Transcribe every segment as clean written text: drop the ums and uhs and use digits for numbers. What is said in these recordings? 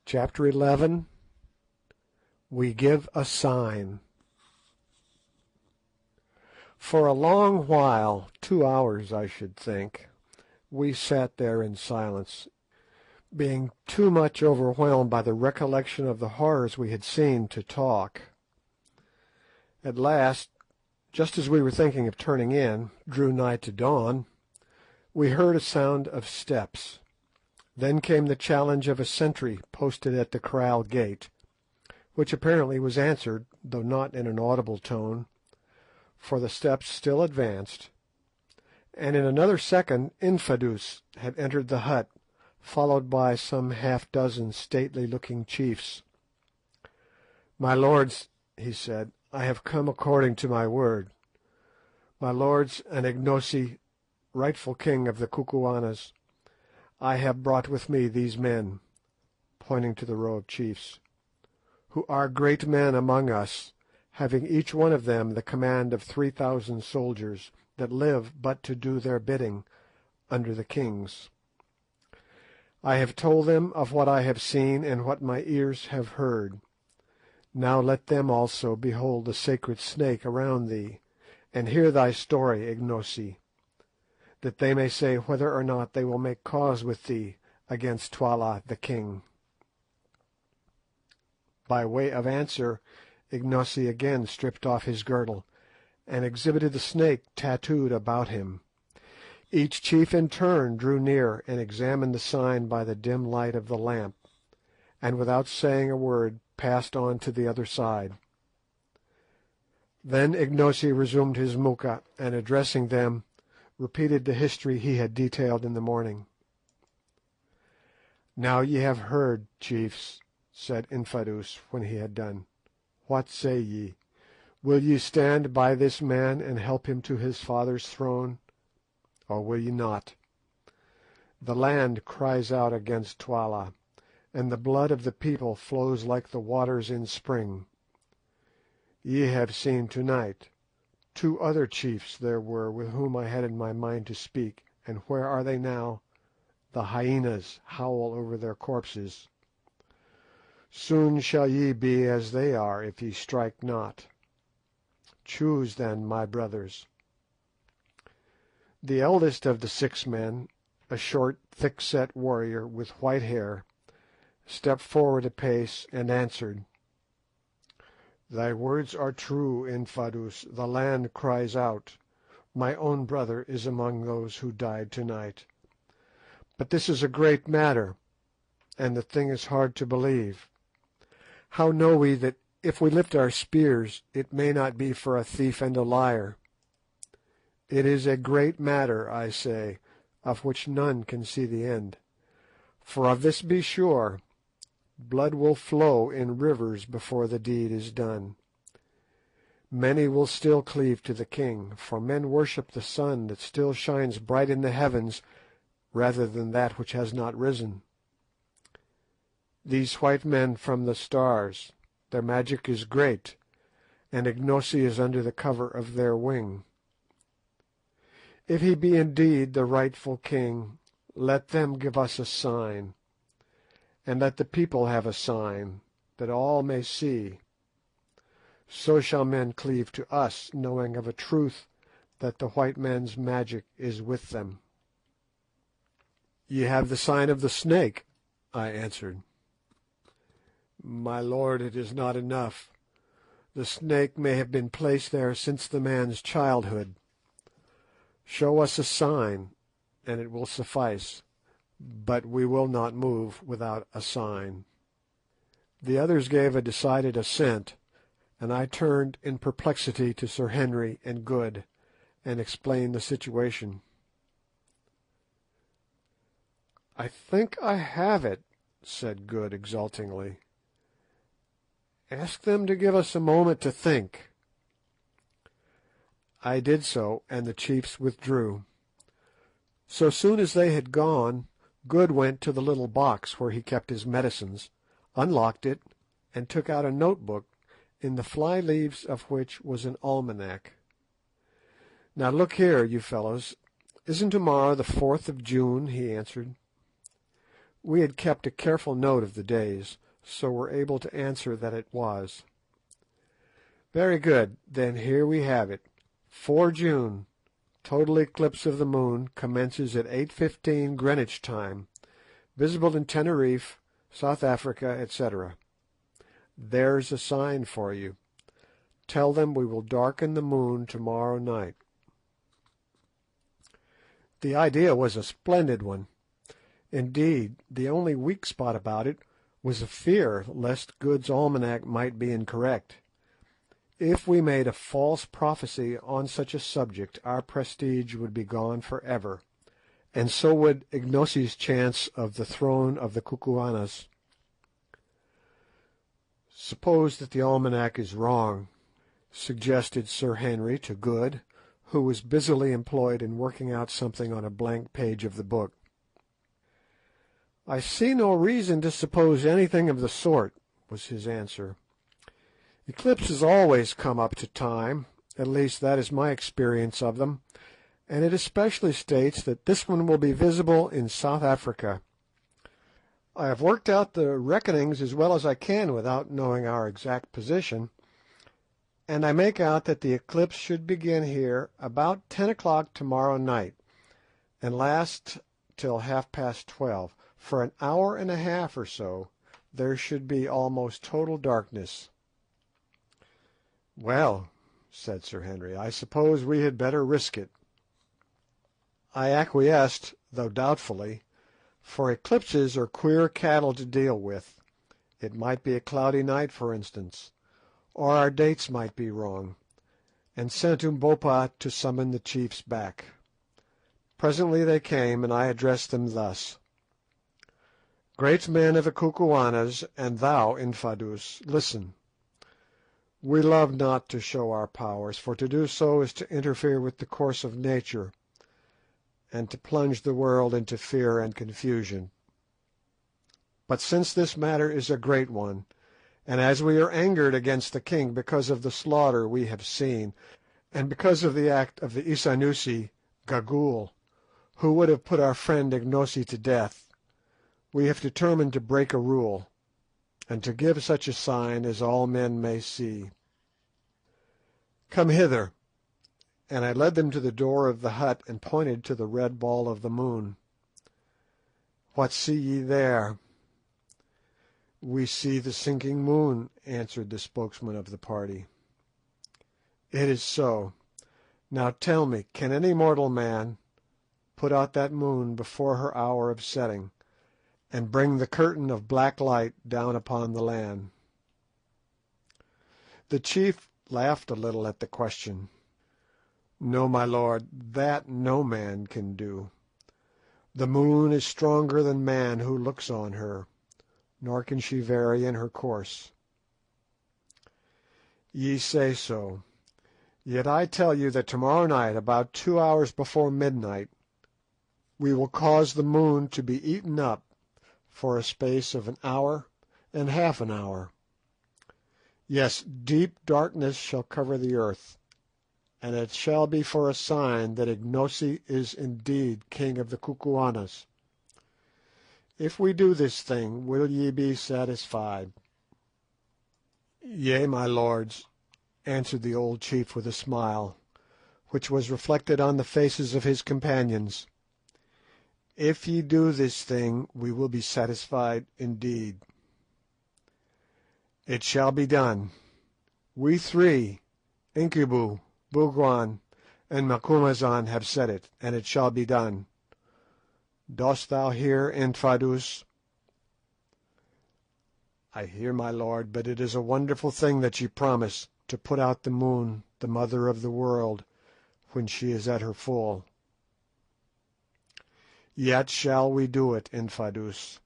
Chapter 11. We Give a Sign. For a long while, 2 hours I should think, we sat there in silence, being too much overwhelmed by the recollection of the horrors we had seen to talk. At last, just as we were thinking of turning in, drew nigh to dawn, we heard a sound of steps. Then came the challenge of a sentry posted at the kraal gate, which apparently was answered, though not in an audible tone, for the steps still advanced, and in another second Infadoos had entered the hut, followed by some half-dozen stately-looking chiefs. "My lords," he said, "I have come according to my word. My lords and Ignosi, rightful king of the Kukuanas, I have brought with me these men," pointing to the row of chiefs, "who are great men among us, having each one of them the command of 3,000 soldiers that live but to do their bidding under the kings. I have told them of what I have seen and what my ears have heard. Now let them also behold the sacred snake around thee, and hear thy story, Ignosi, that they may say whether or not they will make cause with thee against Twala the king." By way of answer, Ignosi again stripped off his girdle, and exhibited the snake tattooed about him. Each chief in turn drew near and examined the sign by the dim light of the lamp, and without saying a word passed on to the other side. Then Ignosi resumed his moocha, and addressing them, repeated the history he had detailed in the morning. "Now ye have heard, chiefs," said Infadoos when he had done. "What say ye? Will ye stand by this man and help him to his father's throne, or will ye not? The land cries out against Twala, and the blood of the people flows like the waters in spring. Ye have seen to-night. 2 other chiefs there were with whom I had in my mind to speak, and where are they now? The hyenas howl over their corpses. Soon shall ye be as they are if ye strike not. Choose then, my brothers." The eldest of the 6 men, a short, thick-set warrior with white hair, stepped forward a pace and answered, "Thy words are true, Infadoos. The land cries out. My own brother is among those who died to-night. But this is a great matter, and the thing is hard to believe. How know we that if we lift our spears it may not be for a thief and a liar? It is a great matter, I say, of which none can see the end. For of this be sure, blood will flow in rivers before the deed is done. Many will still cleave to the king, for men worship the sun that still shines bright in the heavens rather than that which has not risen. These white men from the stars, their magic is great, and Ignosi is under the cover of their wing. If he be indeed the rightful king, let them give us a sign, and let the people have a sign, that all may see. So shall men cleave to us, knowing of a truth that the white men's magic is with them." "Ye have the sign of the snake," I answered. "My lord, it is not enough. The snake may have been placed there since the man's childhood. Show us a sign, and it will suffice, but we will not move without a sign." The others gave a decided assent, and I turned in perplexity to Sir Henry and Good, and explained the situation. "I think I have it," said Good exultingly. "Ask them to give us a moment to think." I did so, and the chiefs withdrew. So soon as they had gone, Good went to the little box where he kept his medicines, unlocked it, and took out a notebook, in the fly leaves of which was an almanac. "Now look here, you fellows, isn't tomorrow the 4th of June?" he answered. We had kept a careful note of the days, so were able to answer that it was. Very good, then here we have it. 4 June, total eclipse of the moon, commences at 8:15 Greenwich time, visible in Tenerife, South Africa, etc. There's a sign for you. Tell them we will darken the moon tomorrow night. The idea was a splendid one. Indeed, the only weak spot about it was a fear lest Good's almanac might be incorrect. If we made a false prophecy on such a subject, our prestige would be gone for ever, and so would Ignosi's chance of the throne of the Kukuanas. Suppose that the almanac is wrong, suggested Sir Henry to Good, who was busily employed in working out something on a blank page of the book. I see no reason to suppose anything of the sort, was his answer. Eclipses always come up to time, at least that is my experience of them, and it especially states that this one will be visible in South Africa. I have worked out the reckonings as well as I can without knowing our exact position, and I make out that the eclipse should begin here about 10 o'clock tomorrow night, and last till 12:30. For an hour and a half or so there should be almost total darkness. Well, said Sir Henry, I suppose we had better risk it. I acquiesced, though doubtfully, for eclipses are queer cattle to deal with. It might be a cloudy night, for instance, or our dates might be wrong, and sent Umbopa to summon the chiefs back. Presently they came, and I addressed them thus. Great men of the Kukuanas, and thou, Infadoos, listen. We love not to show our powers, for to do so is to interfere with the course of nature, and to plunge the world into fear and confusion. But since this matter is a great one, and as we are angered against the king because of the slaughter we have seen, and because of the act of the Isanusi, Gagool, who would have put our friend Ignosi to death, we have determined to break a rule, and to give such a sign as all men may see. Come hither, and I led them to the door of the hut and pointed to the red ball of the moon. What see ye there? We see the sinking moon, answered the spokesman of the party. It is so. Now tell me, can any mortal man put out that moon before her hour of setting, and bring the curtain of black light down upon the land? The chief laughed a little at the question. No, my lord, that no man can do. The moon is stronger than man who looks on her, nor can she vary in her course. Ye say so. Yet I tell you that tomorrow night, about 2 hours before midnight, we will cause the moon to be eaten up for a space of an hour and half an hour. Yes, deep darkness shall cover the earth, and it shall be for a sign that Ignosi is indeed king of the Kukuanas. If we do this thing, will ye be satisfied? Yea, my lords, answered the old chief with a smile, which was reflected on the faces of his companions. If ye do this thing, we will be satisfied indeed. It shall be done. We three, Incubu, Bougwan, and Macumazahn, have said it, and it shall be done. Dost thou hear, Infadoos? I hear, my lord, but it is a wonderful thing that ye promise, to put out the moon, the mother of the world, when she is at her full. Yet shall we do it, Infadoos.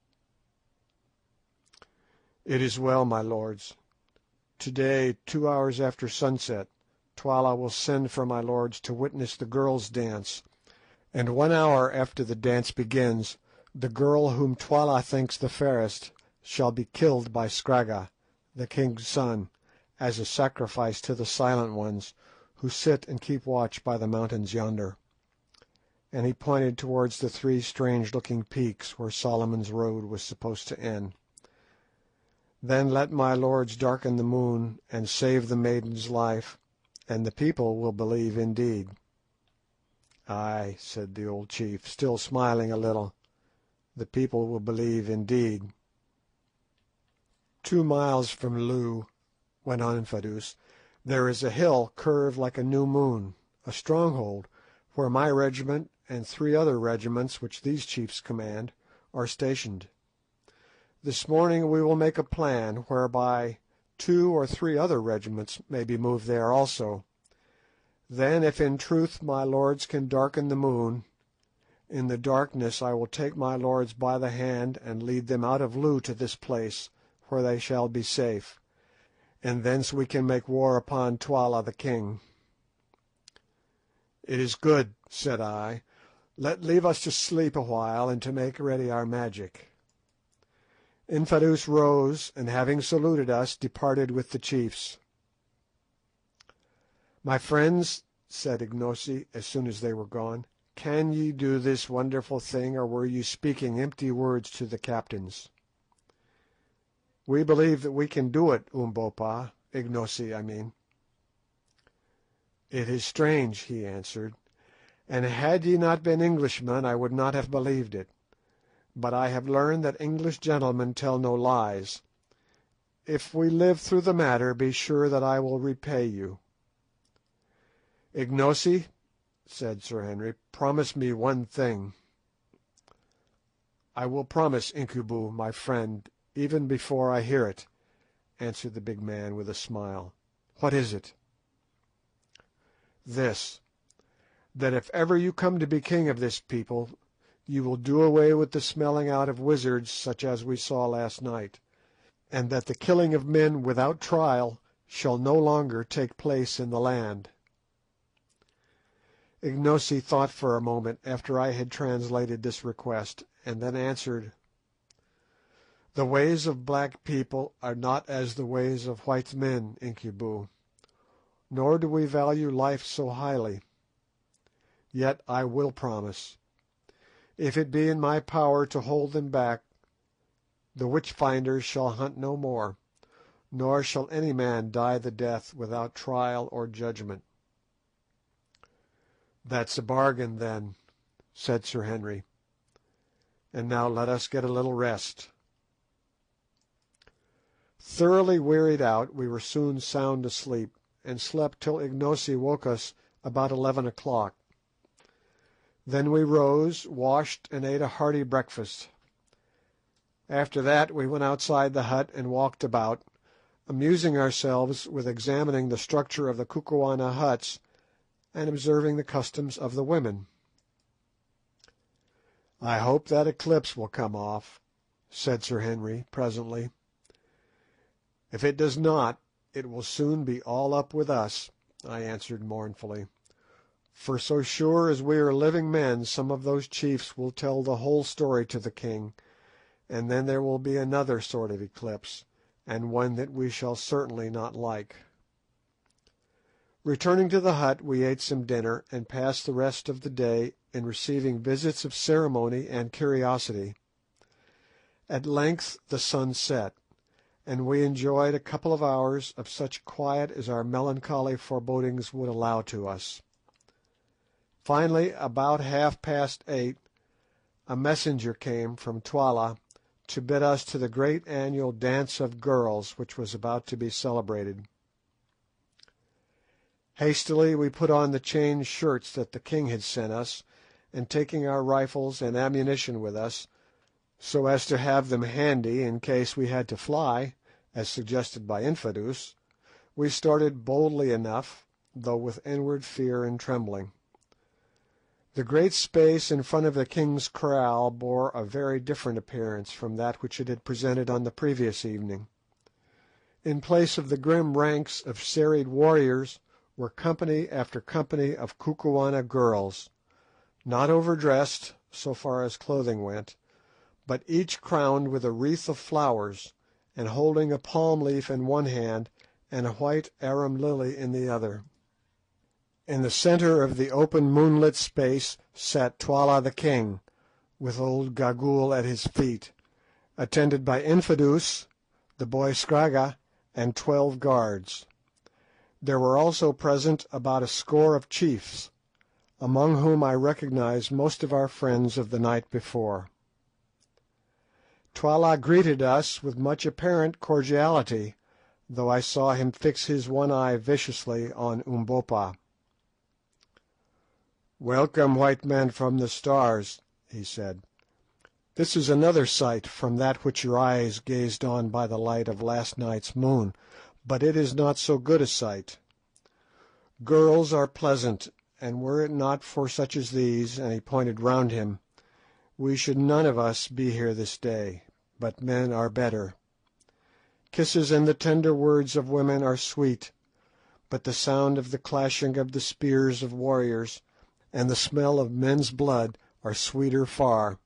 It is well, my lords. Today, 2 hours after sunset, Twala will send for my lords to witness the girls' dance, and 1 hour after the dance begins, the girl whom Twala thinks the fairest shall be killed by Scragga, the king's son, as a sacrifice to the Silent Ones, who sit and keep watch by the mountains yonder. and he pointed towards the three strange-looking peaks where Solomon's road was supposed to end. "Then let my lords darken the moon and save the maiden's life, and the people will believe indeed." "Ay," said the old chief, still smiling a little, "the people will believe indeed." "2 miles from Loo," went on Infadoos, "there is a hill curved like a new moon, a stronghold, where my regiment and 3 other regiments which these chiefs command are stationed. This morning we will make a plan whereby 2 or 3 other regiments may be moved there also. Then, if in truth my lords can darken the moon, in the darkness I will take my lords by the hand and lead them out of Loo to this place, where they shall be safe, and thence we can make war upon Twala the king." "It is good," said I. "Leave us to sleep a while and to make ready our magic." Infadoos rose, and having saluted us, departed with the chiefs. "My friends," said Ignosi, as soon as they were gone, "can ye do this wonderful thing, or were ye speaking empty words to the captains?" "We believe that we can do it, Umbopa, Ignosi, I mean." "It is strange," he answered, "and had ye not been Englishmen I would not have believed it. But I have learned that English gentlemen tell no lies. If we live through the matter, be sure that I will repay you." "Ignosi," said Sir Henry, "promise me one thing." "I will promise, Incubu, my friend, even before I hear it," answered the big man with a smile. "What is it?" "This: that if ever you come to be king of this people, you will do away with the smelling out of wizards such as we saw last night, and that the killing of men without trial shall no longer take place in the land." Ignosi thought for a moment after I had translated this request, and then answered— "The ways of black people are not as the ways of white men, Incubu, nor do we value life so highly. Yet I will promise. If it be in my power to hold them back, the witch-finders shall hunt no more, nor shall any man die the death without trial or judgment." "That's a bargain, then," said Sir Henry. "And now let us get a little rest." Thoroughly wearied out, we were soon sound asleep, and slept till Ignosi woke us about 11 o'clock. Then we rose, washed, and ate a hearty breakfast. After that we went outside the hut and walked about, amusing ourselves with examining the structure of the Kukuana huts and observing the customs of the women. "I hope that eclipse will come off," said Sir Henry presently. "If it does not, it will soon be all up with us," I answered mournfully, "for so sure as we are living men some of those chiefs will tell the whole story to the king, and then there will be another sort of eclipse, and one that we shall certainly not like." Returning to the hut, we ate some dinner, and passed the rest of the day in receiving visits of ceremony and curiosity. At length the sun set, and we enjoyed a couple of hours of such quiet as our melancholy forebodings would allow to us. Finally, about 8:30, a messenger came from Twala to bid us to the great annual dance of girls which was about to be celebrated. Hastily we put on the chain shirts that the king had sent us, and taking our rifles and ammunition with us, so as to have them handy in case we had to fly, as suggested by Infadoos, we started boldly enough, though with inward fear and trembling. The great space in front of the king's kraal bore a very different appearance from that which it had presented on the previous evening. In place of the grim ranks of serried warriors were company after company of Kukuana girls, not overdressed so far as clothing went, but each crowned with a wreath of flowers, and holding a palm leaf in one hand and a white arum lily in the other. In the centre of the open moonlit space sat Twala the king, with old Gagool at his feet, attended by Infadoos, the boy Scragga, and 12 guards. There were also present about a score of chiefs, among whom I recognised most of our friends of the night before. Twala greeted us with much apparent cordiality, though I saw him fix his one eye viciously on Umbopa. "Welcome, white men from the Stars," he said. "This is another sight from that which your eyes gazed on by the light of last night's moon, but it is not so good a sight. Girls are pleasant, and were it not for such as these," and he pointed round him, "we should none of us be here this day, but men are better. Kisses and the tender words of women are sweet, but the sound of the clashing of the spears of warriors and the smell of men's blood are sweeter far.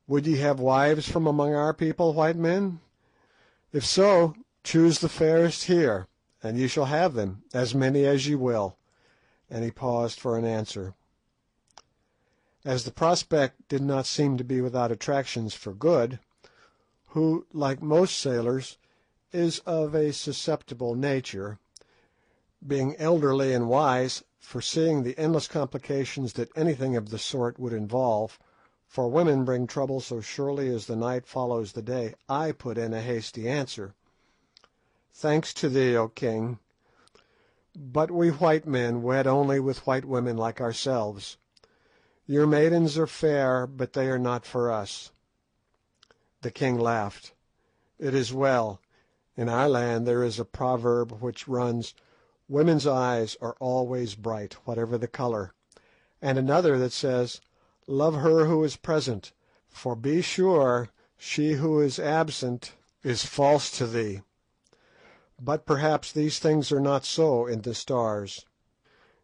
Would ye have wives from among our people, white men? If so, choose the fairest here, and ye shall have them, as many as ye will," and he paused for an answer. As the prospect did not seem to be without attractions for Good, who, like most sailors, is of a susceptible nature, being elderly and wise, foreseeing the endless complications that anything of the sort would involve, for women bring trouble so surely as the night follows the day, I put in a hasty answer. "Thanks to thee, O king, but we white men wed only with white women like ourselves. Your maidens are fair, but they are not for us." The king laughed. "It is well. In our land there is a proverb which runs, 'Women's eyes are always bright, whatever the colour,' and another that says, 'Love her who is present, for be sure she who is absent is false to thee.' But perhaps these things are not so in the Stars.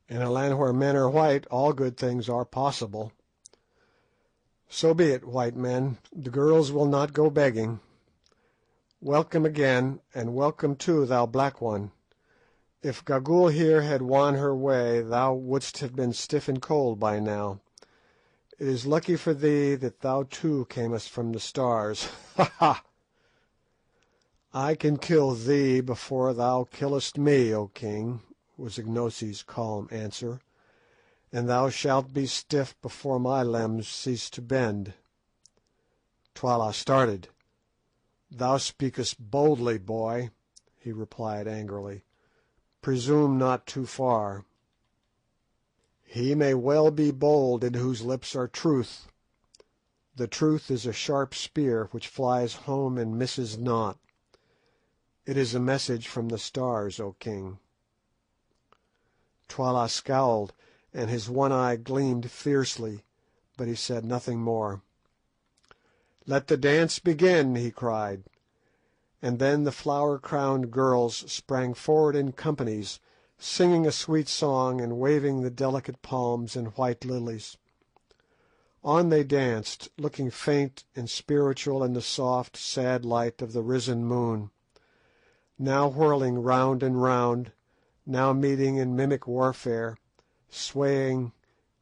In a land where men are white all good things are possible. So be it, white men, the girls will not go begging. Welcome again, and welcome too, thou black one. If Gagool here had won her way thou wouldst have been stiff and cold by now. It is lucky for thee that thou too camest from the Stars. Ha ha! I can kill thee before thou killest me, O king," was Ignosi's calm answer, "and thou shalt be stiff before my limbs cease to bend." Twala started. "Thou speakest boldly, boy," he replied angrily. "Presume not too far." "He may well be bold in whose lips are truth. The truth is a sharp spear which flies home and misses not. It is a message from the Stars, O king." Twala scowled, and his one eye gleamed fiercely, but he said nothing more. "Let the dance begin," he cried, and then the flower-crowned girls sprang forward in companies, singing a sweet song and waving the delicate palms and white lilies. On they danced, looking faint and spiritual in the soft, sad light of the risen moon, now whirling round and round, now meeting in mimic warfare, swaying,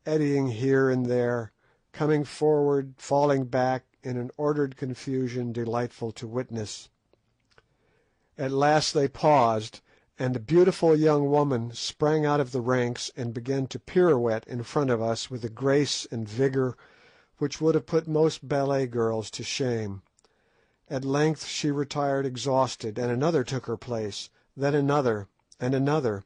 eddying here and there, coming forward, falling back, in an ordered confusion delightful to witness. At last they paused, and a beautiful young woman sprang out of the ranks and began to pirouette in front of us with a grace and vigour which would have put most ballet girls to shame. At length she retired exhausted, and another took her place, then another, and another,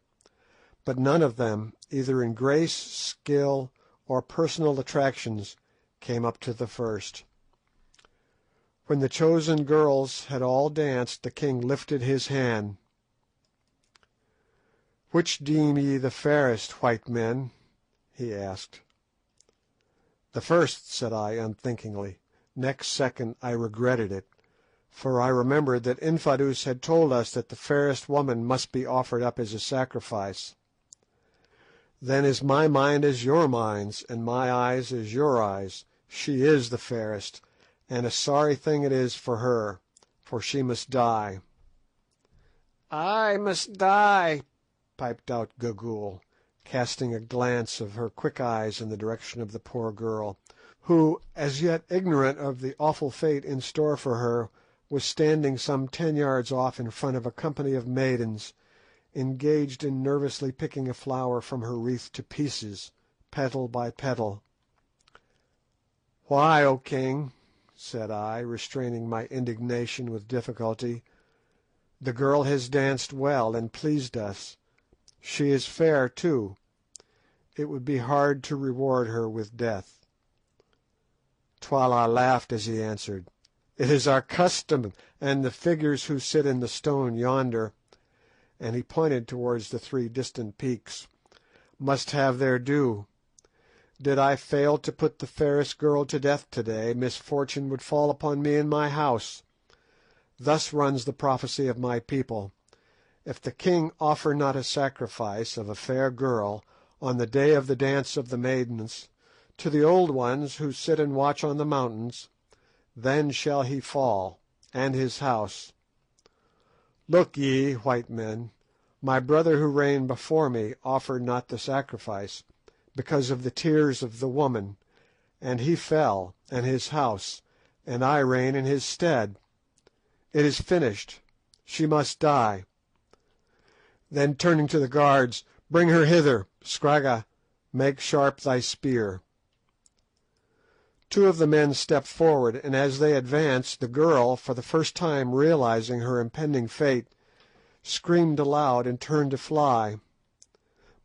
but none of them, either in grace, skill, or personal attractions, came up to the first. When the chosen girls had all danced, the king lifted his hand. "Which deem ye the fairest, white men?" he asked. "The first," said I unthinkingly. Next second I regretted it, for I remembered that Infadoos had told us that the fairest woman must be offered up as a sacrifice. "Then is my mind as your minds, and my eyes as your eyes. She is the fairest, and a sorry thing it is for her, for she must die." "I must die," piped out Gagool, casting a glance of her quick eyes in the direction of the poor girl, who, as yet ignorant of the awful fate in store for her, was standing some 10 yards off in front of a company of maidens, engaged in nervously picking a flower from her wreath to pieces, petal by petal. "Why, O king?" said I, restraining my indignation with difficulty. "The girl has danced well and pleased us. She is fair too. It would be hard to reward her with death." Twala laughed as he answered, "It is our custom, and the figures who sit in the stone yonder," and he pointed towards the 3 distant peaks, "must have their due. Did I fail to put the fairest girl to death today, misfortune would fall upon me in my house. Thus runs the prophecy of my people. If the king offer not a sacrifice of a fair girl on the day of the dance of the maidens to the old ones who sit and watch on the mountains, then shall he fall, and his house. Look ye, white men, my brother who reigned before me offered not the sacrifice, because of the tears of the woman, and he fell, and his house, and I reign in his stead. It is finished. She must die." Then turning to the guards, "Bring her hither. Scragga, make sharp thy spear." 2 of the men stepped forward, and as they advanced, the girl, for the first time realizing her impending fate, screamed aloud and turned to fly.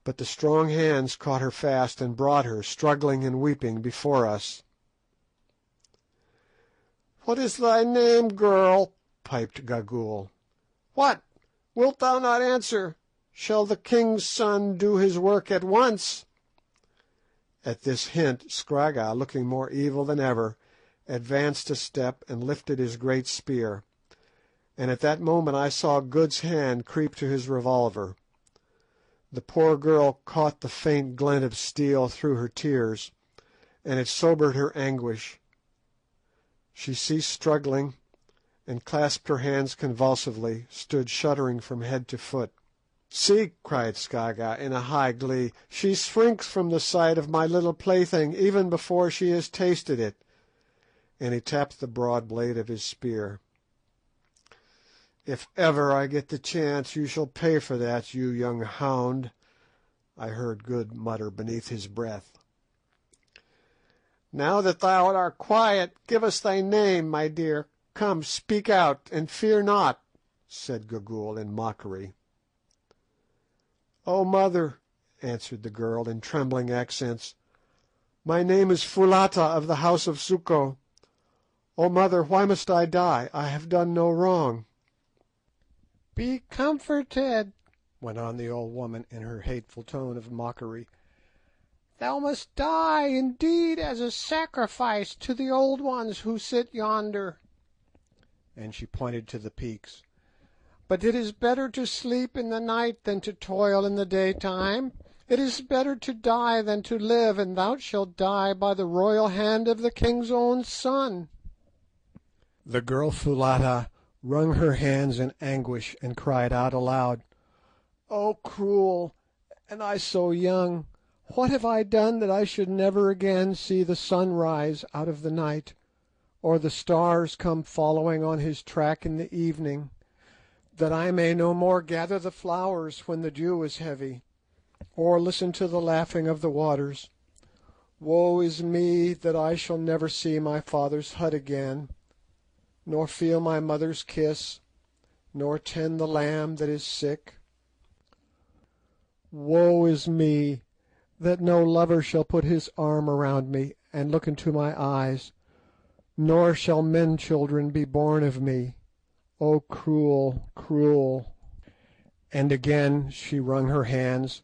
But the strong hands caught her fast and brought her, struggling and weeping, before us. "What is thy name, girl?" piped Gagool. "What! Wilt thou not answer? Shall the king's son do his work at once?" At this hint Scragga, looking more evil than ever, advanced a step and lifted his great spear, and at that moment I saw Good's hand creep to his revolver. The poor girl caught the faint glint of steel through her tears, and it sobered her anguish. She ceased struggling, and clasped her hands convulsively, stood shuddering from head to foot. "See," cried Scragga in a high glee, "she shrinks from the sight of my little plaything even before she has tasted it," and he tapped the broad blade of his spear. "If ever I get the chance you shall pay for that, you young hound," I heard Good mutter beneath his breath. "Now that thou art quiet, give us thy name, my dear. Come, speak out, and fear not," said Gagool in mockery. "O mother," answered the girl in trembling accents, "my name is Foulata of the House of Suko. O mother, why must I die? I have done no wrong." "Be comforted," went on the old woman in her hateful tone of mockery. "Thou must die indeed as a sacrifice to the old ones who sit yonder," and she pointed to the peaks. "But it is better to sleep in the night than to toil in the daytime. It is better to die than to live, and thou shalt die by the royal hand of the king's own son." The girl Foulata wrung her hands in anguish and cried out aloud, "Oh, cruel! And I so young! What have I done that I should never again see the sun rise out of the night, or the stars come following on his track in the evening, that I may no more gather the flowers when the dew is heavy, or listen to the laughing of the waters? Woe is me that I shall never see my father's hut again, nor feel my mother's kiss, nor tend the lamb that is sick. Woe is me that no lover shall put his arm around me and look into my eyes, nor shall men children be born of me. Oh, cruel, cruel!" And again she wrung her hands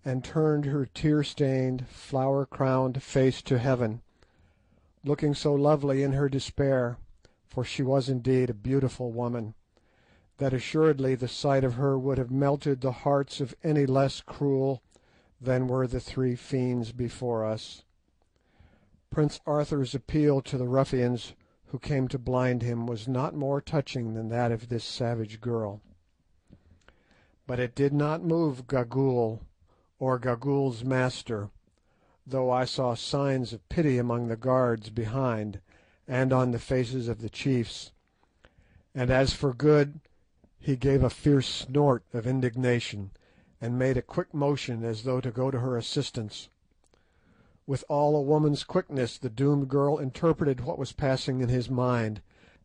and turned her tear-stained, flower-crowned face to heaven, looking so lovely in her despair, for she was indeed a beautiful woman, that assuredly the sight of her would have melted the hearts of any less cruel than were the 3 fiends before us. Prince Arthur's appeal to the ruffians who came to blind him was not more touching than that of this savage girl. But it did not move Gagool or Gagool's master, though I saw signs of pity among the guards behind and on the faces of the chiefs, and as for Good, he gave a fierce snort of indignation, and made a quick motion as though to go to her assistance. With all a woman's quickness the doomed girl interpreted what was passing in his mind,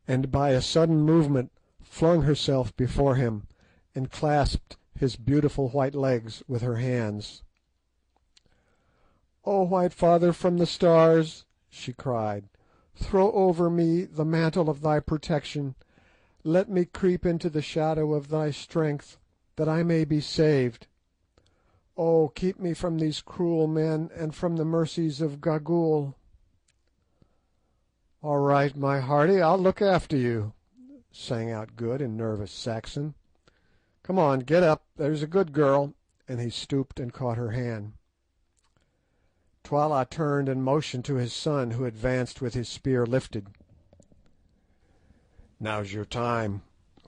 and by a sudden movement flung herself before him, and clasped his beautiful white legs with her hands. "O White Father from the stars," she cried, "throw over me the mantle of thy protection. Let me creep into the shadow of thy strength, that I may be saved. Oh, keep me from these cruel men and from the mercies of Gagool." "All right, my hearty, I'll look after you," sang out Good in nervous Saxon. "Come on, get up, there's a good girl," and he stooped and caught her hand. Twala turned and motioned to his son, who advanced with his spear lifted. "Now's your time,"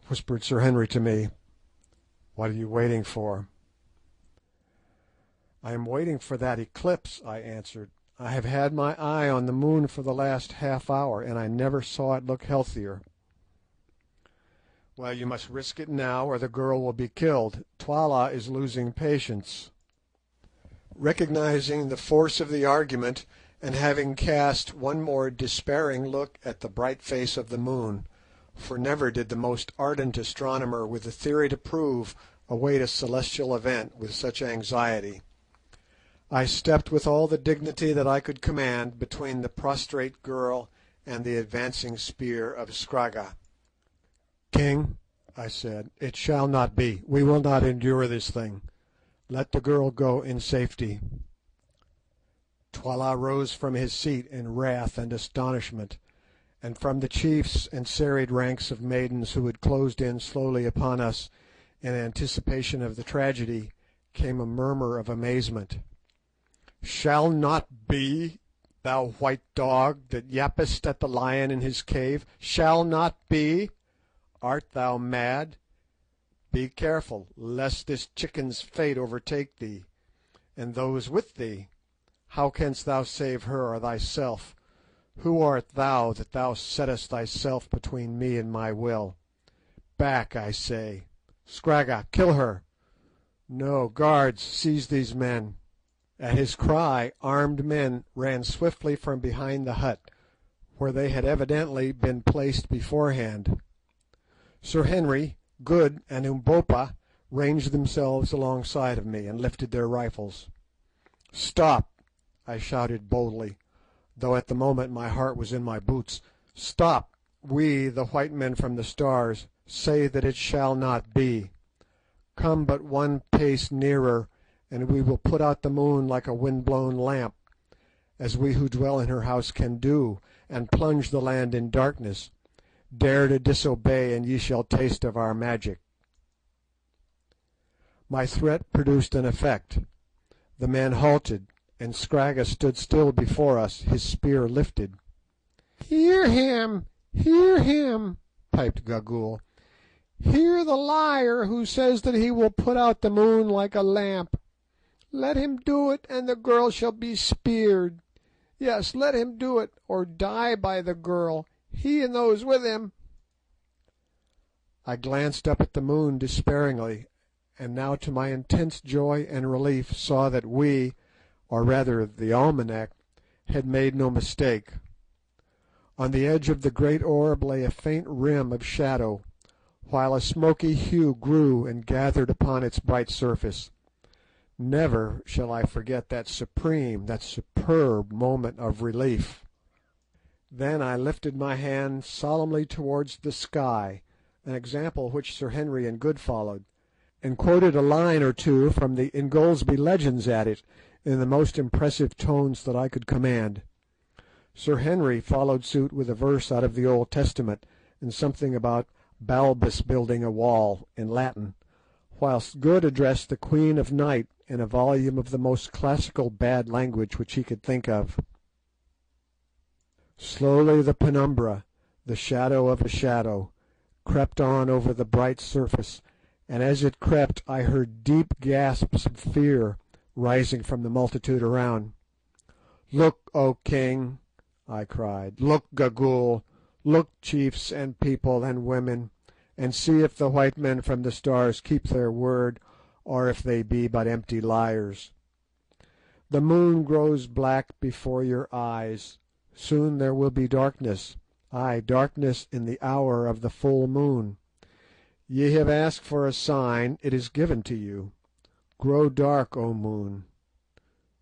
whispered Sir Henry to me. "What are you waiting for?" "I am waiting for that eclipse," I answered. "I have had my eye on the moon for the last half hour, and I never saw it look healthier." "Well, you must risk it now, or the girl will be killed. Twala is losing patience." Recognising the force of the argument, and having cast one more despairing look at the bright face of the moon, for never did the most ardent astronomer with a theory to prove await a celestial event with such anxiety, I stepped with all the dignity that I could command between the prostrate girl and the advancing spear of Scragga. "King," I said, "it shall not be. We will not endure this thing. Let the girl go in safety." Twala rose from his seat in wrath and astonishment, and from the chiefs and serried ranks of maidens who had closed in slowly upon us in anticipation of the tragedy came a murmur of amazement. "Shall not be, thou white dog that yappest at the lion in his cave? Shall not be? Art thou mad? Be careful, lest this chicken's fate overtake thee, and those with thee. How canst thou save her or thyself? Who art thou that thou settest thyself between me and my will? Back, I say. Scragga, kill her. No, guards, seize these men." At his cry armed men ran swiftly from behind the hut, where they had evidently been placed beforehand. Sir Henry, Good, and Umbopa ranged themselves alongside of me and lifted their rifles. "Stop!" I shouted boldly, though at the moment my heart was in my boots. "Stop! We, the white men from the Stars, say that it shall not be. Come but one pace nearer, and we will put out the moon like a wind-blown lamp, as we who dwell in her house can do, and plunge the land in darkness. Dare to disobey, and ye shall taste of our magic." My threat produced an effect. The men halted, and Scragga stood still before us, his spear lifted. "Hear him! Hear him!" piped Gagool. "Hear the liar who says that he will put out the moon like a lamp. Let him do it, and the girl shall be speared. Yes, let him do it, or die by the girl, he and those with him." I glanced up at the moon despairingly, and now to my intense joy and relief saw that we, or rather the almanac, had made no mistake. On the edge of the great orb lay a faint rim of shadow, while a smoky hue grew and gathered upon its bright surface. Never shall I forget that supreme, that superb moment of relief. Then I lifted my hand solemnly towards the sky, an example which Sir Henry and Good followed, and quoted a line or two from the Ingoldsby Legends at it in the most impressive tones that I could command. Sir Henry followed suit with a verse out of the Old Testament and something about Balbus building a wall in Latin, whilst Good addressed the Queen of Night in a volume of the most classical bad language which he could think of. Slowly the penumbra, the shadow of a shadow, crept on over the bright surface, and as it crept I heard deep gasps of fear rising from the multitude around. "Look, O king!" I cried. "Look, Gagool! Look, chiefs and people and women, and see if the white men from the Stars keep their word, or if they be but empty liars. The moon grows black before your eyes. Soon there will be darkness, ay, darkness in the hour of the full moon. Ye have asked for a sign, it is given to you. Grow dark, O moon.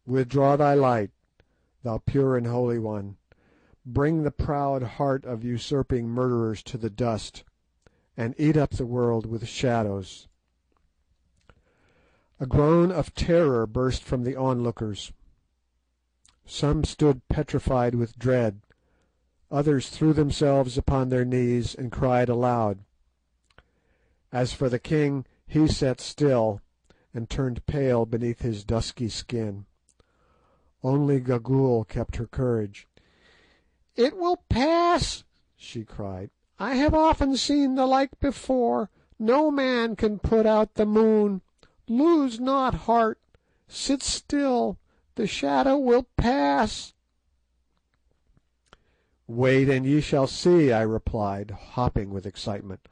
Withdraw thy light, thou pure and holy one. Bring the proud heart of usurping murderers to the dust, and eat up the world with shadows." A groan of terror burst from the onlookers. Some stood petrified with dread, others threw themselves upon their knees and cried aloud. As for the king, he sat still, and turned pale beneath his dusky skin. Only Gagool kept her courage. "It will pass," she cried. "I have often seen the like before. No man can put out the moon. Lose not heart. Sit still. The shadow will pass." "Wait, and ye shall see," I replied, hopping with excitement.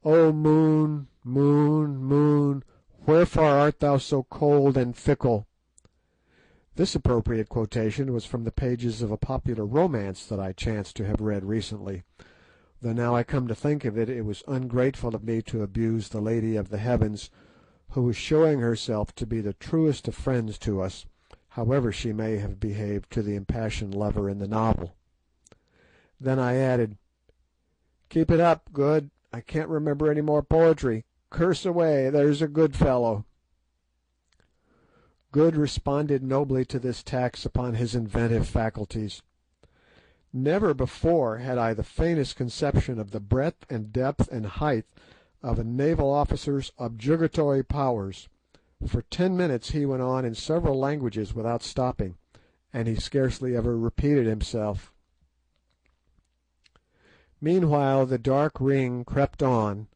"O moon, moon, moon, wherefore art thou so cold and fickle?" This appropriate quotation was from the pages of a popular romance that I chanced to have read recently, though now I come to think of it, it was ungrateful of me to abuse the Lady of the Heavens, who was showing herself to be the truest of friends to us, however she may have behaved to the impassioned lover in the novel. Then I added, "Keep it up, Good. I can't remember any more poetry. Curse away, there's a good fellow." Good responded nobly to this tax upon his inventive faculties. Never before had I the faintest conception of the breadth and depth and height of a naval officer's objurgatory powers. For 10 minutes he went on in several languages without stopping, and he scarcely ever repeated himself. Meanwhile the dark ring crept on,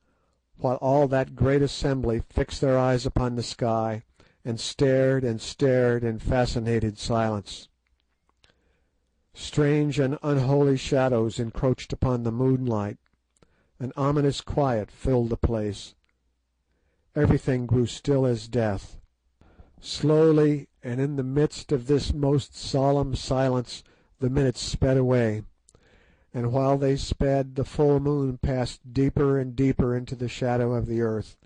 while all that great assembly fixed their eyes upon the sky, and stared in fascinated silence. Strange and unholy shadows encroached upon the moonlight. An ominous quiet filled the place. Everything grew still as death. Slowly, and in the midst of this most solemn silence, the minutes sped away, and while they sped the full moon passed deeper and deeper into the shadow of the earth,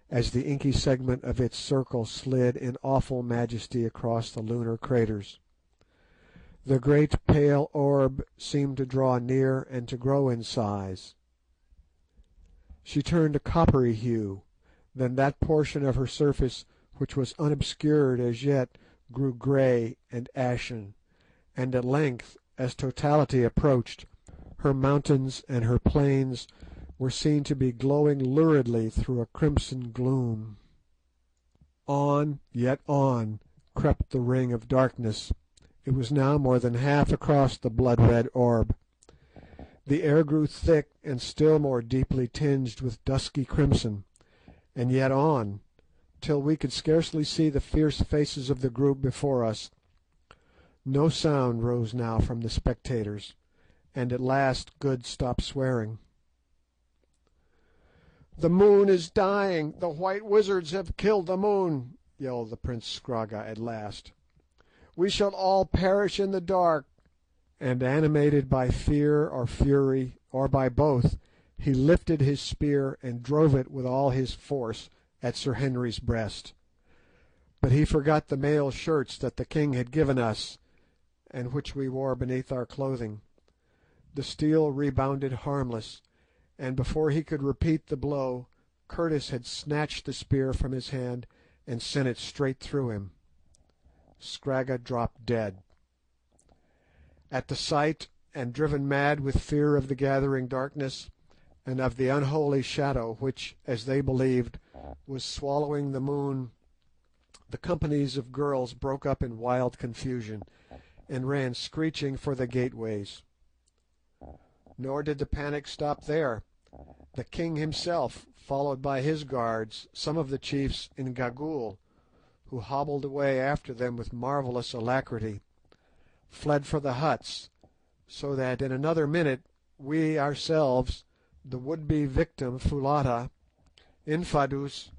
as the inky segment of its circle slid in awful majesty across the lunar craters. The great pale orb seemed to draw near and to grow in size. She turned a coppery hue, then that portion of her surface which was unobscured as yet grew grey and ashen, and at length, as totality approached, her mountains and her plains were seen to be glowing luridly through a crimson gloom. On, yet on, crept the ring of darkness. It was now more than half across the blood-red orb. The air grew thick and still more deeply tinged with dusky crimson, and yet on, till we could scarcely see the fierce faces of the group before us. No sound rose now from the spectators, and at last Good stopped swearing. "The moon is dying! The white wizards have killed the moon!" yelled the Prince Scragga at last. "We shall all perish in the dark!" And animated by fear or fury, or by both, he lifted his spear and drove it with all his force at Sir Henry's breast. But he forgot the mail shirts that the king had given us, and which we wore beneath our clothing. The steel rebounded harmless, and before he could repeat the blow, Curtis had snatched the spear from his hand and sent it straight through him. Scragga dropped dead. At the sight, and driven mad with fear of the gathering darkness, and of the unholy shadow which, as they believed, was swallowing the moon, the companies of girls broke up in wild confusion, and ran screeching for the gateways. Nor did the panic stop there. The king himself, followed by his guards, some of the chiefs in Gagool, who hobbled away after them with marvellous alacrity, fled for the huts, so that in another minute we ourselves, the would-be victim Foulata, Infadoos,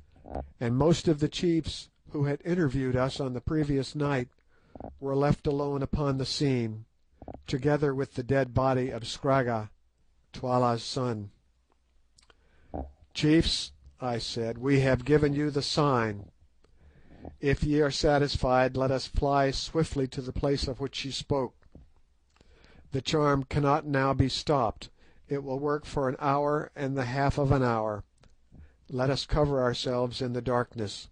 and most of the chiefs who had interviewed us on the previous night, were left alone upon the scene, together with the dead body of Scragga, Twala's son. "Chiefs," I said, "we have given you the sign. If ye are satisfied, let us fly swiftly to the place of which ye spoke. The charm cannot now be stopped. It will work for an hour and the half of an hour. Let us cover ourselves in the darkness."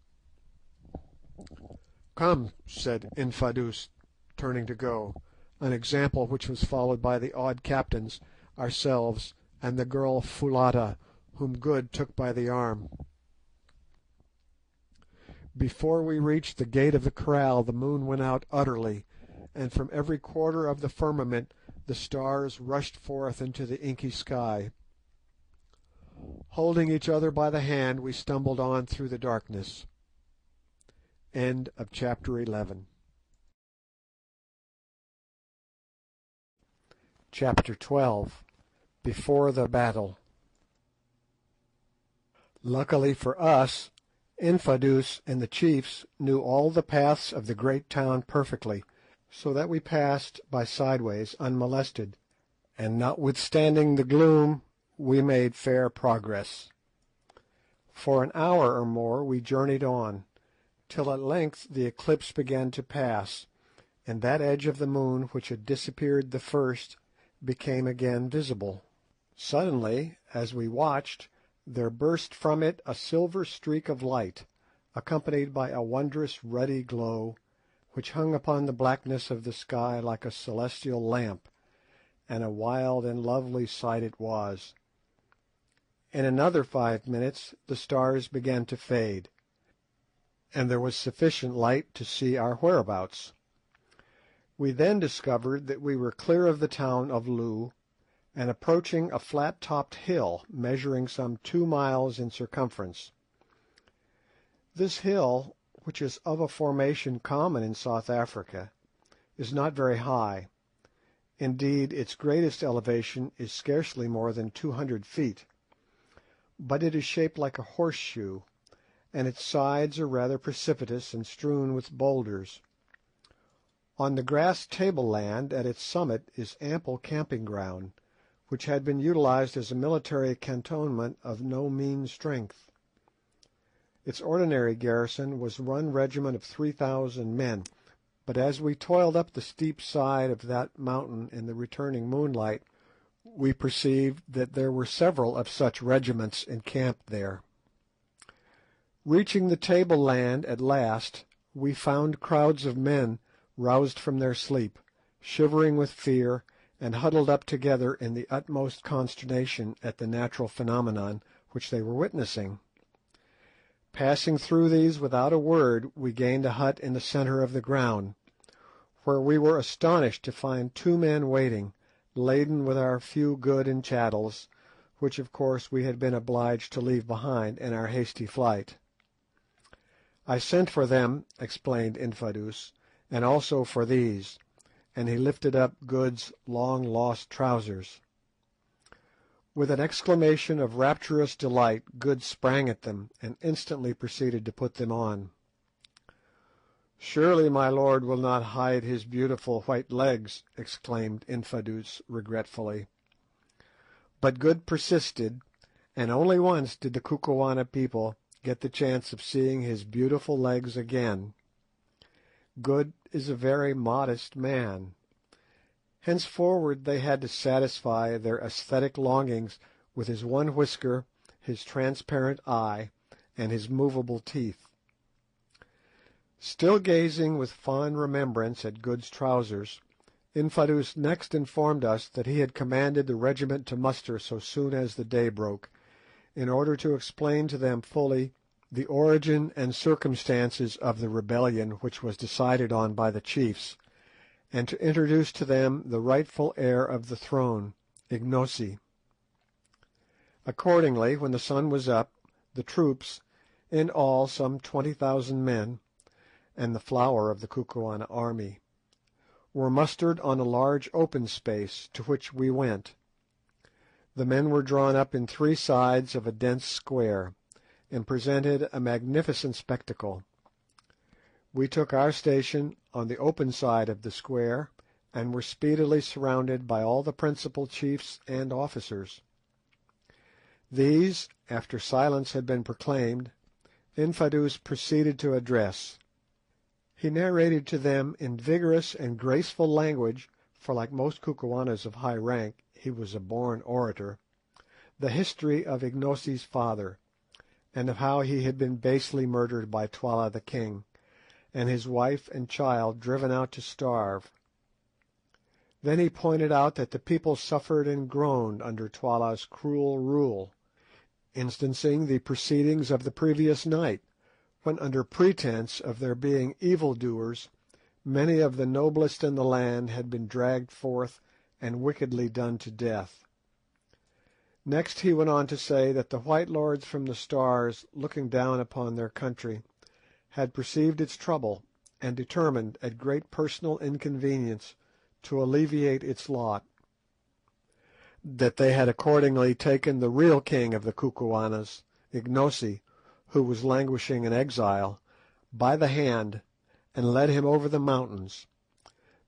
"Come," said Infadoos, turning to go, an example which was followed by the awed captains, ourselves, and the girl Foulata, whom Good took by the arm. Before we reached the gate of the kraal the moon went out utterly, and from every quarter of the firmament the stars rushed forth into the inky sky. Holding each other by the hand, we stumbled on through the darkness. End of chapter 11. Chapter 12. Before the Battle. Luckily for us, Infadoos and the chiefs knew all the paths of the great town perfectly, so that we passed by sideways unmolested, and notwithstanding the gloom we made fair progress. For an hour or more we journeyed on, till at length the eclipse began to pass, and that edge of the moon which had disappeared the first became again visible. Suddenly, as we watched, there burst from it a silver streak of light, accompanied by a wondrous ruddy glow, which hung upon the blackness of the sky like a celestial lamp, and a wild and lovely sight it was. In another 5 minutes the stars began to fade, and there was sufficient light to see our whereabouts. We then discovered that we were clear of the town of Loo, and approaching a flat-topped hill measuring some 2 miles in circumference. This hill, which is of a formation common in South Africa, is not very high. Indeed, its greatest elevation is scarcely more than 200 feet, but it is shaped like a horseshoe, and its sides are rather precipitous and strewn with boulders. On the grass tableland at its summit is ample camping ground, which had been utilized as a military cantonment of no mean strength. Its ordinary garrison was one regiment of 3,000 men, but as we toiled up the steep side of that mountain in the returning moonlight, we perceived that there were several of such regiments encamped there. Reaching the tableland at last, we found crowds of men roused from their sleep, shivering with fear, and huddled up together in the utmost consternation at the natural phenomenon which they were witnessing. Passing through these without a word, we gained a hut in the centre of the ground, where we were astonished to find 2 men waiting, laden with our few goods and chattels, which of course we had been obliged to leave behind in our hasty flight. "I sent for them," explained Infadoos, "and also for these," and he lifted up Good's long-lost trousers. With an exclamation of rapturous delight, Good sprang at them, and instantly proceeded to put them on. "Surely my lord will not hide his beautiful white legs," exclaimed Infadoos regretfully. But Good persisted, and only once did the Kukuana people get the chance of seeing his beautiful legs again. Good is a very modest man. Henceforward they had to satisfy their aesthetic longings with his one whisker, his transparent eye, and his movable teeth. Still gazing with fond remembrance at Good's trousers, Infadoos next informed us that he had commanded the regiment to muster so soon as the day broke, in order to explain to them fully the origin and circumstances of the rebellion which was decided on by the chiefs, and to introduce to them the rightful heir of the throne, Ignosi. Accordingly, when the sun was up, the troops, in all some 20,000 men, and the flower of the Kukuana army, were mustered on a large open space, to which we went. The men were drawn up in three sides of a dense square, and presented a magnificent spectacle. We took our station on the open side of the square, and were speedily surrounded by all the principal chiefs and officers. These, after silence had been proclaimed, Infadoos proceeded to address. He narrated to them in vigorous and graceful language, for like most Kukuanas of high rank he was a born orator, the history of Ignosi's father, and of how he had been basely murdered by Twala the king, and his wife and child driven out to starve. Then he pointed out that the people suffered and groaned under Twala's cruel rule, instancing the proceedings of the previous night, when under pretence of their being evildoers, many of the noblest in the land had been dragged forth and wickedly done to death. Next he went on to say that the white lords from the stars, looking down upon their country, had perceived its trouble, and determined, at great personal inconvenience, to alleviate its lot; that they had accordingly taken the real king of the Kukuanas, Ignosi, who was languishing in exile, by the hand, and led him over the mountains;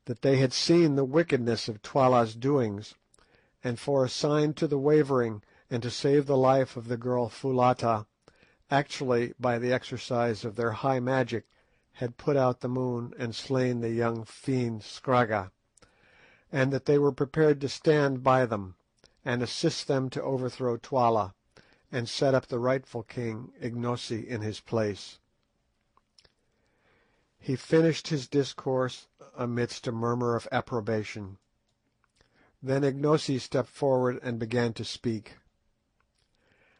that they had seen the wickedness of Twala's doings, and for a sign to the wavering and to save the life of the girl Foulata, actually, by the exercise of their high magic, had put out the moon and slain the young fiend Scragga, and that they were prepared to stand by them, and assist them to overthrow Twala, and set up the rightful king Ignosi in his place. He finished his discourse amidst a murmur of approbation. Then Ignosi stepped forward and began to speak.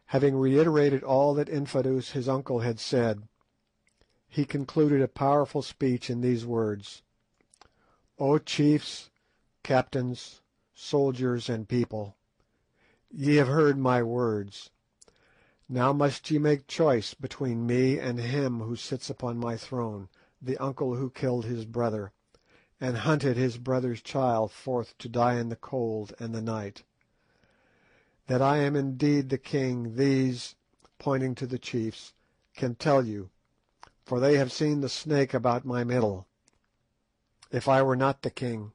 Having reiterated all that Infadoos his uncle had said, he concluded a powerful speech in these words: "O chiefs, captains, soldiers, and people, ye have heard my words. Now must ye make choice between me and him who sits upon my throne, the uncle who killed his brother, and hunted his brother's child forth to die in the cold and the night. That I am indeed the king these," pointing to the chiefs, "can tell you, for they have seen the snake about my middle. If I were not the king,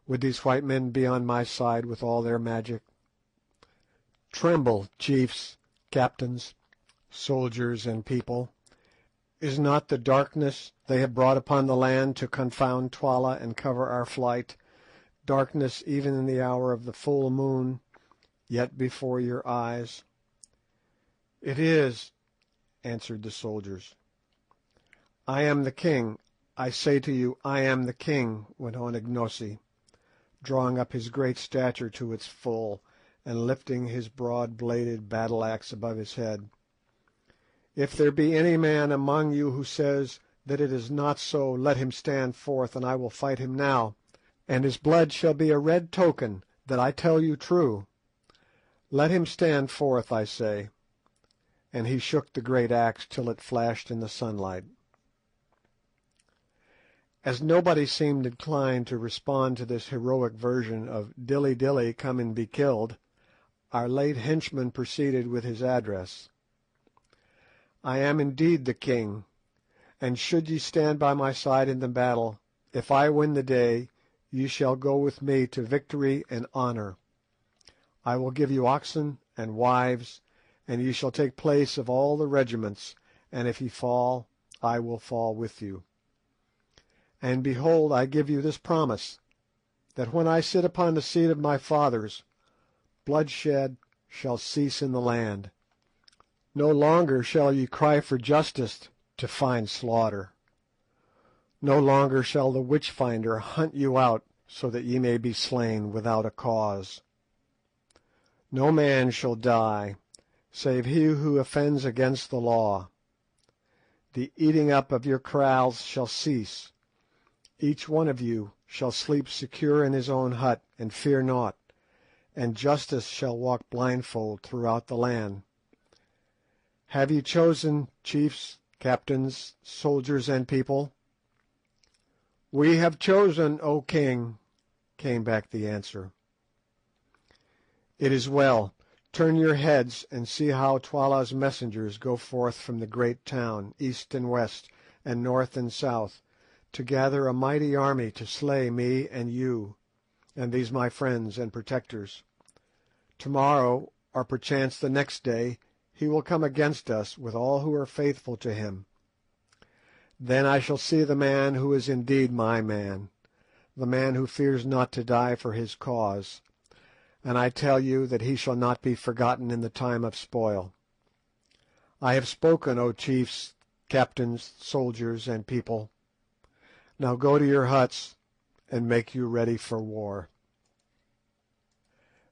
would these white men be on my side with all their magic? Tremble, chiefs, captains, soldiers, and people. Is not the darkness they have brought upon the land to confound Twala and cover our flight, darkness even in the hour of the full moon, yet before your eyes?" "It is," answered the soldiers. "I am the king. I say to you, I am the king," went on Ignosi, drawing up his great stature to its full, and lifting his broad-bladed battle-axe above his head. "If there be any man among you who says that it is not so, let him stand forth, and I will fight him now, and his blood shall be a red token that I tell you true. Let him stand forth, I say," and he shook the great axe till it flashed in the sunlight. As nobody seemed inclined to respond to this heroic version of "Dilly, dilly, come and be killed," our late henchman proceeded with his address. "I am indeed the king, and should ye stand by my side in the battle, if I win the day, ye shall go with me to victory and honour. I will give you oxen and wives, and ye shall take place of all the regiments, and if ye fall, I will fall with you. And behold, I give you this promise, that when I sit upon the seat of my fathers, bloodshed shall cease in the land. No longer shall ye cry for justice to find slaughter. No longer shall the witch-finder hunt you out so that ye may be slain without a cause. No man shall die, save he who offends against the law. The eating up of your kraals shall cease. Each one of you shall sleep secure in his own hut, and fear naught, and justice shall walk blindfold throughout the land. Have ye chosen, chiefs, captains, soldiers, and people. "We have chosen, O king," came back the answer. "It is well. Turn your heads and see how Twala's messengers go forth from the great town, east and west, and north and south, to gather a mighty army to slay me and you, and these my friends and protectors. Tomorrow, or perchance the next day, he will come against us with all who are faithful to him. Then I shall see the man who is indeed my man, the man who fears not to die for his cause, and I tell you that he shall not be forgotten in the time of spoil. I have spoken, O chiefs, captains, soldiers, and people. Now go to your huts and make you ready for war."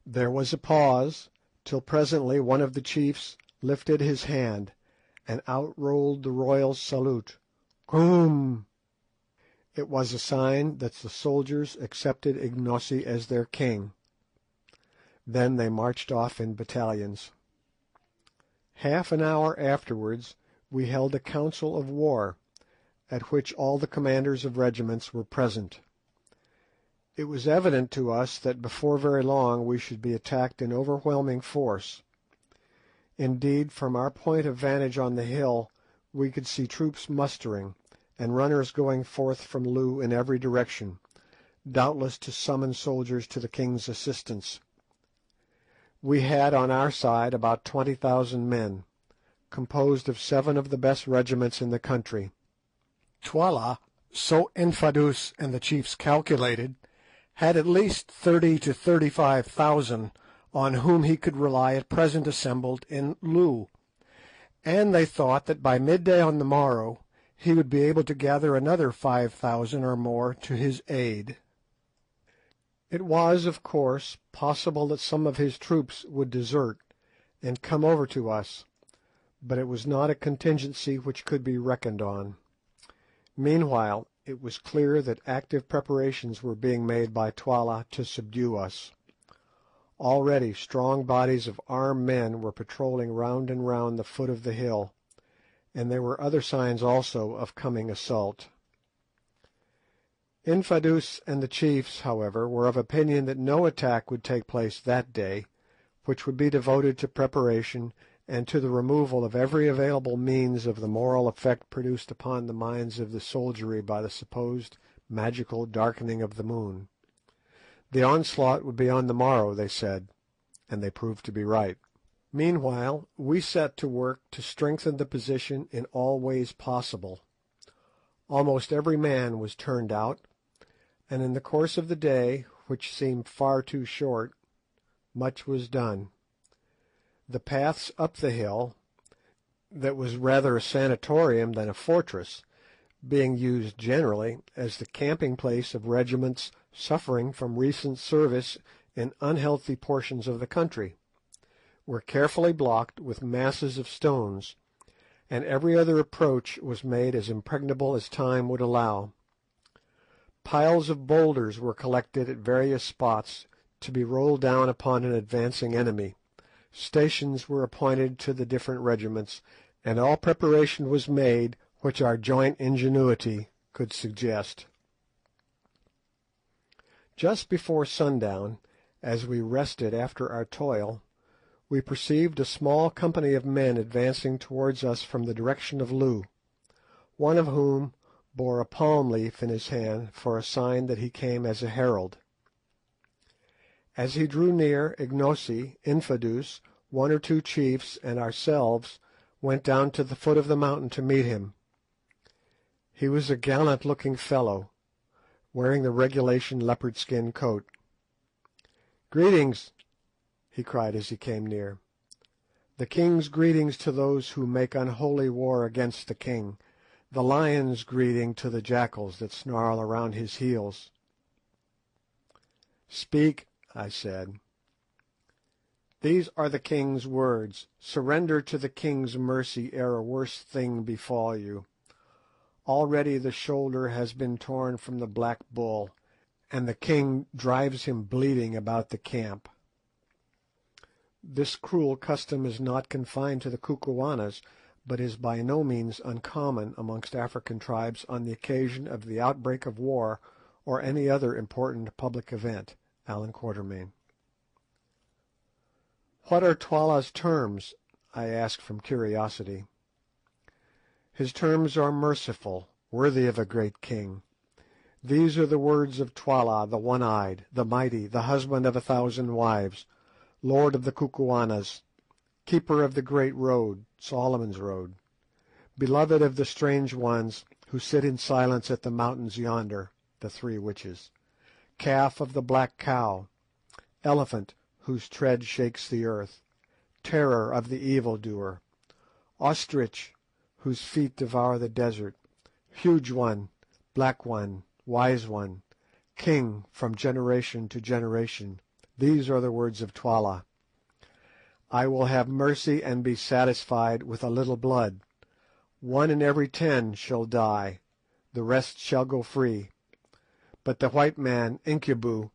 There was a pause, till presently one of the chiefs lifted his hand, and out rolled the royal salute, "Koom!" It was a sign that the soldiers accepted Ignosi as their king. Then they marched off in battalions. Half an hour afterwards we held a council of war, at which all the commanders of regiments were present. It was evident to us that before very long we should be attacked in overwhelming force. Indeed, from our point of vantage on the hill we could see troops mustering, and runners going forth from Loo in every direction, doubtless to summon soldiers to the king's assistance. We had on our side about 20,000 men, composed of 7 of the best regiments in the country. Twala, so Infadoos and the chiefs calculated, had at least 30 to 35,000 on whom he could rely at present assembled in Loo, and they thought that by midday on the morrow he would be able to gather another 5,000 or more to his aid. It was, of course, possible that some of his troops would desert and come over to us, but it was not a contingency which could be reckoned on. Meanwhile, it was clear that active preparations were being made by Twala to subdue us. Already strong bodies of armed men were patrolling round and round the foot of the hill, and there were other signs also of coming assault. Infadoos and the chiefs, however, were of opinion that no attack would take place that day, which would be devoted to preparation and to the removal of every available means of the moral effect produced upon the minds of the soldiery by the supposed magical darkening of the moon. The onslaught would be on the morrow, they said, and they proved to be right. Meanwhile we set to work to strengthen the position in all ways possible. Almost every man was turned out, and in the course of the day, which seemed far too short, much was done. The paths up the hill, that was rather a sanatorium than a fortress, being used generally as the camping place of regiments suffering from recent service in unhealthy portions of the country, were carefully blocked with masses of stones, and every other approach was made as impregnable as time would allow. Piles of boulders were collected at various spots to be rolled down upon an advancing enemy. Stations were appointed to the different regiments, and all preparation was made which our joint ingenuity could suggest. Just before sundown, as we rested after our toil, we perceived a small company of men advancing towards us from the direction of Loo, one of whom bore a palm leaf in his hand for a sign that he came as a herald. As he drew near, Ignosi, Infadoos, 1 or 2 chiefs, and ourselves went down to the foot of the mountain to meet him. He was a gallant-looking fellow, wearing the regulation leopard-skin coat. "Greetings," he cried as he came near. "The king's greetings to those who make unholy war against the king, the lion's greeting to the jackals that snarl around his heels." "Speak," I said. "These are the king's words. Surrender to the king's mercy ere a worse thing befall you. Already the shoulder has been torn from the black bull, and the king drives him bleeding about the camp. This cruel custom is not confined to the Kukuanas, but is by no means uncommon amongst African tribes on the occasion of the outbreak of war or any other important public event. Allan Quatermain. "What are Twala's terms?" I asked from curiosity. "His terms are merciful, worthy of a great king. These are the words of Twala, the One-Eyed, the Mighty, the husband of 1,000 wives, lord of the Kukuanas, keeper of the great road, Solomon's road, beloved of the strange ones who sit in silence at the mountains yonder, the 3 witches, calf of the black cow, elephant whose tread shakes the earth, terror of the evil-doer, ostrich whose feet devour the desert, huge one, black one, wise one, king from generation to generation. These are the words of Twala. I will have mercy and be satisfied with a little blood. 1 in every 10 shall die, the rest shall go free. But the white man, Incubu,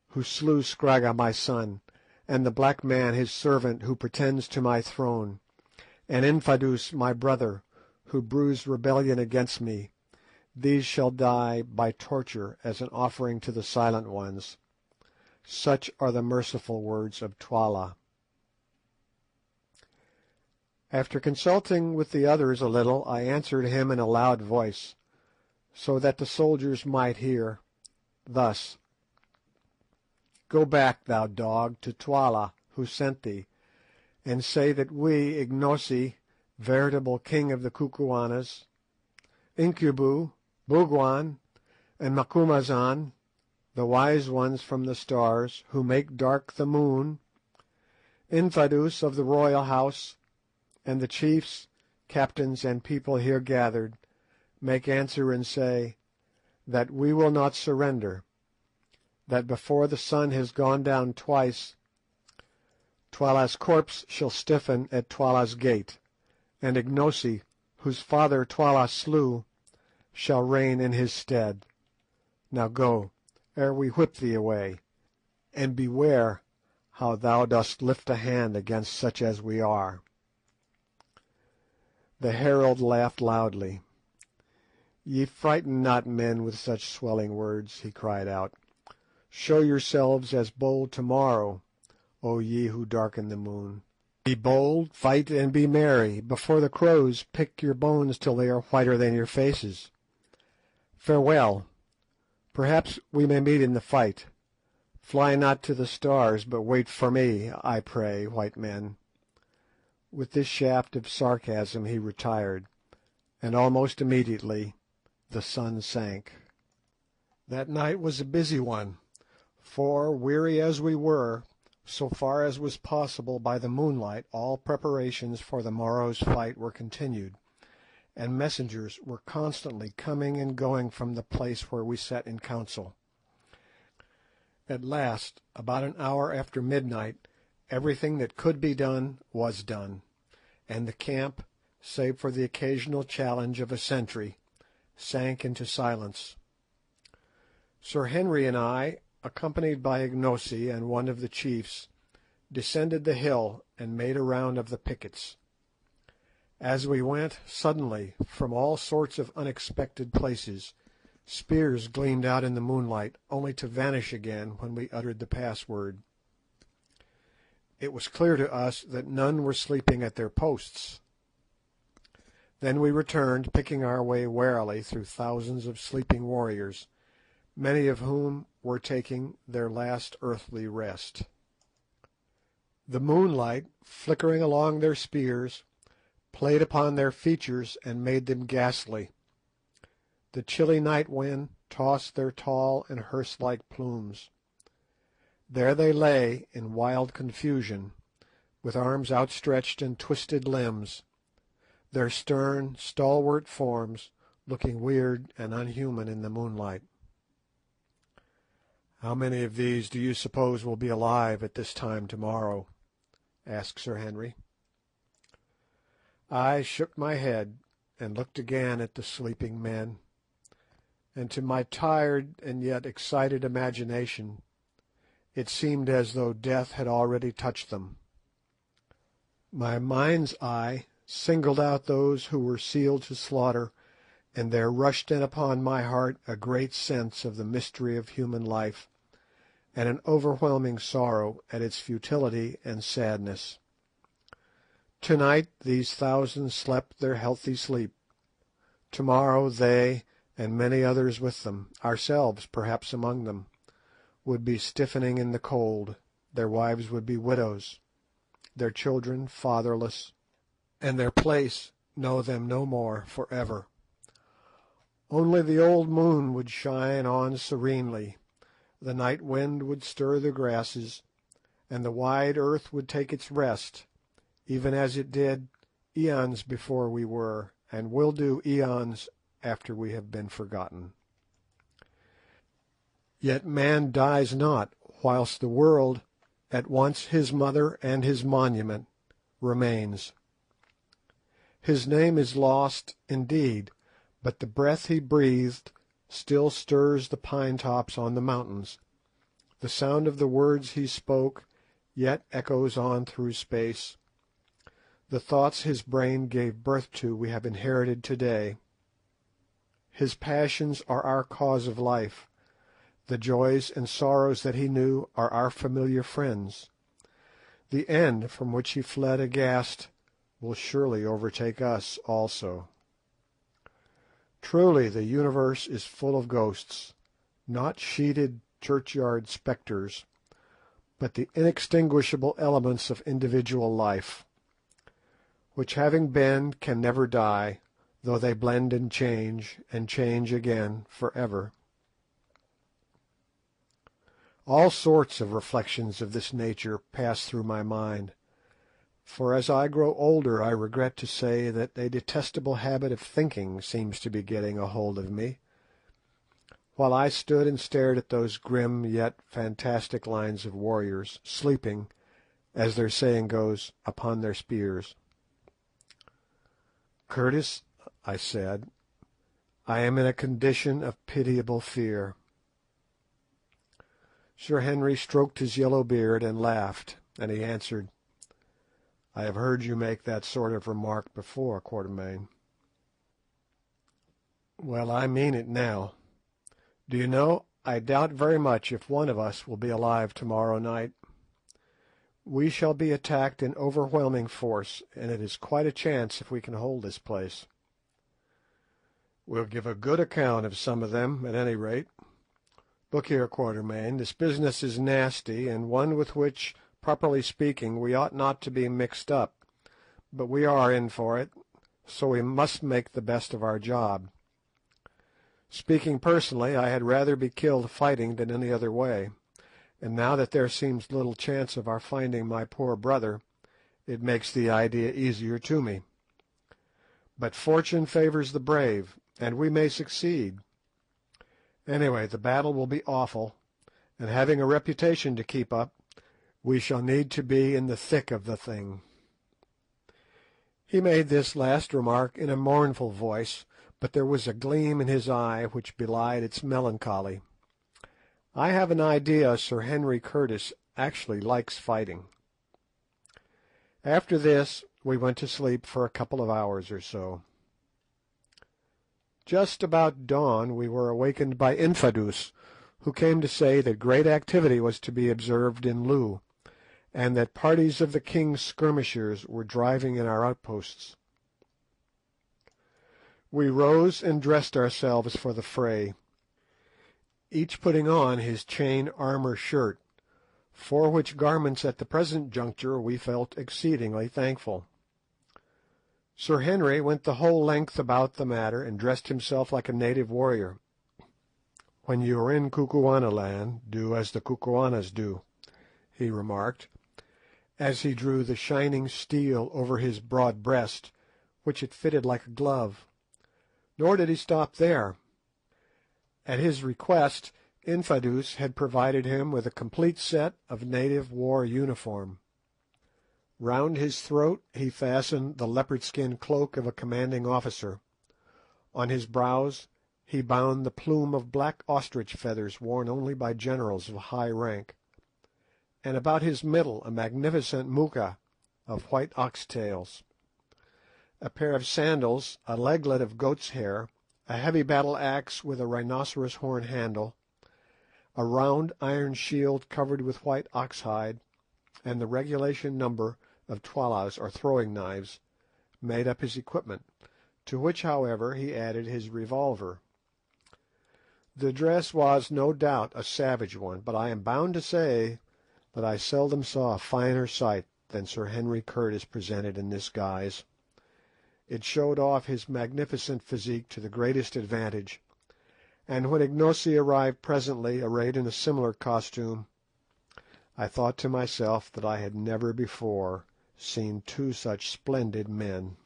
who slew Scragga my son, and the black man his servant who pretends to my throne, and Infidus my brother, who bruised rebellion against me, these shall die by torture as an offering to the Silent Ones. Such are the merciful words of Twala." After consulting with the others a little, I answered him in a loud voice, so that the soldiers might hear, thus: "Go back, thou dog, to Twala, who sent thee, and say that we, Ignosi, veritable king of the Kukuanas, Incubu, Bougwan, and Macumazahn, the wise ones from the stars, who make dark the moon, Infidus of the royal house, and the chiefs, captains, and people here gathered, make answer and say that we will not surrender, that before the sun has gone down twice, Twala's corpse shall stiffen at Twala's gate, and Ignosi, whose father Twala slew, shall reign in his stead. Now go, ere we whip thee away, and beware how thou dost lift a hand against such as we are." The herald laughed loudly. "Ye frighten not men with such swelling words," he cried out. "Show yourselves as bold tomorrow, O ye who darken the moon. Be bold, fight, and be merry. Before the crows pick your bones till they are whiter than your faces. Farewell. Perhaps we may meet in the fight. Fly not to the stars, but wait for me, I pray, white men." With this shaft of sarcasm he retired, and almost immediately the sun sank. That night was a busy one, for, weary as we were, so far as was possible by the moonlight all preparations for the morrow's fight were continued, and messengers were constantly coming and going from the place where we sat in council. At last, about an hour after midnight, everything that could be done was done, and the camp, save for the occasional challenge of a sentry, sank into silence. Sir Henry and I, accompanied by Ignosi and one of the chiefs, descended the hill and made a round of the pickets. As we went, suddenly, from all sorts of unexpected places, spears gleamed out in the moonlight, only to vanish again when we uttered the password. It was clear to us that none were sleeping at their posts. Then we returned, picking our way warily through thousands of sleeping warriors, many of whom were taking their last earthly rest. The moonlight, flickering along their spears, played upon their features and made them ghastly. The chilly night wind tossed their tall and hearse-like plumes. There they lay in wild confusion, with arms outstretched and twisted limbs, their stern, stalwart forms looking weird and unhuman in the moonlight. "How many of these do you suppose will be alive at this time tomorrow?" asked Sir Henry. I shook my head and looked again at the sleeping men, and to my tired and yet excited imagination it seemed as though death had already touched them. My mind's eye singled out those who were sealed to slaughter, and there rushed in upon my heart a great sense of the mystery of human life, and an overwhelming sorrow at its futility and sadness. To-night these thousands slept their healthy sleep. To-morrow they, and many others with them, ourselves perhaps among them, would be stiffening in the cold, their wives would be widows, their children fatherless, and their place know them no more for ever. Only the old moon would shine on serenely, the night wind would stir the grasses, and the wide earth would take its rest, even as it did eons before we were, and will do eons after we have been forgotten. Yet man dies not, whilst the world, at once his mother and his monument, remains. His name is lost, indeed, but the breath he breathed still stirs the pine tops on the mountains. The sound of the words he spoke yet echoes on through space. The thoughts his brain gave birth to we have inherited today. His passions are our cause of life. The joys and sorrows that he knew are our familiar friends. The end from which he fled aghast will surely overtake us also. Truly the universe is full of ghosts, not sheeted churchyard spectres, but the inextinguishable elements of individual life, which having been can never die, though they blend and change again for ever. All sorts of reflections of this nature pass through my mind, for as I grow older I regret to say that a detestable habit of thinking seems to be getting a hold of me, while I stood and stared at those grim yet fantastic lines of warriors, sleeping, as their saying goes, upon their spears. "Curtis," I said, "I am in a condition of pitiable fear." Sir Henry stroked his yellow beard and laughed, and he answered, "I have heard you make that sort of remark before, Quatermain." "Well, I mean it now. Do you know, I doubt very much if one of us will be alive to-morrow night. We shall be attacked in overwhelming force, and it is quite a chance if we can hold this place." "We'll give a good account of some of them, at any rate. Look here, Quatermain, this business is nasty, and one with which, properly speaking, we ought not to be mixed up, but we are in for it, so we must make the best of our job. Speaking personally, I had rather be killed fighting than any other way, and now that there seems little chance of our finding my poor brother, it makes the idea easier to me. But fortune favours the brave, and we may succeed. Anyway, the battle will be awful, and having a reputation to keep up, we shall need to be in the thick of the thing." He made this last remark in a mournful voice, but there was a gleam in his eye which belied its melancholy. I have an idea Sir Henry Curtis actually likes fighting. After this we went to sleep for a couple of hours or so. Just about dawn we were awakened by Infadoos, who came to say that great activity was to be observed in Loo, and that parties of the king's skirmishers were driving in our outposts. We rose and dressed ourselves for the fray, each putting on his chain armour shirt, for which garments at the present juncture we felt exceedingly thankful. Sir Henry went the whole length about the matter, and dressed himself like a native warrior. "When you are in Kukuanaland, do as the Kukuanas do," he remarked, as he drew the shining steel over his broad breast, which it fitted like a glove. Nor did he stop there. At his request, Infadoos had provided him with a complete set of native war uniform. Round his throat he fastened the leopard-skin cloak of a commanding officer. On his brows he bound the plume of black ostrich feathers worn only by generals of high rank, and about his middle a magnificent moocha of white ox tails. a pair of sandals, a leglet of goat's hair, a heavy battle axe with a rhinoceros horn handle, a round iron shield covered with white ox hide, and the regulation number of tollas or throwing knives, made up his equipment, to which, however, he added his revolver. The dress was no doubt a savage one, but I am bound to say that I seldom saw a finer sight than Sir Henry Curtis presented in this guise. It showed off his magnificent physique to the greatest advantage, and when Ignosi arrived presently arrayed in a similar costume, I thought to myself that I had never before seen two such splendid men.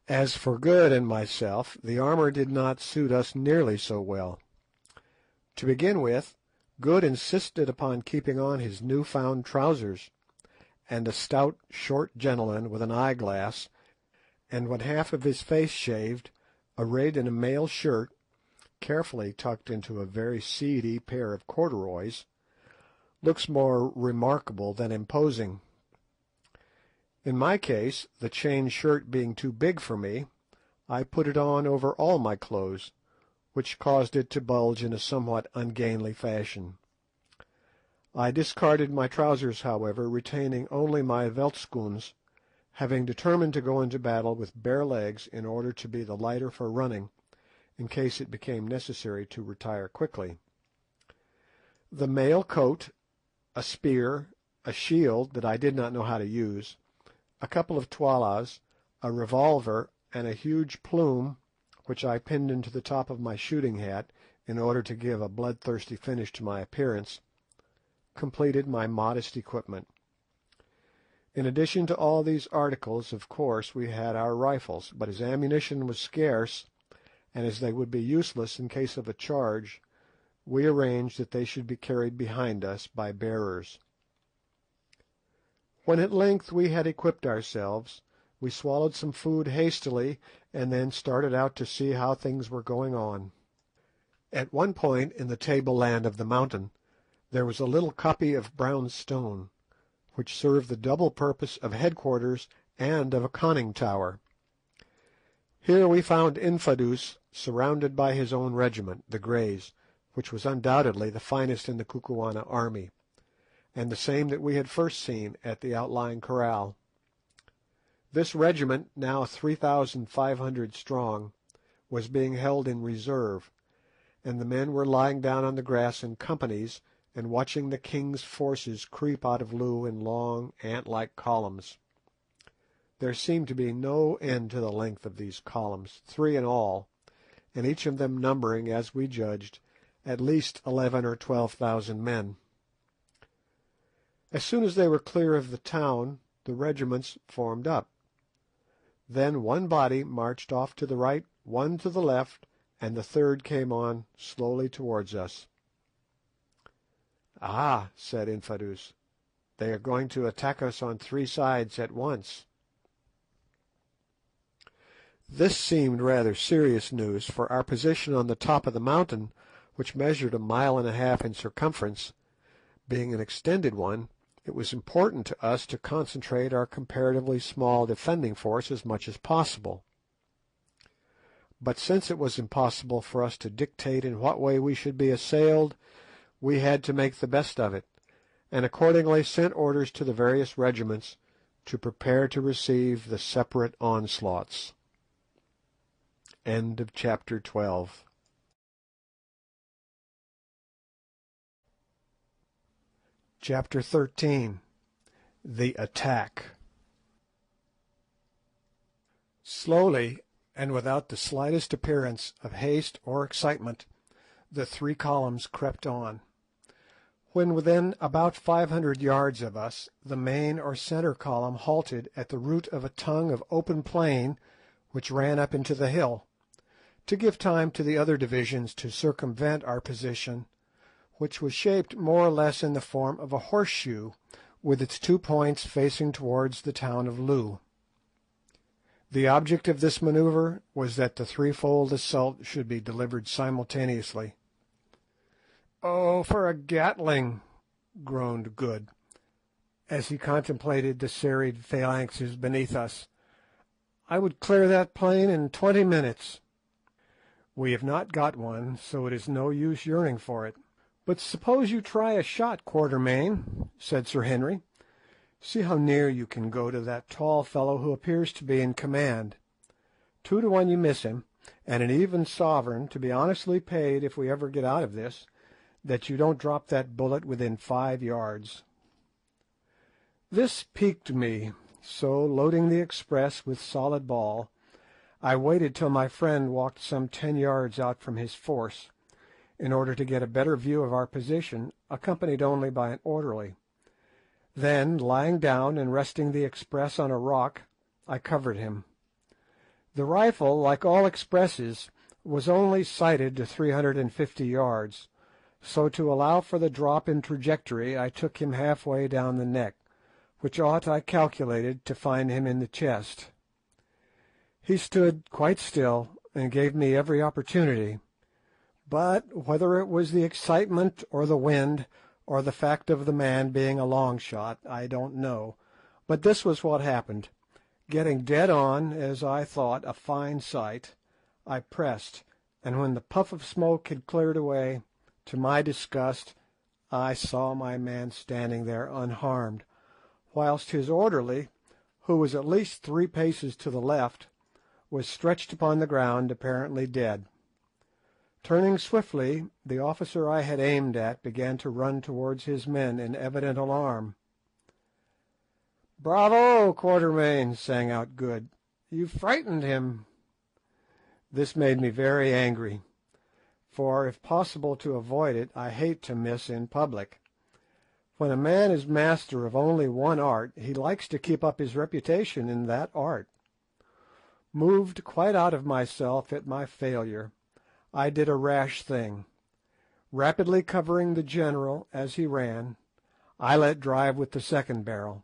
As for Good and myself, the armour did not suit us nearly so well. To begin with, Good insisted upon keeping on his new-found trousers, and a stout, short gentleman with an eyeglass, and one half of his face shaved, arrayed in a mail shirt, carefully tucked into a very seedy pair of corduroys, looks more remarkable than imposing. In my case, the chain shirt being too big for me, I put it on over all my clothes, which caused it to bulge in a somewhat ungainly fashion. I discarded my trousers, however, retaining only my veldschoons, having determined to go into battle with bare legs in order to be the lighter for running, in case it became necessary to retire quickly. The mail coat, a spear, a shield that I did not know how to use, a couple of tollas, a revolver, and a huge plume, which I pinned into the top of my shooting hat in order to give a bloodthirsty finish to my appearance, completed my modest equipment. In addition to all these articles, of course, we had our rifles, but as ammunition was scarce, and as they would be useless in case of a charge, we arranged that they should be carried behind us by bearers. When at length we had equipped ourselves, we swallowed some food hastily, and then started out to see how things were going on. At one point in the tableland of the mountain there was a little copy of brown stone, which served the double purpose of headquarters and of a conning tower. Here we found Infadoos surrounded by his own regiment, the Greys, which was undoubtedly the finest in the Kukuana army, and the same that we had first seen at the outlying kraal. This regiment, now 3,500 strong, was being held in reserve, and the men were lying down on the grass in companies and watching the king's forces creep out of Loo in long, ant-like columns. There seemed to be no end to the length of these columns, 3 in all, and each of them numbering, as we judged, at least 11,000 or 12,000 men. As soon as they were clear of the town, the regiments formed up. Then one body marched off to the right, one to the left, and the third came on slowly towards us. "Ah," said Infadoos, "they are going to attack us on 3 sides at once." This seemed rather serious news, for our position on the top of the mountain, which measured 1.5 miles in circumference, being an extended one, it was important to us to concentrate our comparatively small defending force as much as possible. But since it was impossible for us to dictate in what way we should be assailed, we had to make the best of it, and accordingly sent orders to the various regiments to prepare to receive the separate onslaughts. End of chapter 12. Chapter 13. The Attack. Slowly, and without the slightest appearance of haste or excitement, the 3 columns crept on. When within about 500 yards of us, the main or centre column halted at the root of a tongue of open plain which ran up into the hill, to give time to the other divisions to circumvent our position, which was shaped more or less in the form of a horseshoe, with its 2 points facing towards the town of Loo. The object of this manoeuvre was that the threefold assault should be delivered simultaneously. "Oh, for a Gatling!" groaned Good. as he contemplated the serried phalanxes beneath us. "I would clear that plain in 20 minutes." "We have not got one, so it is no use yearning for it." "But suppose you try a shot, Quatermain," said Sir Henry. "See how near you can go to that tall fellow who appears to be in command. 2 to 1 you miss him, and an even sovereign to be honestly paid if we ever get out of this, that you don't drop that bullet within 5 yards." This piqued me, so loading the express with solid ball, I waited till my friend walked some 10 yards out from his force, in order to get a better view of our position, accompanied only by an orderly. Then, lying down and resting the express on a rock, I covered him. The rifle, like all expresses, was only sighted to 350 yards, so to allow for the drop in trajectory I took him half-way down the neck, which ought, I calculated, to find him in the chest. He stood quite still and gave me every opportunity, but whether it was the excitement or the wind or the fact of the man being a long shot, I don't know, but this was what happened. Getting dead on, as I thought, a fine sight, I pressed, and when the puff of smoke had cleared away, to my disgust, I saw my man standing there unharmed, whilst his orderly, who was at least 3 paces to the left, was stretched upon the ground apparently dead. Turning swiftly, the officer I had aimed at began to run towards his men in evident alarm. "Bravo, Quatermain!" sang out Good. "You frightened him." This made me very angry, for if possible to avoid it, I hate to miss in public. When a man is master of only one art, he likes to keep up his reputation in that art. Moved quite out of myself at my failure, I did a rash thing. Rapidly covering the general as he ran, I let drive with the second barrel.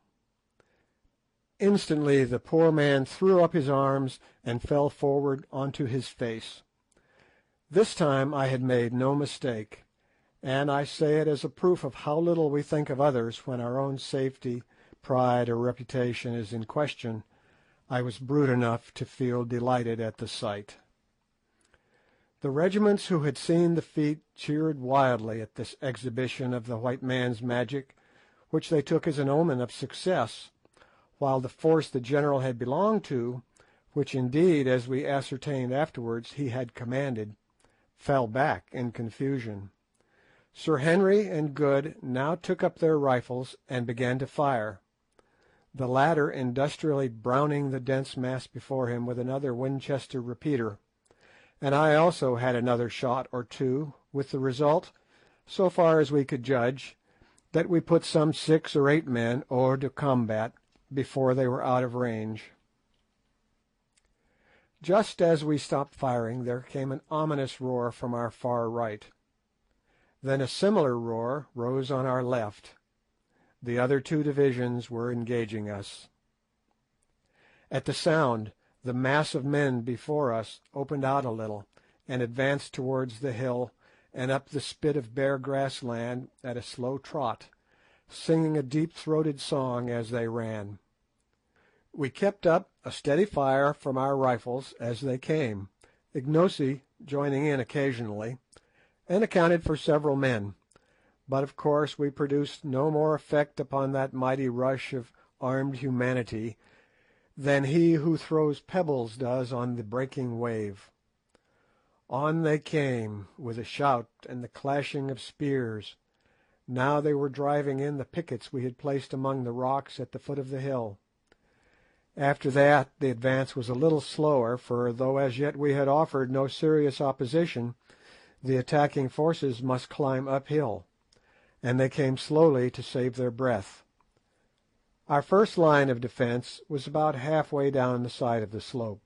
Instantly the poor man threw up his arms and fell forward onto his face. This time I had made no mistake, and I say it as a proof of how little we think of others when our own safety, pride, or reputation is in question. I was brute enough to feel delighted at the sight. The regiments who had seen the feat cheered wildly at this exhibition of the white man's magic, which they took as an omen of success, while the force the general had belonged to, which indeed, as we ascertained afterwards, he had commanded, fell back in confusion. Sir Henry and Good now took up their rifles and began to fire, the latter industrially browning the dense mass before him with another Winchester repeater, and I also had another shot or two, with the result, so far as we could judge, that we put some 6 or 8 men hors de combat before they were out of range. Just as we stopped firing there came an ominous roar from our far right. Then a similar roar rose on our left. The other 2 divisions were engaging us. At the sound, the mass of men before us opened out a little, and advanced towards the hill and up the spit of bare grassland at a slow trot, singing a deep-throated song as they ran. We kept up a steady fire from our rifles as they came, Ignosi joining in occasionally, and accounted for several men, but of course we produced no more effect upon that mighty rush of armed humanity than he who throws pebbles does on the breaking wave. On they came, with a shout and the clashing of spears. Now they were driving in the pickets we had placed among the rocks at the foot of the hill. After that the advance was a little slower, for though as yet we had offered no serious opposition, the attacking forces must climb uphill, and they came slowly to save their breath. Our first line of defence was about half-way down the side of the slope,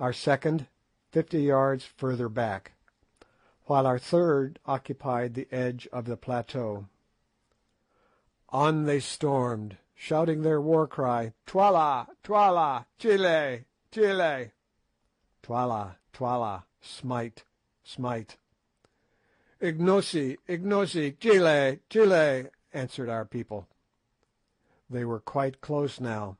our second 50 yards further back, while our third occupied the edge of the plateau. On they stormed, shouting their war cry, "Twala, Twala, Chile, Chile!" Twala, Twala, smite, smite. "Ignosi, Ignosi, Chile, Chile!" answered our people. They were quite close now,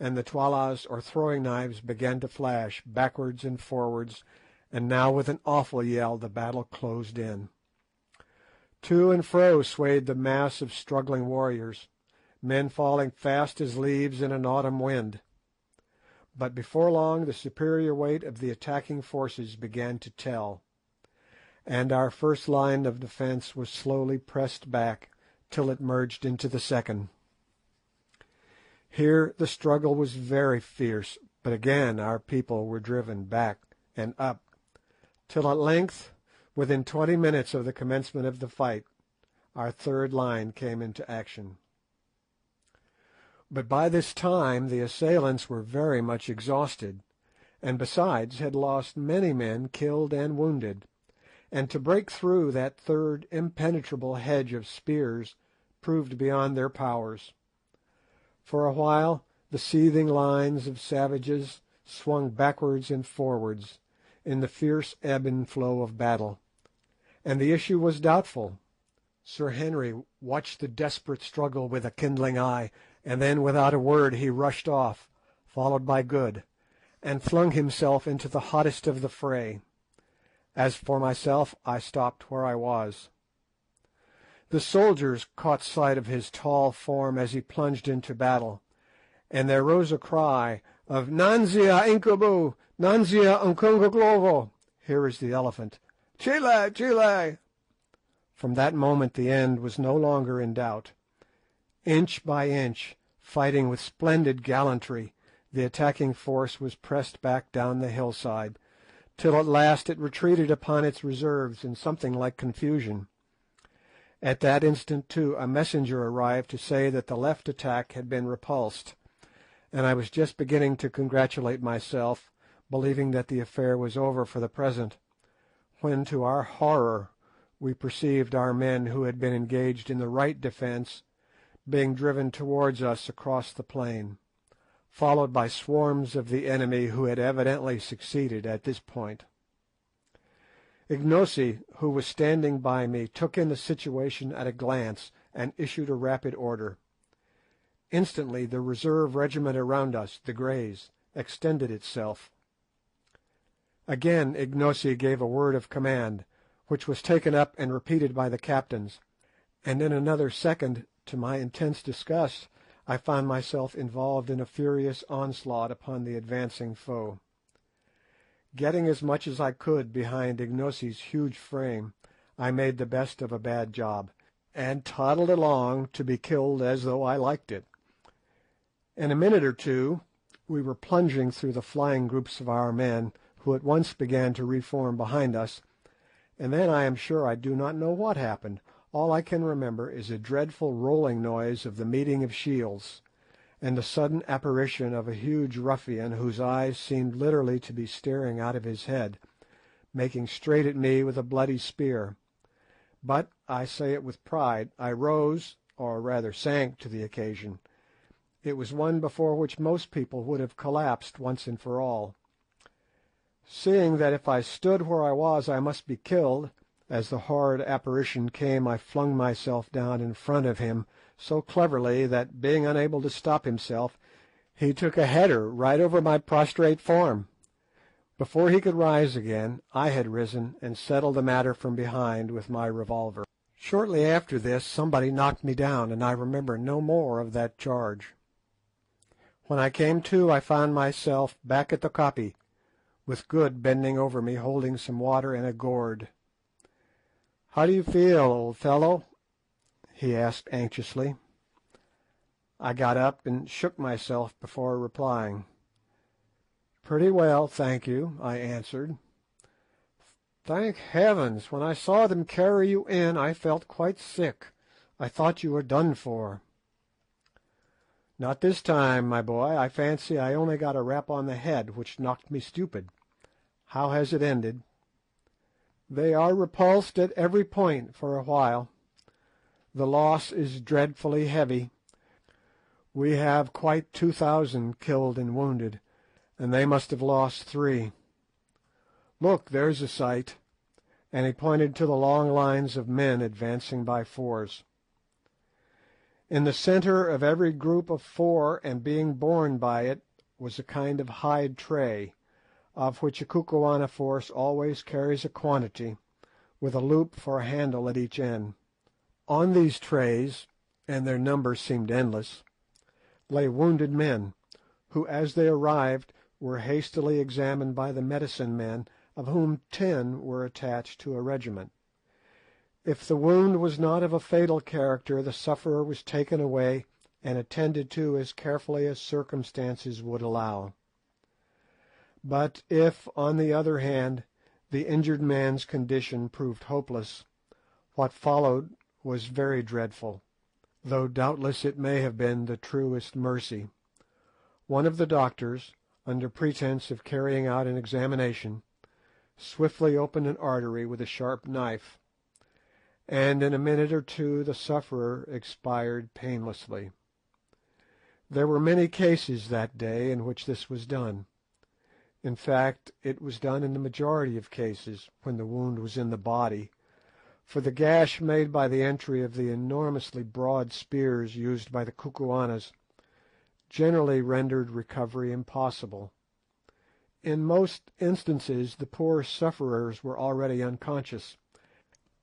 and the toilas or throwing knives began to flash backwards and forwards, and now with an awful yell the battle closed in. To and fro swayed the mass of struggling warriors, men falling fast as leaves in an autumn wind. But before long the superior weight of the attacking forces began to tell, and our first line of defence was slowly pressed back till it merged into the second. Here the struggle was very fierce, but again our people were driven back and up, till at length, within 20 minutes of the commencement of the fight, our third line came into action. But by this time the assailants were very much exhausted, and besides had lost many men killed and wounded, and to break through that third impenetrable hedge of spears proved beyond their powers. For a while the seething lines of savages swung backwards and forwards in the fierce ebb and flow of battle, and the issue was doubtful. Sir Henry watched the desperate struggle with a kindling eye, and then without a word he rushed off, followed by Good, and flung himself into the hottest of the fray. As for myself, I stopped where I was. The soldiers caught sight of his tall form as he plunged into battle, and there rose a cry of "Nanzia Incubu! Nanzia Unkunguglovo!" Here is the elephant. "Chile! Chile!" From that moment the end was no longer in doubt. Inch by inch, fighting with splendid gallantry, the attacking force was pressed back down the hillside, till at last it retreated upon its reserves in something like confusion. At that instant, too, a messenger arrived to say that the left attack had been repulsed, and I was just beginning to congratulate myself, believing that the affair was over for the present, when to our horror we perceived our men who had been engaged in the right defence being driven towards us across the plain, followed by swarms of the enemy who had evidently succeeded at this point. Ignosi, who was standing by me, took in the situation at a glance and issued a rapid order. Instantly the reserve regiment around us, the Greys, extended itself. Again Ignosi gave a word of command, which was taken up and repeated by the captains, and in another second, to my intense disgust, I found myself involved in a furious onslaught upon the advancing foe. Getting as much as I could behind Ignosi's huge frame, I made the best of a bad job, and toddled along to be killed as though I liked it. In a minute or two we were plunging through the flying groups of our men, who at once began to reform behind us, and then I am sure I do not know what happened. All I can remember is a dreadful rolling noise of the meeting of shields, and the sudden apparition of a huge ruffian whose eyes seemed literally to be staring out of his head, making straight at me with a bloody spear. But, I say it with pride, I rose, or rather sank, to the occasion. It was one before which most people would have collapsed once and for all. Seeing that if I stood where I was I must be killed, as the horrid apparition came I flung myself down in front of him so cleverly that, being unable to stop himself, he took a header right over my prostrate form. Before he could rise again, I had risen and settled the matter from behind with my revolver. Shortly after this somebody knocked me down, and I remember no more of that charge. When I came to, I found myself back at the koppie, with Good bending over me holding some water in a gourd. "How do you feel, old fellow?" he asked anxiously. I got up and shook myself before replying. "Pretty well, thank you," I answered. "Thank heavens! When I saw them carry you in I felt quite sick. I thought you were done for." "Not this time, my boy. I fancy I only got a rap on the head, which knocked me stupid. How has it ended?" "They are repulsed at every point for a while. The loss is dreadfully heavy. We have quite 2,000 killed and wounded, and they must have lost 3. Look, there's a sight," and he pointed to the long lines of men advancing by fours. In the centre of every group of four, and being borne by it, was a kind of hide tray, of which a Kukuana force always carries a quantity, with a loop for a handle at each end. On these trays, and their number seemed endless, lay wounded men, who as they arrived were hastily examined by the medicine men, of whom 10 were attached to a regiment. If the wound was not of a fatal character, the sufferer was taken away and attended to as carefully as circumstances would allow. But if, on the other hand, the injured man's condition proved hopeless, what followed was very dreadful, though doubtless it may have been the truest mercy. One of the doctors, under pretence of carrying out an examination, swiftly opened an artery with a sharp knife, and in a minute or two the sufferer expired painlessly. There were many cases that day in which this was done. In fact, it was done in the majority of cases when the wound was in the body, for the gash made by the entry of the enormously broad spears used by the Kukuanas generally rendered recovery impossible. In most instances the poor sufferers were already unconscious,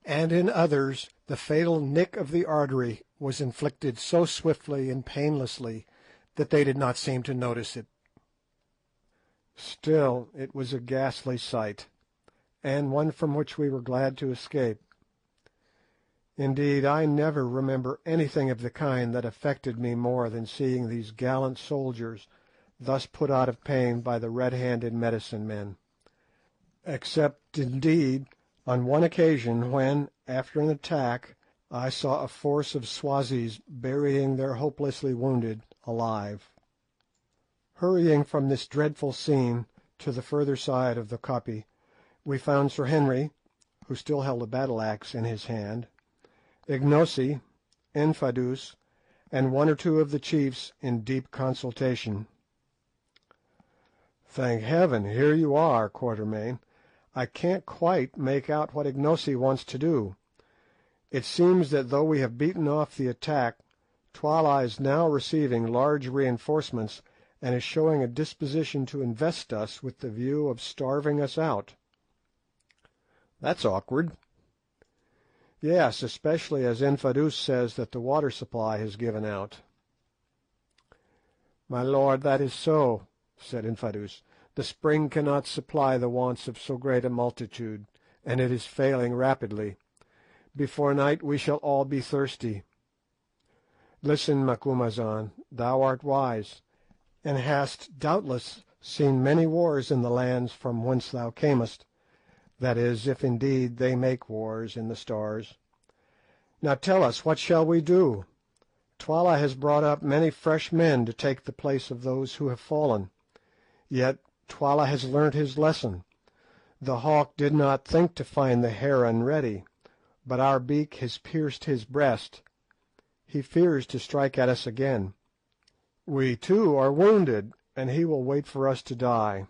and in others the fatal nick of the artery was inflicted so swiftly and painlessly that they did not seem to notice it. Still, it was a ghastly sight, and one from which we were glad to escape. Indeed, I never remember anything of the kind that affected me more than seeing these gallant soldiers thus put out of pain by the red-handed medicine men, except, indeed, on one occasion when, after an attack, I saw a force of Swazis burying their hopelessly wounded alive. Hurrying from this dreadful scene to the further side of the koppie, we found Sir Henry, who still held a battle-axe in his hand, Ignosi, Infadoos, and one or two of the chiefs in deep consultation. "Thank Heaven, here you are, Quatermain. I can't quite make out what Ignosi wants to do. It seems that though we have beaten off the attack, Twala is now receiving large reinforcements, and is showing a disposition to invest us with the view of starving us out." "That's awkward." "Yes, especially as Infadoos says that the water supply has given out." "My lord, that is so," said Infadoos. "The spring cannot supply the wants of so great a multitude, and it is failing rapidly. Before night we shall all be thirsty. Listen, Macumazahn, thou art wise, and hast doubtless seen many wars in the lands from whence thou camest, that is, if indeed they make wars in the Stars. Now tell us, what shall we do? Twala has brought up many fresh men to take the place of those who have fallen. Yet Twala has learnt his lesson. The hawk did not think to find the heron ready, but our beak has pierced his breast. He fears to strike at us again. We too are wounded, and he will wait for us to die.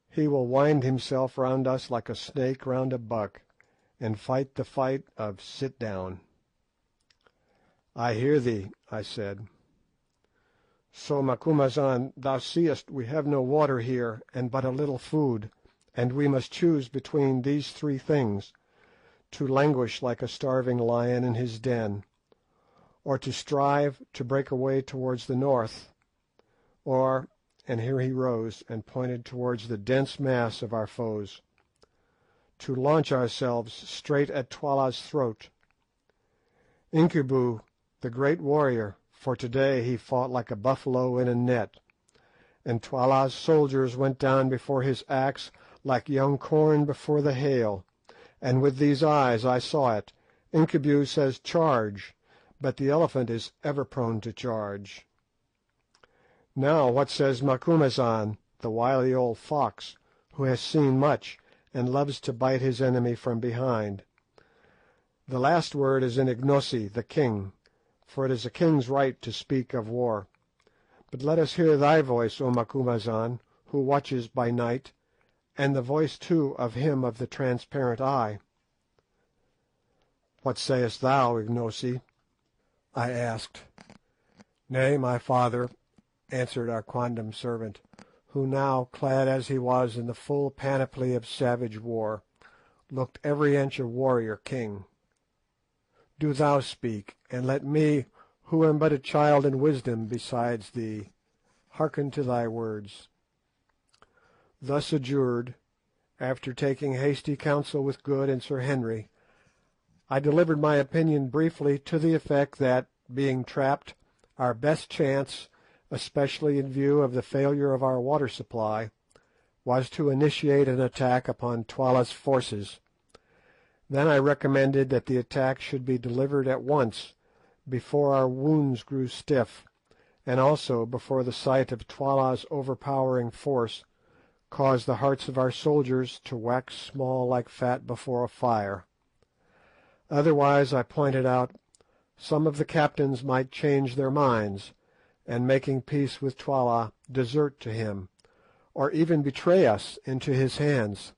He will wind himself round us like a snake round a buck, and fight the fight of sit down." "I hear thee," I said. "So, Macumazahn, thou seest we have no water here, and but a little food, and we must choose between these three things: to languish like a starving lion in his den, or to strive to break away towards the north, or," and here he rose and pointed towards the dense mass of our foes, "to launch ourselves straight at Twala's throat. Incubu, the great warrior, for today he fought like a buffalo in a net, and Twala's soldiers went down before his axe like young corn before the hail, and with these eyes I saw it. Incubu says charge, but the elephant is ever prone to charge. Now what says Macumazahn, the wily old fox, who has seen much, and loves to bite his enemy from behind? The last word is in Ignosi, the king, for it is a king's right to speak of war. But let us hear thy voice, O Macumazahn, who watches by night, and the voice too of him of the transparent eye." "What sayest thou, Ignosi?" I asked. "Nay, my father," answered our quondam servant, who now, clad as he was in the full panoply of savage war, looked every inch a warrior king. "Do thou speak, and let me, who am but a child in wisdom besides thee, hearken to thy words." Thus adjured, after taking hasty counsel with Good and Sir Henry, I delivered my opinion briefly to the effect that, being trapped, our best chance, especially in view of the failure of our water supply, was to initiate an attack upon Twala's forces. Then I recommended that the attack should be delivered at once, before our wounds grew stiff, and also before the sight of Twala's overpowering force caused the hearts of our soldiers to wax small like fat before a fire. Otherwise, I pointed out, some of the captains might change their minds, and making peace with Twala, desert to him, or even betray us into his hands.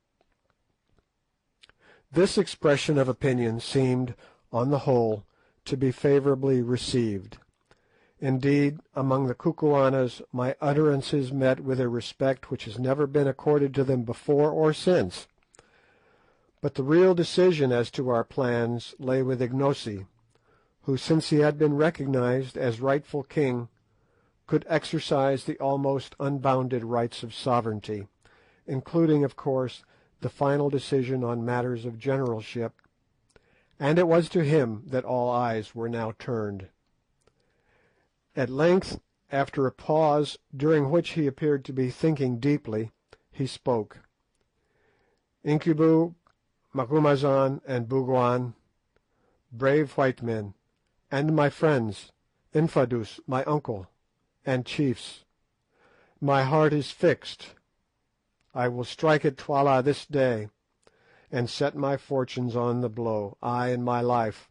This expression of opinion seemed, on the whole, to be favourably received. Indeed, among the Kukuanas my utterances met with a respect which has never been accorded to them before or since. But the real decision as to our plans lay with Ignosi, who, since he had been recognised as rightful king, could exercise the almost unbounded rights of sovereignty, including, of course, the final decision on matters of generalship, and it was to him that all eyes were now turned. At length, after a pause, during which he appeared to be thinking deeply, he spoke. "Incubu, Macumazahn, and Bougwan, brave white men, and my friends, Infadoos, my uncle, and chiefs, my heart is fixed. I will strike at Twala this day, and set my fortunes on the blow, ay, and my life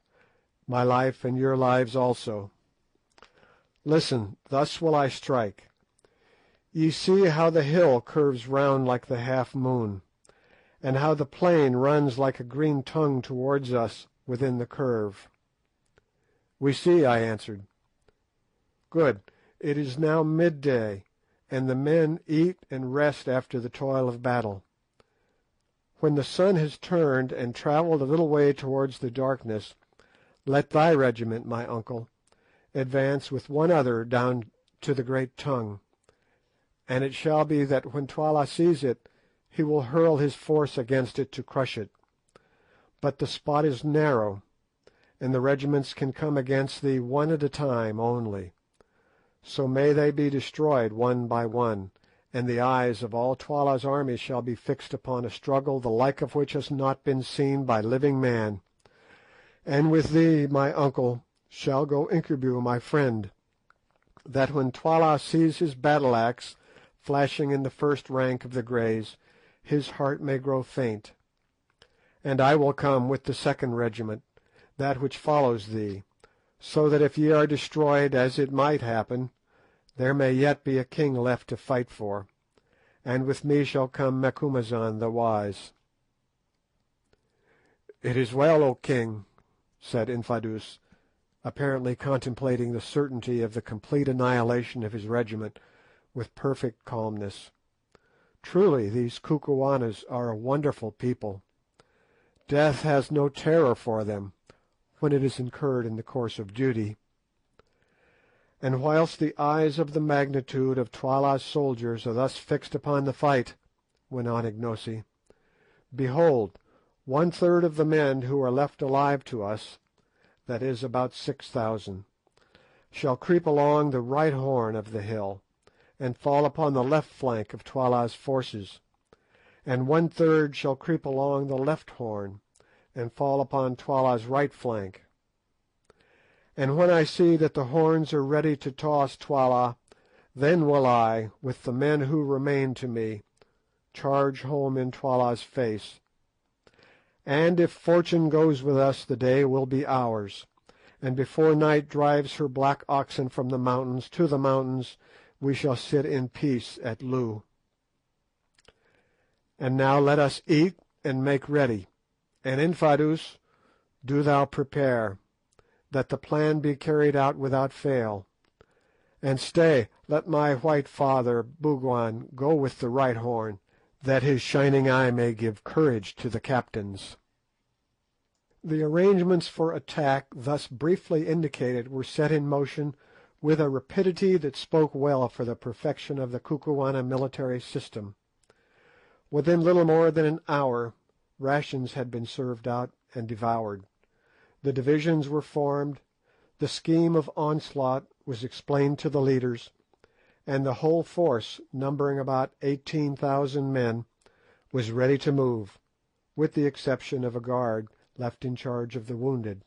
and your lives also. Listen, thus will I strike. Ye see how the hill curves round like the half moon, and how the plain runs like a green tongue towards us within the curve." "We see," I answered. "Good. It is now midday, and the men eat and rest after the toil of battle. When the sun has turned and travelled a little way towards the darkness, let thy regiment, my uncle, advance with one other down to the great tongue, and it shall be that when Twala sees it, he will hurl his force against it to crush it. But the spot is narrow, and the regiments can come against thee one at a time only. So may they be destroyed one by one, and the eyes of all Twala's army shall be fixed upon a struggle the like of which has not been seen by living man. And with thee, my uncle, shall go Incubu, my friend, that when Twala sees his battle-axe flashing in the first rank of the Greys, his heart may grow faint. And I will come with the second regiment, that which follows thee, so that if ye are destroyed, as it might happen, there may yet be a king left to fight for, and with me shall come Macumazahn the wise." "It is well, O king," said Infadoos, apparently contemplating the certainty of the complete annihilation of his regiment with perfect calmness. "Truly these Kukuanas are a wonderful people. Death has no terror for them when it is incurred in the course of duty. And whilst the eyes of the magnitude of Twala's soldiers are thus fixed upon the fight," went on Ignosi, "behold, 1/3 of the men who are left alive to us, that is about 6,000, shall creep along the right horn of the hill, and fall upon the left flank of Twala's forces, and 1/3 shall creep along the left horn, and fall upon Twala's right flank. And when I see that the horns are ready to toss Twala, then will I, with the men who remain to me, charge home in Twala's face. And if fortune goes with us, the day will be ours, and before night drives her black oxen from the mountains to the mountains, we shall sit in peace at Loo. And now let us eat and make ready, and Infadoos, do thou prepare. that the plan be carried out without fail. And stay, let my white father, Bougwan, go with the right horn, that his shining eye may give courage to the captains." The arrangements for attack thus briefly indicated were set in motion with a rapidity that spoke well for the perfection of the Kukuana military system. Within little more than an hour rations had been served out and devoured. The divisions were formed, the scheme of onslaught was explained to the leaders, and the whole force, numbering about 18,000 men, was ready to move, with the exception of a guard left in charge of the wounded.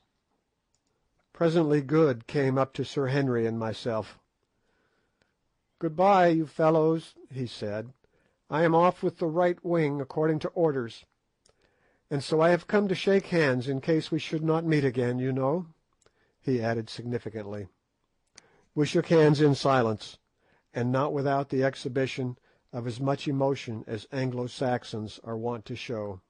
Presently Good came up to Sir Henry and myself. "Good-bye, you fellows," he said. "I am off with the right wing according to orders, and so I have come to shake hands in case we should not meet again, you know," he added significantly. We shook hands in silence, and not without the exhibition of as much emotion as Anglo-Saxons are wont to show.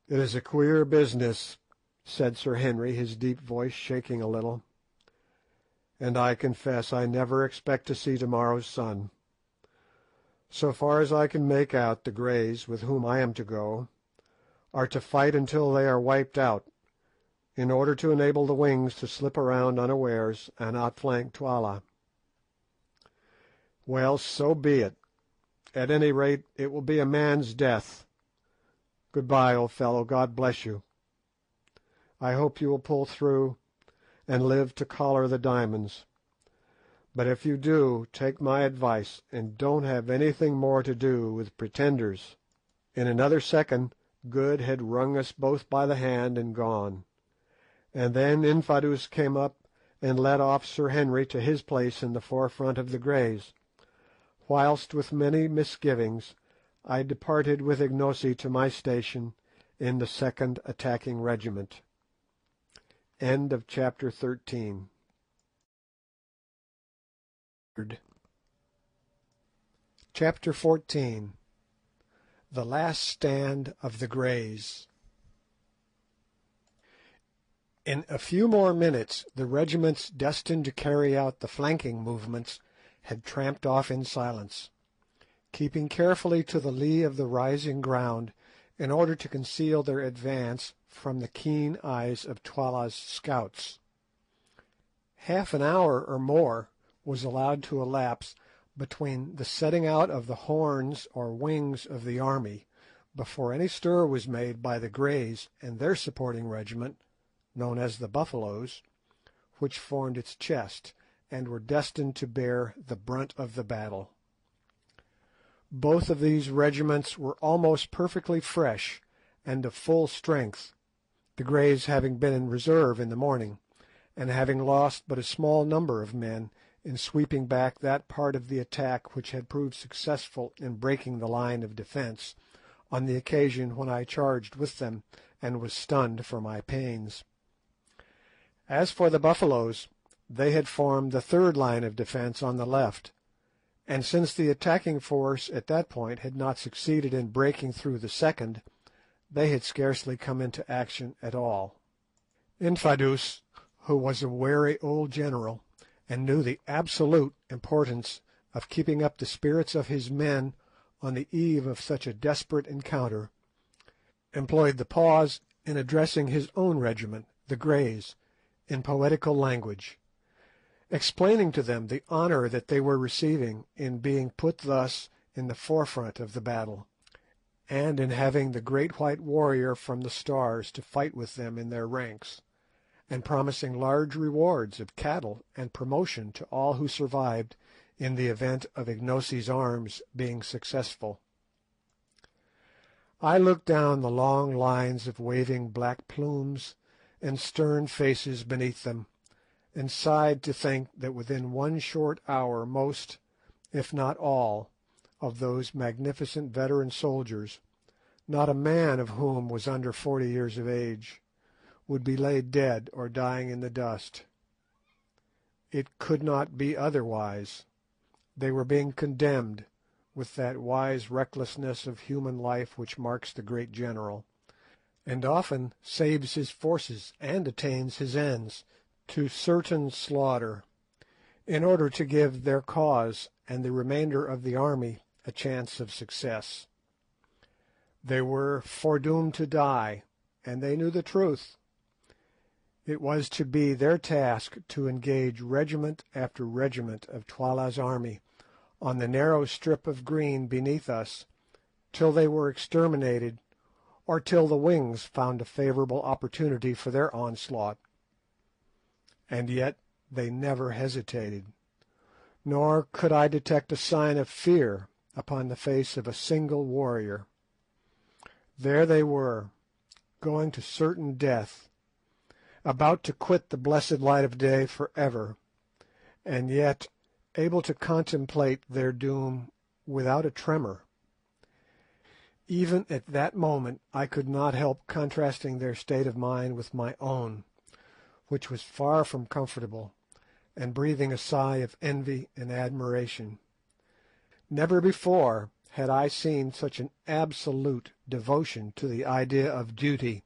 "It is a queer business," said Sir Henry, his deep voice shaking a little, "and I confess I never expect to see tomorrow's sun. So far as I can make out, the Greys, with whom I am to go, are to fight until they are wiped out, in order to enable the wings to slip around unawares and outflank Twala. Well, so be it. At any rate, it will be a man's death. Good-bye, old fellow. God bless you. I hope you will pull through and live to collar the diamonds. But if you do, take my advice and don't have anything more to do with pretenders." In another second Good had wrung us both by the hand and gone, and then Infadoos came up and led off Sir Henry to his place in the forefront of the Greys, whilst with many misgivings I departed with Ignosi to my station in the 2nd Attacking Regiment. End of chapter 13. Chapter 14. The Last Stand of the Greys. In a few more minutes the regiments destined to carry out the flanking movements had tramped off in silence, keeping carefully to the lee of the rising ground in order to conceal their advance from the keen eyes of Twala's scouts. Half an hour or more was allowed to elapse between the setting out of the horns or wings of the army before any stir was made by the Greys and their supporting regiment, known as the Buffaloes, which formed its chest, and were destined to bear the brunt of the battle. Both of these regiments were almost perfectly fresh and of full strength, the Greys having been in reserve in the morning, and having lost but a small number of men in sweeping back that part of the attack which had proved successful in breaking the line of defence on the occasion when I charged with them and was stunned for my pains. As for the Buffaloes, they had formed the third line of defence on the left, and since the attacking force at that point had not succeeded in breaking through the second, they had scarcely come into action at all. Infadoos, who was a wary old general, and knew the absolute importance of keeping up the spirits of his men on the eve of such a desperate encounter, employed the pause in addressing his own regiment, the Greys, in poetical language, explaining to them the honour that they were receiving in being put thus in the forefront of the battle, and in having the great white warrior from the Stars to fight with them in their ranks, and promising large rewards of cattle and promotion to all who survived in the event of Ignosi's arms being successful. I looked down the long lines of waving black plumes and stern faces beneath them, and sighed to think that within one short hour most, if not all, of those magnificent veteran soldiers, not a man of whom was under 40 years of age, would be laid dead or dying in the dust. It could not be otherwise. They were being condemned, with that wise recklessness of human life which marks the great general, and often saves his forces and attains his ends, to certain slaughter, in order to give their cause and the remainder of the army a chance of success. They were foredoomed to die, and they knew the truth. It was to be their task to engage regiment after regiment of Twala's army on the narrow strip of green beneath us, till they were exterminated, or till the wings found a favourable opportunity for their onslaught. And yet they never hesitated, nor could I detect a sign of fear upon the face of a single warrior. There they were, going to certain death, about to quit the blessed light of day for ever, and yet able to contemplate their doom without a tremor. Even at that moment I could not help contrasting their state of mind with my own, which was far from comfortable, and breathing a sigh of envy and admiration. Never before had I seen such an absolute devotion to the idea of duty,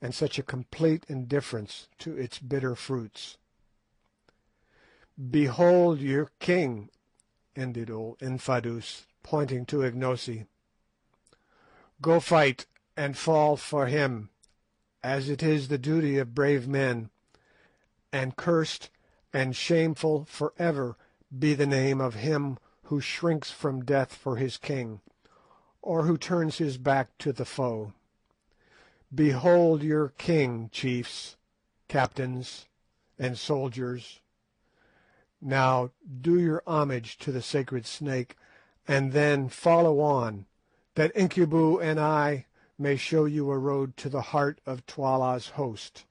and such a complete indifference to its bitter fruits. "Behold your king," ended old Infadoos, pointing to Ignosi. "Go fight and fall for him, as it is the duty of brave men, and cursed and shameful for ever be the name of him who shrinks from death for his king, or who turns his back to the foe. Behold your king, chiefs, captains, and soldiers. Now do your homage to the sacred snake, and then follow on, that Incubu and I may show you a road to the heart of Twala's host."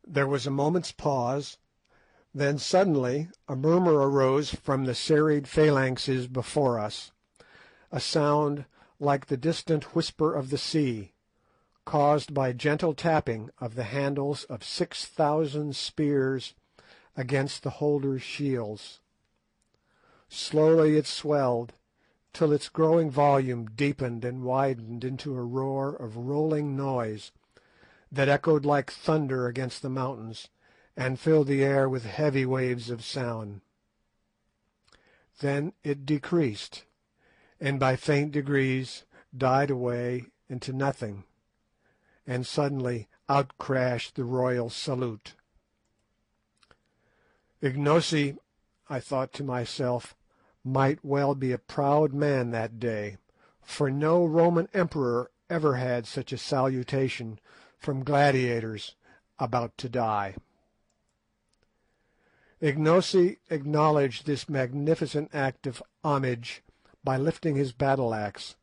There was a moment's pause, then suddenly a murmur arose from the serried phalanxes before us, a sound like the distant whisper of the sea, caused by gentle tapping of the handles of 6,000 spears against the holders' shields. Slowly it swelled, till its growing volume deepened and widened into a roar of rolling noise that echoed like thunder against the mountains, and filled the air with heavy waves of sound. Then it decreased, and by faint degrees died away into nothing, and suddenly out crashed the royal salute. Ignosi, I thought to myself, might well be a proud man that day, for no Roman emperor ever had such a salutation from gladiators about to die. Ignosi acknowledged this magnificent act of homage by lifting his battle-axe,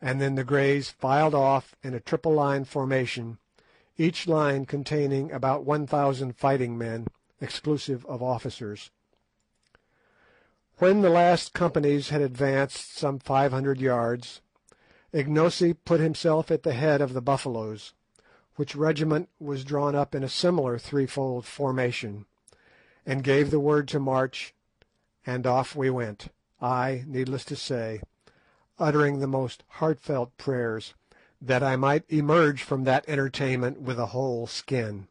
and then the Greys filed off in a triple line formation, each line containing about 1,000 fighting men, exclusive of officers. When the last companies had advanced some 500 yards, Ignosi put himself at the head of the Buffaloes, which regiment was drawn up in a similar threefold formation, and gave the word to march, and off we went, I, needless to say, uttering the most heartfelt prayers that I might emerge from that entertainment with a whole skin.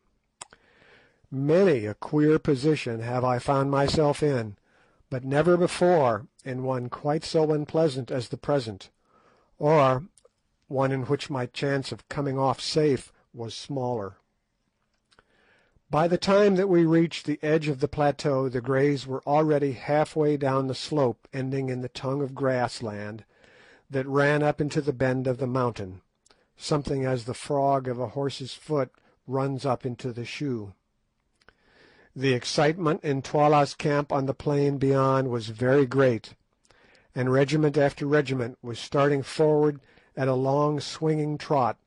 Many a queer position have I found myself in, but never before in one quite so unpleasant as the present, or one in which my chance of coming off safe was smaller. By the time that we reached the edge of the plateau the Greys were already halfway down the slope ending in the tongue of grassland that ran up into the bend of the mountain, something as the frog of a horse's foot runs up into the shoe. The excitement in Twala's camp on the plain beyond was very great, and regiment after regiment was starting forward at a long swinging trot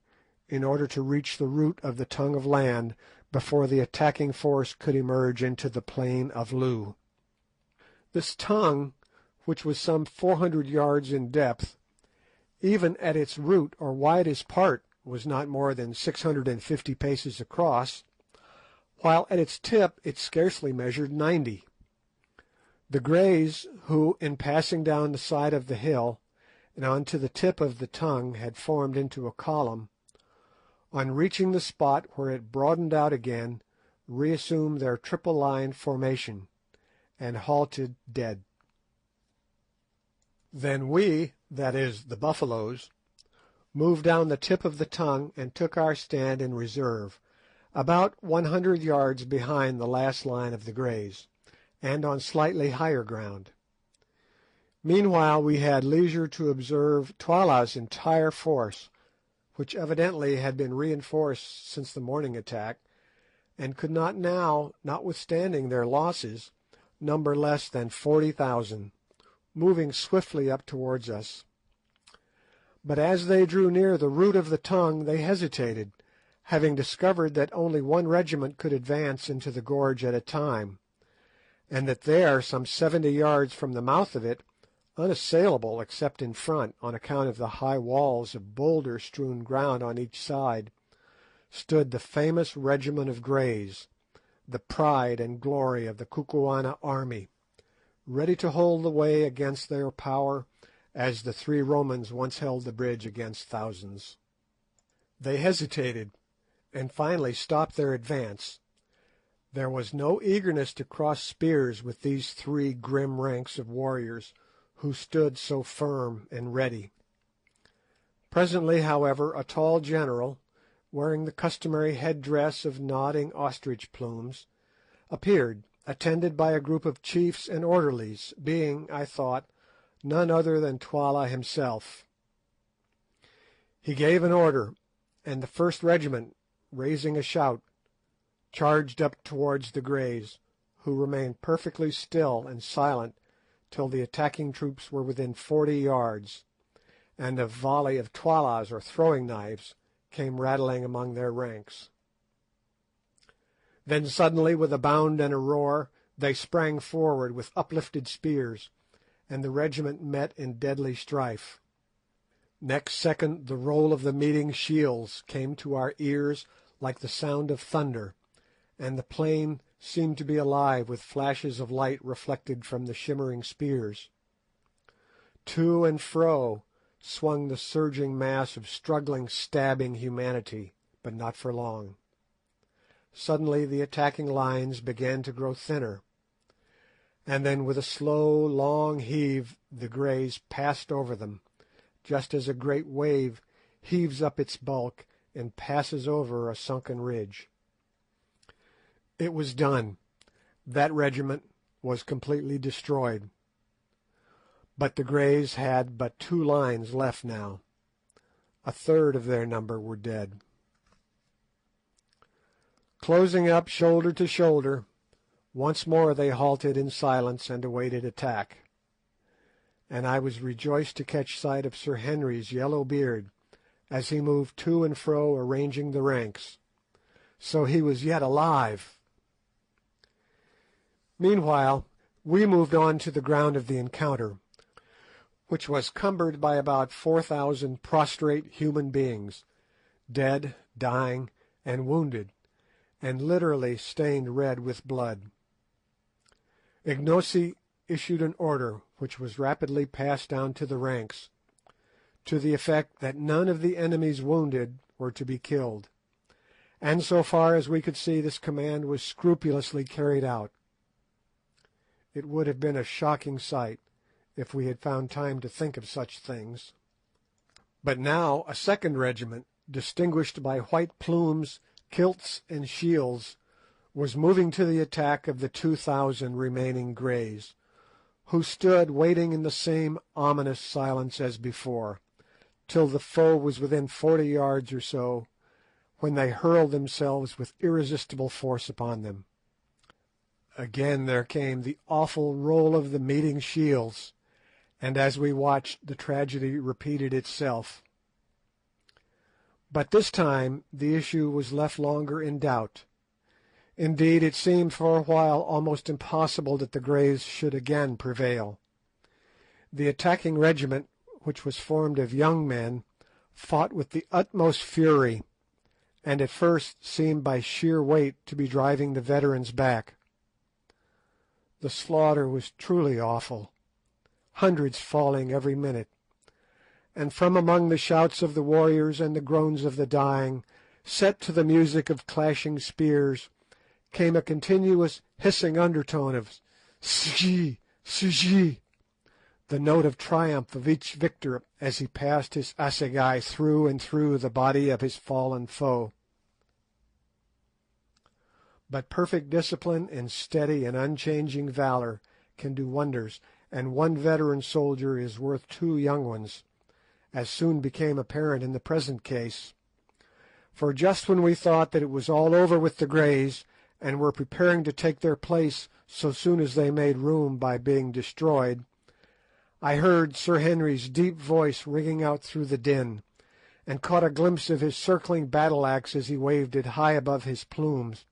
in order to reach the root of the tongue of land before the attacking force could emerge into the plain of Loo. This tongue, which was some 400 yards in depth, even at its root or widest part was not more than 650 paces across, while at its tip it scarcely measured 90. The Greys, who, in passing down the side of the hill, and onto the tip of the tongue had formed into a column, on reaching the spot where it broadened out again, reassumed their triple-line formation, and halted dead. Then we, that is, the buffaloes, moved down the tip of the tongue and took our stand in reserve, about 100 yards behind the last line of the Greys, and on slightly higher ground. Meanwhile we had leisure to observe Twala's entire force, which evidently had been reinforced since the morning attack, and could not now, notwithstanding their losses, number less than 40,000, moving swiftly up towards us. But as they drew near the root of the tongue they hesitated, having discovered that only one regiment could advance into the gorge at a time, and that there, some 70 yards from the mouth of it, unassailable except in front on account of the high walls of boulder-strewn ground on each side, stood the famous regiment of Greys, the pride and glory of the Kukuana army, ready to hold the way against their power as the three Romans once held the bridge against thousands. They hesitated, and finally stopped their advance. There was no eagerness to cross spears with these three grim ranks of warriors, who stood so firm and ready. Presently, however, a tall general, wearing the customary head-dress of nodding ostrich plumes, appeared, attended by a group of chiefs and orderlies, being, I thought, none other than Twala himself. He gave an order, and the first regiment, raising a shout, charged up towards the Greys, who remained perfectly still and silent till the attacking troops were within 40 yards, and a volley of Twalas or throwing knives came rattling among their ranks. Then suddenly, with a bound and a roar, they sprang forward with uplifted spears, and the regiment met in deadly strife. Next second the roll of the meeting shields came to our ears like the sound of thunder, and the plain seemed to be alive with flashes of light reflected from the shimmering spears. To and fro swung the surging mass of struggling, stabbing humanity, but not for long. Suddenly the attacking lines began to grow thinner, and then with a slow, long heave the Greys passed over them, just as a great wave heaves up its bulk and passes over a sunken ridge. It was done. That regiment was completely destroyed. But the Greys had but 2 lines left now. A third of their number were dead. Closing up shoulder to shoulder, once more they halted in silence and awaited attack, and I was rejoiced to catch sight of Sir Henry's yellow beard as he moved to and fro arranging the ranks. So he was yet alive. Meanwhile, we moved on to the ground of the encounter, which was cumbered by about 4,000 prostrate human beings, dead, dying, and wounded, and literally stained red with blood. Ignosi issued an order, which was rapidly passed down to the ranks, to the effect that none of the enemy's wounded were to be killed, and so far as we could see this command was scrupulously carried out. It would have been a shocking sight if we had found time to think of such things. But now a second regiment, distinguished by white plumes, kilts, and shields, was moving to the attack of the 2,000 remaining Greys, who stood waiting in the same ominous silence as before, till the foe was within 40 yards or so, when they hurled themselves with irresistible force upon them. Again there came the awful roll of the meeting shields, and as we watched the tragedy repeated itself. But this time the issue was left longer in doubt. Indeed, it seemed for a while almost impossible that the Greys should again prevail. The attacking regiment, which was formed of young men, fought with the utmost fury, and at first seemed by sheer weight to be driving the veterans back. The slaughter was truly awful, hundreds falling every minute, and from among the shouts of the warriors and the groans of the dying, set to the music of clashing spears, came a continuous hissing undertone of "Sji, Sji," the note of triumph of each victor as he passed his assegai through and through the body of his fallen foe. But perfect discipline and steady and unchanging valour can do wonders, and one veteran soldier is worth two young ones, as soon became apparent in the present case. For just when we thought that it was all over with the Greys, and were preparing to take their place so soon as they made room by being destroyed, I heard Sir Henry's deep voice ringing out through the din, and caught a glimpse of his circling battle-axe as he waved it high above his plumes.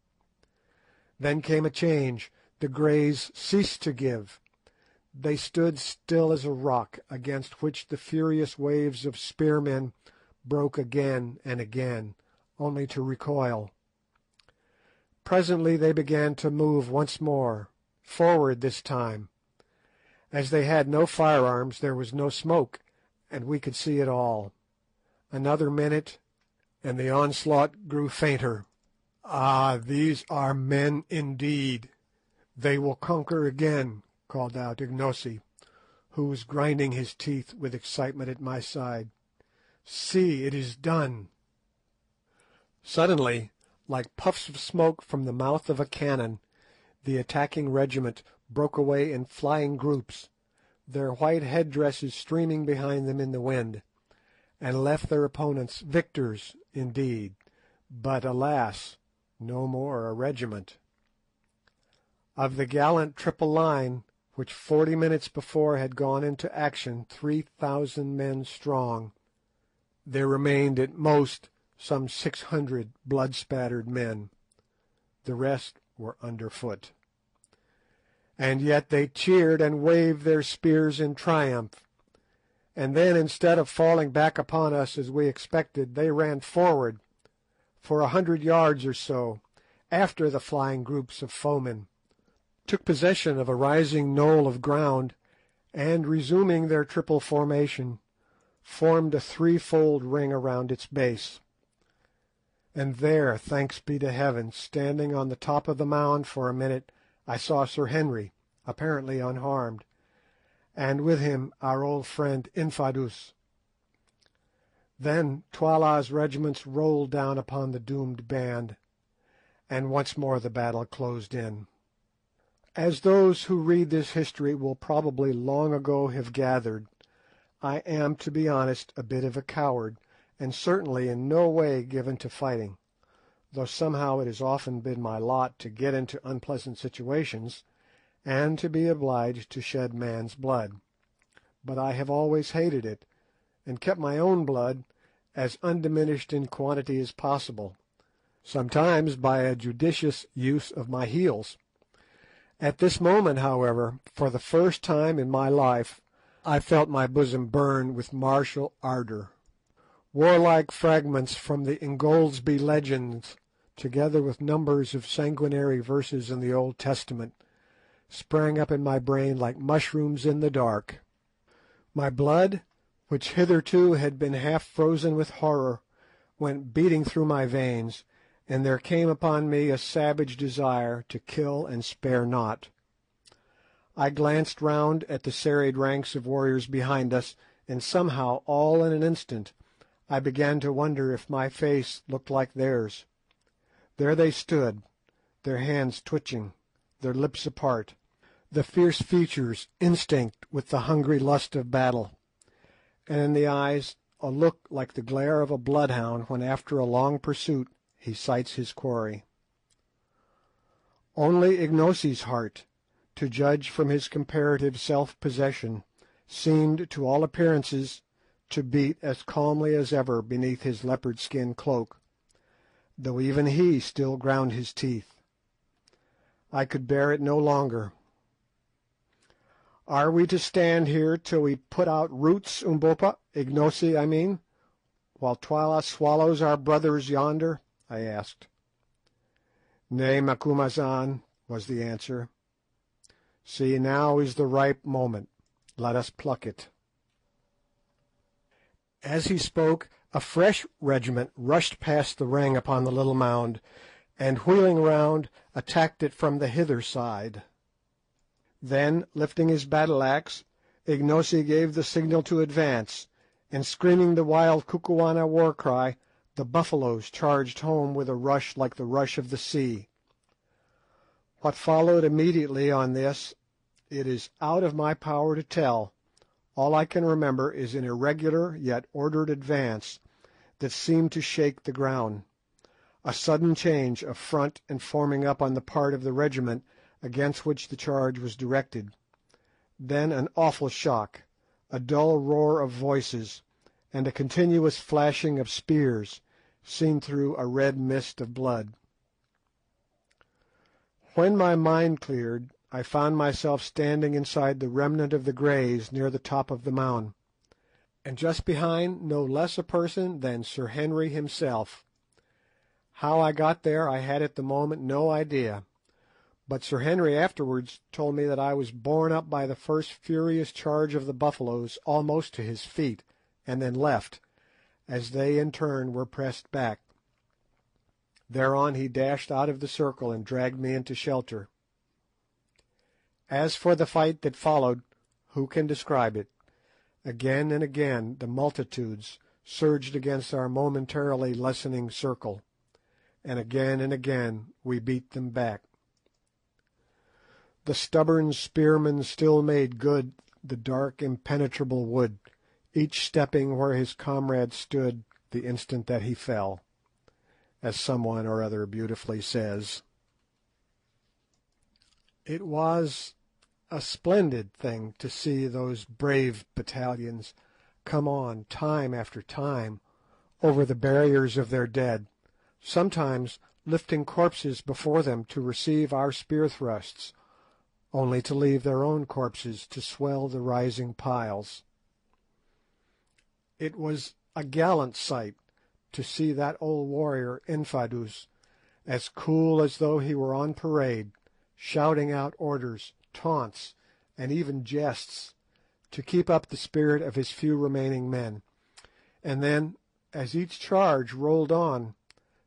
Then came a change. The Greys ceased to give. They stood still as a rock, against which the furious waves of spearmen broke again and again, only to recoil. Presently they began to move once more, forward this time. As they had no firearms, there was no smoke, and we could see it all. Another minute, and the onslaught grew fainter. "Ah, these are men indeed! They will conquer again," called out Ignosi, who was grinding his teeth with excitement at my side. "See, it is done." Suddenly, like puffs of smoke from the mouth of a cannon, the attacking regiment broke away in flying groups, their white headdresses streaming behind them in the wind, and left their opponents victors indeed, but alas, no more a regiment. Of the gallant triple line, which 40 minutes before had gone into action 3,000 men strong, there remained at most some 600 blood-spattered men. The rest were underfoot. And yet they cheered and waved their spears in triumph, and then instead of falling back upon us as we expected, they ran forward for 100 yards or so, after the flying groups of foemen, took possession of a rising knoll of ground, and, resuming their triple formation, formed a threefold ring around its base. And there, thanks be to Heaven, standing on the top of the mound for a minute, I saw Sir Henry, apparently unharmed, and with him our old friend Infadoos. Then Twala's regiments rolled down upon the doomed band, and once more the battle closed in. As those who read this history will probably long ago have gathered, I am, to be honest, a bit of a coward, and certainly in no way given to fighting, though somehow it has often been my lot to get into unpleasant situations, and to be obliged to shed man's blood. But I have always hated it, and kept my own blood as undiminished in quantity as possible, sometimes by a judicious use of my heels. At this moment, however, for the first time in my life, I felt my bosom burn with martial ardour. Warlike fragments from the Ingoldsby legends, together with numbers of sanguinary verses in the Old Testament, sprang up in my brain like mushrooms in the dark. My blood, which hitherto had been half frozen with horror, went beating through my veins, and there came upon me a savage desire to kill and spare not. I glanced round at the serried ranks of warriors behind us, and somehow, all in an instant, I began to wonder if my face looked like theirs. There they stood, their hands twitching, their lips apart, the fierce features instinct with the hungry lust of battle, and in the eyes a look like the glare of a bloodhound when after a long pursuit he sights his quarry. Only Ignosi's heart, to judge from his comparative self-possession, seemed to all appearances to beat as calmly as ever beneath his leopard-skin cloak, though even he still ground his teeth. I could bear it no longer. "Are we to stand here till we put out roots, Umbopa, Ignosi, I mean, while Twala swallows our brothers yonder?" I asked. "Nay, Macumazahn," was the answer. "See, now is the ripe moment. Let us pluck it." As he spoke, a fresh regiment rushed past the ring upon the little mound, and wheeling round, attacked it from the hither side. Then, lifting his battle-axe, Ignosi gave the signal to advance, and screaming the wild Kukuana war-cry, the buffaloes charged home with a rush like the rush of the sea. What followed immediately on this it is out of my power to tell. All I can remember is an irregular yet ordered advance that seemed to shake the ground, a sudden change of front and forming up on the part of the regiment against which the charge was directed, then an awful shock, a dull roar of voices, and a continuous flashing of spears, seen through a red mist of blood. When my mind cleared, I found myself standing inside the remnant of the Greys near the top of the mound, and just behind no less a person than Sir Henry himself. How I got there I had at the moment no idea, but Sir Henry afterwards told me that I was borne up by the first furious charge of the buffaloes almost to his feet, and then left, as they in turn were pressed back. Thereon he dashed out of the circle and dragged me into shelter. As for the fight that followed, who can describe it? Again and again the multitudes surged against our momentarily lessening circle, and again we beat them back. The stubborn spearmen still made good the dark impenetrable wood, each stepping where his comrade stood the instant that he fell, as someone or other beautifully says. It was a splendid thing to see those brave battalions come on time after time over the barriers of their dead, sometimes lifting corpses before them to receive our spear thrusts, only to leave their own corpses to swell the rising piles. It was a gallant sight to see that old warrior Infadoos, as cool as though he were on parade, shouting out orders, taunts, and even jests, to keep up the spirit of his few remaining men, and then, as each charge rolled on,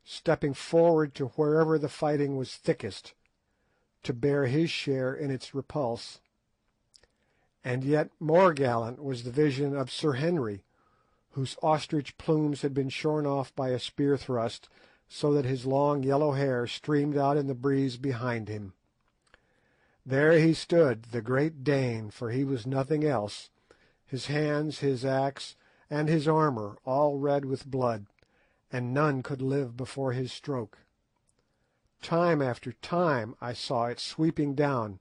stepping forward to wherever the fighting was thickest, to bear his share in its repulse. And yet more gallant was the vision of Sir Henry, whose ostrich plumes had been shorn off by a spear thrust, so that his long yellow hair streamed out in the breeze behind him. There he stood, the great Dane, for he was nothing else, his hands, his axe, and his armour all red with blood, and none could live before his stroke. Time after time I saw it sweeping down,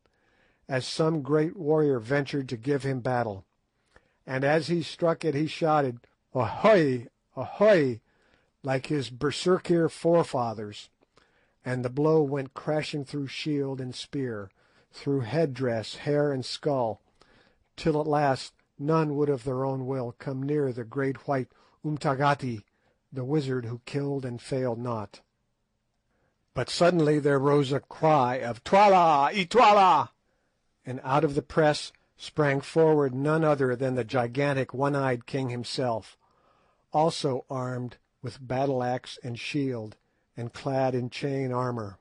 as some great warrior ventured to give him battle, and as he struck it he shouted, "Ahoy! Ahoy!" like his berserkir forefathers, and the blow went crashing through shield and spear, through head-dress, hair, and skull, till at last none would of their own will come near the great white Umtagati, the wizard who killed and failed not. But suddenly there rose a cry of "Twala! Itwala!" and out of the press sprang forward none other than the gigantic one-eyed king himself, also armed with battle-axe and shield, and clad in chain armour.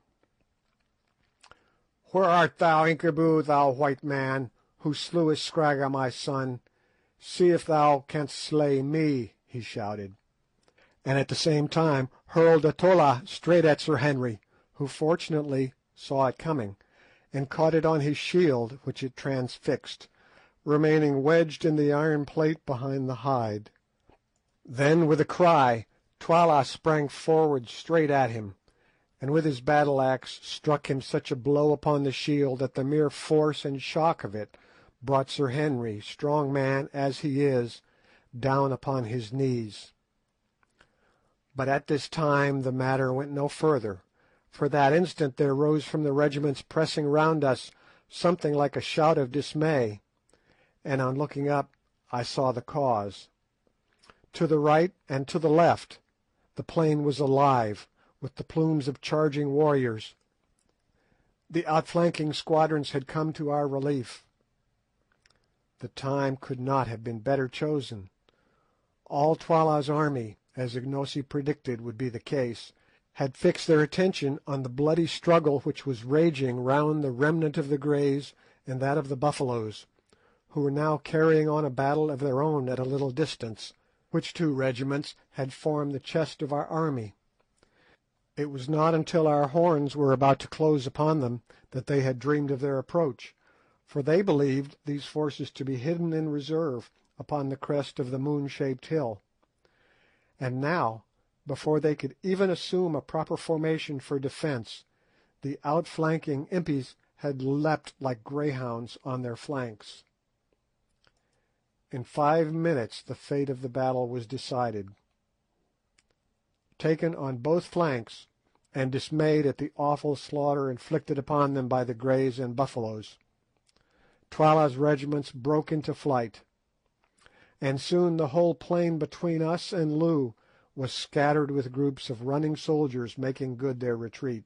"Where art thou, Incubu, thou white man, who slewest Scragga my son? See if thou canst slay me," he shouted, and at the same time hurled a tolla straight at Sir Henry, who fortunately saw it coming, and caught it on his shield, which it transfixed, remaining wedged in the iron plate behind the hide. Then with a cry Twala sprang forward straight at him, and with his battle-axe struck him such a blow upon the shield that the mere force and shock of it brought Sir Henry, strong man as he is, down upon his knees. But at this time the matter went no further, for that instant there rose from the regiments pressing round us something like a shout of dismay, and on looking up I saw the cause. To the right and to the left the plain was alive with the plumes of charging warriors. The outflanking squadrons had come to our relief. The time could not have been better chosen. All Twala's army, as Ignosi predicted would be the case, had fixed their attention on the bloody struggle which was raging round the remnant of the Greys and that of the Buffaloes, who were now carrying on a battle of their own at a little distance, which two regiments had formed the chest of our army. It was not until our horns were about to close upon them that they had dreamed of their approach, for they believed these forces to be hidden in reserve upon the crest of the moon-shaped hill. And now, before they could even assume a proper formation for defence, the outflanking impis had leapt like greyhounds on their flanks. In 5 minutes the fate of the battle was decided. Taken on both flanks, and dismayed at the awful slaughter inflicted upon them by the Greys and Buffaloes, Twala's regiments broke into flight, and soon the whole plain between us and Loo was scattered with groups of running soldiers making good their retreat.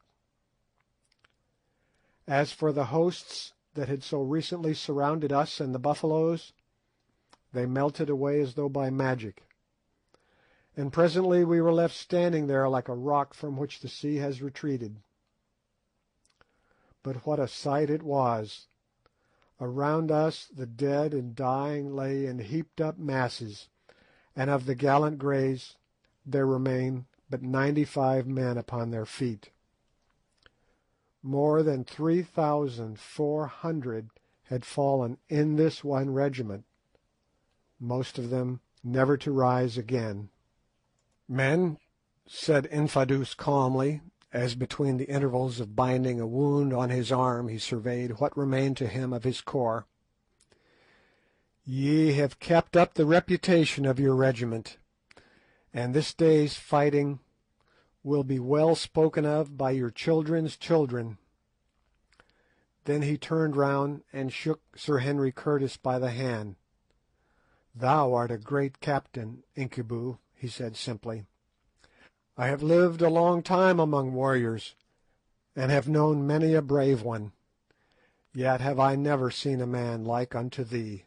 As for the hosts that had so recently surrounded us and the Buffaloes, they melted away as though by magic, and presently we were left standing there like a rock from which the sea has retreated. But what a sight it was! Around us the dead and dying lay in heaped-up masses, and of the gallant Greys there remained but 95 men upon their feet. More than 3,400 had fallen in this one regiment, most of them never to rise again. "Men," said Infadoos calmly, as between the intervals of binding a wound on his arm he surveyed what remained to him of his corps, "ye have kept up the reputation of your regiment, and this day's fighting will be well spoken of by your children's children." Then he turned round and shook Sir Henry Curtis by the hand. "Thou art a great captain, Incubu," he said simply. "I have lived a long time among warriors, and have known many a brave one, yet have I never seen a man like unto thee."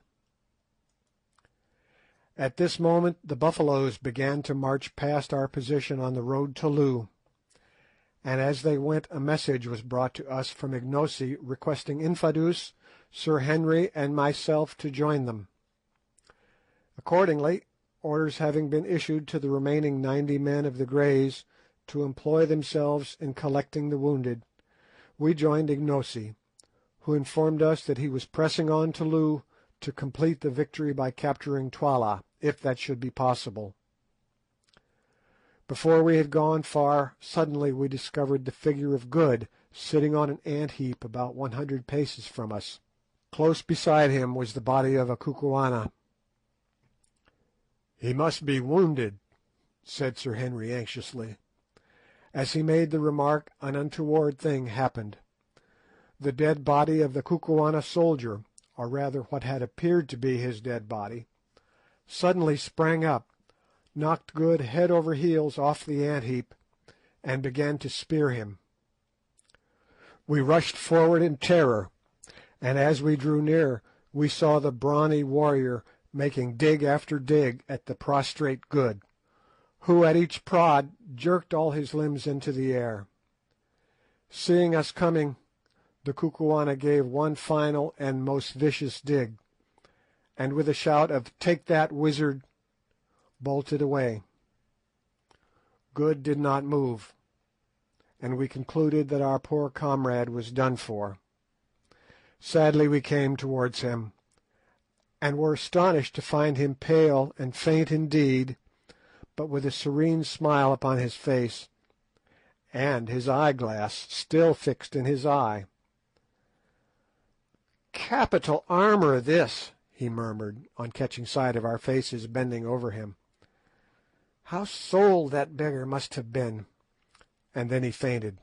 At this moment the Buffaloes began to march past our position on the road to Loo, and as they went a message was brought to us from Ignosi requesting Infadoos, Sir Henry, and myself to join them. Accordingly, orders having been issued to the remaining 90 men of the Greys to employ themselves in collecting the wounded, we joined Ignosi, who informed us that he was pressing on to Loo to complete the victory by capturing Twala, if that should be possible. Before we had gone far, suddenly we discovered the figure of Good sitting on an ant-heap about 100 paces from us. Close beside him was the body of a Kukuana. "He must be wounded," said Sir Henry anxiously. As he made the remark an untoward thing happened. The dead body of the Kukuana soldier, or rather what had appeared to be his dead body, suddenly sprang up, knocked Good head over heels off the ant-heap, and began to spear him. We rushed forward in terror, and as we drew near we saw the brawny warrior making dig after dig at the prostrate Good, who at each prod jerked all his limbs into the air. Seeing us coming, the Kukuana gave one final and most vicious dig, and with a shout of "Take that, wizard!" bolted away. Good did not move, and we concluded that our poor comrade was done for. Sadly we came towards him, and were astonished to find him pale and faint indeed, but with a serene smile upon his face, and his eyeglass still fixed in his eye. "Capital armour this," he murmured, on catching sight of our faces bending over him. "How sold that beggar must have been!" And then he fainted.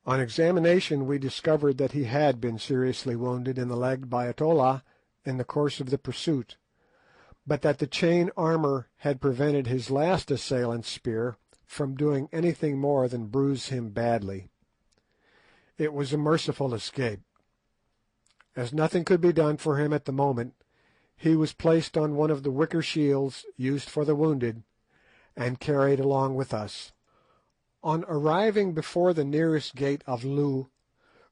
On examination we discovered that he had been seriously wounded in the leg by a tolla in the course of the pursuit, but that the chain armour had prevented his last assailant's spear from doing anything more than bruise him badly. It was a merciful escape. As nothing could be done for him at the moment, He was placed on one of the wicker shields used for the wounded, and carried along with us. On arriving before the nearest gate of Loo,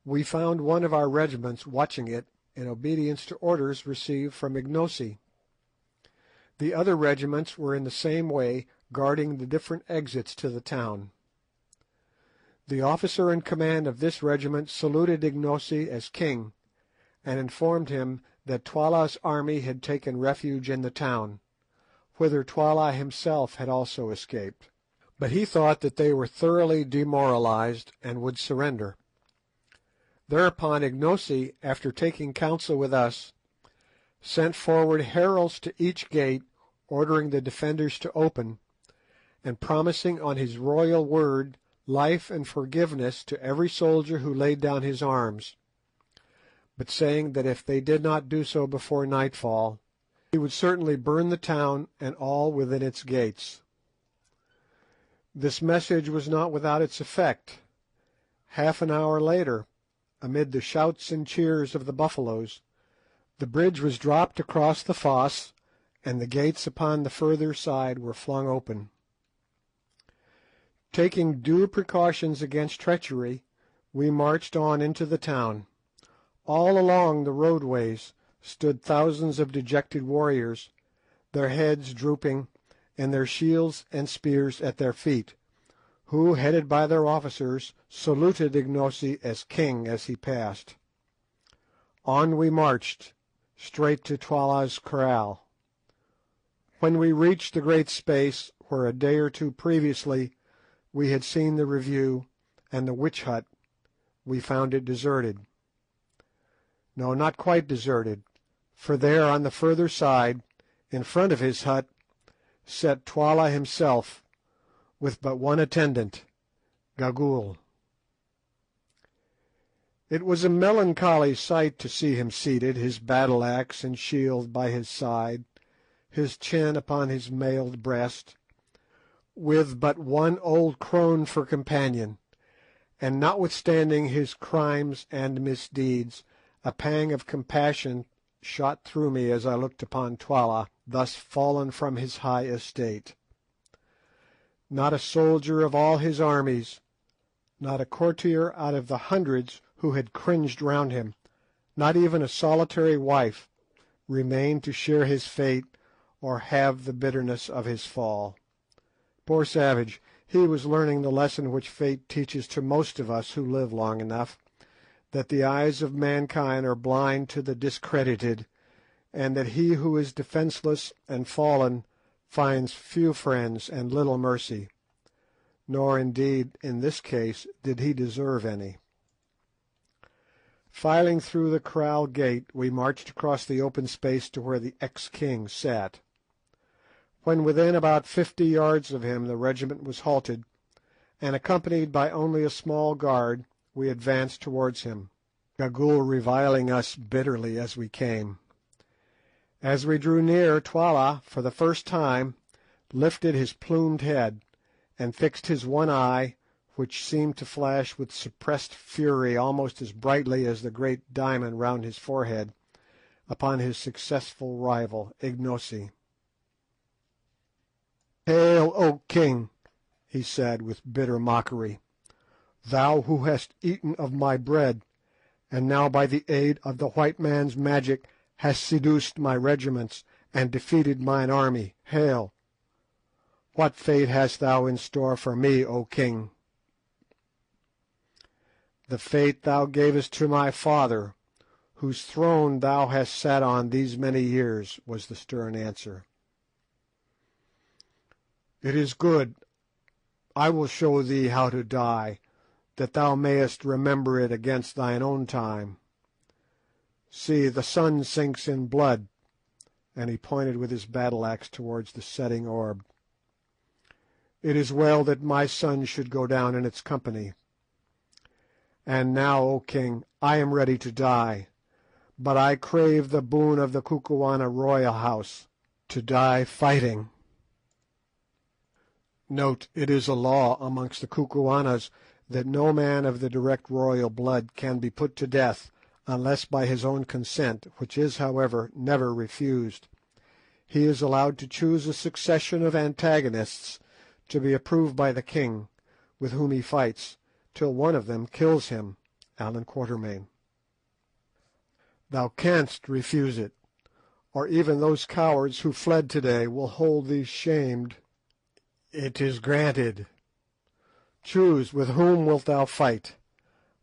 we found one of our regiments watching it in obedience to orders received from Ignosi. The other regiments were in the same way guarding the different exits to the town. The officer in command of this regiment saluted Ignosi as king, and informed him that Twala's army had taken refuge in the town, whither Twala himself had also escaped. But he thought that they were thoroughly demoralised and would surrender. Thereupon Ignosi, after taking counsel with us, sent forward heralds to each gate, ordering the defenders to open, and promising on his royal word life and forgiveness to every soldier who laid down his arms, but saying that if they did not do so before nightfall, he would certainly burn the town and all within its gates. This message was not without its effect. Half an hour later, amid the shouts and cheers of the Buffaloes, the bridge was dropped across the fosse, and the gates upon the further side were flung open. Taking due precautions against treachery, we marched on into the town. All along the roadways stood thousands of dejected warriors, their heads drooping, and their shields and spears at their feet, who, headed by their officers, saluted Ignosi as king as he passed. On we marched, straight to Twala's kraal. When we reached the great space where a day or two previously we had seen the review and the witch hut, we found it deserted. No, not quite deserted, for there on the further side, in front of his hut, sat Twala himself, with but one attendant, Gagool. It was a melancholy sight to see him seated, his battle-axe and shield by his side, his chin upon his mailed breast, with but one old crone for companion, and notwithstanding his crimes and misdeeds, a pang of compassion shot through me as I looked upon Twala, thus fallen from his high estate. Not a soldier of all his armies, not a courtier out of the hundreds who had cringed round him, not even a solitary wife, remained to share his fate or have the bitterness of his fall. Poor savage, he was learning the lesson which fate teaches to most of us who live long enough, that the eyes of mankind are blind to the discredited, and that he who is defenceless and fallen finds few friends and little mercy. Nor, indeed, in this case did he deserve any. Filing through the kraal gate, we marched across the open space to where the ex-king sat. When within about 50 yards of him the regiment was halted, and accompanied by only a small guard, we advanced towards him, Gagool reviling us bitterly as we came. As we drew near, Twala, for the first time, lifted his plumed head, and fixed his one eye, which seemed to flash with suppressed fury almost as brightly as the great diamond round his forehead, upon his successful rival, Ignosi. "Hail, O king!" he said with bitter mockery, "thou who hast eaten of my bread, and now by the aid of the white man's magic hast seduced my regiments and defeated mine army. Hail! What fate hast thou in store for me, O king?" "The fate thou gavest to my father, whose throne thou hast sat on these many years," was the stern answer. "It is good. I will show thee how to die, that thou mayest remember it against thine own time. See, the sun sinks in blood," and he pointed with his battle-axe towards the setting orb. "It is well that my son should go down in its company. And now, O king, I am ready to die, but I crave the boon of the Kukuana royal house, to die fighting." Note: it is a law amongst the Kukuanas that no man of the direct royal blood can be put to death unless by his own consent, which is, however, never refused. He is allowed to choose a succession of antagonists to be approved by the king, with whom he fights, till one of them kills him. Allan Quatermain. Thou canst refuse it, or even those cowards who fled today will hold thee shamed. It is granted. Choose with whom wilt thou fight.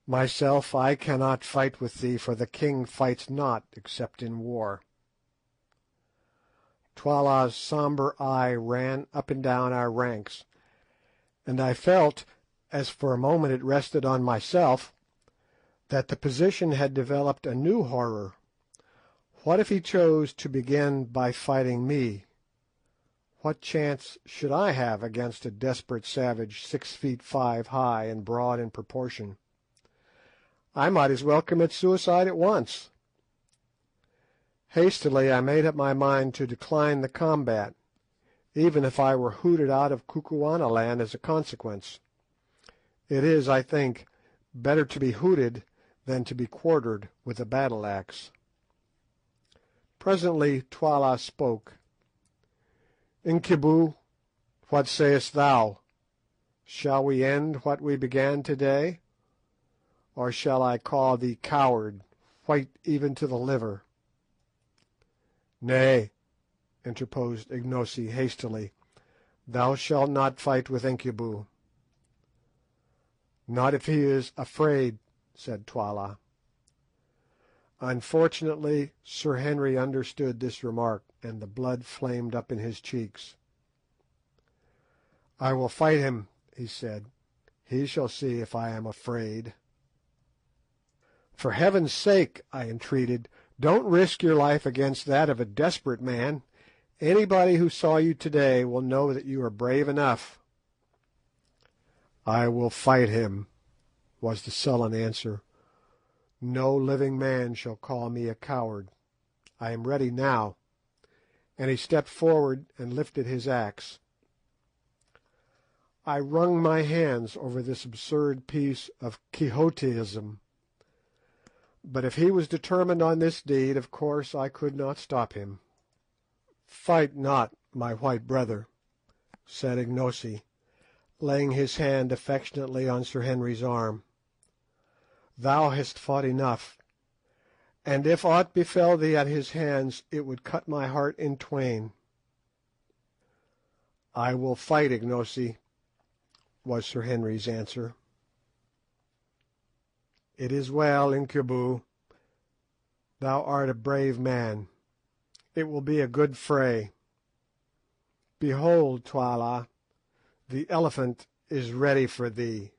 Myself, I cannot fight with thee, for the king fights not except in war. Twala's sombre eye ran up and down our ranks, and I felt, as for a moment it rested on myself, that the position had developed a new horror. What if he chose to begin by fighting me? What chance should I have against a desperate savage 6 feet 5 high and broad in proportion? I might as well commit suicide at once. Hastily I made up my mind to decline the combat, even if I were hooted out of Kukuanaland as a consequence. It is, I think, better to be hooted than to be quartered with a battle-axe. Presently Twala spoke. "Incubu, what sayest thou? Shall we end what we began today? Or shall I call thee coward, white even to the liver?" "Nay," interposed Ignosi hastily, "thou shalt not fight with Incubu." "Not if he is afraid," said Twala. Unfortunately, Sir Henry understood this remark, and the blood flamed up in his cheeks. "I will fight him," he said. "He shall see if I am afraid." "For heaven's sake," I entreated, "don't risk your life against that of a desperate man. Anybody who saw you today will know that you are brave enough." "I will fight him," was the sullen answer. "No living man shall call me a coward. I am ready now," and he stepped forward and lifted his axe. I wrung my hands over this absurd piece of Quixotism. But if he was determined on this deed, of course I could not stop him. "Fight not, my white brother," said Ignosi, laying his hand affectionately on Sir Henry's arm. "Thou hast fought enough, and if aught befell thee at his hands it would cut my heart in twain." "I will fight, Ignosi," was Sir Henry's answer. "It is well, Incubu. Thou art a brave man. It will be a good fray. Behold, Twala, the elephant is ready for thee."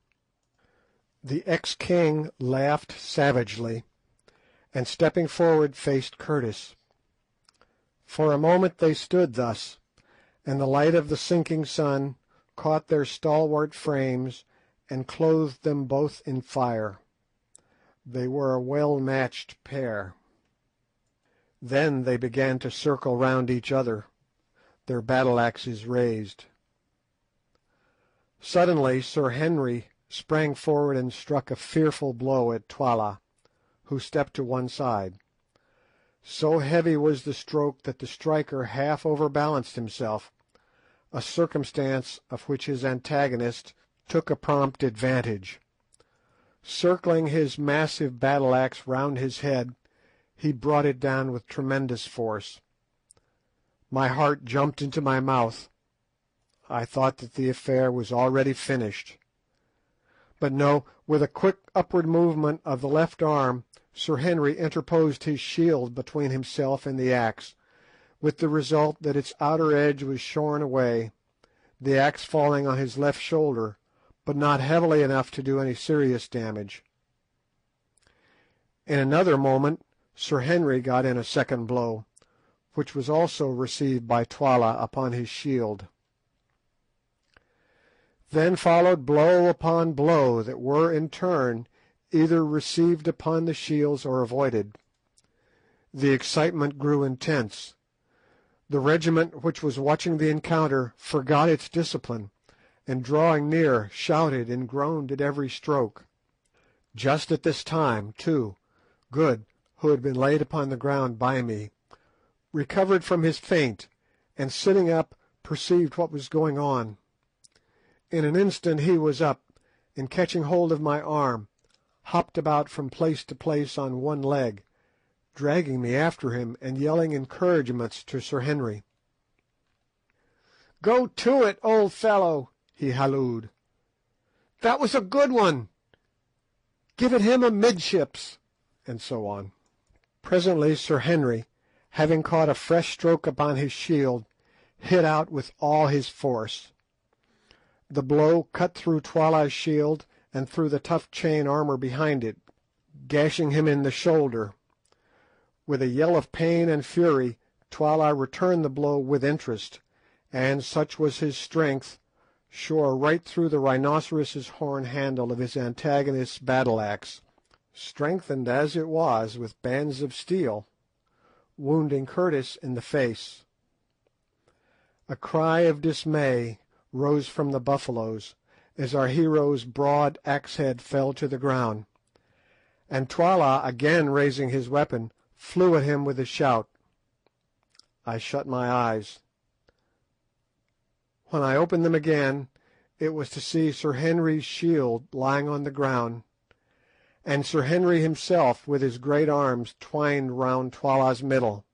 The ex-king laughed savagely, and stepping forward faced Curtis. For a moment they stood thus, and the light of the sinking sun caught their stalwart frames and clothed them both in fire. They were a well-matched pair. Then they began to circle round each other, their battle-axes raised. Suddenly Sir Henry sprang forward and struck a fearful blow at Twala, who stepped to one side. So heavy was the stroke that the striker half overbalanced himself, a circumstance of which his antagonist took a prompt advantage. Circling his massive battle-axe round his head, he brought it down with tremendous force. My heart jumped into my mouth. I thought that the affair was already finished. But no, with a quick upward movement of the left arm, Sir Henry interposed his shield between himself and the axe, with the result that its outer edge was shorn away, the axe falling on his left shoulder, but not heavily enough to do any serious damage. In another moment Sir Henry got in a second blow, which was also received by Twala upon his shield. Then followed blow upon blow that were, in turn, either received upon the shields or avoided. The excitement grew intense. The regiment which was watching the encounter forgot its discipline, and drawing near shouted and groaned at every stroke. Just at this time, too, Good, who had been laid upon the ground by me, recovered from his faint, and sitting up perceived what was going on. In an instant he was up, and catching hold of my arm, hopped about from place to place on one leg, dragging me after him and yelling encouragements to Sir Henry. "Go to it, old fellow!" he hallooed. "That was a good one! Give it him amidships!" and so on. Presently Sir Henry, having caught a fresh stroke upon his shield, hit out with all his force. The blow cut through Twala's shield and through the tough chain armour behind it, gashing him in the shoulder. With a yell of pain and fury, Twala returned the blow with interest, and, such was his strength, shore right through the rhinoceros's horn handle of his antagonist's battle-axe, strengthened as it was with bands of steel, wounding Curtis in the face. A cry of dismay rose from the Buffaloes as our hero's broad axe-head fell to the ground, and Twala, again raising his weapon, flew at him with a shout. I shut my eyes. When I opened them again, it was to see Sir Henry's shield lying on the ground, and Sir Henry himself with his great arms twined round Twala's middle.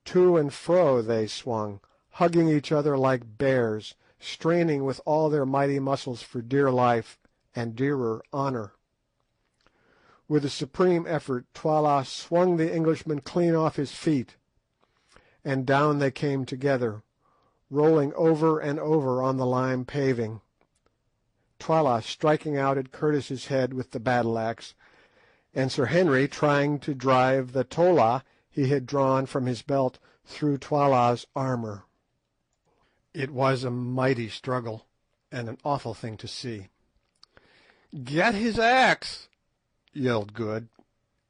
To and fro they swung, hugging each other like bears, straining with all their mighty muscles for dear life and dearer honour. With a supreme effort Twala swung the Englishman clean off his feet, and down they came together, rolling over and over on the lime paving, Twala striking out at Curtis's head with the battle-axe, and Sir Henry trying to drive the tolla he had drawn from his belt through Twala's armour. It was a mighty struggle, and an awful thing to see. "Get his axe!" yelled Good,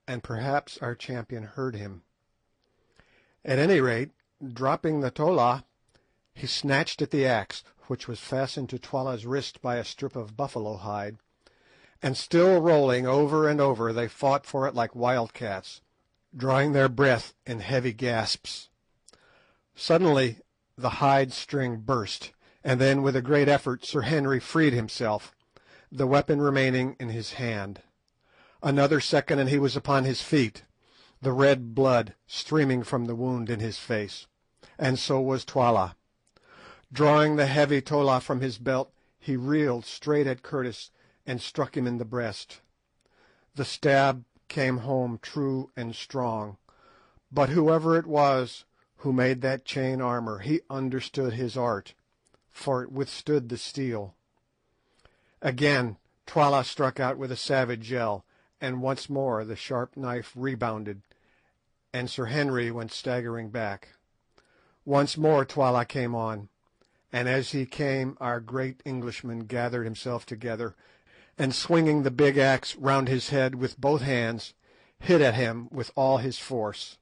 and perhaps our champion heard him. At any rate, dropping the tolla, he snatched at the axe, which was fastened to Twala's wrist by a strip of buffalo hide, and still rolling over and over they fought for it like wildcats, drawing their breath in heavy gasps. Suddenly the hide string burst, and then with a great effort Sir Henry freed himself, the weapon remaining in his hand. Another second and he was upon his feet, the red blood streaming from the wound in his face, and so was Twala. Drawing the heavy tolla from his belt, he reeled straight at Curtis and struck him in the breast. The stab came home true and strong, but whoever it was who made that chain armour, he understood his art, for it withstood the steel. Again Twala struck out with a savage yell, and once more the sharp knife rebounded, and Sir Henry went staggering back. Once more Twala came on, and as he came our great Englishman gathered himself together, and swinging the big axe round his head with both hands, hit at him with all his force.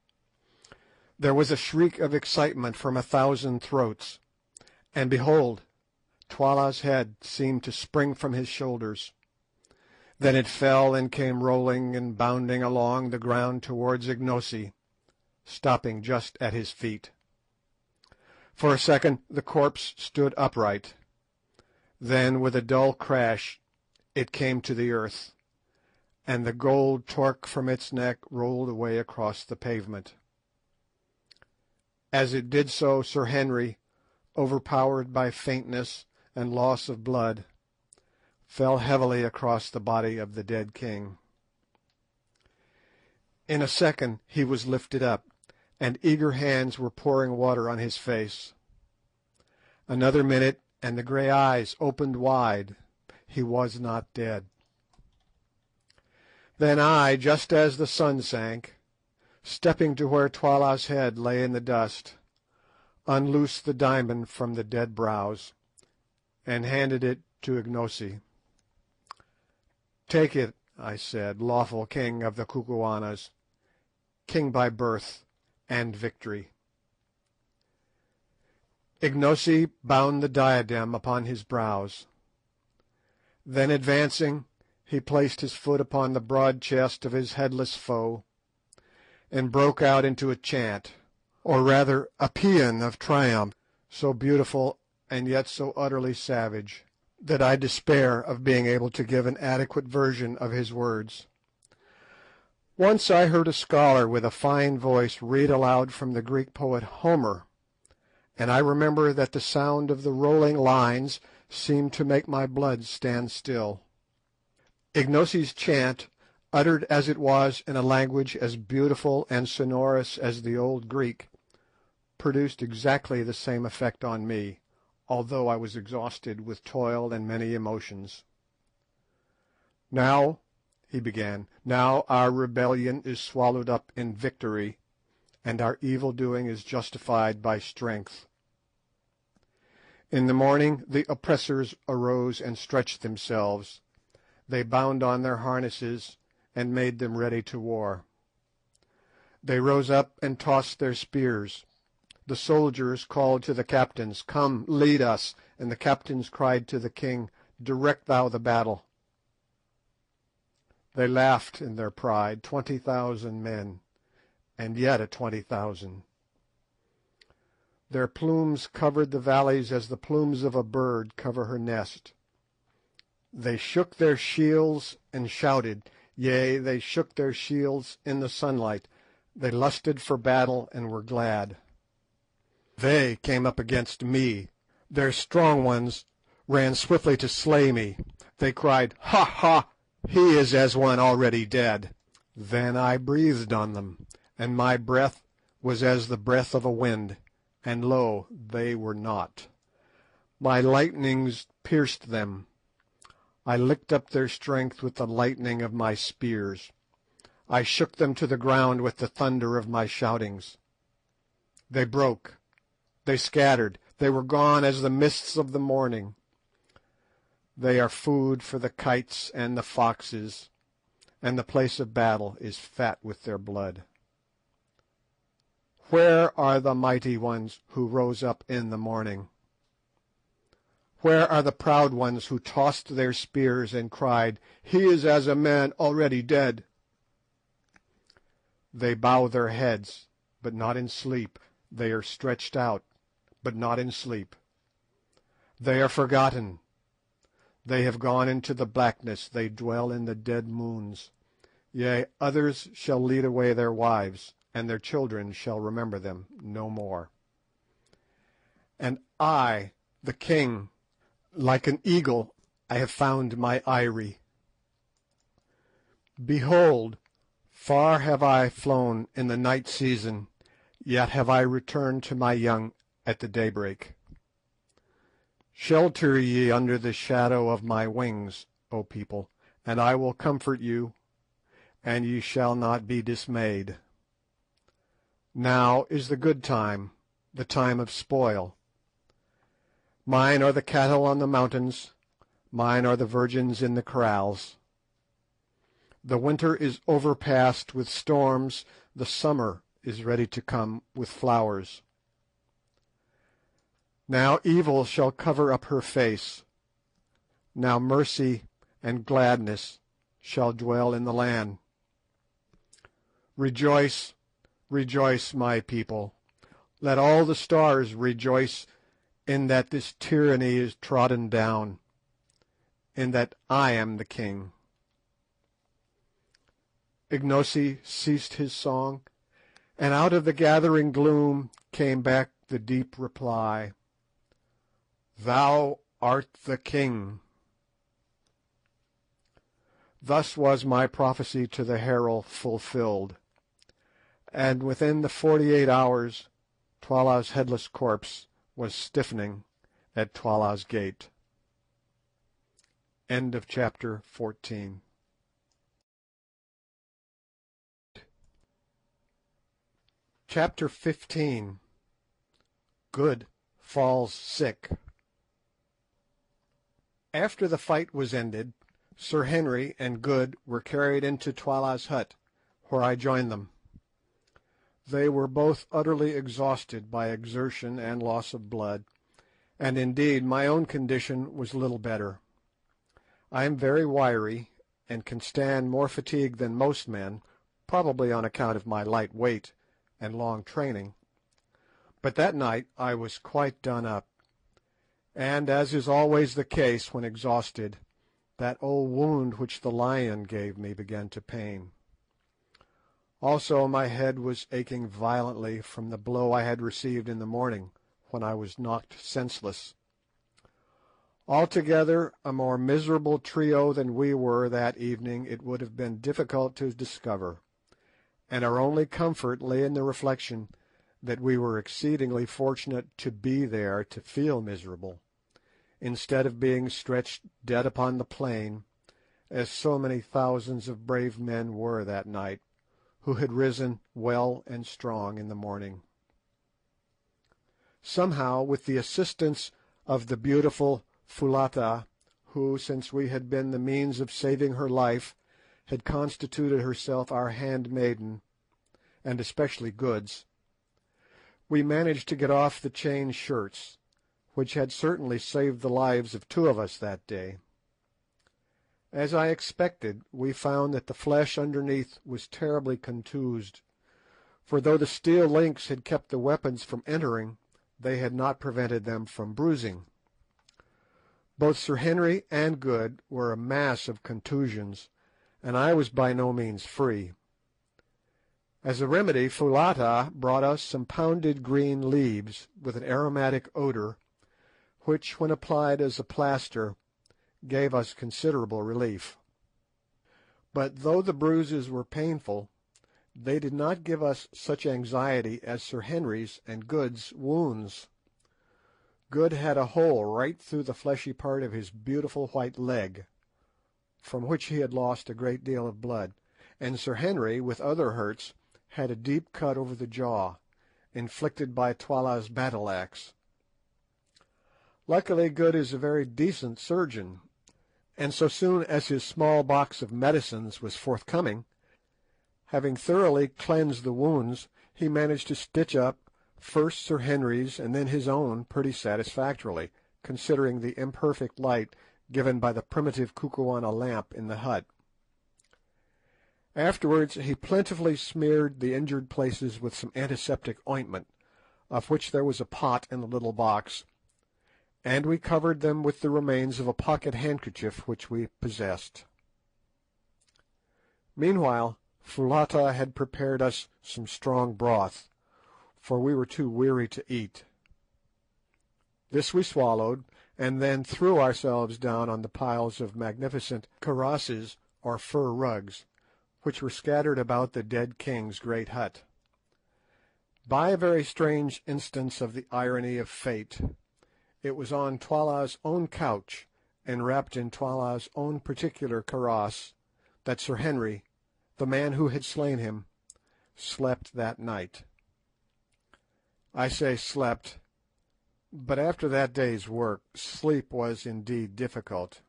There was a shriek of excitement from 1,000 throats, and behold, Twala's head seemed to spring from his shoulders. Then it fell and came rolling and bounding along the ground towards Ignosi, stopping just at his feet. For a second the corpse stood upright. Then with a dull crash it came to the earth, and the gold torque from its neck rolled away across the pavement. As it did so, Sir Henry, overpowered by faintness and loss of blood, fell heavily across the body of the dead king. In a second he was lifted up, and eager hands were pouring water on his face. Another minute, and the grey eyes opened wide. He was not dead. Then I, just as the sun sank, stepping to where Twala's head lay in the dust, unloosed the diamond from the dead brows, and handed it to Ignosi. "Take it," I said, "lawful king of the Kukuanas, king by birth and victory." Ignosi bound the diadem upon his brows. Then advancing, he placed his foot upon the broad chest of his headless foe, and broke out into a chant, or rather a paean of triumph, so beautiful and yet so utterly savage, that I despair of being able to give an adequate version of his words. Once I heard a scholar with a fine voice read aloud from the Greek poet Homer, and I remember that the sound of the rolling lines seemed to make my blood stand still. Ignosi's chant, uttered as it was in a language as beautiful and sonorous as the old Greek, produced exactly the same effect on me, although I was exhausted with toil and many emotions. "Now," he began, "now our rebellion is swallowed up in victory, and our evil doing is justified by strength. In the morning the oppressors arose and stretched themselves. They bound on their harnesses and made them ready to war. They rose up and tossed their spears. The soldiers called to the captains, 'Come, lead us,' and the captains cried to the king, 'Direct thou the battle.' They laughed in their pride, 20,000 men, and yet a 20,000. Their plumes covered the valleys as the plumes of a bird cover her nest. They shook their shields and shouted, yea, they shook their shields in the sunlight. They lusted for battle and were glad. They came up against me. Their strong ones ran swiftly to slay me. They cried, 'Ha, ha! He is as one already dead.' Then I breathed on them, and my breath was as the breath of a wind, and lo, they were not. My lightnings pierced them. I licked up their strength with the lightning of my spears. I shook them to the ground with the thunder of my shoutings. They broke, they scattered, they were gone as the mists of the morning. They are food for the kites and the foxes, and the place of battle is fat with their blood. Where are the mighty ones who rose up in the morning? Where are the proud ones who tossed their spears and cried, 'He is as a man already dead'? They bow their heads, but not in sleep. They are stretched out, but not in sleep. They are forgotten. They have gone into the blackness. They dwell in the dead moons. Yea, others shall lead away their wives, and their children shall remember them no more. And I, the king, like an eagle, I have found my eyrie. Behold, far have I flown in the night season, yet have I returned to my young at the daybreak. Shelter ye under the shadow of my wings, O people, and I will comfort you, and ye shall not be dismayed. Now is the good time, the time of spoil. Mine are the cattle on the mountains, mine are the virgins in the kraals. The winter is overpast with storms, the summer is ready to come with flowers. Now evil shall cover up her face, now mercy and gladness shall dwell in the land. Rejoice, rejoice, my people. Let all the stars rejoice in that this tyranny is trodden down, in that I am the king." Ignosi ceased his song, and out of the gathering gloom came back the deep reply, "Thou art the king." Thus was my prophecy to the herald fulfilled, and within the 48 hours Twala's headless corpse was stiffening at Twala's gate. End of chapter 14. Chapter 15. Good falls sick. After the fight was ended, Sir Henry and Good were carried into Twala's hut, where I joined them. They were both utterly exhausted by exertion and loss of blood, and indeed my own condition was little better. I am very wiry, and can stand more fatigue than most men, probably on account of my light weight and long training, but that night I was quite done up, and, as is always the case when exhausted, that old wound which the lion gave me began to pain. Also my head was aching violently from the blow I had received in the morning, when I was knocked senseless. Altogether a more miserable trio than we were that evening it would have been difficult to discover, and our only comfort lay in the reflection that we were exceedingly fortunate to be there to feel miserable, instead of being stretched dead upon the plain, as so many thousands of brave men were that night, who had risen well and strong in the morning. Somehow, with the assistance of the beautiful Foulata, who, since we had been the means of saving her life, had constituted herself our handmaiden, and especially Good's, we managed to get off the chain shirts, which had certainly saved the lives of two of us that day. As I expected, we found that the flesh underneath was terribly contused, for though the steel links had kept the weapons from entering, they had not prevented them from bruising. Both Sir Henry and Good were a mass of contusions, and I was by no means free. As a remedy, Foulata brought us some pounded green leaves with an aromatic odour, which, when applied as a plaster, gave us considerable relief. But though the bruises were painful, they did not give us such anxiety as Sir Henry's and Good's wounds. Good had a hole right through the fleshy part of his beautiful white leg, from which he had lost a great deal of blood, and Sir Henry, with other hurts, had a deep cut over the jaw, inflicted by Twala's battle-axe. Luckily Good is a very decent surgeon, and so soon as his small box of medicines was forthcoming, having thoroughly cleansed the wounds, he managed to stitch up first Sir Henry's and then his own pretty satisfactorily, considering the imperfect light given by the primitive Kukuana lamp in the hut. Afterwards he plentifully smeared the injured places with some antiseptic ointment, of which there was a pot in the little box, and we covered them with the remains of a pocket handkerchief which we possessed. Meanwhile Foulata had prepared us some strong broth, for we were too weary to eat. This we swallowed, and then threw ourselves down on the piles of magnificent karrosses, or fur rugs, which were scattered about the dead king's great hut. By a very strange instance of the irony of fate, it was on Twala's own couch, and wrapped in Twala's own particular karross, that Sir Henry, the man who had slain him, slept that night. I say slept, but after that day's work, sleep was indeed difficult.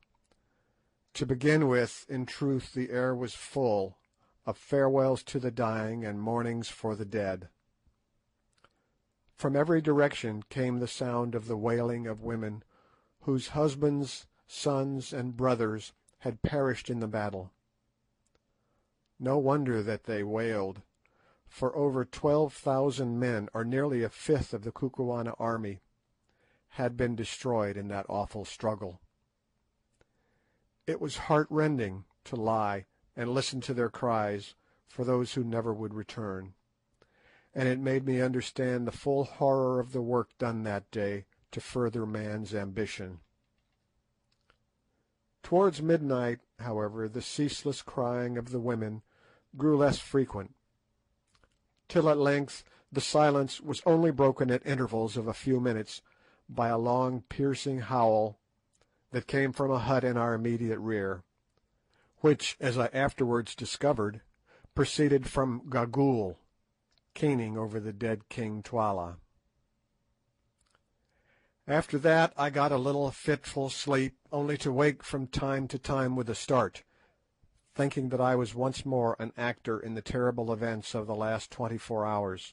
To begin with, in truth, the air was full of farewells to the dying and mournings for the dead. From every direction came the sound of the wailing of women whose husbands, sons, and brothers had perished in the battle. No wonder that they wailed, for over 12,000 men, or nearly a fifth of the Kukuana army, had been destroyed in that awful struggle. It was heart-rending to lie and listen to their cries for those who never would return, and it made me understand the full horror of the work done that day to further man's ambition. Towards midnight, however, the ceaseless crying of the women grew less frequent, till at length the silence was only broken at intervals of a few minutes by a long piercing howl that came from a hut in our immediate rear, which, as I afterwards discovered, proceeded from Gagool, keening over the dead King Twala. After that I got a little fitful sleep, only to wake from time to time with a start, thinking that I was once more an actor in the terrible events of the last 24 hours.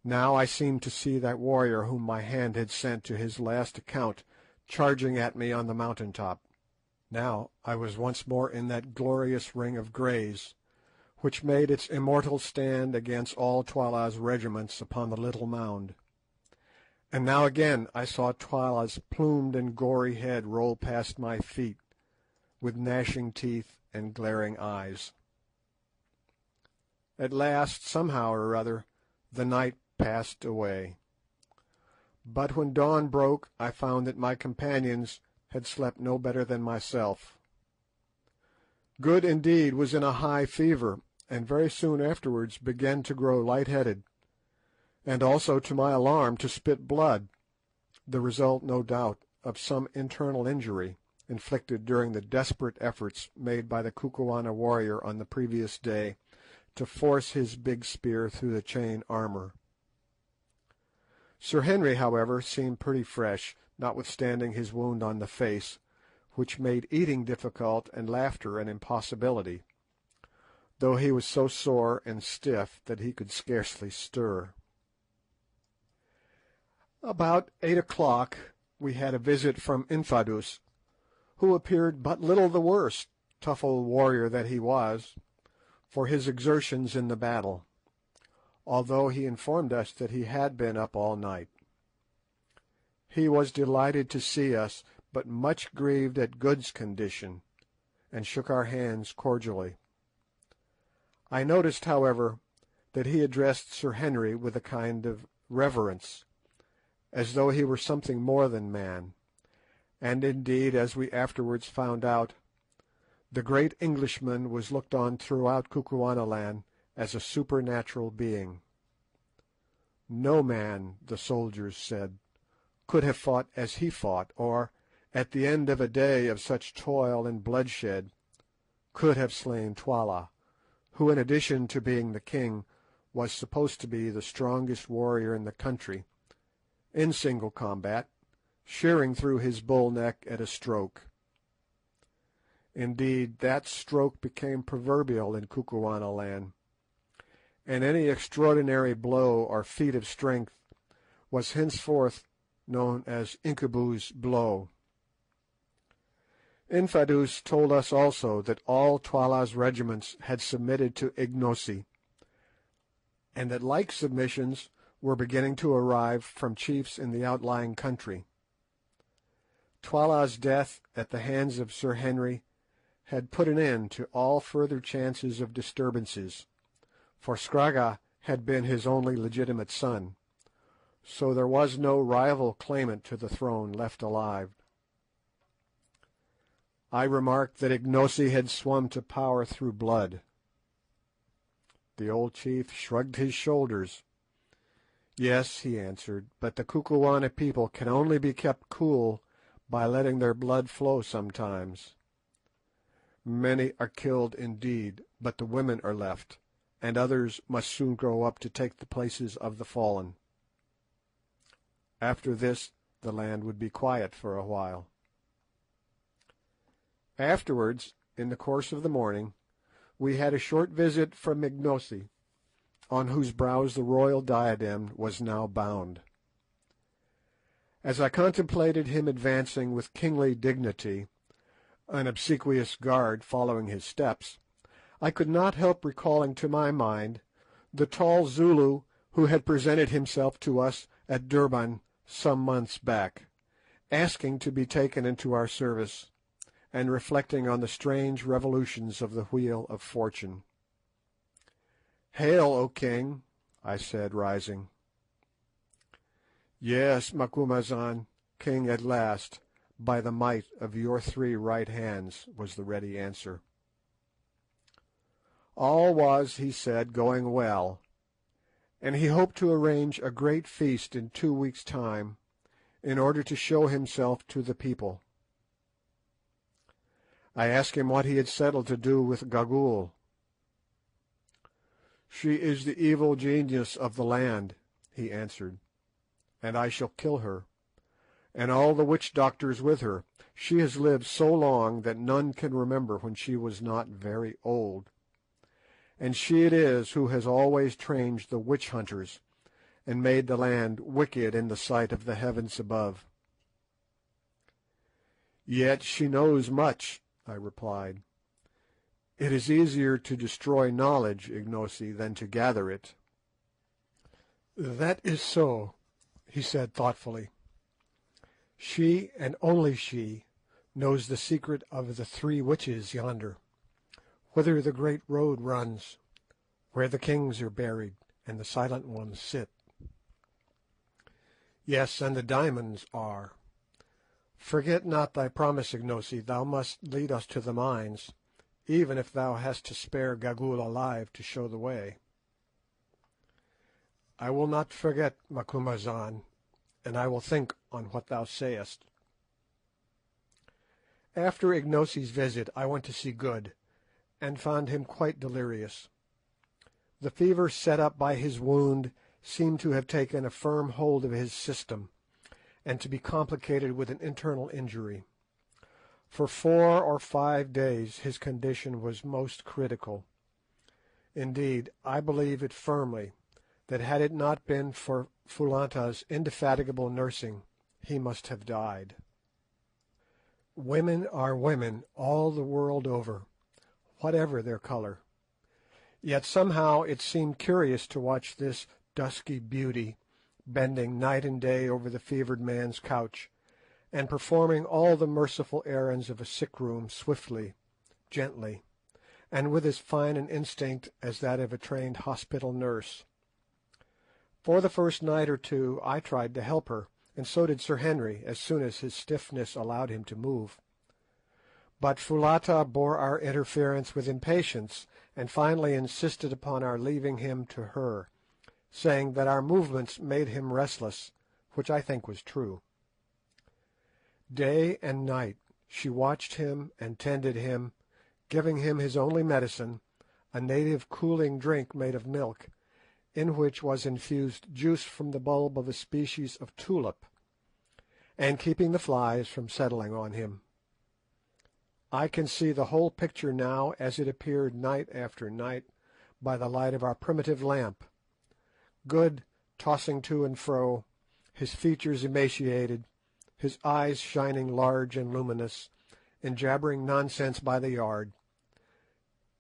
Now I seemed to see that warrior whom my hand had sent to his last account charging at me on the mountain top. Now I was once more in that glorious ring of greys, which made its immortal stand against all Twala's regiments upon the little mound. And now again I saw Twala's plumed and gory head roll past my feet, with gnashing teeth and glaring eyes. At last, somehow or other, the night passed away. But when dawn broke I found that my companions had slept no better than myself. Good indeed was in a high fever, and very soon afterwards began to grow light-headed, and also, to my alarm, to spit blood, the result, no doubt, of some internal injury inflicted during the desperate efforts made by the Kukuana warrior on the previous day to force his big spear through the chain armour. Sir Henry, however, seemed pretty fresh, notwithstanding his wound on the face, which made eating difficult and laughter an impossibility, though he was so sore and stiff that he could scarcely stir. About 8 o'clock we had a visit from Infadoos, who appeared but little the worse, tough old warrior that he was, for his exertions in the battle, although he informed us that he had been up all night. He was delighted to see us, but much grieved at Good's condition, and shook our hands cordially. I noticed, however, that he addressed Sir Henry with a kind of reverence, as though he were something more than man, and indeed, as we afterwards found out, the great Englishman was looked on throughout Kukuanaland as a supernatural being. No man, the soldiers said, could have fought as he fought, or, at the end of a day of such toil and bloodshed, could have slain Twala, who, in addition to being the king, was supposed to be the strongest warrior in the country, in single combat, shearing through his bull neck at a stroke. Indeed, that stroke became proverbial in Kukuanaland, and any extraordinary blow or feat of strength was henceforth known as Incubu's blow. Infadoos told us also that all Twala's regiments had submitted to Ignosi, and that like submissions were beginning to arrive from chiefs in the outlying country. Twala's death at the hands of Sir Henry had put an end to all further chances of disturbances, for Scragga had been his only legitimate son, so there was no rival claimant to the throne left alive. I remarked that Ignosi had swum to power through blood. The old chief shrugged his shoulders. Yes, he answered, but the Kukuana people can only be kept cool by letting their blood flow sometimes. Many are killed indeed, but the women are left, and others must soon grow up to take the places of the fallen. After this the land would be quiet for a while. Afterwards, in the course of the morning, we had a short visit from Ignosi, on whose brows the royal diadem was now bound. As I contemplated him advancing with kingly dignity, an obsequious guard following his steps, I could not help recalling to my mind the tall Zulu who had presented himself to us at Durban some months back, asking to be taken into our service, and reflecting on the strange revolutions of the wheel of fortune. "Hail, O king," I said, rising. "Yes, Macumazahn, king at last, by the might of your 3 right hands," was the ready answer. All was, he said, going well, and he hoped to arrange a great feast in 2 weeks' time, in order to show himself to the people. I asked him what he had settled to do with Gagool. "She is the evil genius of the land," he answered, "and I shall kill her, and all the witch doctors with her. She has lived so long that none can remember when she was not very old, and she it is who has always trained the witch hunters, and made the land wicked in the sight of the heavens above. Yet she knows much, I replied. It is easier to destroy knowledge, Ignosi, than to gather it. That is so, he said thoughtfully. She, and only she, knows the secret of the three witches yonder, whither the great road runs, where the kings are buried and the silent ones sit. Yes, and the diamonds are. Forget not thy promise, Ignosi, thou must lead us to the mines, even if thou hast to spare Gagool alive to show the way. I will not forget, Macumazahn, and I will think on what thou sayest. After Ignosi's visit I went to see Good, and found him quite delirious. The fever set up by his wound seemed to have taken a firm hold of his system, and to be complicated with an internal injury. For 4 or 5 days his condition was most critical. Indeed, I believe it firmly that had it not been for Foulata's indefatigable nursing, he must have died. Women are women all the world over, whatever their colour. Yet somehow it seemed curious to watch this dusky beauty bending night and day over the fevered man's couch, and performing all the merciful errands of a sick room swiftly, gently, and with as fine an instinct as that of a trained hospital nurse. For the first night or two I tried to help her, and so did Sir Henry as soon as his stiffness allowed him to move. But Foulata bore our interference with impatience, and finally insisted upon our leaving him to her, saying that our movements made him restless, which I think was true. Day and night she watched him and tended him, giving him his only medicine, a native cooling drink made of milk, in which was infused juice from the bulb of a species of tulip, and keeping the flies from settling on him. I can see the whole picture now as it appeared night after night by the light of our primitive lamp. Good tossing to and fro, his features emaciated, his eyes shining large and luminous, and jabbering nonsense by the yard,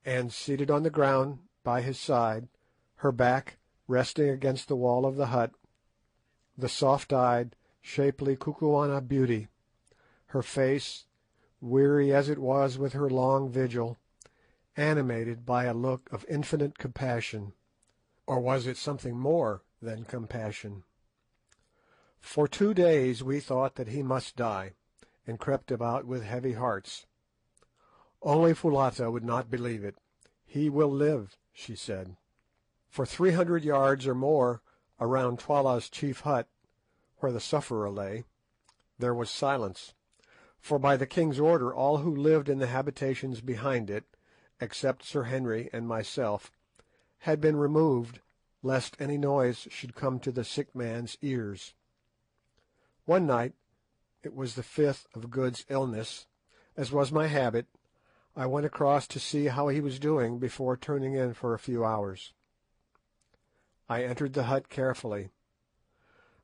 and seated on the ground by his side, her back resting against the wall of the hut, the soft-eyed, shapely Kukuana beauty, her face, weary as it was with her long vigil, animated by a look of infinite compassion, or was it something more than compassion? For 2 days we thought that he must die, and crept about with heavy hearts. Only Foulata would not believe it. He will live, she said. For 300 yards or more around Twala's chief hut, where the sufferer lay, there was silence, for by the king's order all who lived in the habitations behind it, except Sir Henry and myself, had been removed, lest any noise should come to the sick man's ears. One night, it was the 5th of Good's illness, as was my habit, I went across to see how he was doing before turning in for a few hours. I entered the hut carefully.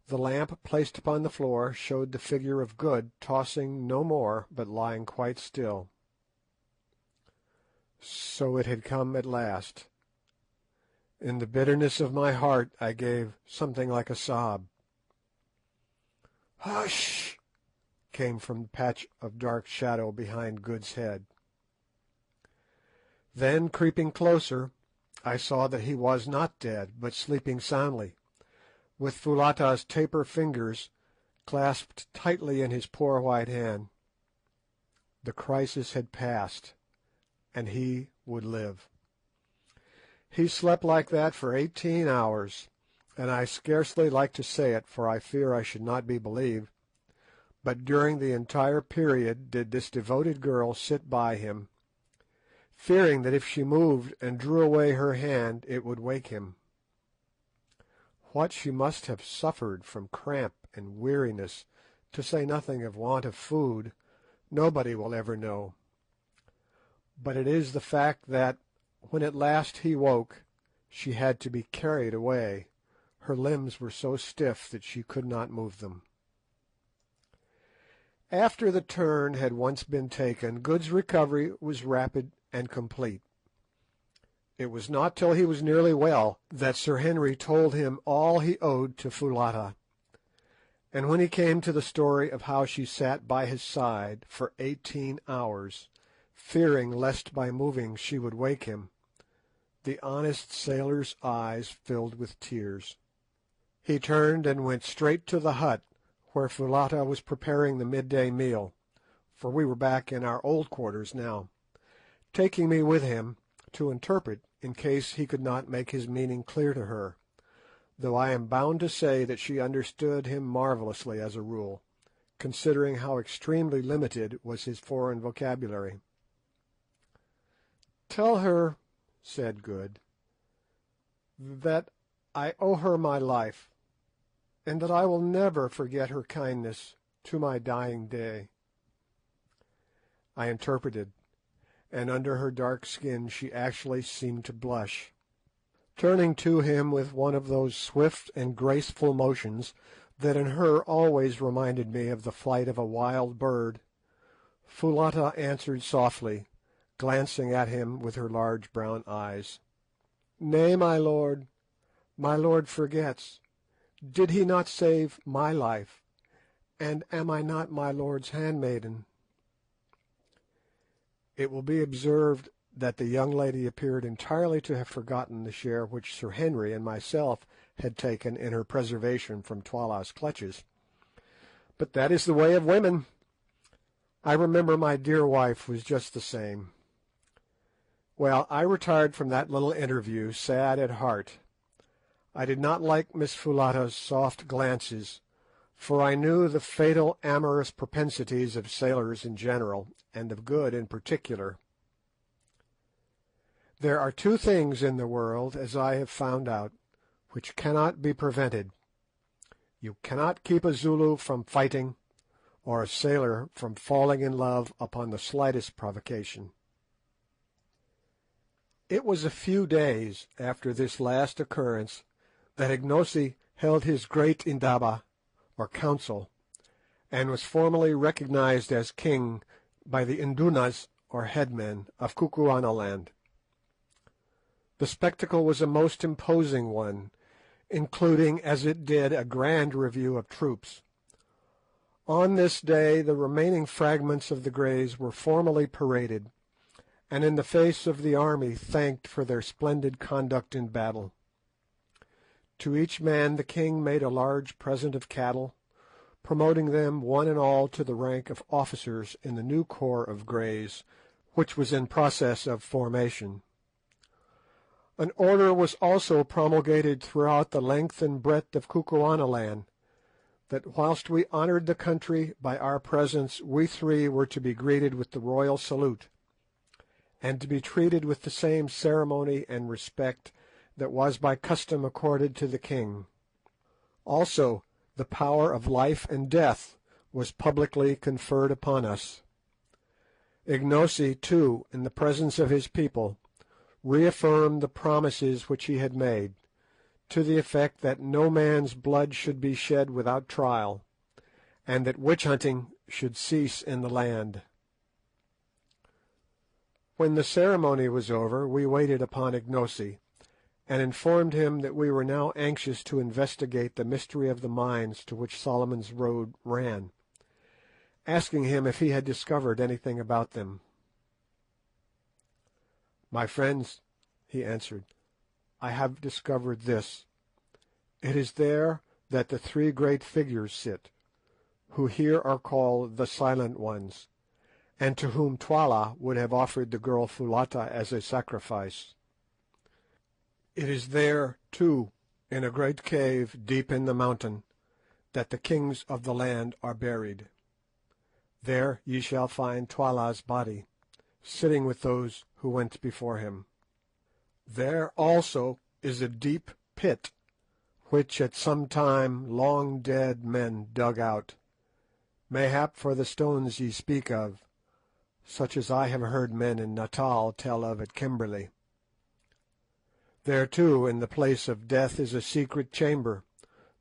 The lamp placed upon the floor showed the figure of Good tossing no more, but lying quite still. So it had come at last. In the bitterness of my heart I gave something like a sob. "Hush!" came from the patch of dark shadow behind Good's head. Then, creeping closer, I saw that he was not dead, but sleeping soundly, with Foulata's taper fingers clasped tightly in his poor white hand. The crisis had passed, and he would live. He slept like that for 18 hours, and I scarcely like to say it, for I fear I should not be believed, but during the entire period did this devoted girl sit by him, fearing that if she moved and drew away her hand it would wake him. What she must have suffered from cramp and weariness, to say nothing of want of food, nobody will ever know. But it is the fact that, when at last he woke, she had to be carried away. Her limbs were so stiff that she could not move them. After the turn had once been taken, Good's recovery was rapid and complete. It was not till he was nearly well that Sir Henry told him all he owed to Foulata, and when he came to the story of how she sat by his side for 18 hours, fearing lest by moving she would wake him, the honest sailor's eyes filled with tears. He turned and went straight to the hut where Foulata was preparing the midday meal, for we were back in our old quarters now, taking me with him to interpret in case he could not make his meaning clear to her, though I am bound to say that she understood him marvellously as a rule, considering how extremely limited was his foreign vocabulary. "Tell her," said Good, "that I owe her my life, and that I will never forget her kindness to my dying day." I interpreted, and under her dark skin she actually seemed to blush. Turning to him with one of those swift and graceful motions that in her always reminded me of the flight of a wild bird, Foulata answered softly, glancing at him with her large brown eyes. "Nay, my lord forgets. Did he not save my life, and am I not my lord's handmaiden?" It will be observed that the young lady appeared entirely to have forgotten the share which Sir Henry and myself had taken in her preservation from Twala's clutches. But that is the way of women. I remember my dear wife was just the same. Well, I retired from that little interview sad at heart. I did not like Miss Foulata's soft glances, for I knew the fatal amorous propensities of sailors in general, and of Good in particular. There are two things in the world, as I have found out, which cannot be prevented. You cannot keep a Zulu from fighting, or a sailor from falling in love upon the slightest provocation. It was a few days after this last occurrence that Ignosi held his great indaba, or council, and was formally recognized as king by the Indunas, or headmen, of Kukuanaland. The spectacle was a most imposing one, including as it did a grand review of troops. On this day the remaining fragments of the Greys were formally paraded, and in the face of the army thanked for their splendid conduct in battle. To each man the king made a large present of cattle, promoting them one and all to the rank of officers in the new corps of Greys, which was in process of formation. An order was also promulgated throughout the length and breadth of Kukuanaland, that whilst we honoured the country by our presence, we three were to be greeted with the royal salute, and to be treated with the same ceremony and respect that was by custom accorded to the king. Also, the power of life and death was publicly conferred upon us. Ignosi, too, in the presence of his people, reaffirmed the promises which he had made, to the effect that no man's blood should be shed without trial, and that witch-hunting should cease in the land. When the ceremony was over, we waited upon Ignosi, and informed him that we were now anxious to investigate the mystery of the mines to which Solomon's Road ran, asking him if he had discovered anything about them. "My friends," he answered, "I have discovered this. It is there that the three great figures sit, who here are called the Silent Ones, and to whom Twala would have offered the girl Foulata as a sacrifice. It is there, too, in a great cave deep in the mountain, that the kings of the land are buried. There ye shall find Twala's body, sitting with those who went before him. There also is a deep pit, which at some time long dead men dug out, mayhap for the stones ye speak of, such as I have heard men in Natal tell of at Kimberley. There too, in the place of death, is a secret chamber,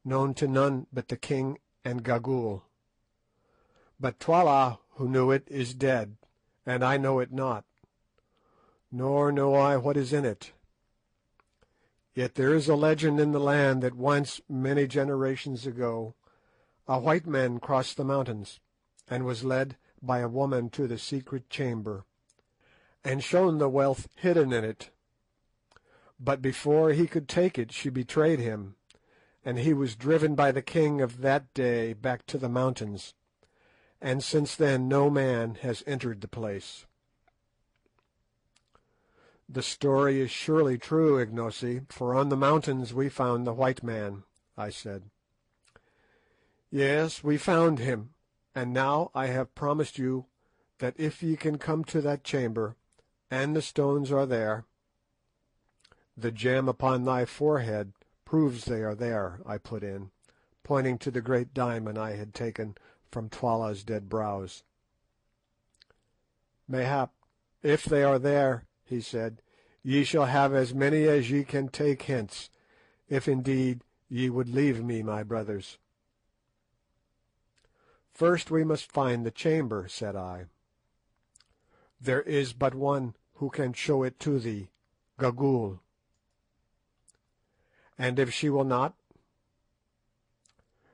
known to none but the king and Gagool. But Twala, who knew it, is dead, and I know it not, nor know I what is in it. Yet there is a legend in the land that once, many generations ago, a white man crossed the mountains, and was led by a woman to the secret chamber, and shown the wealth hidden in it. But before he could take it she betrayed him, and he was driven by the king of that day back to the mountains, and since then no man has entered the place." "The story is surely true, Ignosi, for on the mountains we found the white man," I said. "Yes, we found him, and now I have promised you that if ye can come to that chamber, and the stones are there—" "The gem upon thy forehead proves they are there," I put in, pointing to the great diamond I had taken from Twala's dead brows. "Mayhap, if they are there," he said, "ye shall have as many as ye can take hence, if indeed ye would leave me, my brothers." "First we must find the chamber," said I. "There is but one who can show it to thee, Gagool." "And if she will not?"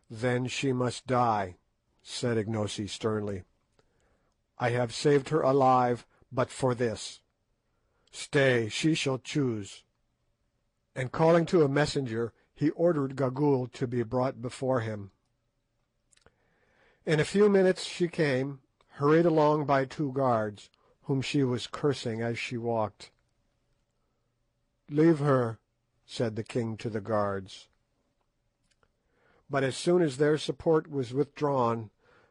"Then she must die," said Ignosi sternly. "I have saved her alive but for this. Stay, she shall choose." And calling to a messenger, he ordered Gagool to be brought before him. In a few minutes she came, hurried along by two guards, whom she was cursing as she walked. "Leave her," said the king to the guards. But as soon as their support was withdrawn,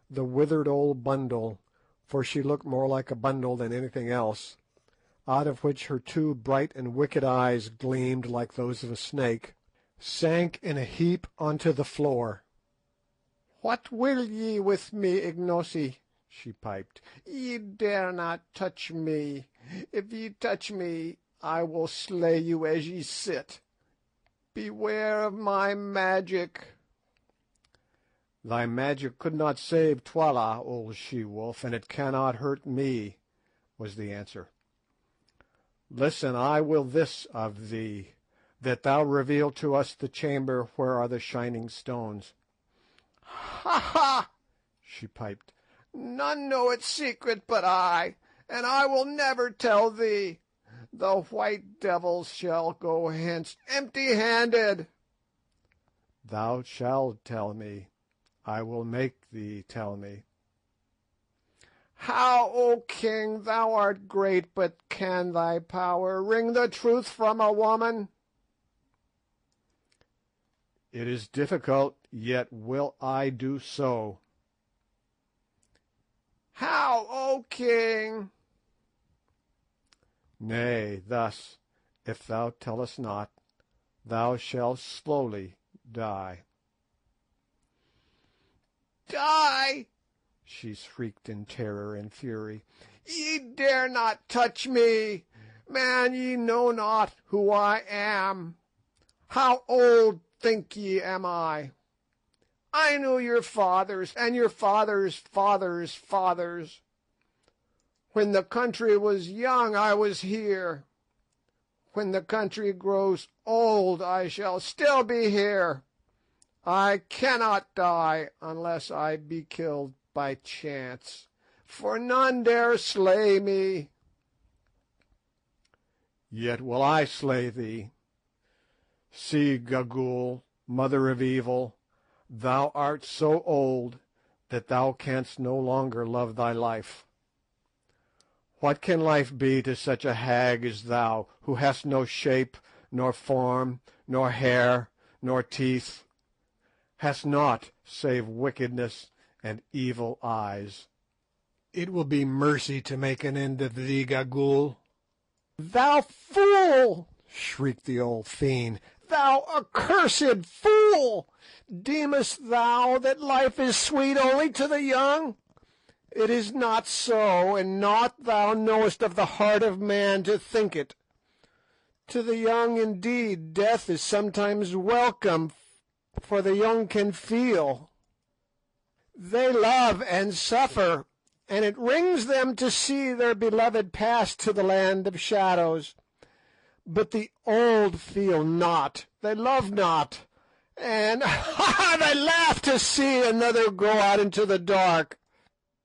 the withered old bundle, for she looked more like a bundle than anything else, out of which her two bright and wicked eyes gleamed like those of a snake, sank in a heap onto the floor. "What will ye with me, Ignosi?" she piped. "Ye dare not touch me. If ye touch me, I will slay you as ye sit. Beware of my magic." "Thy magic could not save Twala, old she-wolf, and it cannot hurt me," was the answer. "Listen, I will this of thee, that thou reveal to us the chamber where are the shining stones." "Ha ha!" she piped. "None know its secret but I, and I will never tell thee. The white devils shall go hence empty-handed." "Thou shalt tell me. I will make thee tell me." "How, O king? Thou art great, but can thy power wring the truth from a woman?" "It is difficult, yet will I do so." "How, O king?" "Nay, thus: if thou tellest not, thou shalt slowly die." "Die!" she shrieked in terror and fury. "Ye dare not touch me! Man, ye know not who I am. How old, think ye, am I? I knew your fathers, and your fathers' fathers' fathers. When the country was young I was here. When the country grows old I shall still be here. I cannot die unless I be killed by chance, for none dare slay me." "Yet will I slay thee. See, Gagool, mother of evil, thou art so old that thou canst no longer love thy life. What can life be to such a hag as thou, who hast no shape, nor form, nor hair, nor teeth, hast naught save wickedness and evil eyes? It will be mercy to make an end of thee, Gagool." "Thou fool!" shrieked the old fiend. "Thou accursed fool! Deemest thou that life is sweet only to the young? It is not so, and naught thou knowest of the heart of man to think it. To the young, indeed, death is sometimes welcome, for the young can feel. They love and suffer, and it wrings them to see their beloved pass to the land of shadows. But the old feel not, they love not, and they laugh to see another go out into the dark.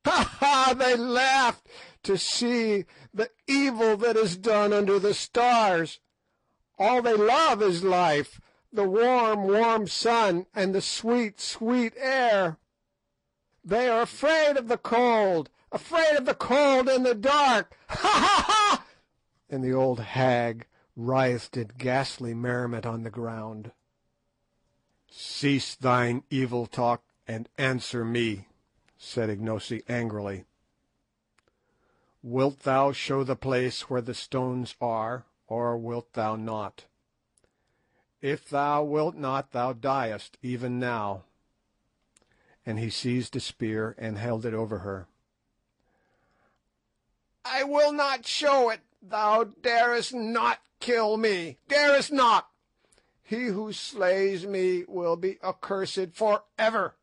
They laugh to see the evil that is done under the stars. All they love is life, the warm, warm sun, and the sweet, sweet air. They are afraid of the cold and the dark. Ha ha ha! And the old hag writhed in ghastly merriment on the ground. "Cease thine evil talk and answer me," said Ignosi angrily. "Wilt thou show the place where the stones are, or wilt thou not? If thou wilt not, thou diest even now." And he seized a spear and held it over her. "I will not show it. Thou darest not kill me, darest not. He who slays me will be accursed for ever."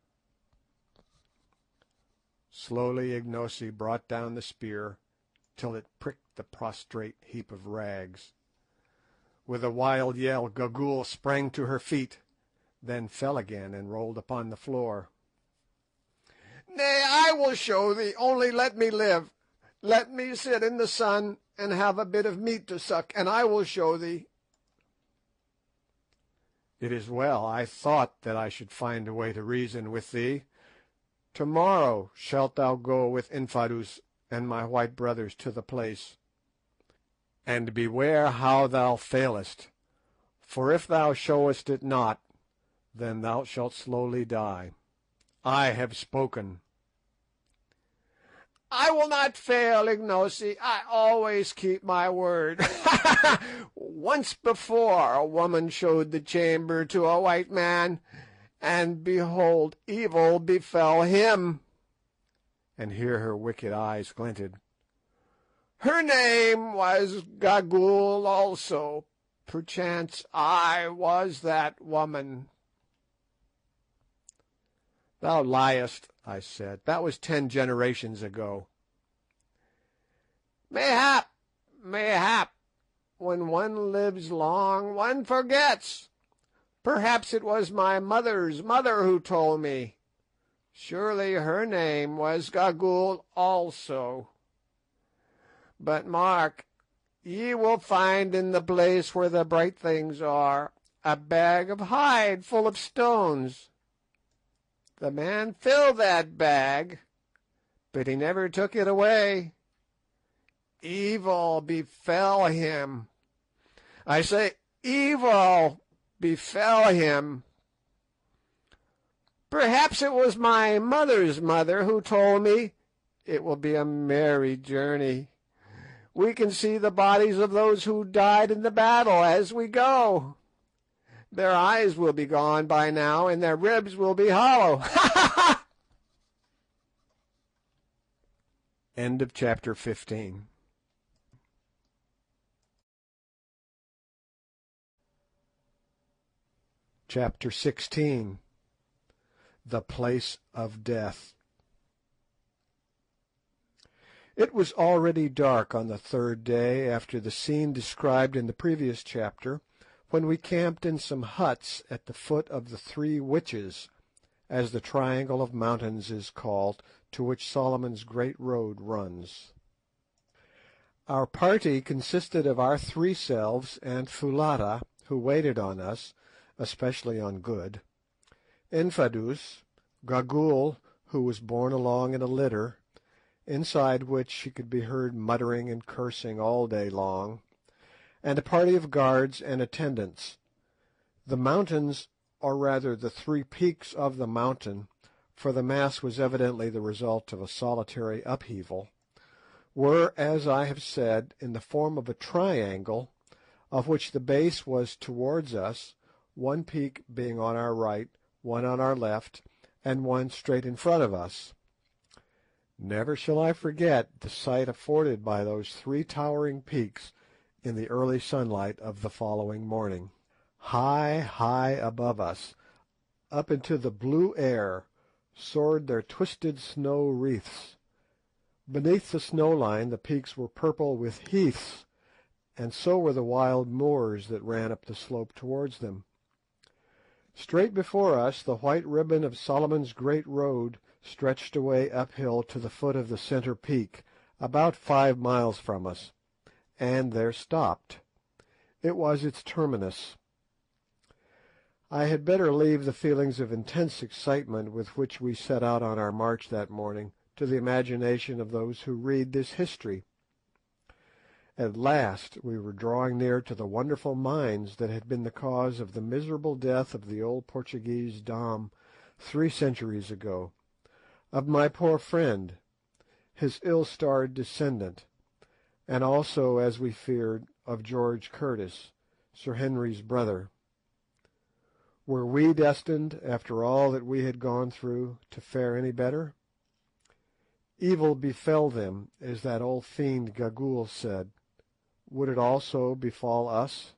Slowly Ignosi brought down the spear till it pricked the prostrate heap of rags. With a wild yell Gagool sprang to her feet, then fell again and rolled upon the floor. "Nay, I will show thee, only let me live. Let me sit in the sun and have a bit of meat to suck, and I will show thee." "It is well. I thought that I should find a way to reason with thee. To-morrow shalt thou go with Infadoos and my white brothers to the place. And beware how thou failest, for if thou showest it not, then thou shalt slowly die. I have spoken." "I will not fail, Ignosi. I always keep my word. Once before a woman showed the chamber to a white man, and behold, evil befell him." And here her wicked eyes glinted. "Her name was Gagool also. Perchance I was that woman." "Thou liest," I said. "That was 10 generations ago." "Mayhap, mayhap. When one lives long one forgets. Perhaps it was my mother's mother who told me. Surely her name was Gagool also. But mark, ye will find in the place where the bright things are a bag of hide full of stones. The man filled that bag, but he never took it away. Evil befell him. I say, evil befell him. Perhaps it was my mother's mother who told me. It will be a merry journey. We can see the bodies of those who died in the battle as we go. Their eyes will be gone by now, and their ribs will be hollow." End of chapter 15. Chapter 16. The Place of Death. It was already dark on the 3rd day after the scene described in the previous chapter, when we camped in some huts at the foot of the 3 Witches, as the triangle of mountains is called, to which Solomon's Great Road runs. Our party consisted of our 3 selves and Foulata, who waited on us, especially on Good, Infadoos, Gagool, who was borne along in a litter, inside which she could be heard muttering and cursing all day long, and a party of guards and attendants. The mountains, or rather the 3 peaks of the mountain, for the mass was evidently the result of a solitary upheaval, were, as I have said, in the form of a triangle, of which the base was towards us, one peak being on our right, one on our left, and one straight in front of us. Never shall I forget the sight afforded by those 3 towering peaks in the early sunlight of the following morning. High, high above us, up into the blue air, soared their twisted snow wreaths. Beneath the snow line the peaks were purple with heaths, and so were the wild moors that ran up the slope towards them. Straight before us the white ribbon of Solomon's Great Road stretched away uphill to the foot of the centre peak, about 5 miles from us, and there stopped. It was its terminus. I had better leave the feelings of intense excitement with which we set out on our march that morning to the imagination of those who read this history. At last we were drawing near to the wonderful mines that had been the cause of the miserable death of the old Portuguese Dom 3 centuries ago, of my poor friend, his ill-starred descendant, and also, as we feared, of George Curtis, Sir Henry's brother. Were we destined, after all that we had gone through, to fare any better? Evil befell them, as that old fiend Gagool said. Would it also befall us?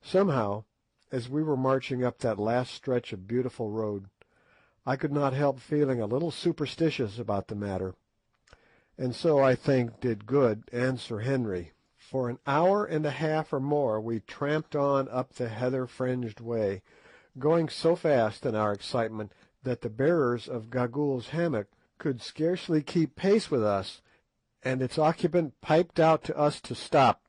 Somehow, as we were marching up that last stretch of beautiful road, I could not help feeling a little superstitious about the matter, and so I think did Good and Sir Henry. For an hour and a half or more we tramped on up the heather-fringed way, going so fast in our excitement that the bearers of Gagool's hammock could scarcely keep pace with us, and its occupant piped out to us to stop.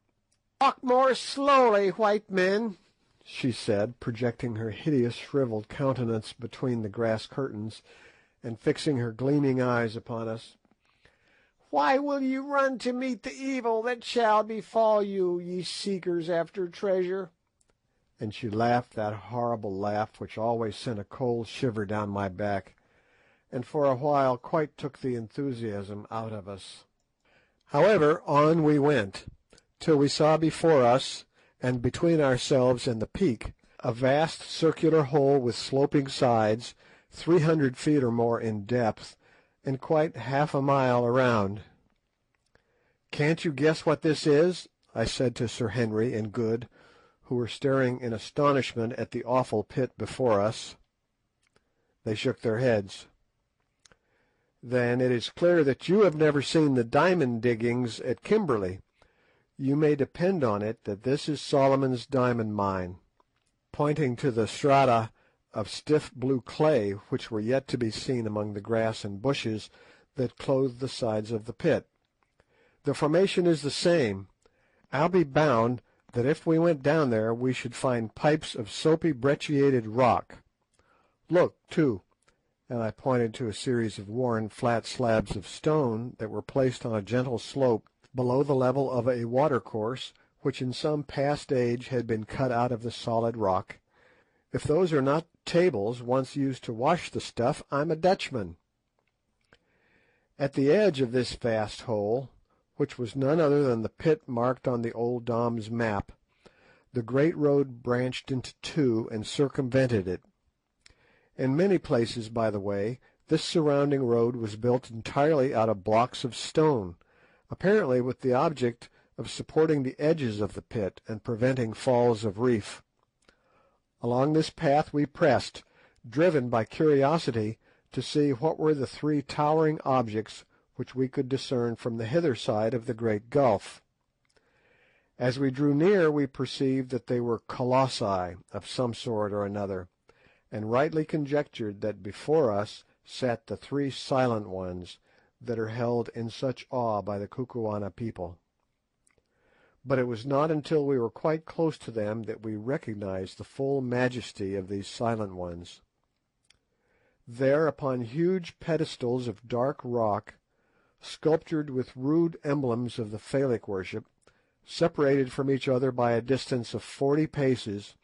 "Walk more slowly, white men," she said, projecting her hideous shrivelled countenance between the grass curtains, and fixing her gleaming eyes upon us. "Why will you run to meet the evil that shall befall you, ye seekers after treasure?" And she laughed that horrible laugh which always sent a cold shiver down my back, and for a while quite took the enthusiasm out of us. However, on we went, till we saw before us, and between ourselves and the peak, a vast circular hole with sloping sides, 300 feet or more in depth, and quite half a mile around. "Can't you guess what this is?" I said to Sir Henry and Good, who were staring in astonishment at the awful pit before us. They shook their heads. "Then it is clear that you have never seen the diamond diggings at Kimberley. You may depend on it that this is Solomon's diamond mine," pointing to the strata of stiff blue clay which were yet to be seen among the grass and bushes that clothed the sides of the pit. "The formation is the same. I'll be bound that if we went down there we should find pipes of soapy brecciated rock. Look, too," and I pointed to a series of worn flat slabs of stone that were placed on a gentle slope below the level of a watercourse which in some past age had been cut out of the solid rock. "If those are not tables once used to wash the stuff, I'm a Dutchman." At the edge of this vast hole, which was none other than the pit marked on the old Dom's map, the great road branched into two and circumvented it. In many places, by the way, this surrounding road was built entirely out of blocks of stone, apparently with the object of supporting the edges of the pit and preventing falls of reef. Along this path we pressed, driven by curiosity to see what were the 3 towering objects which we could discern from the hither side of the great gulf. As we drew near we perceived that they were colossi of some sort or another, and rightly conjectured that before us sat the 3 Silent Ones that are held in such awe by the Kukuana people. But it was not until we were quite close to them that we recognized the full majesty of these Silent Ones. There, upon huge pedestals of dark rock, sculptured with rude emblems of the phallic worship, separated from each other by a distance of 40 paces,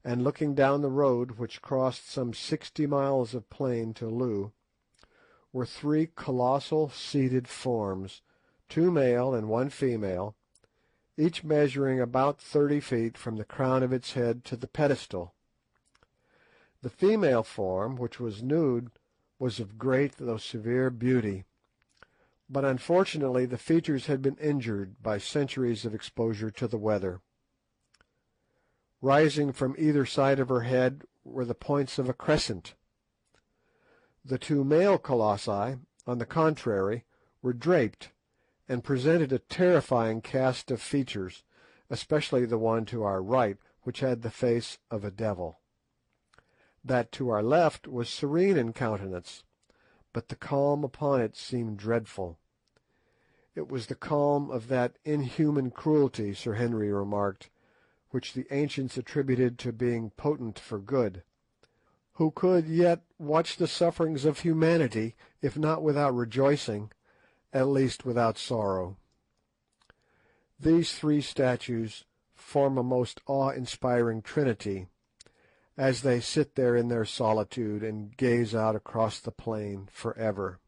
and looking down the road which crossed some 60 miles of plain to Loo, were 3 colossal seated forms, 2 male and 1 female, each measuring about 30 feet from the crown of its head to the pedestal. The female form, which was nude, was of great though severe beauty, but unfortunately the features had been injured by centuries of exposure to the weather. Rising from either side of her head were the points of a crescent. The two male colossi, on the contrary, were draped, and presented a terrifying cast of features, especially the one to our right, which had the face of a devil. That to our left was serene in countenance, but the calm upon it seemed dreadful. It was the calm of that inhuman cruelty, Sir Henry remarked, which the ancients attributed to being potent for good. Who could yet watch the sufferings of humanity, if not without rejoicing, at least without sorrow. These three statues form a most awe-inspiring trinity, as they sit there in their solitude and gaze out across the plain for ever.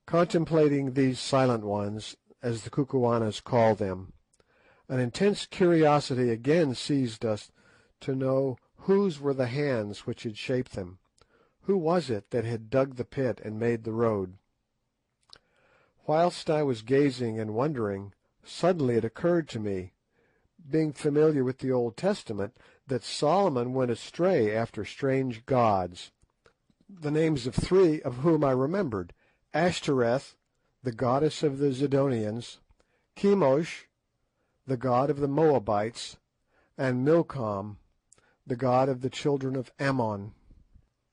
Contemplating these silent ones, as the Kukuanas call them, an intense curiosity again seized us to know whose were the hands which had shaped them. Who was it that had dug the pit and made the road? Whilst I was gazing and wondering, suddenly it occurred to me, being familiar with the Old Testament, that Solomon went astray after strange gods, the names of three of whom I remembered: Ashtoreth, the goddess of the Zidonians; Chemosh, the god of the Moabites; and Milcom, the god of the children of Ammon.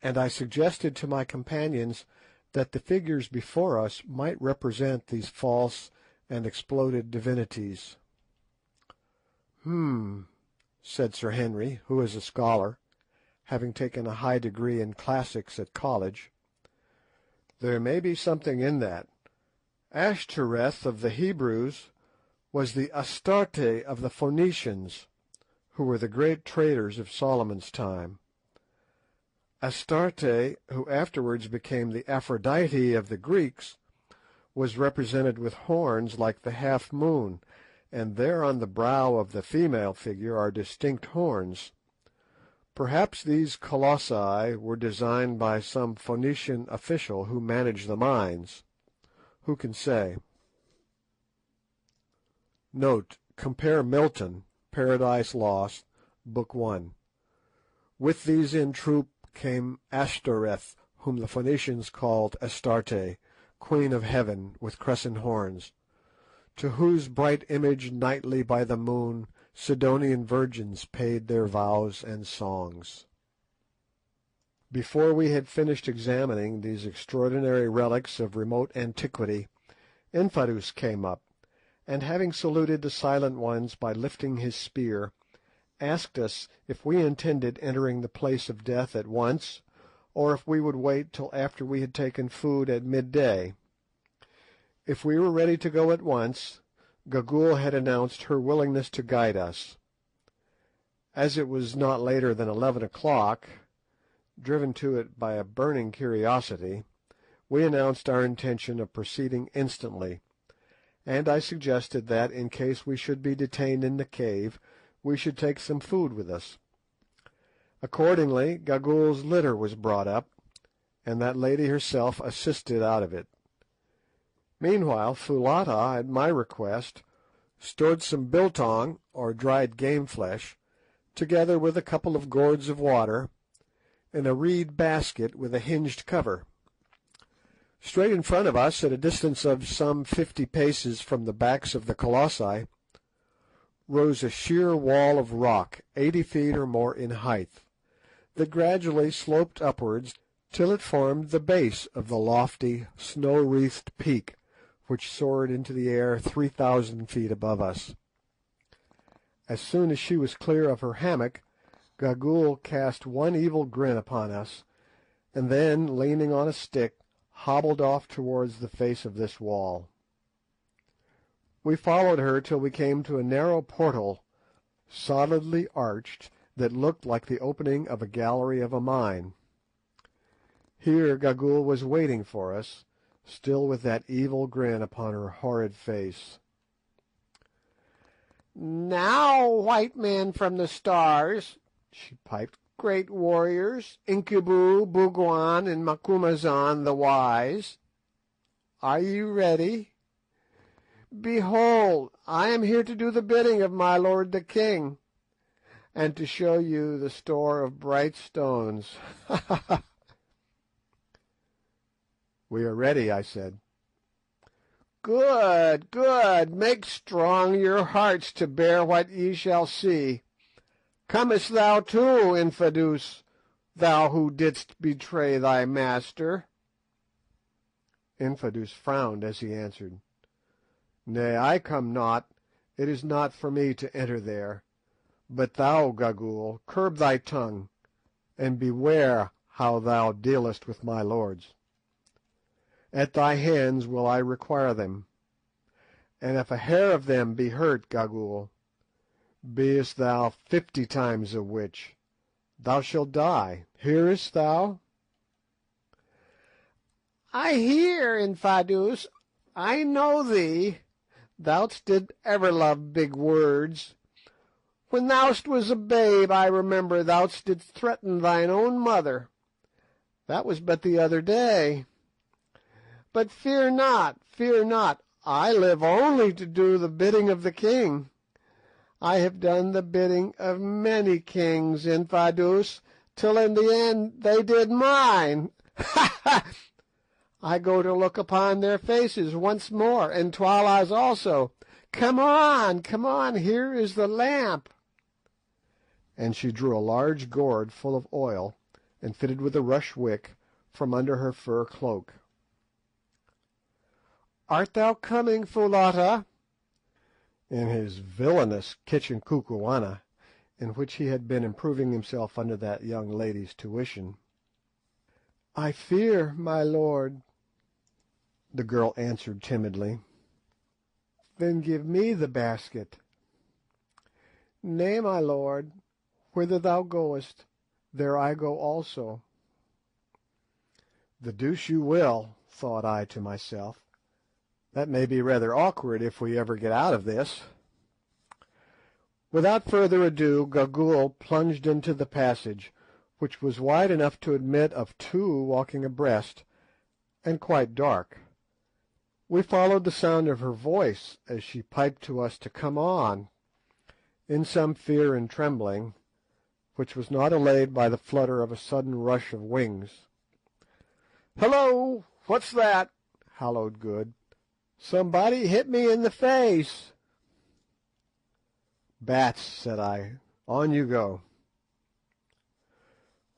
And I suggested to my companions that the figures before us might represent these false and exploded divinities. Said Sir Henry, who is a scholar, having taken a high degree in classics at college. There may be something in that. Ashtoreth of the Hebrews was the Astarte of the Phoenicians, who were the great traders of Solomon's time. Astarte, who afterwards became the Aphrodite of the Greeks, was represented with horns like the half-moon, and there on the brow of the female figure are distinct horns. Perhaps these colossi were designed by some Phoenician official who managed the mines. Who can say? Note: compare Milton, Paradise Lost, Book 1. With these in troop came Ashtoreth, whom the Phoenicians called Astarte, Queen of Heaven, with crescent horns, to whose bright image nightly by the moon Sidonian virgins paid their vows and songs. Before we had finished examining these extraordinary relics of remote antiquity, Infadoos came up, and having saluted the silent ones by lifting his spear, asked us if we intended entering the place of death at once, or if we would wait till after we had taken food at midday. If we were ready to go at once, Gagool had announced her willingness to guide us. As it was not later than 11 o'clock, driven to it by a burning curiosity, we announced our intention of proceeding instantly, and I suggested that, in case we should be detained in the cave, we should take some food with us. Accordingly, Gagool's litter was brought up, and that lady herself assisted out of it. Meanwhile, Foulata, at my request, stored some biltong, or dried game flesh, together with a couple of gourds of water, in a reed basket with a hinged cover. Straight in front of us, at a distance of some 50 paces from the backs of the colossi, rose a sheer wall of rock 80 feet or more in height, that gradually sloped upwards till it formed the base of the lofty, snow-wreathed peak which soared into the air 3,000 feet above us. As soon as she was clear of her hammock, Gagool cast one evil grin upon us, and then, leaning on a stick, hobbled off towards the face of this wall. We followed her till we came to a narrow portal, solidly arched, that looked like the opening of a gallery of a mine. Here Gagool was waiting for us, still with that evil grin upon her horrid face. "Now, white men from the stars," she piped, "great warriors, Incubu, Bougwan, and Macumazahn the wise, are you ready? Behold, I am here to do the bidding of my lord the king, and to show you the store of bright stones. Ha ha ha! "We are ready," I said. "Good, good. Make strong your hearts to bear what ye shall see. Comest thou too, Infadoos, thou who didst betray thy master?" Infadoos frowned as he answered, "Nay, I come not. It is not for me to enter there. But thou, Gagool, curb thy tongue, and beware how thou dealest with my lords. At thy hands will I require them, and if a hair of them be hurt, Gagool, beest thou 50 times a witch, thou shalt die. Hearest thou?" "I hear, Infadoos. I know thee. Thou didst ever love big words. When thou wast a babe, I remember thou didst threaten thine own mother. That was but the other day. But fear not, fear not. I live only to do the bidding of the king. I have done the bidding of many kings, Infadoos, till in the end they did mine. Ha ha! I go to look upon their faces once more, and Twala's also. Come on, come on, here is the lamp." And she drew a large gourd full of oil, and fitted with a rush wick, from under her fur cloak. "Art thou coming, Foulata?" In his villainous kitchen kukuana, in which he had been improving himself under that young lady's tuition. "I fear, my lord," the girl answered timidly. "Then give me the basket." "Nay, my lord. Whither thou goest, there I go also." "The deuce you will," thought I to myself. "That may be rather awkward if we ever get out of this." Without further ado, Gagool plunged into the passage, which was wide enough to admit of 2 walking abreast, and quite dark. We followed the sound of her voice as she piped to us to come on, in some fear and trembling, which was not allayed by the flutter of a sudden rush of wings. "Hullo! What's that?" hallooed Good. "Somebody hit me in the face." "Bats," said I. "On you go."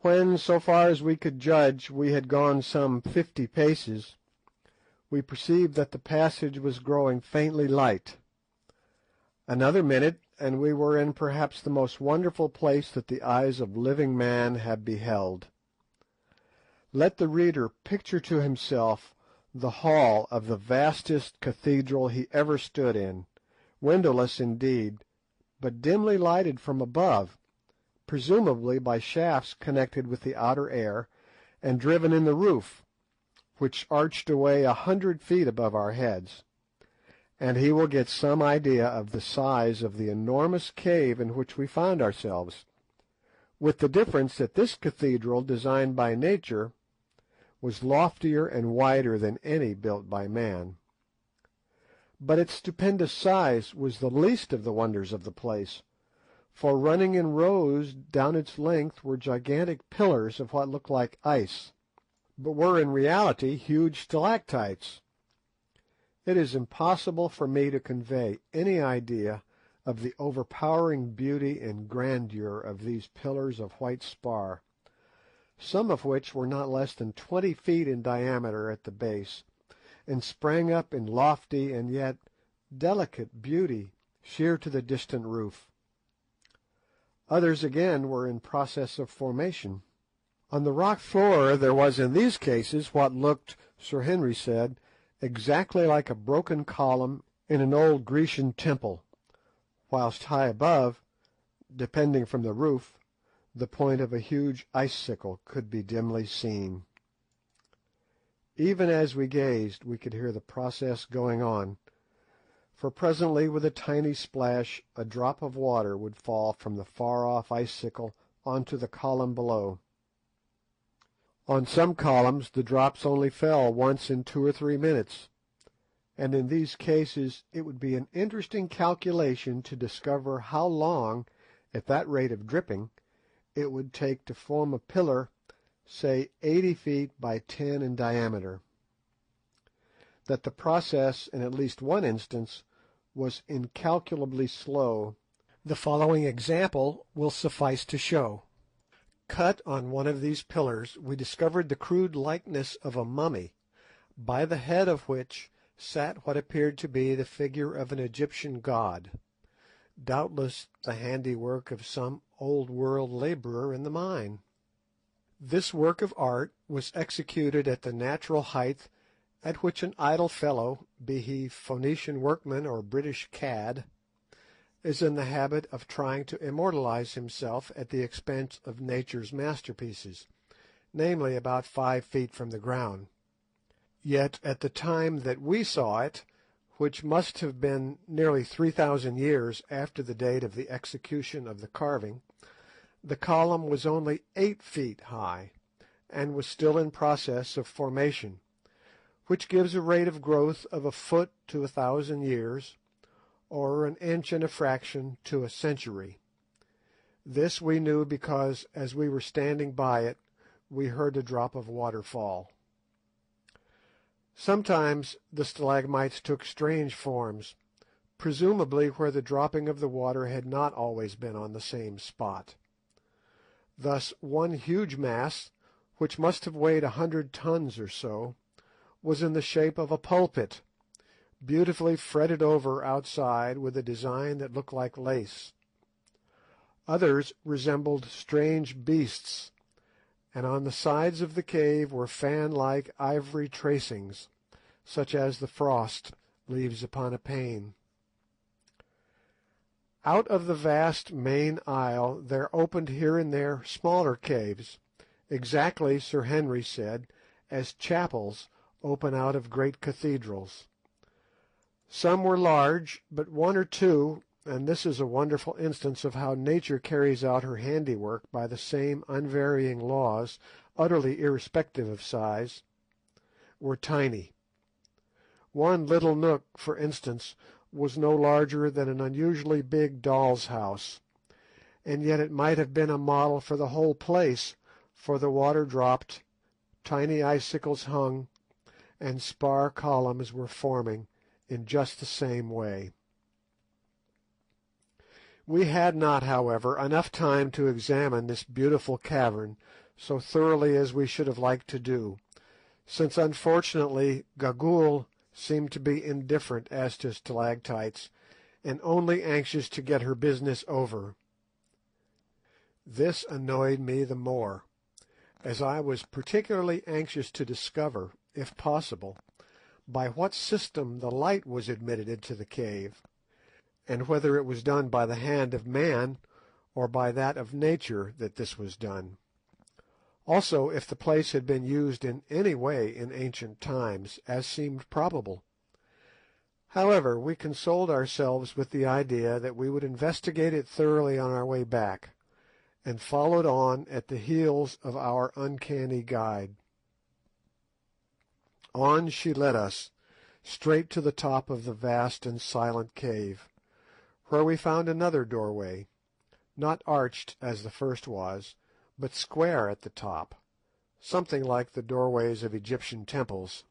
When, so far as we could judge, we had gone some 50 paces, we perceived that the passage was growing faintly light. Another minute, and we were in perhaps the most wonderful place that the eyes of living man have beheld. Let the reader picture to himself the hall of the vastest cathedral he ever stood in, windowless indeed, but dimly lighted from above, presumably by shafts connected with the outer air, and driven in the roof, which arched away 100 feet above our heads, and he will get some idea of the size of the enormous cave in which we found ourselves, with the difference that this cathedral, designed by nature, was loftier and wider than any built by man. But its stupendous size was the least of the wonders of the place, for running in rows down its length were gigantic pillars of what looked like ice, but were in reality huge stalactites. It is impossible for me to convey any idea of the overpowering beauty and grandeur of these pillars of white spar, some of which were not less than 20 feet in diameter at the base, and sprang up in lofty and yet delicate beauty sheer to the distant roof. Others again were in process of formation. On the rock floor there was in these cases what looked, Sir Henry said, exactly like a broken column in an old Grecian temple, whilst high above, depending from the roof, the point of a huge icicle could be dimly seen. Even as we gazed we could hear the process going on, for presently with a tiny splash a drop of water would fall from the far-off icicle onto the column below. On some columns the drops only fell once in 2 or 3 minutes, and in these cases it would be an interesting calculation to discover how long, at that rate of dripping, it would take to form a pillar, say 80 feet by 10 in diameter. that the process, in at least one instance, was incalculably slow. The following example will suffice to show. Cut on one of these pillars, we discovered the crude likeness of a mummy, by the head of which sat what appeared to be the figure of an Egyptian god, doubtless the handiwork of some old-world labourer in the mine. This work of art was executed at the natural height at which an idle fellow, be he Phoenician workman or British cad, is in the habit of trying to immortalise himself at the expense of nature's masterpieces, namely about 5 feet from the ground. Yet at the time that we saw it, which must have been nearly 3,000 years after the date of the execution of the carving, the column was only 8 feet high, and was still in process of formation, which gives a rate of growth of a foot to 1,000 years, or an inch and a fraction to a century. This we knew because, as we were standing by it, we heard a drop of water fall. Sometimes the stalagmites took strange forms, presumably where the dropping of the water had not always been on the same spot. Thus one huge mass, which must have weighed 100 tons or so, was in the shape of a pulpit, beautifully fretted over outside with a design that looked like lace. Others resembled strange beasts, and on the sides of the cave were fan-like ivory tracings, such as the frost leaves upon a pane. Out of the vast main aisle there opened here and there smaller caves, exactly, Sir Henry said, as chapels open out of great cathedrals. Some were large, but one or two, and this is a wonderful instance of how nature carries out her handiwork by the same unvarying laws, utterly irrespective of size, were tiny. One little nook, for instance, was no larger than an unusually big doll's house, and yet it might have been a model for the whole place, for the water dropped, tiny icicles hung, and spar columns were forming in just the same way. We had not, however, enough time to examine this beautiful cavern so thoroughly as we should have liked to do, since unfortunately Gagool seemed to be indifferent as to stalactites, and only anxious to get her business over. This annoyed me the more, as I was particularly anxious to discover, if possible, by what system the light was admitted into the cave, and whether it was done by the hand of man or by that of nature that this was done. Also, if the place had been used in any way in ancient times, as seemed probable. However, we consoled ourselves with the idea that we would investigate it thoroughly on our way back, and followed on at the heels of our uncanny guide. On she led us, straight to the top of the vast and silent cave, where we found another doorway, not arched as the first was, but square at the top, something like the doorways of Egyptian temples.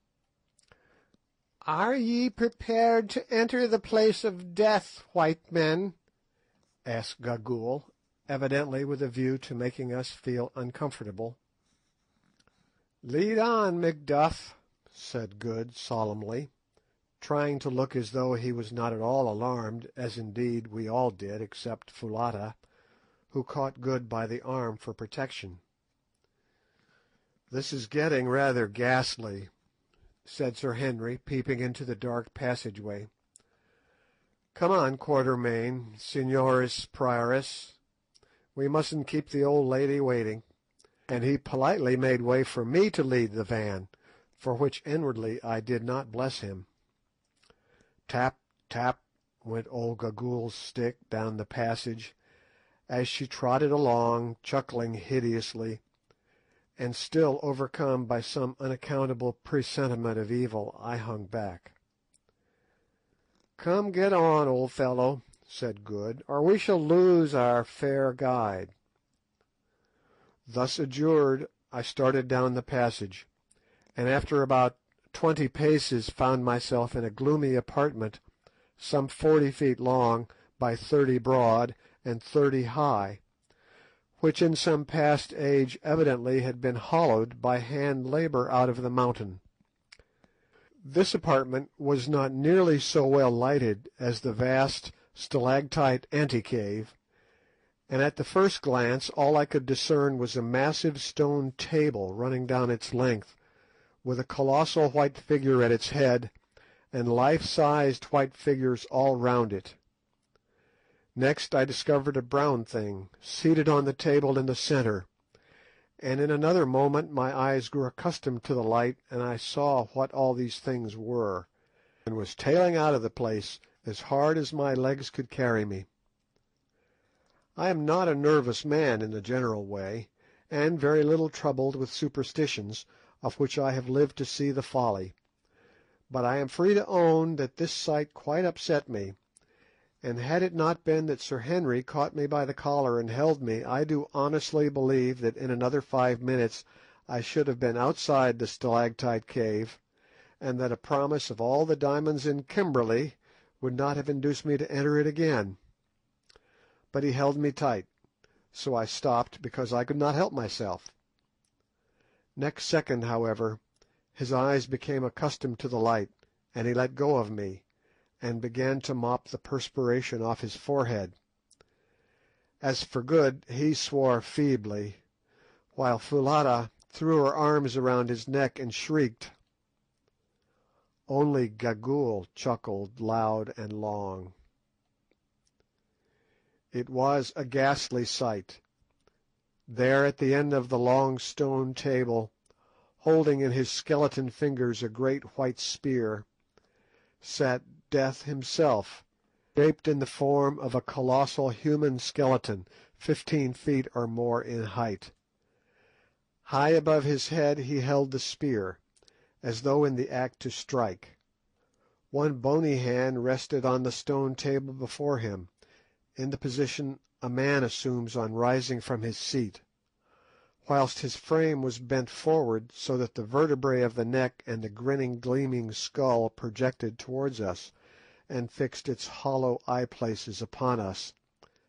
"Are ye prepared to enter the place of death, white men?" asked Gagool, evidently with a view to making us feel uncomfortable. "Lead on, Macduff," said Good solemnly, trying to look as though he was not at all alarmed, as indeed we all did except Foulata, who caught Good by the arm for protection. "This is getting rather ghastly," said Sir Henry, peeping into the dark passageway. "Come on, Quatermain, Signoris Prioress. We mustn't keep the old lady waiting." And he politely made way for me to lead the van, for which inwardly I did not bless him. Tap, tap, went old Gagool's stick down the passage, as she trotted along, chuckling hideously, and still overcome by some unaccountable presentiment of evil, I hung back. "Come, get on, old fellow," said Good, "or we shall lose our fair guide." Thus adjured, I started down the passage, and after about 20 paces found myself in a gloomy apartment some 40 feet long by 30 broad and 30 high, which in some past age evidently had been hollowed by hand labour out of the mountain. This apartment was not nearly so well lighted as the vast stalactite ante-cave, and at the first glance all I could discern was a massive stone table running down its length, with a colossal white figure at its head, and life-sized white figures all round it. Next I discovered a brown thing, seated on the table in the centre, and in another moment my eyes grew accustomed to the light, and I saw what all these things were, and was tailing out of the place as hard as my legs could carry me. I am not a nervous man in the general way, and very little troubled with superstitions, of which I have lived to see the folly, but I am free to own that this sight quite upset me, and had it not been that Sir Henry caught me by the collar and held me, I do honestly believe that in another 5 minutes I should have been outside the stalactite cave, and that a promise of all the diamonds in Kimberley would not have induced me to enter it again. But he held me tight, so I stopped because I could not help myself. Next second, however, his eyes became accustomed to the light, and he let go of me, and began to mop the perspiration off his forehead. As for Good, he swore feebly, while Foulata threw her arms around his neck and shrieked. Only Gagool chuckled loud and long. It was a ghastly sight. There at the end of the long stone table, holding in his skeleton fingers a great white spear, sat Death himself, shaped in the form of a colossal human skeleton 15 feet or more in height. High above his head he held the spear, as though in the act to strike. One bony hand rested on the stone table before him, in the position a man assumes on rising from his seat, whilst his frame was bent forward so that the vertebrae of the neck and the grinning gleaming skull projected towards us, and fixed its hollow eye-places upon us,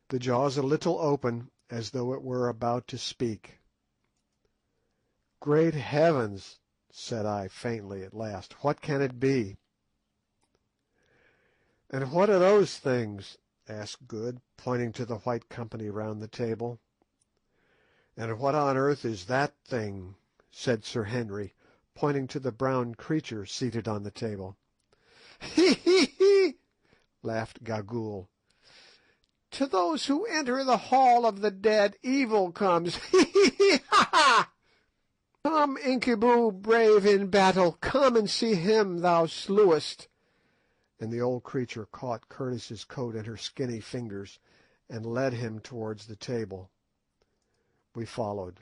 the jaws a little open as though it were about to speak. "Great heavens!" said I faintly at last, "what can it be?" "And what are those things?" asked Good, pointing to the white company round the table. "And what on earth is that thing?" said Sir Henry, pointing to the brown creature seated on the table. "Hee hee hee!" laughed Gagool. "To those who enter the hall of the dead evil comes. Hee hee hee! Ha ha! Come, Incubu, brave in battle, come and see him thou slewest." And the old creature caught Curtis's coat in her skinny fingers, and led him towards the table. We followed.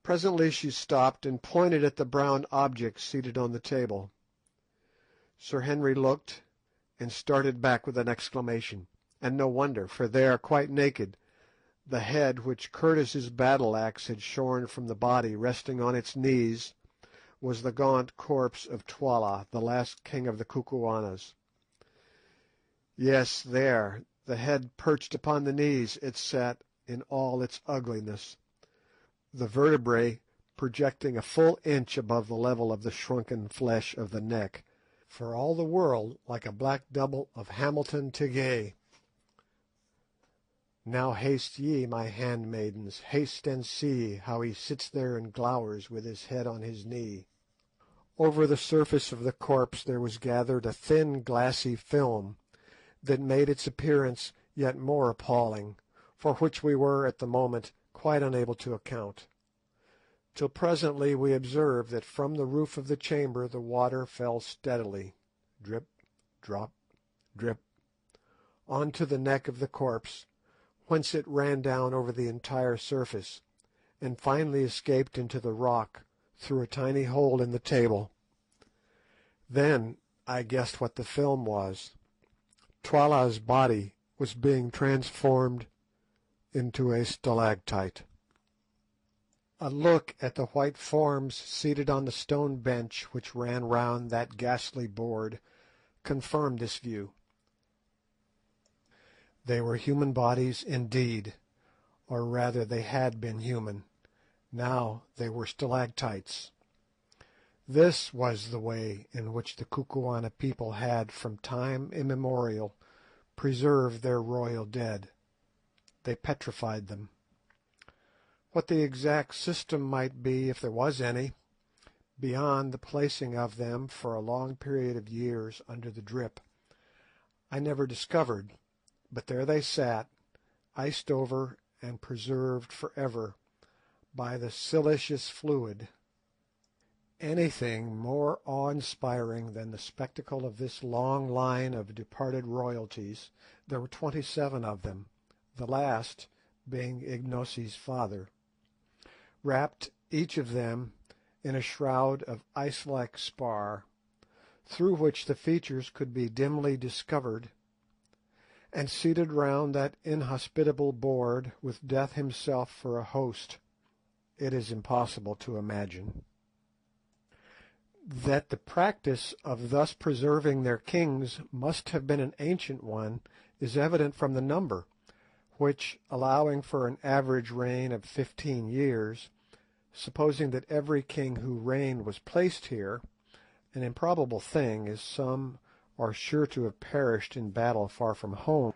Presently she stopped and pointed at the brown object seated on the table. Sir Henry looked, and started back with an exclamation, and no wonder, for there, quite naked, the head which Curtis's battle axe had shorn from the body resting on its knees, was the gaunt corpse of Twala, the last king of the Kukuanas. Yes, there, the head perched upon the knees, it sat in all its ugliness, the vertebrae projecting a full inch above the level of the shrunken flesh of the neck, for all the world like a black double of Hamilton Tighe. "Now haste ye, my handmaidens, haste and see how he sits there and glowers with his head on his knee." Over the surface of the corpse there was gathered a thin glassy film that made its appearance yet more appalling, for which we were at the moment quite unable to account, till presently we observed that from the roof of the chamber the water fell steadily, drip, drop, drip, on to the neck of the corpse, whence it ran down over the entire surface, and finally escaped into the rock through a tiny hole in the table. Then I guessed what the film was. Twala's body was being transformed into a stalactite. A look at the white forms seated on the stone bench which ran round that ghastly board confirmed this view. They were human bodies indeed, or rather they had been human. Now they were stalactites. This was the way in which the Kukuana people had, from time immemorial, preserved their royal dead. They petrified them. What the exact system might be, if there was any, beyond the placing of them for a long period of years under the drip, I never discovered, but there they sat, iced over and preserved for ever by the siliceous fluid. Anything more awe-inspiring than the spectacle of this long line of departed royalties, there were 27 of them, the last being Ignosi's father, wrapped each of them in a shroud of ice-like spar, through which the features could be dimly discovered, and seated round that inhospitable board with Death himself for a host, it is impossible to imagine. That the practice of thus preserving their kings must have been an ancient one is evident from the number, which, allowing for an average reign of 15 years, supposing that every king who reigned was placed here, an improbable thing, as some are sure to have perished in battle far from home,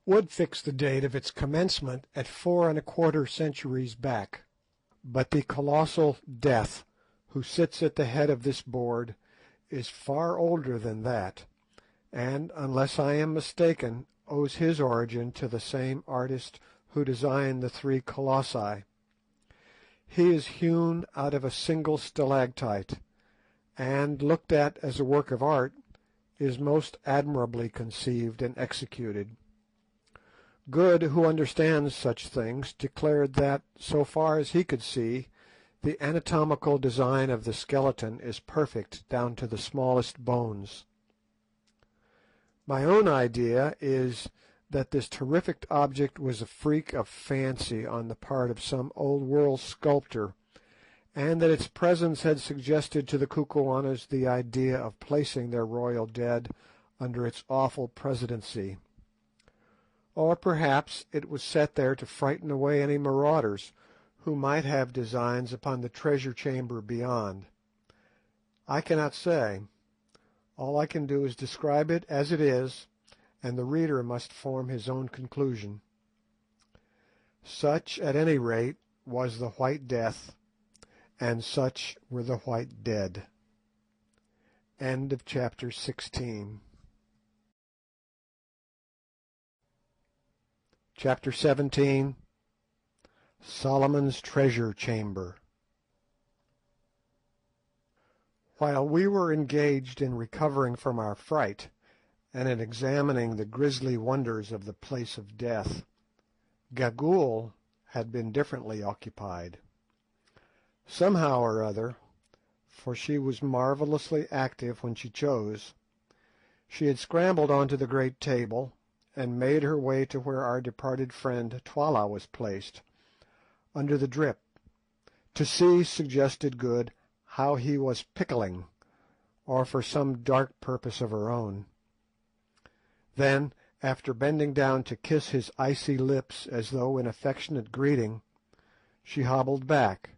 would fix the date of its commencement at 4¼ centuries back. But the colossal Death, who sits at the head of this board, is far older than that, and, unless I am mistaken, owes his origin to the same artist who designed the 3 colossi. He is hewn out of a single stalactite, and, looked at as a work of art, is most admirably conceived and executed. Good, who understands such things, declared that, so far as he could see, the anatomical design of the skeleton is perfect down to the smallest bones. My own idea is that this terrific object was a freak of fancy on the part of some old-world sculptor, and that its presence had suggested to the Kukuanas the idea of placing their royal dead under its awful presidency. Or perhaps it was set there to frighten away any marauders who might have designs upon the treasure chamber beyond. I cannot say. All I can do is describe it as it is, and the reader must form his own conclusion. Such, at any rate, was the White Death, and such were the White Dead. End of chapter 16. Chapter 17. Solomon's Treasure Chamber. While we were engaged in recovering from our fright, and in examining the grisly wonders of the place of death, Gagool had been differently occupied. Somehow or other, for she was marvellously active when she chose, she had scrambled onto the great table, and made her way to where our departed friend Twala was placed, under the drip. To see suggested Good how he was pickling, or for some dark purpose of her own. Then, after bending down to kiss his icy lips as though in affectionate greeting, she hobbled back,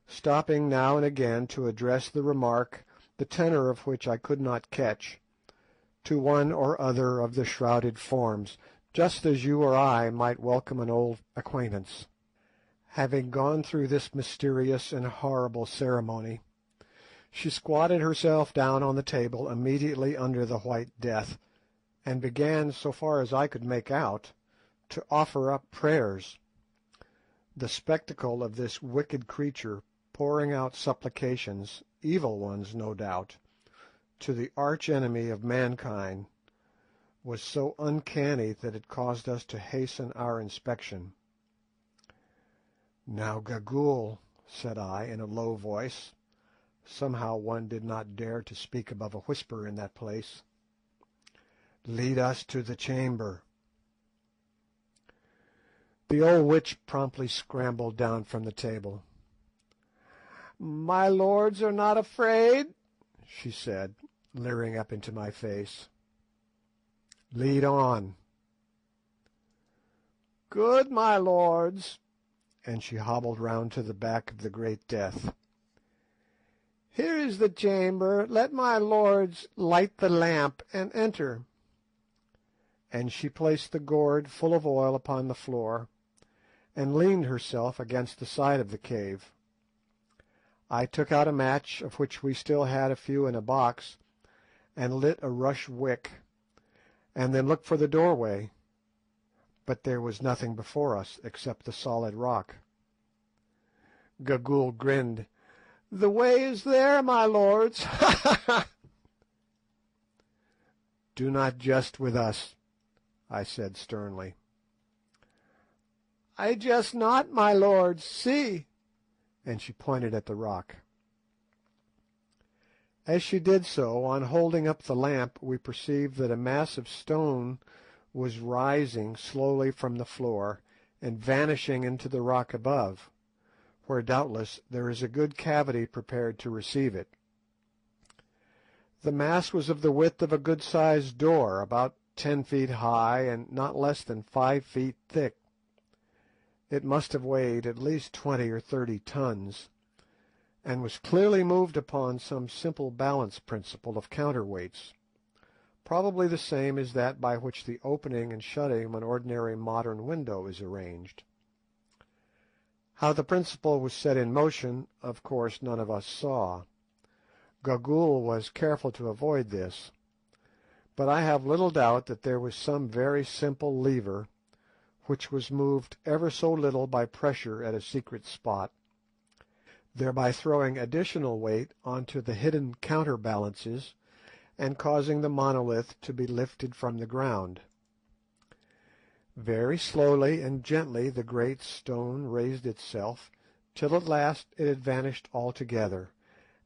stopping now and again to address the remark, the tenor of which I could not catch, to one or other of the shrouded forms, just as you or I might welcome an old acquaintance. Having gone through this mysterious and horrible ceremony, she squatted herself down on the table immediately under the White Death, and began, so far as I could make out, to offer up prayers. The spectacle of this wicked creature pouring out supplications, evil ones no doubt, to the arch-enemy of mankind, was so uncanny that it caused us to hasten our inspection. "Now, Gagool," said I, in a low voice, somehow one did not dare to speak above a whisper in that place, "lead us to the chamber." The old witch promptly scrambled down from the table. My lords are not afraid?" she said, leering up into my face. "Lead on." "Good, my lords," and she hobbled round to the back of the Great Death. "Here is the chamber. Let my lords light the lamp and enter." And she placed the gourd full of oil upon the floor, and leaned herself against the side of the cave. I took out a match, of which we still had a few in a box, and lit a rush wick, and then looked for the doorway, but there was nothing before us except the solid rock. Gagool grinned. "The way is there, my lords. Ha ha ha!" "Do not jest with us," I said sternly. "I jest not, my lords. See!" and she pointed at the rock. As she did so, on holding up the lamp, we perceived that a mass of stone was rising slowly from the floor and vanishing into the rock above, where doubtless there is a good cavity prepared to receive it. The mass was of the width of a good-sized door, about 10 feet high and not less than 5 feet thick. It must have weighed at least 20 or 30 tons, and was clearly moved upon some simple balance principle of counterweights, probably the same as that by which the opening and shutting of an ordinary modern window is arranged. How the principle was set in motion, of course none of us saw. Gagool was careful to avoid this, but I have little doubt that there was some very simple lever, which was moved ever so little by pressure at a secret spot, thereby throwing additional weight onto the hidden counterbalances and causing the monolith to be lifted from the ground. Very slowly and gently the great stone raised itself, till at last it had vanished altogether,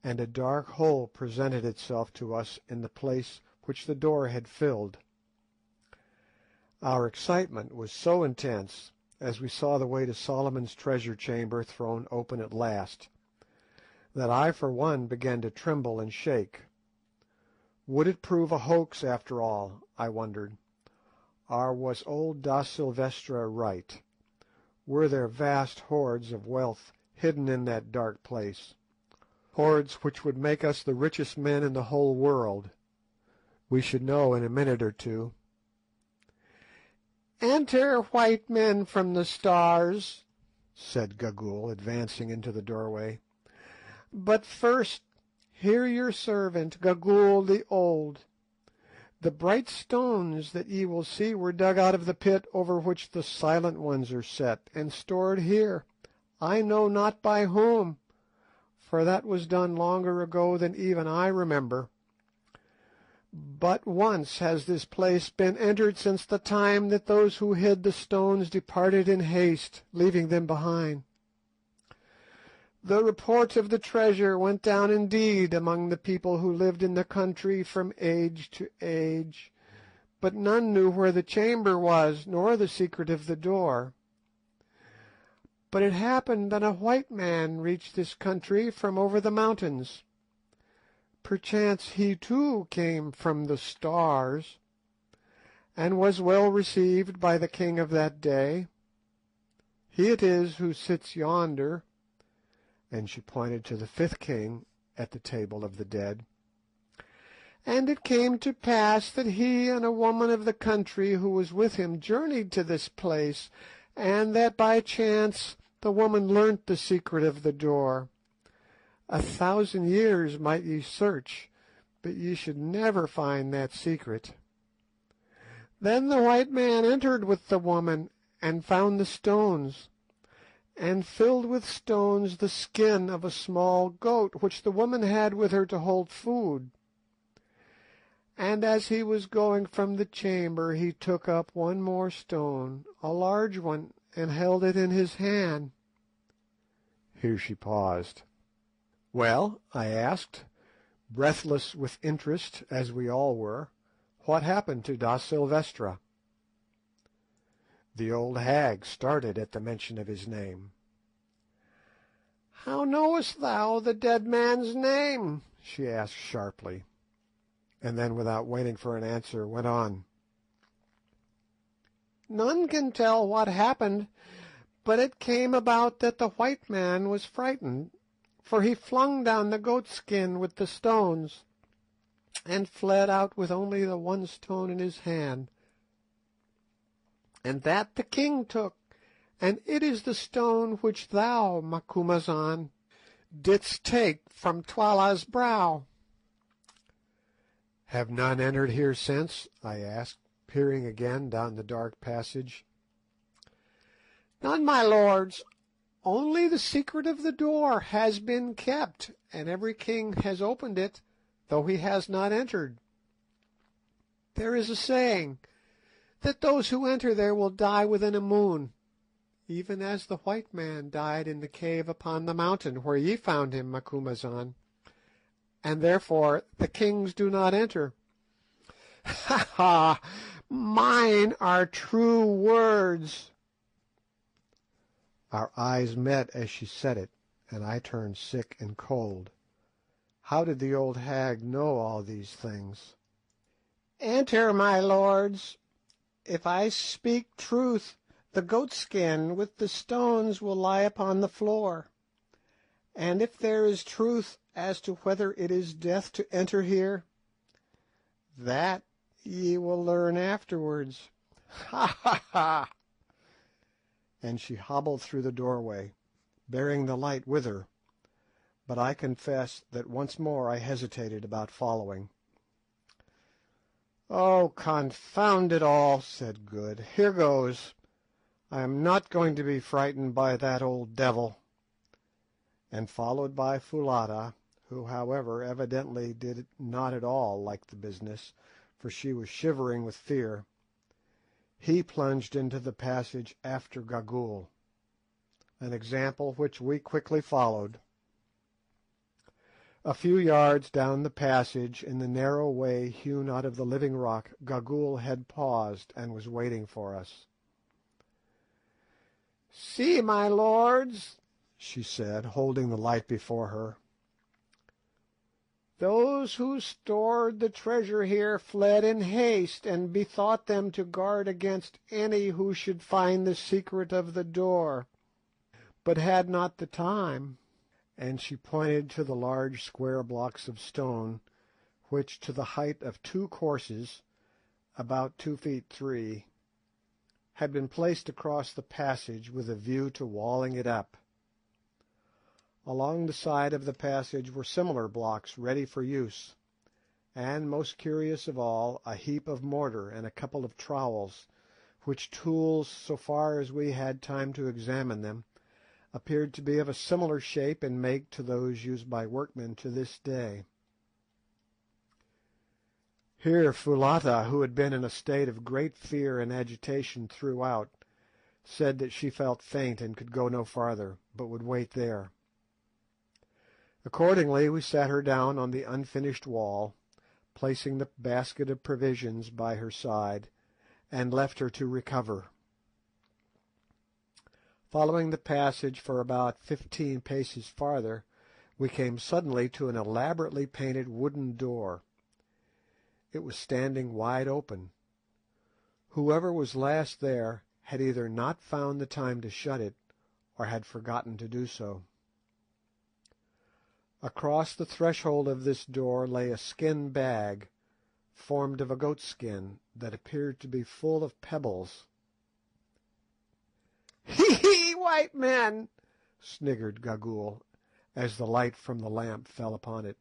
and a dark hole presented itself to us in the place which the door had filled. Our excitement was so intense, as we saw the way to Solomon's treasure chamber thrown open at last, that I for one began to tremble and shake. Would it prove a hoax after all, I wondered, or was old Da Silvestra right? Were there vast hoards of wealth hidden in that dark place, hoards which would make us the richest men in the whole world? We should know in a minute or two. "Enter, white men from the stars," said Gagool, advancing into the doorway. "But first hear your servant, Gagool the Old. The bright stones that ye will see were dug out of the pit over which the Silent Ones are set, and stored here, I know not by whom, for that was done longer ago than even I remember. But once has this place been entered since the time that those who hid the stones departed in haste, leaving them behind. The report of the treasure went down indeed among the people who lived in the country from age to age, but none knew where the chamber was, nor the secret of the door. But it happened that a white man reached this country from over the mountains. Perchance he too came from the stars, and was well received by the king of that day. He it is who sits yonder," and she pointed to the fifth king at the table of the dead. "And it came to pass that he and a woman of the country who was with him journeyed to this place, and that by chance the woman learnt the secret of the door. 1,000 years might ye search, but ye should never find that secret. Then the white man entered with the woman, and found the stones, and filled with stones the skin of a small goat which the woman had with her to hold food. And as he was going from the chamber he took up one more stone, a large one, and held it in his hand." Here she paused. "Well," I asked, breathless with interest, as we all were, "what happened to Da Silvestra?" The old hag started at the mention of his name. "How knowest thou the dead man's name?" she asked sharply, and then, without waiting for an answer, went on. "None can tell what happened, but it came about that the white man was frightened, for he flung down the goatskin with the stones, and fled out with only the one stone in his hand. And that the king took, and it is the stone which thou, Macumazahn, didst take from Twala's brow." "Have none entered here since?" I asked, peering again down the dark passage. "None, my lords. Only the secret of the door has been kept, and every king has opened it, though he has not entered. There is a saying that those who enter there will die within a moon, even as the white man died in the cave upon the mountain where ye found him, Macumazahn, and therefore the kings do not enter." "Ha ha! Mine are true words." Our eyes met as she said it, and I turned sick and cold. How did the old hag know all these things? "Enter, my lords. If I speak truth, the goatskin with the stones will lie upon the floor, and if there is truth as to whether it is death to enter here, that ye will learn afterwards. Ha ha ha!" And she hobbled through the doorway, bearing the light with her, but I confess that once more I hesitated about following. "Oh, confound it all!" said Good. "Here goes. I am not going to be frightened by that old devil." And followed by Foulata, who, however, evidently did not at all like the business, for she was shivering with fear, he plunged into the passage after Gagool, an example which we quickly followed. A few yards down the passage, in the narrow way hewn out of the living rock, Gagool had paused and was waiting for us. "See, my lords," she said, holding the light before her. "Those who stored the treasure here fled in haste, and bethought them to guard against any who should find the secret of the door, but had not the time." And she pointed to the large square blocks of stone, which, to the height of 2 courses, about 2 feet 3, had been placed across the passage with a view to walling it up. Along the side of the passage were similar blocks ready for use, and, most curious of all, a heap of mortar and a couple of trowels, which tools, so far as we had time to examine them, appeared to be of a similar shape and make to those used by workmen to this day. Here Foulata, who had been in a state of great fear and agitation throughout, said that she felt faint and could go no farther, but would wait there. Accordingly we sat her down on the unfinished wall, placing the basket of provisions by her side, and left her to recover. Following the passage for about 15 paces farther, we came suddenly to an elaborately painted wooden door. It was standing wide open. Whoever was last there had either not found the time to shut it, or had forgotten to do so. Across the threshold of this door lay a skin bag, formed of a goatskin, that appeared to be full of pebbles. "Hee hee, white men!" sniggered Gagool, as the light from the lamp fell upon it.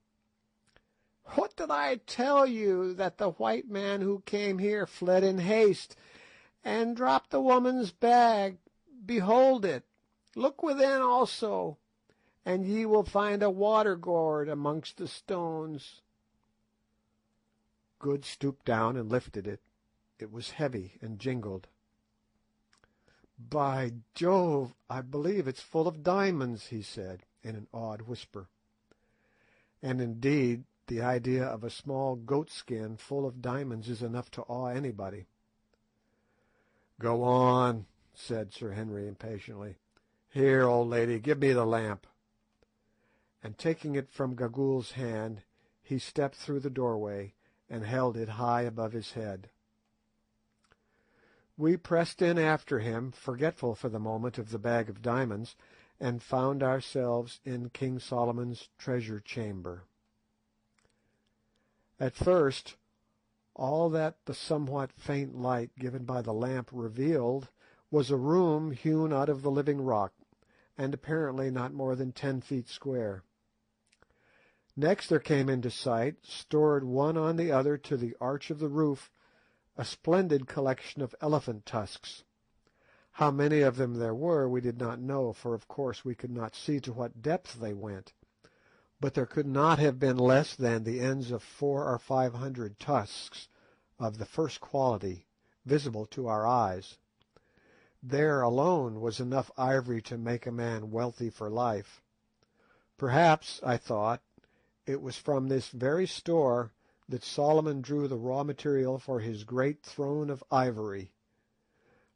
"What did I tell you, that the white man who came here fled in haste, and dropped the woman's bag? Behold it! Look within also, and ye will find a water gourd amongst the stones." Good stooped down and lifted it. It was heavy and jingled. "By Jove, I believe it's full of diamonds," he said, in an awed whisper. And indeed the idea of a small goatskin full of diamonds is enough to awe anybody. "Go on," said Sir Henry impatiently. "Here, old lady, give me the lamp." and taking it from Gagool's hand, he stepped through the doorway and held it high above his head. We pressed in after him, forgetful for the moment of the bag of diamonds, and found ourselves in King Solomon's treasure chamber. At first, all that the somewhat faint light given by the lamp revealed was a room hewn out of the living rock, and apparently not more than 10 feet square. Next there came into sight, stored one on the other to the arch of the roof, a splendid collection of elephant tusks. How many of them there were we did not know, for of course we could not see to what depth they went, but there could not have been less than the ends of 400 or 500 tusks of the first quality, visible to our eyes. There alone was enough ivory to make a man wealthy for life. Perhaps, I thought, it was from this very store that Solomon drew the raw material for his great throne of ivory,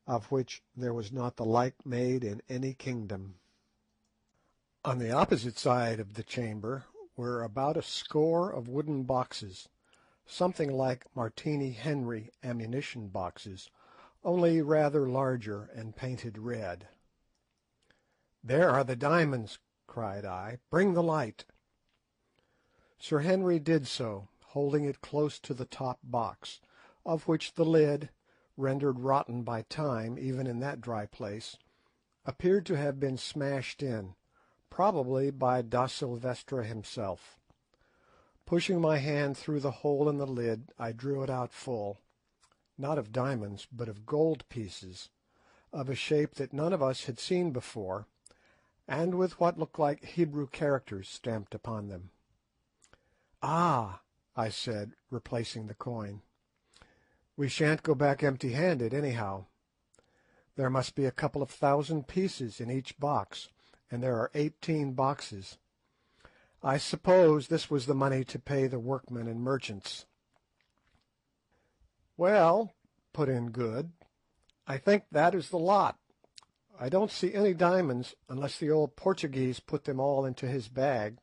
of which there was not the like made in any kingdom. On the opposite side of the chamber were about a score of wooden boxes, something like Martini Henry ammunition boxes, only rather larger and painted red. "There are the diamonds," cried I. "Bring the light." Sir Henry did so, holding it close to the top box, of which the lid, rendered rotten by time even in that dry place, appeared to have been smashed in, probably by da Silvestra himself. Pushing my hand through the hole in the lid, I drew it out full, not of diamonds, but of gold pieces, of a shape that none of us had seen before, and with what looked like Hebrew characters stamped upon them. "Ah!" I said, replacing the coin. "We shan't go back empty-handed, anyhow. There must be a couple of 1,000 pieces in each box, and there are 18 boxes. I suppose this was the money to pay the workmen and merchants." "Well," put in Good, "I think that is the lot. I don't see any diamonds, unless the old Portuguese put them all into his bag."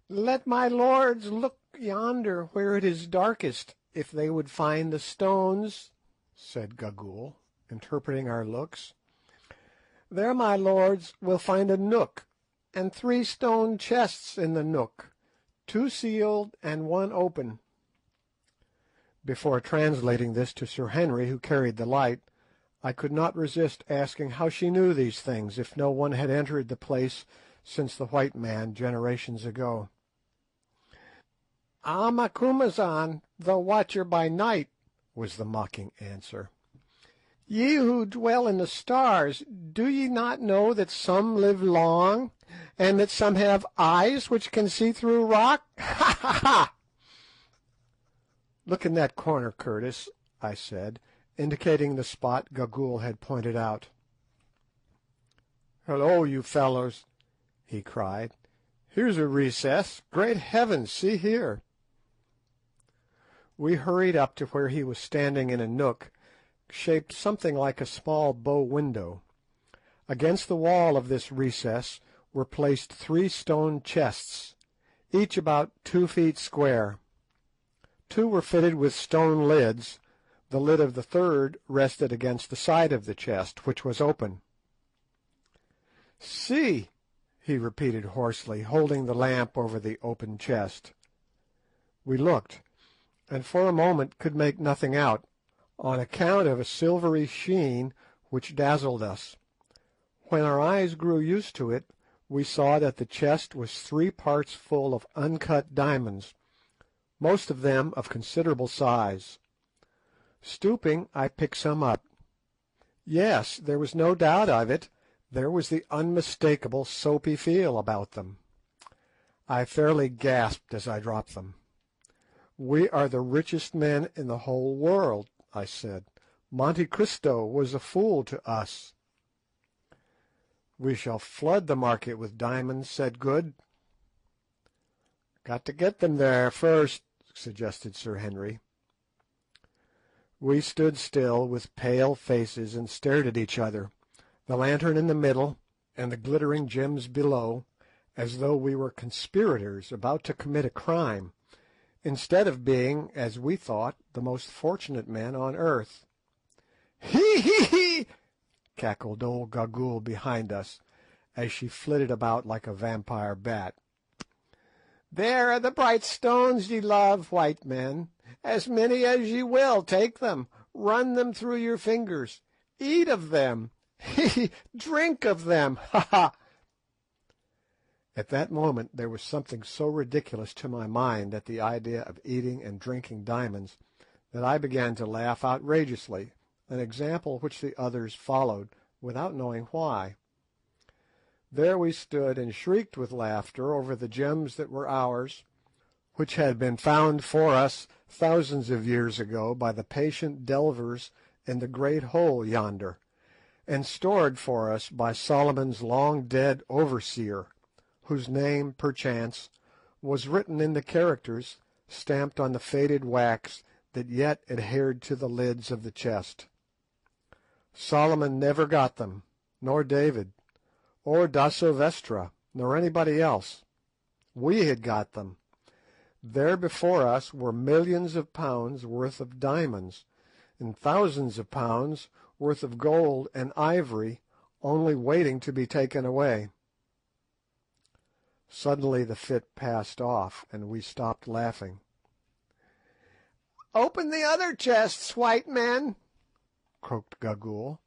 "Let my lords look yonder where it is darkest, if they would find the stones," said Gagool, interpreting our looks. "There, my lords, will find a nook, and 3 stone chests in the nook, 2 sealed and 1 open." Before translating this to Sir Henry, who carried the light, I could not resist asking how she knew these things, if no one had entered the place since the white man generations ago. "Ah, Macumazahn, the Watcher by Night," was the mocking answer. "Ye who dwell in the stars, do ye not know that some live long, and that some have eyes which can see through rock? Ha, ha, ha!" "Look in that corner, Curtis," I said, indicating the spot Gagool had pointed out. "Hullo, you fellows!" he cried. "Here's a recess. Great heavens, see here!" We hurried up to where he was standing in a nook, shaped something like a small bow window. Against the wall of this recess were placed 3 stone chests, each about 2 feet square. 2 were fitted with stone lids, the lid of the third rested against the side of the chest, which was open. "See!" he repeated hoarsely, holding the lamp over the open chest. We looked, and for a moment could make nothing out, on account of a silvery sheen which dazzled us. When our eyes grew used to it, we saw that the chest was 3 parts full of uncut diamonds, most of them of considerable size. Stooping, I picked some up. Yes, there was no doubt of it, there was the unmistakable soapy feel about them. I fairly gasped as I dropped them. "We are the richest men in the whole world," I said. "Monte Cristo was a fool to us." "We shall flood the market with diamonds," said Good. "Got to get them there first," suggested Sir Henry. We stood still with pale faces and stared at each other, the lantern in the middle, and the glittering gems below, as though we were conspirators about to commit a crime, instead of being, as we thought, the most fortunate men on earth. "Hee hee hee!" cackled old Gagool behind us, as she flitted about like a vampire bat. "There are the bright stones ye love, white men. As many as ye will, take them, run them through your fingers, eat of them, hee, drink of them, ha ha!" At that moment there was something so ridiculous to my mind at the idea of eating and drinking diamonds that I began to laugh outrageously, an example which the others followed without knowing why. There we stood and shrieked with laughter over the gems that were ours, which had been found for us thousands of years ago by the patient delvers in the great hole yonder, and stored for us by Solomon's long-dead overseer, whose name, perchance, was written in the characters stamped on the faded wax that yet adhered to the lids of the chest. Solomon never got them, nor David, or da Silvestra, nor anybody else. We had got them. There before us were millions of pounds worth of diamonds, and thousands of pounds worth of gold and ivory only waiting to be taken away. Suddenly the fit passed off, and we stopped laughing. "Open the other chests, white men," croaked Gagool.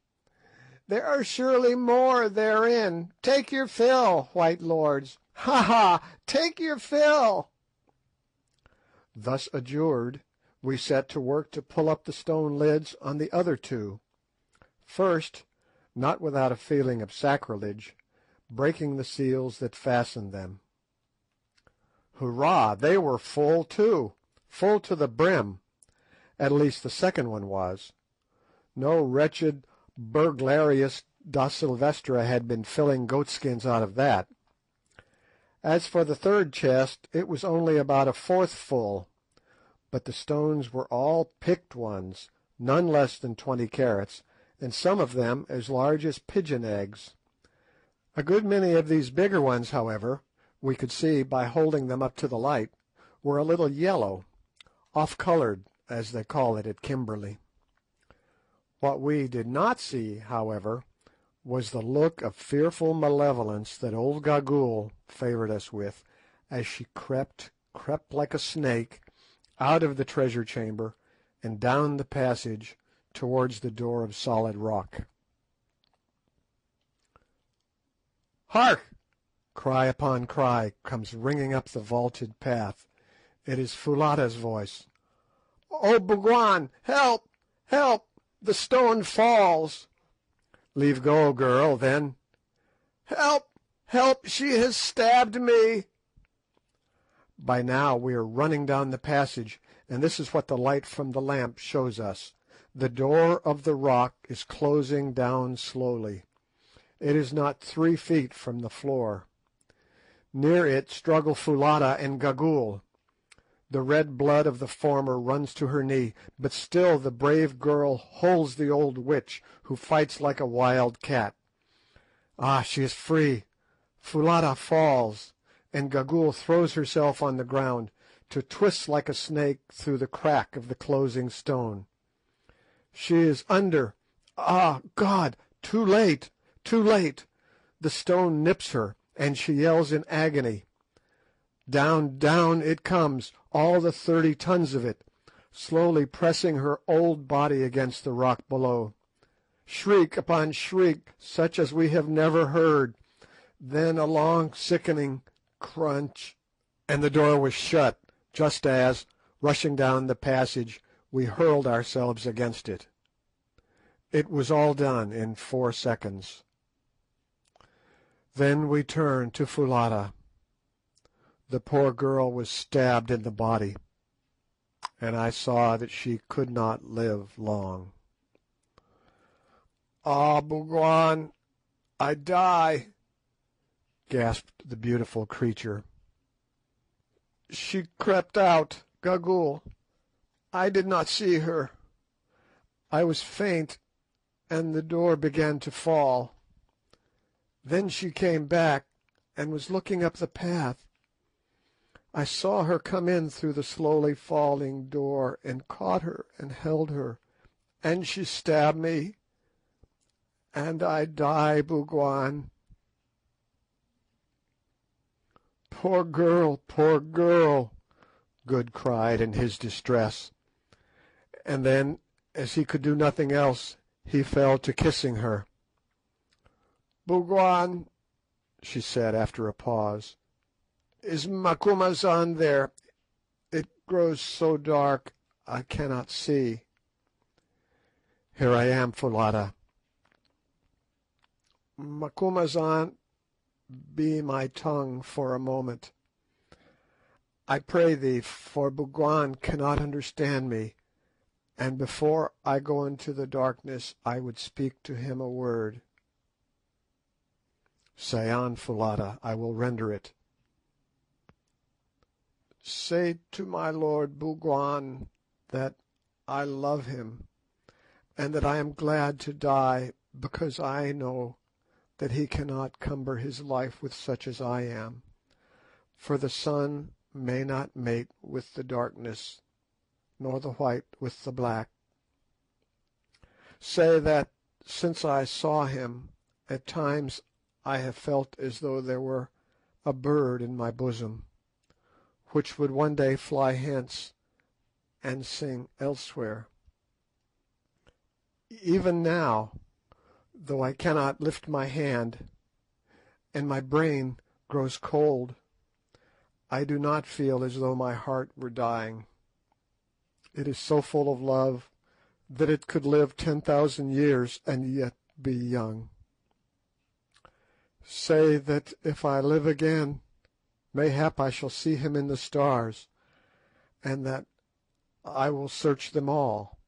"There are surely more therein. Take your fill, white lords. Ha ha! Take your fill!" Thus adjured, we set to work to pull up the stone lids on the other two. First, not without a feeling of sacrilege, breaking the seals that fastened them. Hurrah! They were full too, full to the brim. At least the second one was. No wretched burglarious da Silvestra had been filling goatskins out of that. As for the third chest, it was only about a fourth full, but the stones were all picked ones, none less than 20 carats, and some of them as large as pigeon eggs. A good many of these bigger ones, however, we could see by holding them up to the light, were a little yellow, off-coloured, as they call it at Kimberley. What we did not see, however, was the look of fearful malevolence that old Gagool favoured us with, as she crept like a snake, out of the treasure chamber and down the passage towards the door of solid rock. "Hark!" Cry upon cry comes ringing up the vaulted path. It is Foulata's voice. "Oh, Bougwan! Help! Help! The stone falls!" "Leave go, girl, then." "Help! Help! She has stabbed me!" By now we are running down the passage, and this is what the light from the lamp shows us. The door of the rock is closing down slowly. It is not 3 feet from the floor. Near it struggle Foulata and Gagool. The red blood of the former runs to her knee, but still the brave girl holds the old witch, who fights like a wild cat. Ah, she is free. Foulata falls, and Gagool throws herself on the ground, to twist like a snake through the crack of the closing stone. She is under. Ah, God! Too late! Too late! The stone nips her, and she yells in agony. Down, down it comes, all the 30 tons of it, slowly pressing her old body against the rock below. Shriek upon shriek, such as we have never heard. Then a long sickening crunch, and the door was shut, just as, rushing down the passage, we hurled ourselves against it. It was all done in 4 seconds. Then we turned to Foulata. The poor girl was stabbed in the body, and I saw that she could not live long. "Ah, Bougwan, I die," gasped the beautiful creature. "She crept out, Gagool. I did not see her. I was faint, and the door began to fall. Then she came back, and was looking up the path. I saw her come in through the slowly falling door, and caught her and held her, and she stabbed me, and I die, Bougwan. Poor girl, Good cried in his distress, and then, as he could do nothing else, he fell to kissing her. Bougwan, she said after a pause, is Macumazahn there? It grows so dark I cannot see. Here I am, Foulata. Macumazahn, be my tongue for a moment. I pray thee, for Bougwan cannot understand me, and before I go into the darkness I would speak to him a word. Say on, Foulata, I will render it. Say to my lord Bougwan that I love him, and that I am glad to die, because I know that he cannot cumber his life with such as I am, for the sun may not mate with the darkness, nor the white with the black. Say that since I saw him, at times I have felt as though there were a bird in my bosom, which would one day fly hence and sing elsewhere. Even now, though I cannot lift my hand, and my brain grows cold, I do not feel as though my heart were dying. It is so full of love that it could live 10,000 years and yet be young. Say that if I live again, mayhap I shall see him in the stars, and that I will search them all,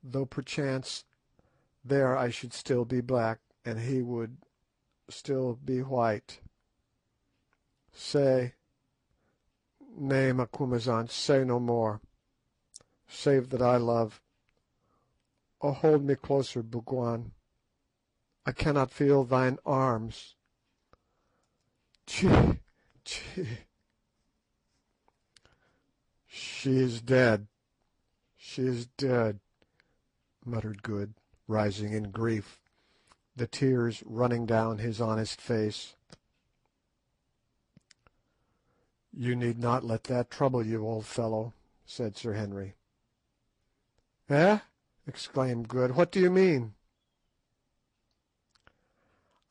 though perchance there I should still be black, and he would still be white. Say, nay, Macumazahn, say no more, save that I love. Oh, hold me closer, Bougwan. I cannot feel thine arms. Chee, chee. She is dead. She is dead, muttered Good, rising in grief, the tears running down his honest face. You need not let that trouble you, old fellow, said Sir Henry. Eh? Exclaimed Good. What do you mean?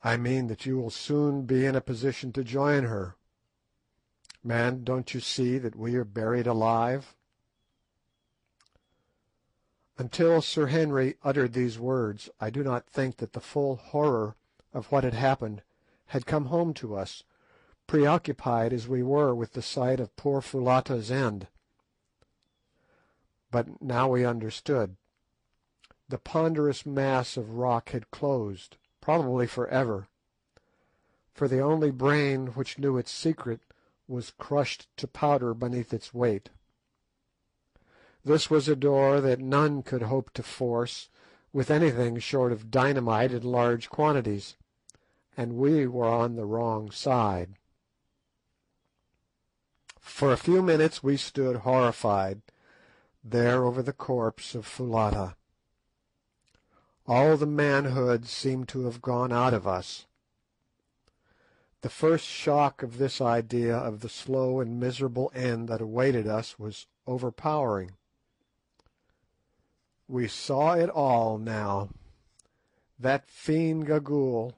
I mean that you will soon be in a position to join her. Man, don't you see that we are buried alive? Until Sir Henry uttered these words, I do not think that the full horror of what had happened had come home to us, preoccupied as we were with the sight of poor Foulata's end. But now we understood. The ponderous mass of rock had closed, probably for ever, for the only brain which knew its secret was crushed to powder beneath its weight. This was a door that none could hope to force with anything short of dynamite in large quantities, and we were on the wrong side. For a few minutes we stood horrified, there over the corpse of Foulata. All the manhood seemed to have gone out of us. The first shock of this idea of the slow and miserable end that awaited us was overpowering. We saw it all now. That fiend Gagool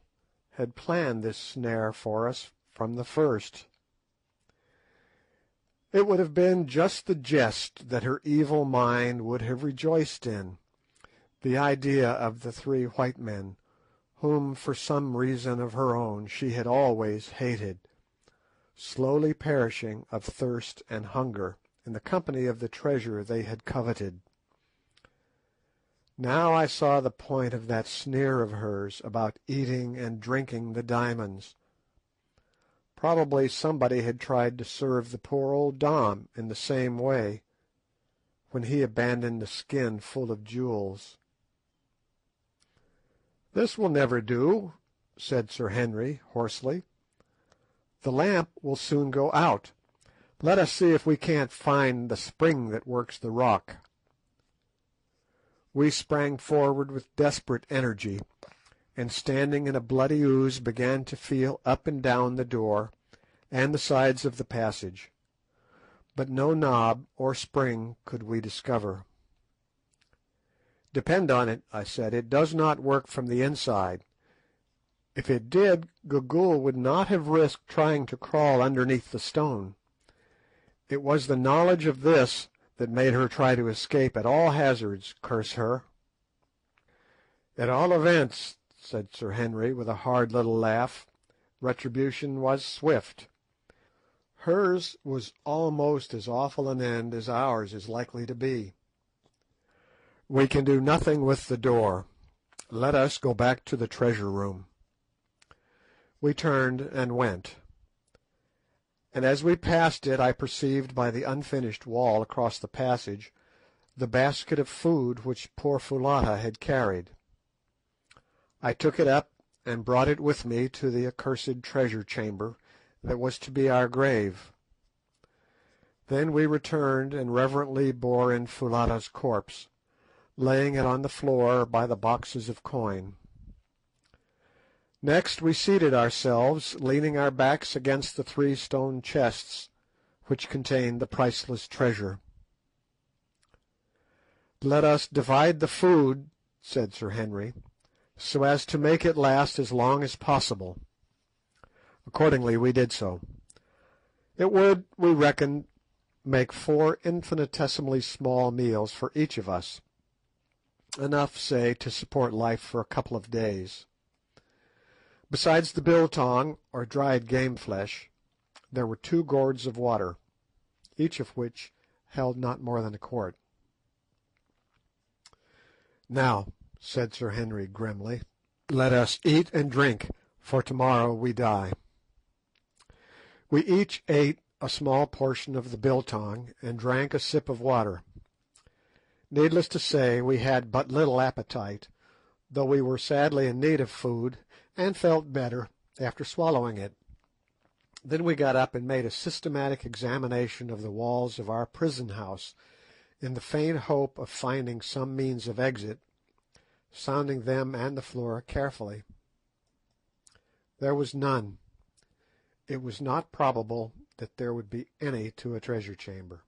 had planned this snare for us from the first. It would have been just the jest that her evil mind would have rejoiced in, the idea of the three white men, whom for some reason of her own she had always hated, slowly perishing of thirst and hunger in the company of the treasure they had coveted. Now I saw the point of that sneer of hers about eating and drinking the diamonds. Probably somebody had tried to serve the poor old Dom in the same way, when he abandoned the skin full of jewels. "This will never do," said Sir Henry hoarsely. "The lamp will soon go out. Let us see if we can't find the spring that works the rock." We sprang forward with desperate energy, and standing in a bloody ooze began to feel up and down the door and the sides of the passage, but no knob or spring could we discover. "Depend on it," I said, "it does not work from the inside. If it did, Gagool would not have risked trying to crawl underneath the stone. It was the knowledge of this that made her try to escape at all hazards, curse her." "At all events," said Sir Henry, with a hard little laugh, "retribution was swift. Hers was almost as awful an end as ours is likely to be. We can do nothing with the door. Let us go back to the treasure room." We turned and went, and as we passed it I perceived by the unfinished wall across the passage the basket of food which poor Foulata had carried. I took it up and brought it with me to the accursed treasure chamber that was to be our grave. Then we returned and reverently bore in Foulata's corpse, laying it on the floor by the boxes of coin. Next we seated ourselves, leaning our backs against the 3 stone chests which contained the priceless treasure. "Let us divide the food," said Sir Henry, "so as to make it last as long as possible." Accordingly we did so. It would, we reckoned, make 4 infinitesimally small meals for each of us, enough, say, to support life for a couple of days. Besides the biltong, or dried game flesh, there were 2 gourds of water, each of which held not more than a quart. "Now," said Sir Henry grimly, "let us eat and drink, for tomorrow we die." We each ate a small portion of the biltong and drank a sip of water. Needless to say, we had but little appetite, though we were sadly in need of food, and felt better after swallowing it. Then we got up and made a systematic examination of the walls of our prison house, in the faint hope of finding some means of exit, sounding them and the floor carefully. There was none. It was not probable that there would be any to a treasure chamber.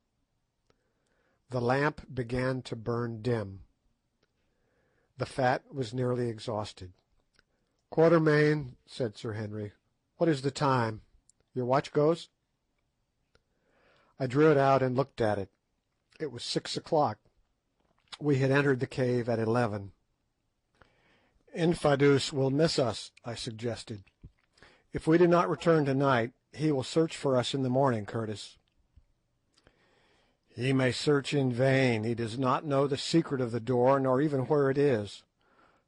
The lamp began to burn dim. The fat was nearly exhausted. "Quatermain," said Sir Henry, "what is the time? Your watch goes?" I drew it out and looked at it. It was 6 o'clock. We had entered the cave at 11. "Infadoos will miss us," I suggested. "If we do not return tonight, he will search for us in the morning, Curtis." "He may search in vain. He does not know the secret of the door, nor even where it is.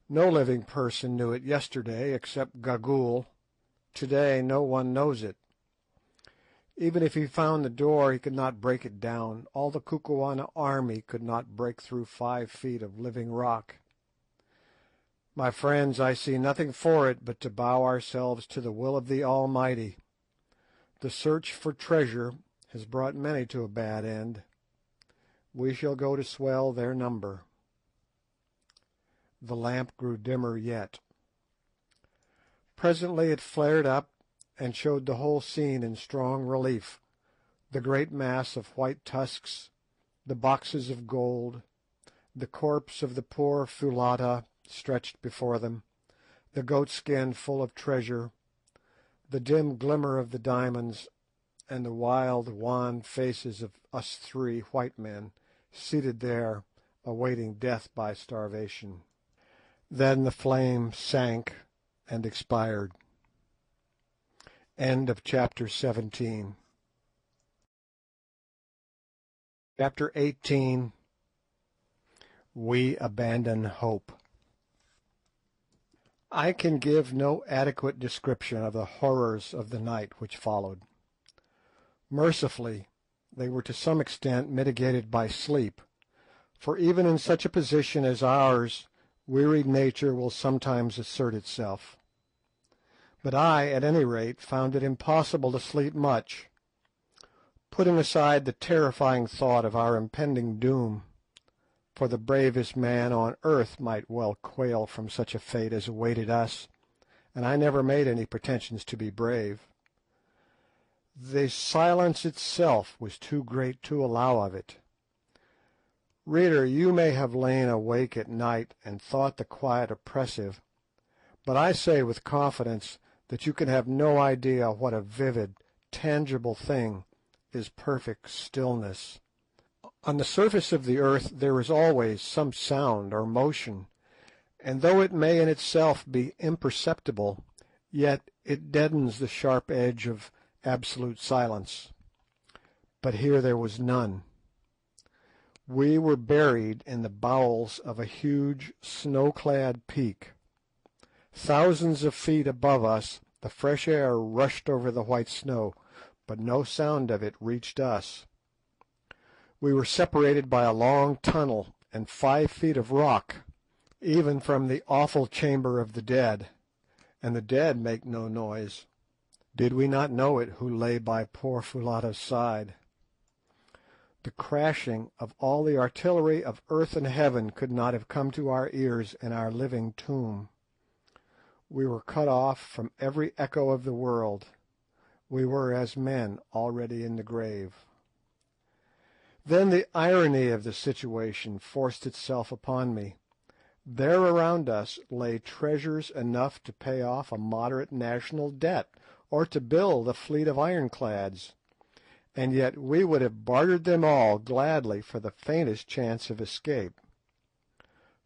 No living person knew it yesterday except Gagool. To-day no one knows it. Even if he found the door he could not break it down. All the Kukuana army could not break through 5 feet of living rock. My friends, I see nothing for it but to bow ourselves to the will of the Almighty. The search for treasure has brought many to a bad end. We shall go to swell their number." The lamp grew dimmer yet. Presently it flared up and showed the whole scene in strong relief, the great mass of white tusks, the boxes of gold, the corpse of the poor Foulata stretched before them, the goatskin full of treasure, the dim glimmer of the diamonds, and the wild, wan faces of us 3 white men seated there awaiting death by starvation. Then the flame sank and expired. End of chapter 17. Chapter 18. We abandon hope. I can give no adequate description of the horrors of the night which followed. Mercifully, they were to some extent mitigated by sleep, for even in such a position as ours wearied nature will sometimes assert itself. but I, at any rate, found it impossible to sleep much. Putting aside the terrifying thought of our impending doom, for the bravest man on earth might well quail from such a fate as awaited us, and I never made any pretensions to be brave. The silence itself was too great to allow of it. Reader, you may have lain awake at night and thought the quiet oppressive, but I say with confidence that you can have no idea what a vivid, tangible thing is perfect stillness. On the surface of the earth there is always some sound or motion, and though it may in itself be imperceptible, yet it deadens the sharp edge of absolute silence. But here there was none. We were buried in the bowels of a huge snow-clad peak. Thousands of feet above us the fresh air rushed over the white snow, but no sound of it reached us. We were separated by a long tunnel and 5 feet of rock, even from the awful chamber of the dead, and the dead make no noise. Did we not know it who lay by poor Foulata's side? The crashing of all the artillery of earth and heaven could not have come to our ears in our living tomb. We were cut off from every echo of the world. We were as men already in the grave. Then the irony of the situation forced itself upon me. There around us lay treasures enough to pay off a moderate national debt, or to build a fleet of ironclads, and yet we would have bartered them all gladly for the faintest chance of escape.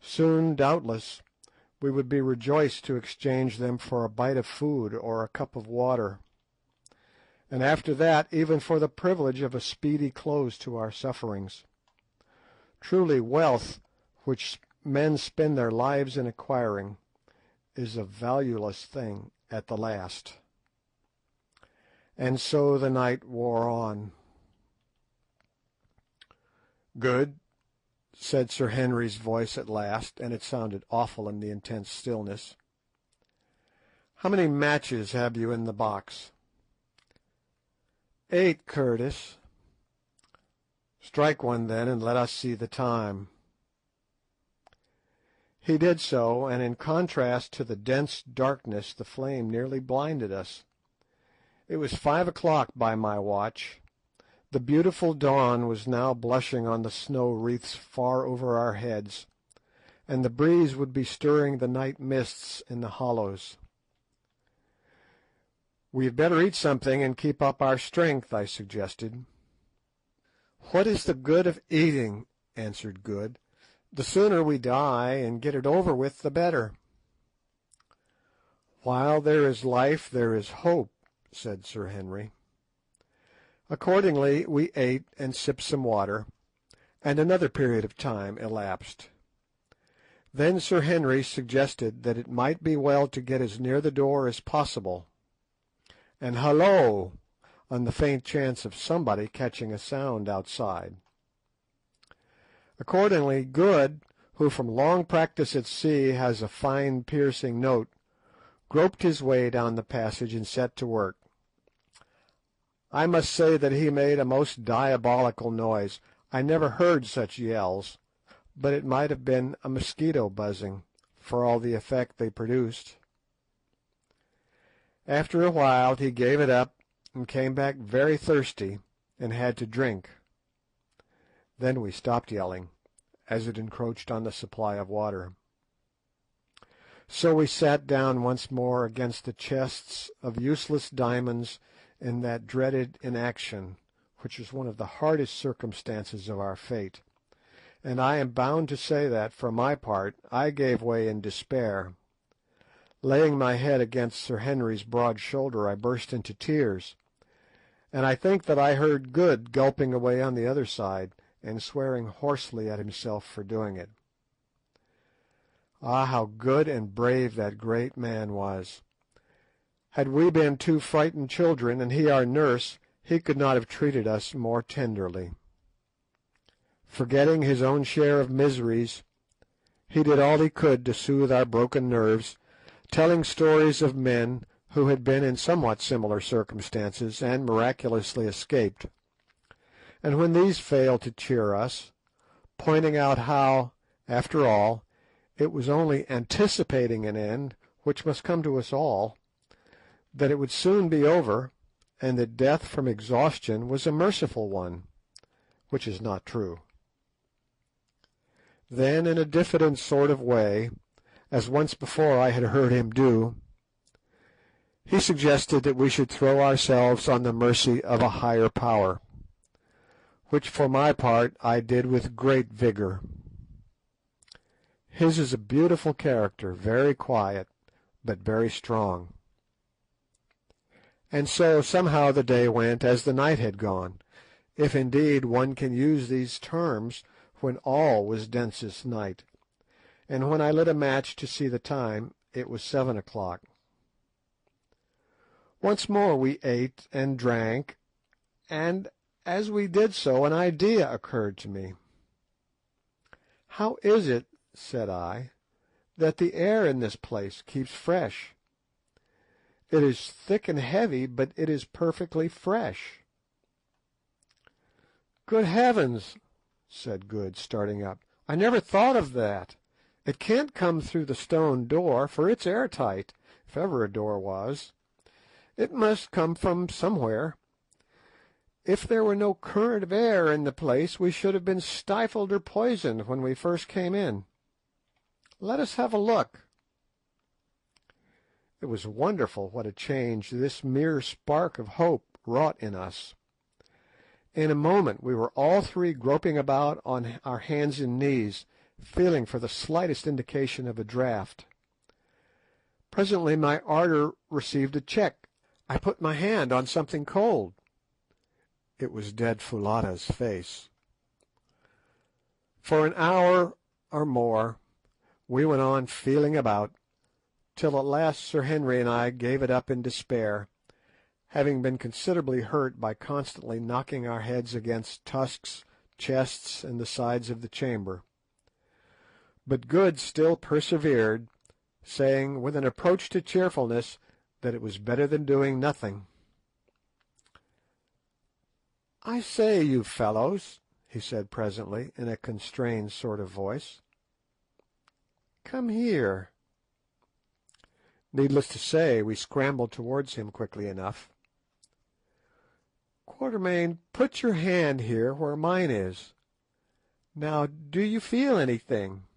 Soon, doubtless, we would be rejoiced to exchange them for a bite of food or a cup of water, and after that even for the privilege of a speedy close to our sufferings. Truly wealth, which men spend their lives in acquiring, is a valueless thing at the last. And so the night wore on. "Good," said Sir Henry's voice at last, and it sounded awful in the intense stillness. "How many matches have you in the box?" "8, Curtis." "Strike one then, and let us see the time." He did so, and in contrast to the dense darkness the flame nearly blinded us. It was 5 o'clock by my watch. The beautiful dawn was now blushing on the snow wreaths far over our heads, and the breeze would be stirring the night mists in the hollows. "We had better eat something and keep up our strength," I suggested. "What is the good of eating?" answered Good. "The sooner we die and get it over with, the better." "While there is life there is hope," said Sir Henry. Accordingly we ate and sipped some water, and another period of time elapsed. Then Sir Henry suggested that it might be well to get as near the door as possible, and hallo, on the faint chance of somebody catching a sound outside. Accordingly Good, who from long practice at sea has a fine piercing note, groped his way down the passage and set to work. I must say that he made a most diabolical noise. I never heard such yells, but it might have been a mosquito buzzing, for all the effect they produced. After a while he gave it up and came back very thirsty and had to drink. Then we stopped yelling, as it encroached on the supply of water. So we sat down once more against the chests of useless diamonds in that dreaded inaction, which was one of the hardest circumstances of our fate, and I am bound to say that, for my part, I gave way in despair. Laying my head against Sir Henry's broad shoulder, I burst into tears, and I think that I heard Good gulping away on the other side, and swearing hoarsely at himself for doing it. Ah, how good and brave that great man was! Had we been 2 frightened children, and he our nurse, he could not have treated us more tenderly. Forgetting his own share of miseries, he did all he could to soothe our broken nerves, telling stories of men who had been in somewhat similar circumstances and miraculously escaped, and when these failed to cheer us, pointing out how, after all, it was only anticipating an end which must come to us all, that it would soon be over, and that death from exhaustion was a merciful one, which is not true. Then, in a diffident sort of way, as once before I had heard him do, he suggested that we should throw ourselves on the mercy of a higher power, which for my part I did with great vigour. His is a beautiful character, very quiet, but very strong. And so somehow the day went as the night had gone, if indeed one can use these terms when all was densest night, and when I lit a match to see the time, it was 7 o'clock. Once more we ate and drank, and as we did so an idea occurred to me. "How is it," said I, "that the air in this place keeps fresh? It is thick and heavy, but it is perfectly fresh." "Good heavens!" said Good, starting up. "I never thought of that. It can't come through the stone door, for it's airtight, if ever a door was. It must come from somewhere. If there were no current of air in the place, we should have been stifled or poisoned when we first came in. Let us have a look." It was wonderful what a change this mere spark of hope wrought in us. In a moment we were all three groping about on our hands and knees, feeling for the slightest indication of a draught. Presently my ardour received a check. I put my hand on something cold. It was dead Foulata's face. For an hour or more we went on feeling about, till at last Sir Henry and I gave it up in despair, having been considerably hurt by constantly knocking our heads against tusks, chests, and the sides of the chamber. But Good still persevered, saying, with an approach to cheerfulness, that it was better than doing nothing. "I say, you fellows," he said presently, in a constrained sort of voice, "come here." Needless to say, we scrambled towards him quickly enough. "Quatermain, put your hand here where mine is. Now, do you feel anything?"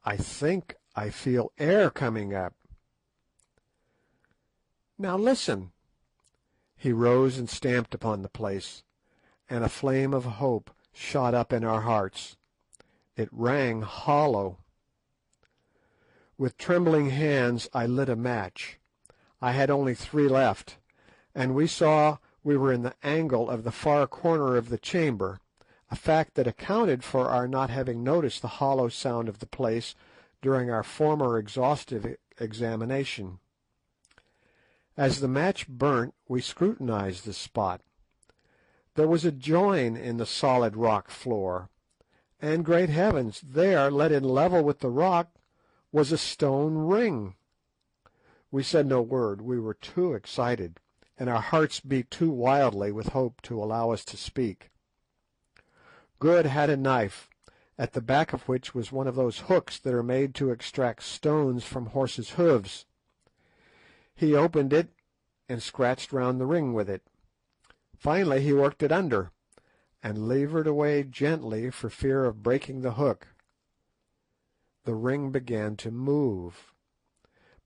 "I think I feel air coming up." "Now listen." He rose and stamped upon the place, and a flame of hope shot up in our hearts. It rang hollow. With trembling hands I lit a match. I had only 3 left, and we saw we were in the angle of the far corner of the chamber, a fact that accounted for our not having noticed the hollow sound of the place during our former exhaustive examination. As the match burnt we scrutinised the spot. There was a join in the solid rock floor, and, great heavens, there, let in level with the rock, was a stone ring. We said no word, we were too excited, and our hearts beat too wildly with hope to allow us to speak. Good had a knife, at the back of which was one of those hooks that are made to extract stones from horses' hoofs. He opened it and scratched round the ring with it. Finally he worked it under, and levered away gently for fear of breaking the hook. The ring began to move.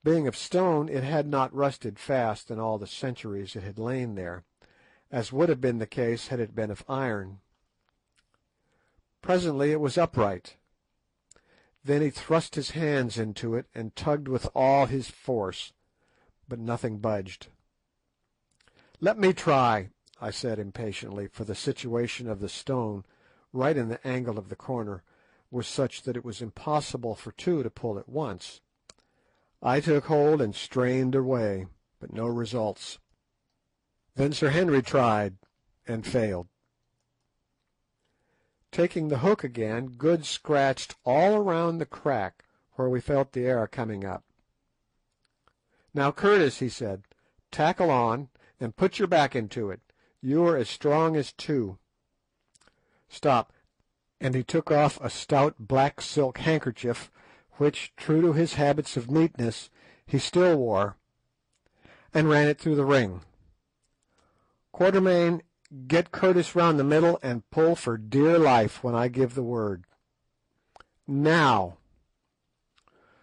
Being of stone, it had not rusted fast in all the centuries it had lain there, as would have been the case had it been of iron. Presently it was upright. Then he thrust his hands into it and tugged with all his force, but nothing budged. "Let me try," I said impatiently, for the situation of the stone, right in the angle of the corner, was such that it was impossible for 2 to pull at once. I took hold and strained away, but no results. Then Sir Henry tried, and failed. Taking the hook again, Good scratched all around the crack where we felt the air coming up. "Now, Curtis," he said, "tackle on, and put your back into it. You are as strong as two. Stop," and he took off a stout black silk handkerchief, which, true to his habits of neatness, he still wore, and ran it through the ring. "Quatermain, get Curtis round the middle, and pull for dear life when I give the word. Now!"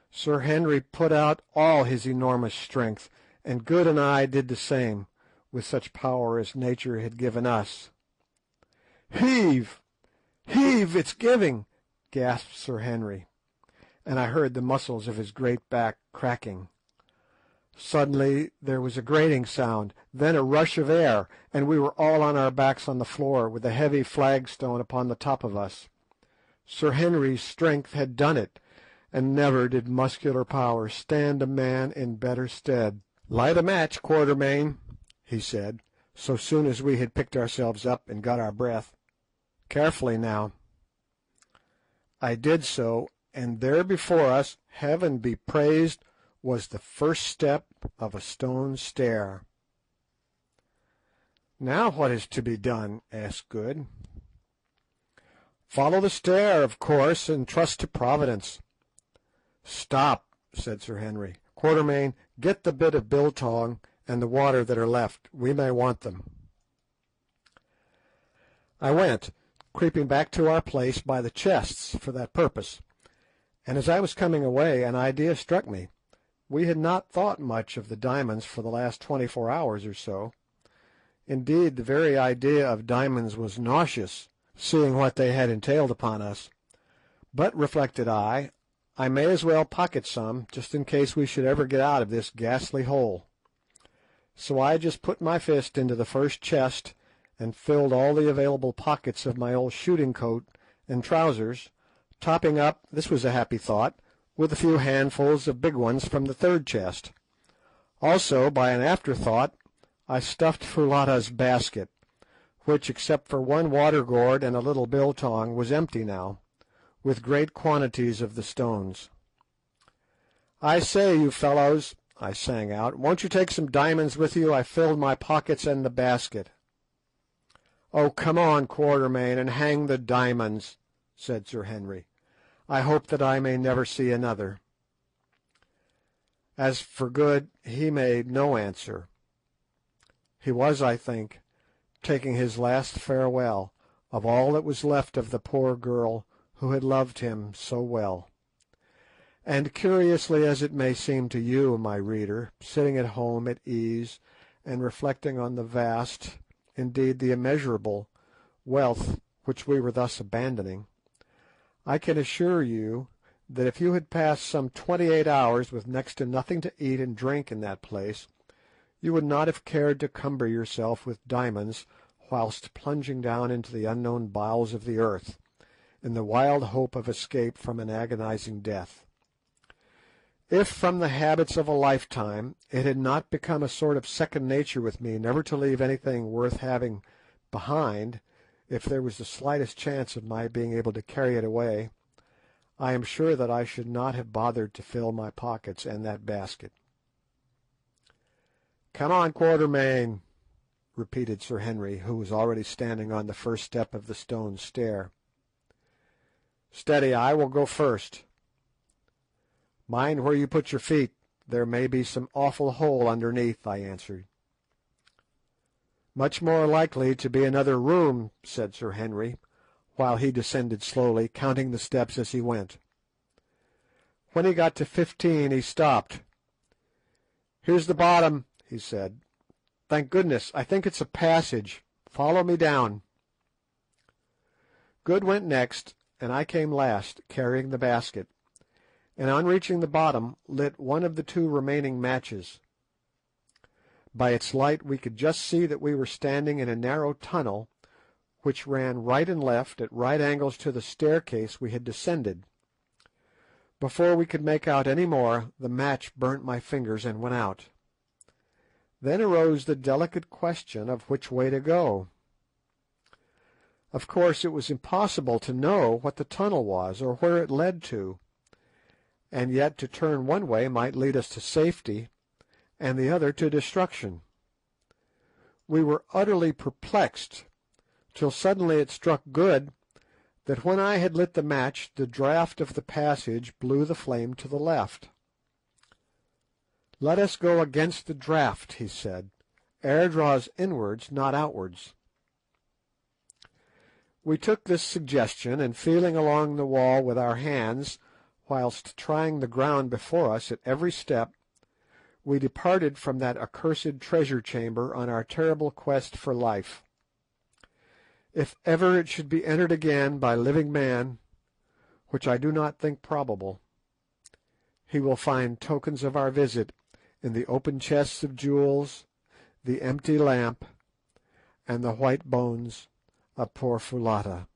Sir Henry put out all his enormous strength, and Good and I did the same, with such power as nature had given us. "Heave! Heave! It's giving!" gasped Sir Henry, and I heard the muscles of his great back cracking. Suddenly there was a grating sound, then a rush of air, and we were all on our backs on the floor, with a heavy flagstone upon the top of us. Sir Henry's strength had done it, and never did muscular power stand a man in better stead. "Light a match, Quatermain," he said, so soon as we had picked ourselves up and got our breath. "Carefully now." I did so, and there before us, Heaven be praised, was the first step of a stone stair. "Now what is to be done?" asked Good. "Follow the stair, of course, and trust to Providence." "Stop," said Sir Henry. "Quatermain, get the bit of biltong and the water that are left. We may want them." I went, creeping back to our place by the chests for that purpose, and as I was coming away an idea struck me. We had not thought much of the diamonds for the last 24 hours or so. Indeed, the very idea of diamonds was nauseous, seeing what they had entailed upon us. But, reflected I may as well pocket some, just in case we should ever get out of this ghastly hole. So I just put my fist into the first chest and filled all the available pockets of my old shooting coat and trousers, topping up, this was a happy thought, with a few handfuls of big ones from the third chest. Also, by an afterthought, I stuffed Foulata's basket, which, except for one water gourd and a little biltong, was empty now, with great quantities of the stones. "I say, you fellows," I sang out, "won't you take some diamonds with you? I filled my pockets and the basket." "Oh, come on, Quatermain, and hang the diamonds," said Sir Henry. "I hope that I may never see another." As for Good, he made no answer. He was, I think, taking his last farewell of all that was left of the poor girl who had loved him so well. And curiously as it may seem to you, my reader, sitting at home at ease and reflecting on the vast, indeed the immeasurable, wealth which we were thus abandoning, I can assure you that if you had passed some 28 hours with next to nothing to eat and drink in that place, you would not have cared to cumber yourself with diamonds whilst plunging down into the unknown bowels of the earth, in the wild hope of escape from an agonizing death. If from the habits of a lifetime it had not become a sort of second nature with me never to leave anything worth having behind, if there was the slightest chance of my being able to carry it away, I am sure that I should not have bothered to fill my pockets and that basket. "Come on, Quatermain," repeated Sir Henry, who was already standing on the first step of the stone stair. "Steady, I will go first." "Mind where you put your feet. There may be some awful hole underneath," I answered. "Much more likely to be another room," said Sir Henry, while he descended slowly, counting the steps as he went. When he got to 15 he stopped. "Here's the bottom," he said. "Thank goodness, I think it's a passage. Follow me down." Good went next, and I came last, carrying the basket, and on reaching the bottom lit one of the two remaining matches. By its light we could just see that we were standing in a narrow tunnel which ran right and left at right angles to the staircase we had descended. Before we could make out any more, the match burnt my fingers and went out. Then arose the delicate question of which way to go. Of course it was impossible to know what the tunnel was, or where it led to, and yet to turn one way might lead us to safety, and the other to destruction. We were utterly perplexed, till suddenly it struck Good that when I had lit the match the draught of the passage blew the flame to the left. "Let us go against the draught," he said. "Air draws inwards, not outwards." We took this suggestion, and feeling along the wall with our hands, whilst trying the ground before us at every step, we departed from that accursed treasure chamber on our terrible quest for life. If ever it should be entered again by living man, which I do not think probable, he will find tokens of our visit in the open chests of jewels, the empty lamp, and the white bones of poor Foulata.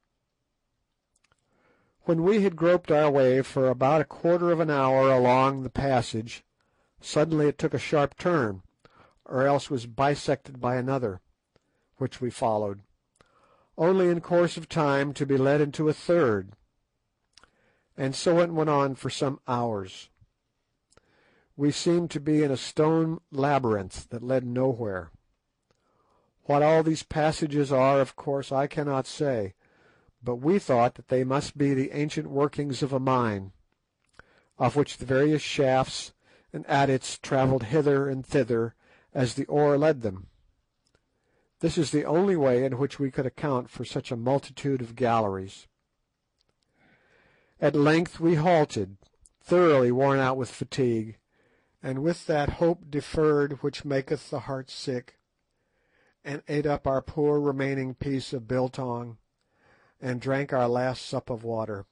When we had groped our way for about a quarter of an hour along the passage, suddenly it took a sharp turn, or else was bisected by another, which we followed, only in course of time to be led into a third, and so it went on for some hours. We seemed to be in a stone labyrinth that led nowhere. What all these passages are, of course, I cannot say, but we thought that they must be the ancient workings of a mine, of which the various shafts and adits travelled hither and thither as the ore led them. This is the only way in which we could account for such a multitude of galleries. At length we halted, thoroughly worn out with fatigue, and with that hope deferred which maketh the heart sick, and ate up our poor remaining piece of biltong, and drank our last sup of water,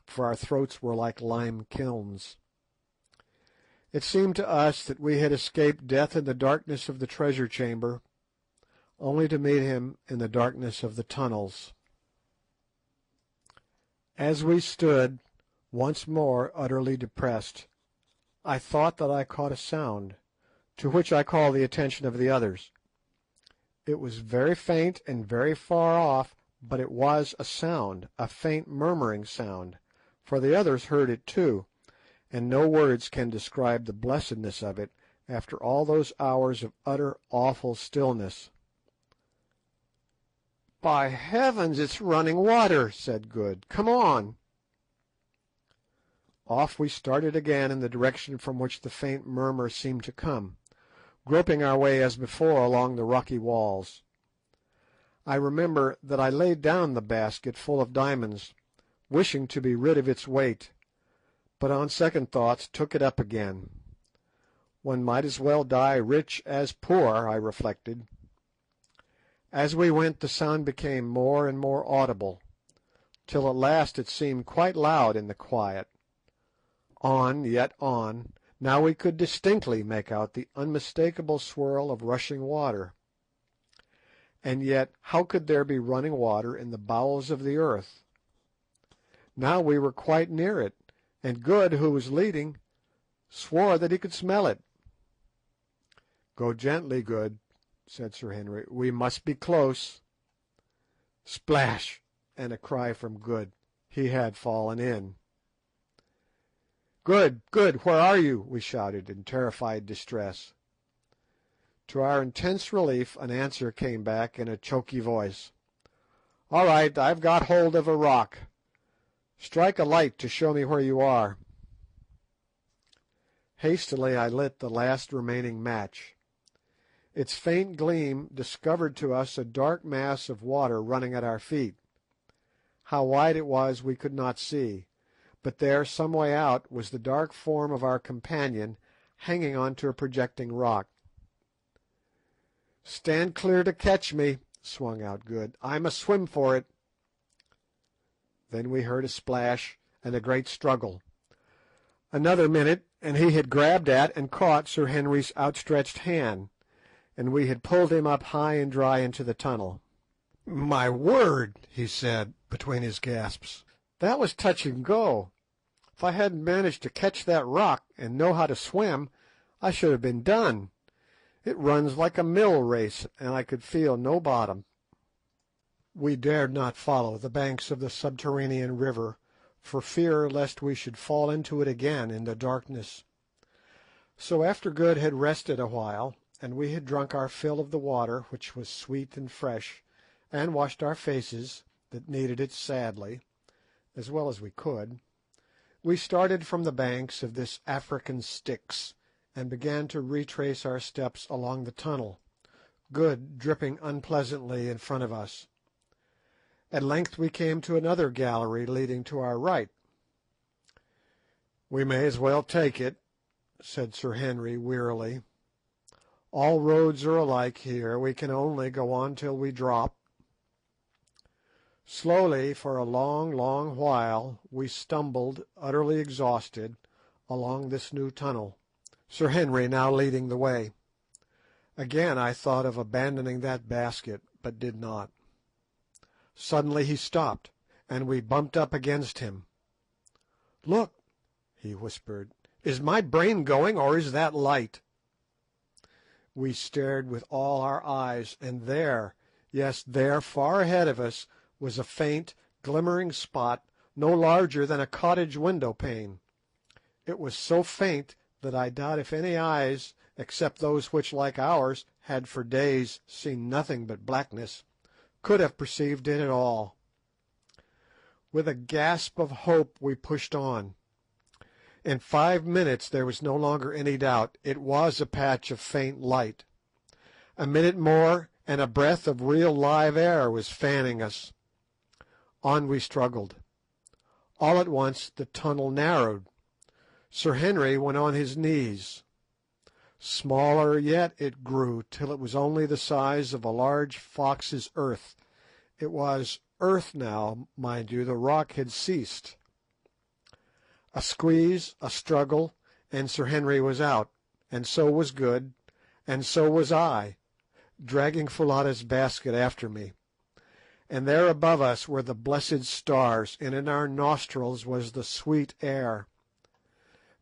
for our throats were like lime kilns. It seemed to us that we had escaped death in the darkness of the treasure chamber, only to meet him in the darkness of the tunnels. As we stood, once more utterly depressed, I thought that I caught a sound, to which I called the attention of the others. It was very faint and very far off, but it was a sound, a faint murmuring sound, for the others heard it too, and no words can describe the blessedness of it after all those hours of utter awful stillness. "By heavens, it's running water!" said Good. "Come on!" Off we started again in the direction from which the faint murmur seemed to come, groping our way as before along the rocky walls. I remember that I laid down the basket full of diamonds, wishing to be rid of its weight, but on second thoughts took it up again. One might as well die rich as poor, I reflected. As we went the sound became more and more audible, till at last it seemed quite loud in the quiet. On, yet on, now we could distinctly make out the unmistakable swirl of rushing water. And yet how could there be running water in the bowels of the earth? Now we were quite near it, and Good, who was leading, swore that he could smell it. "Go gently, Good," said Sir Henry. "We must be close." Splash! And a cry from Good. He had fallen in. "Good, Good, where are you?" we shouted in terrified distress. To our intense relief an answer came back in a choky voice. "All right, I've got hold of a rock. Strike a light to show me where you are." Hastily I lit the last remaining match. Its faint gleam discovered to us a dark mass of water running at our feet. How wide it was we could not see, but there, some way out, was the dark form of our companion hanging on to a projecting rock. "Stand clear to catch me," swung out Good. "I must swim for it." Then we heard a splash and a great struggle. Another minute, and he had grabbed at and caught Sir Henry's outstretched hand, and we had pulled him up high and dry into the tunnel. "My word," he said between his gasps, "that was touch and go. If I hadn't managed to catch that rock and know how to swim, I should have been done. It runs like a mill race, and I could feel no bottom." We dared not follow the banks of the subterranean river for fear lest we should fall into it again in the darkness. So after Good had rested a while, and we had drunk our fill of the water, which was sweet and fresh, and washed our faces, that needed it sadly, as well as we could, we started from the banks of this African Styx, and began to retrace our steps along the tunnel, Good dripping unpleasantly in front of us. At length we came to another gallery leading to our right. "We may as well take it," said Sir Henry wearily. "All roads are alike here. We can only go on till we drop." Slowly, for a long, long while, we stumbled, utterly exhausted, along this new tunnel, Sir Henry now leading the way. Again I thought of abandoning that basket, but did not. Suddenly he stopped, and we bumped up against him. "Look," he whispered, "is my brain going, or is that light?" We stared with all our eyes, and there, yes, there, far ahead of us, was a faint, glimmering spot no larger than a cottage window pane. It was so faint that I doubt if any eyes, except those which, like ours, had for days seen nothing but blackness, could have perceived it at all. With a gasp of hope we pushed on. In 5 minutes there was no longer any doubt. It was a patch of faint light. A minute more, and a breath of real live air was fanning us. On we struggled. All at once the tunnel narrowed. Sir Henry went on his knees. Smaller yet it grew, till it was only the size of a large fox's earth. It was earth now, mind you, the rock had ceased. A squeeze, a struggle, and Sir Henry was out, and so was Good, and so was I, dragging Foulata's basket after me. And there above us were the blessed stars, and in our nostrils was the sweet air.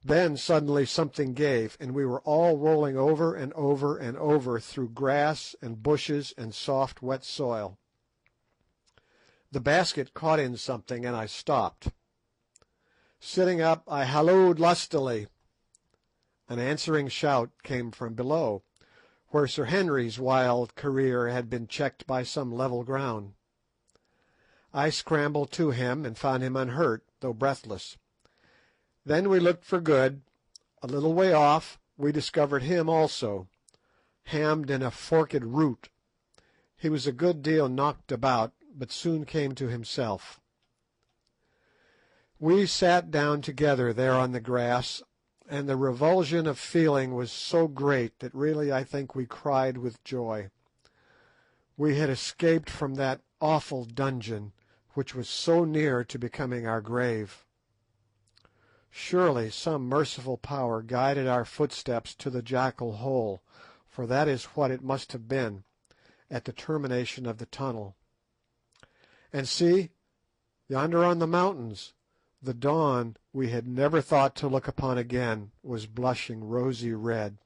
Then suddenly something gave, and we were all rolling over and over and over through grass and bushes and soft wet soil. The basket caught in something, and I stopped. Sitting up, I hallooed lustily. An answering shout came from below, where Sir Henry's wild career had been checked by some level ground. I scrambled to him and found him unhurt, though breathless. Then we looked for Good. A little way off we discovered him also, hammed in a forked root. He was a good deal knocked about, but soon came to himself. We sat down together there on the grass, and the revulsion of feeling was so great that really I think we cried with joy. We had escaped from that awful dungeon, which was so near to becoming our grave. Surely some merciful power guided our footsteps to the jackal hole, for that is what it must have been, at the termination of the tunnel. And see, yonder on the mountains, the dawn we had never thought to look upon again was blushing rosy red.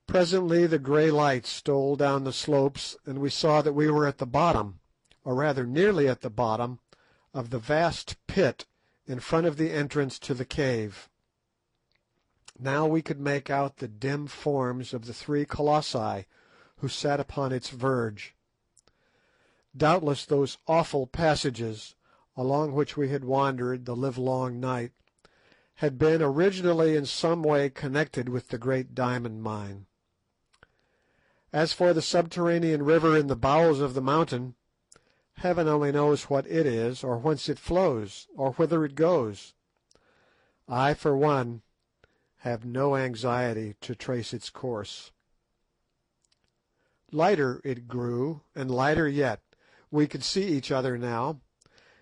Presently the grey light stole down the slopes, and we saw that we were at the bottom, or rather nearly at the bottom, of the vast pit in front of the entrance to the cave. Now we could make out the dim forms of the three colossi who sat upon its verge. Doubtless those awful passages, along which we had wandered the livelong night, had been originally in some way connected with the great diamond mine. As for the subterranean river in the bowels of the mountain, heaven only knows what it is, or whence it flows, or whither it goes. I, for one, have no anxiety to trace its course. Lighter it grew, and lighter yet. We could see each other now,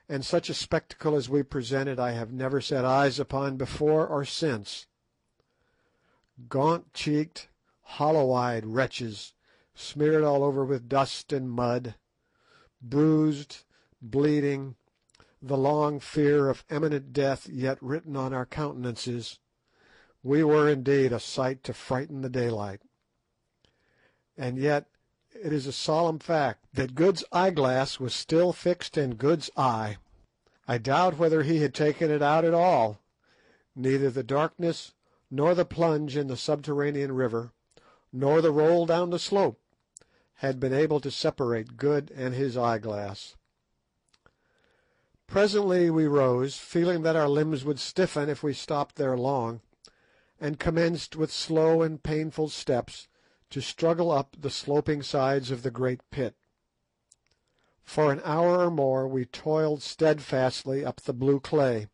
and such a spectacle as we presented I have never set eyes upon before or since. Gaunt-cheeked, hollow-eyed wretches, smeared all over with dust and mud, bruised, bleeding, the long fear of imminent death yet written on our countenances, we were indeed a sight to frighten the daylight. And yet it is a solemn fact that Good's eyeglass was still fixed in Good's eye. I doubt whether he had taken it out at all. Neither the darkness nor the plunge in the subterranean river, nor the roll down the slope, had been able to separate Good and his eyeglass. Presently we rose, feeling that our limbs would stiffen if we stopped there long, and commenced with slow and painful steps to struggle up the sloping sides of the great pit. For an hour or more we toiled steadfastly up the blue clay,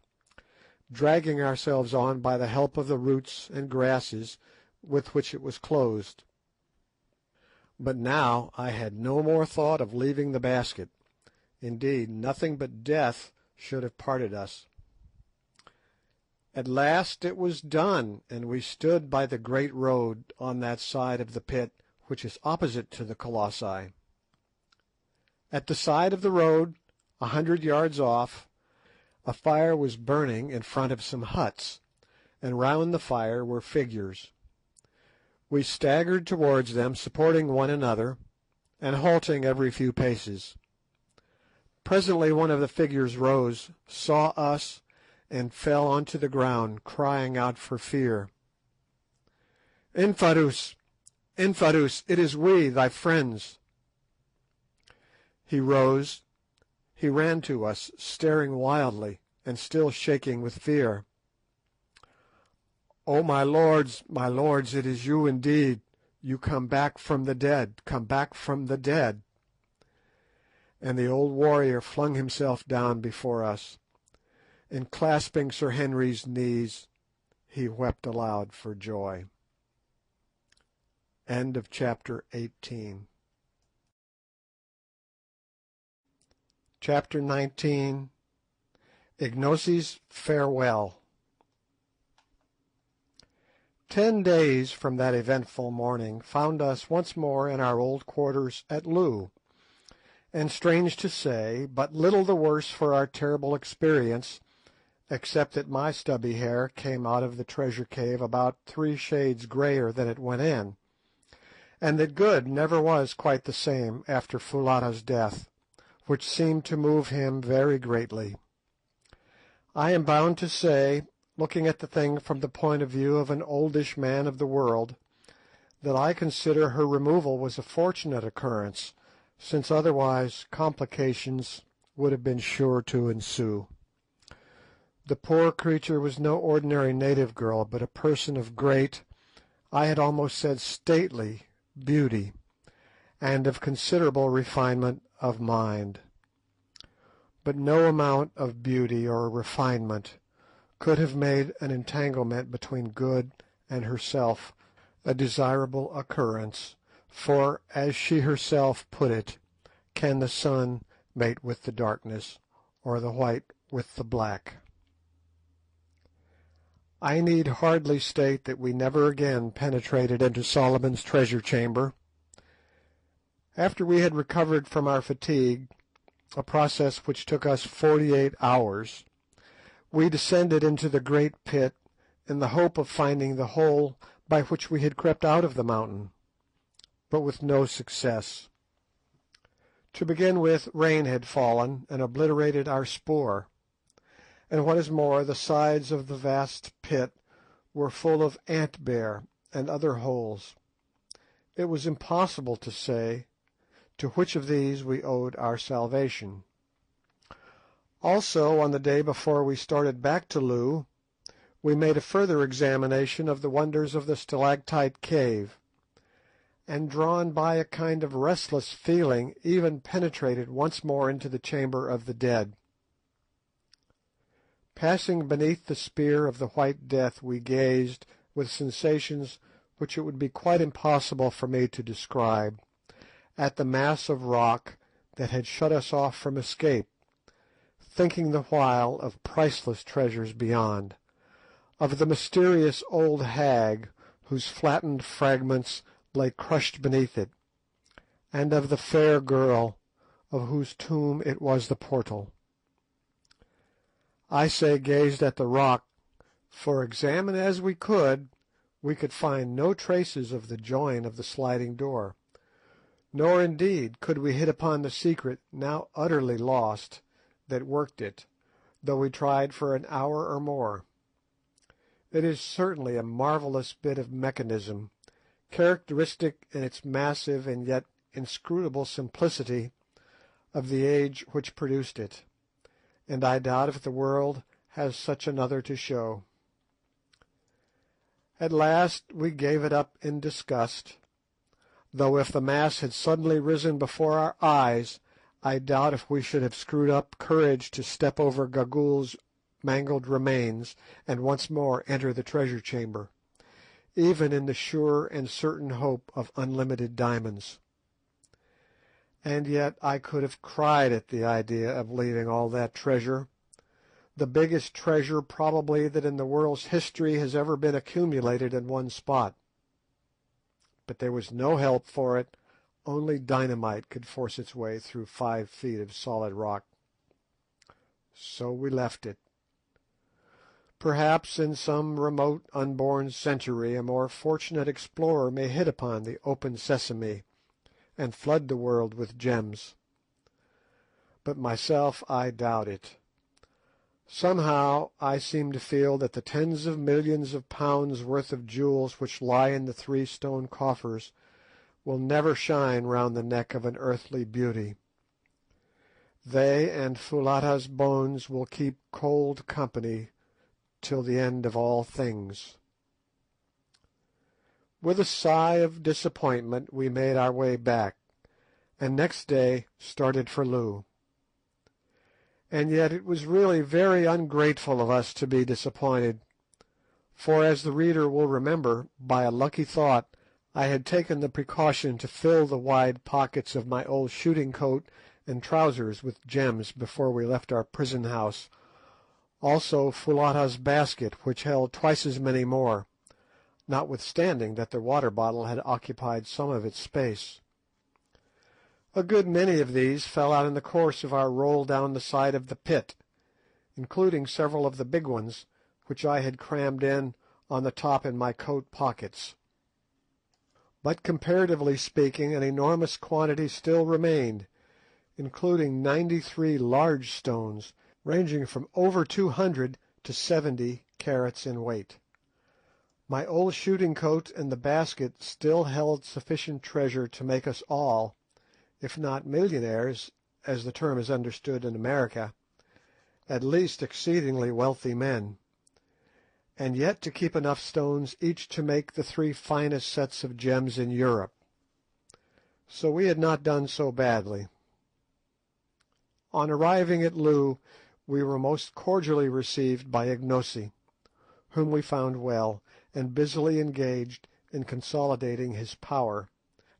dragging ourselves on by the help of the roots and grasses with which it was clothed. But now I had no more thought of leaving the basket. Indeed, nothing but death should have parted us. At last it was done, and we stood by the great road on that side of the pit which is opposite to the Colossi. At the side of the road, 100 yards off, a fire was burning in front of some huts, and round the fire were figures. We staggered towards them, supporting one another, and halting every few paces. Presently one of the figures rose, saw us, and fell onto the ground, crying out for fear. "Infadoos! Infadoos! It is we, thy friends!" He rose. He ran to us, staring wildly, and still shaking with fear. "Oh, my lords, it is you indeed! You come back from the dead, come back from the dead!" And the old warrior flung himself down before us, and clasping Sir Henry's knees, he wept aloud for joy. End of chapter 18. Chapter 19. Ignosi's farewell. 10 days from that eventful morning found us once more in our old quarters at Loo, and strange to say, but little the worse for our terrible experience, except that my stubby hair came out of the treasure cave about 3 shades greyer than it went in, and that Good never was quite the same after Foulata's death, which seemed to move him very greatly. I am bound to say, looking at the thing from the point of view of an oldish man of the world, that I consider her removal was a fortunate occurrence, since otherwise complications would have been sure to ensue. The poor creature was no ordinary native girl, but a person of great, I had almost said stately, beauty, and of considerable refinement of mind. But no amount of beauty or refinement could have made an entanglement between Good and herself a desirable occurrence, for, as she herself put it, can the sun mate with the darkness, or the white with the black? I need hardly state that we never again penetrated into Solomon's treasure chamber. After we had recovered from our fatigue, a process which took us 48 hours, we descended into the great pit in the hope of finding the hole by which we had crept out of the mountain, but with no success. To begin with, rain had fallen and obliterated our spoor, and what is more, the sides of the vast pit were full of ant-bear and other holes. It was impossible to say to which of these we owed our salvation. Also, on the day before we started back to Loo, we made a further examination of the wonders of the stalactite cave, and drawn by a kind of restless feeling, even penetrated once more into the chamber of the dead. Passing beneath the spear of the White Death, we gazed, with sensations which it would be quite impossible for me to describe, at the mass of rock that had shut us off from escape, thinking the while of priceless treasures beyond, of the mysterious old hag whose flattened fragments lay crushed beneath it, and of the fair girl of whose tomb it was the portal. I say gazed at the rock, for examine as we could find no traces of the join of the sliding door, nor indeed could we hit upon the secret, now utterly lost, that worked it, though we tried for an hour or more. It is certainly a marvellous bit of mechanism, characteristic in its massive and yet inscrutable simplicity of the age which produced it, and I doubt if the world has such another to show. At last we gave it up in disgust, though if the mass had suddenly risen before our eyes, I doubt if we should have screwed up courage to step over Gagool's mangled remains and once more enter the treasure chamber, even in the sure and certain hope of unlimited diamonds. And yet I could have cried at the idea of leaving all that treasure, the biggest treasure probably that in the world's history has ever been accumulated in one spot. But there was no help for it, only dynamite could force its way through 5 feet of solid rock. So we left it. Perhaps in some remote unborn century a more fortunate explorer may hit upon the open sesame and flood the world with gems. But myself, I doubt it. Somehow I seem to feel that the tens of millions of pounds worth of jewels which lie in the 3 stone coffers will never shine round the neck of an earthly beauty. They and Foulata's bones will keep cold company till the end of all things. With a sigh of disappointment we made our way back, and next day started for Loo. And yet it was really very ungrateful of us to be disappointed, for, as the reader will remember, by a lucky thought I had taken the precaution to fill the wide pockets of my old shooting coat and trousers with gems before we left our prison house, also Foulata's basket, which held twice as many more, notwithstanding that the water bottle had occupied some of its space. A good many of these fell out in the course of our roll down the side of the pit, including several of the big ones, which I had crammed in on the top in my coat pockets. But comparatively speaking, an enormous quantity still remained, including 93 large stones, ranging from over 200 to 70 carats in weight. My old shooting coat and the basket still held sufficient treasure to make us all, if not millionaires, as the term is understood in America, at least exceedingly wealthy men, and yet to keep enough stones each to make the 3 finest sets of gems in Europe. So we had not done so badly. On arriving at Loo, we were most cordially received by Ignosi, whom we found well, and busily engaged in consolidating his power,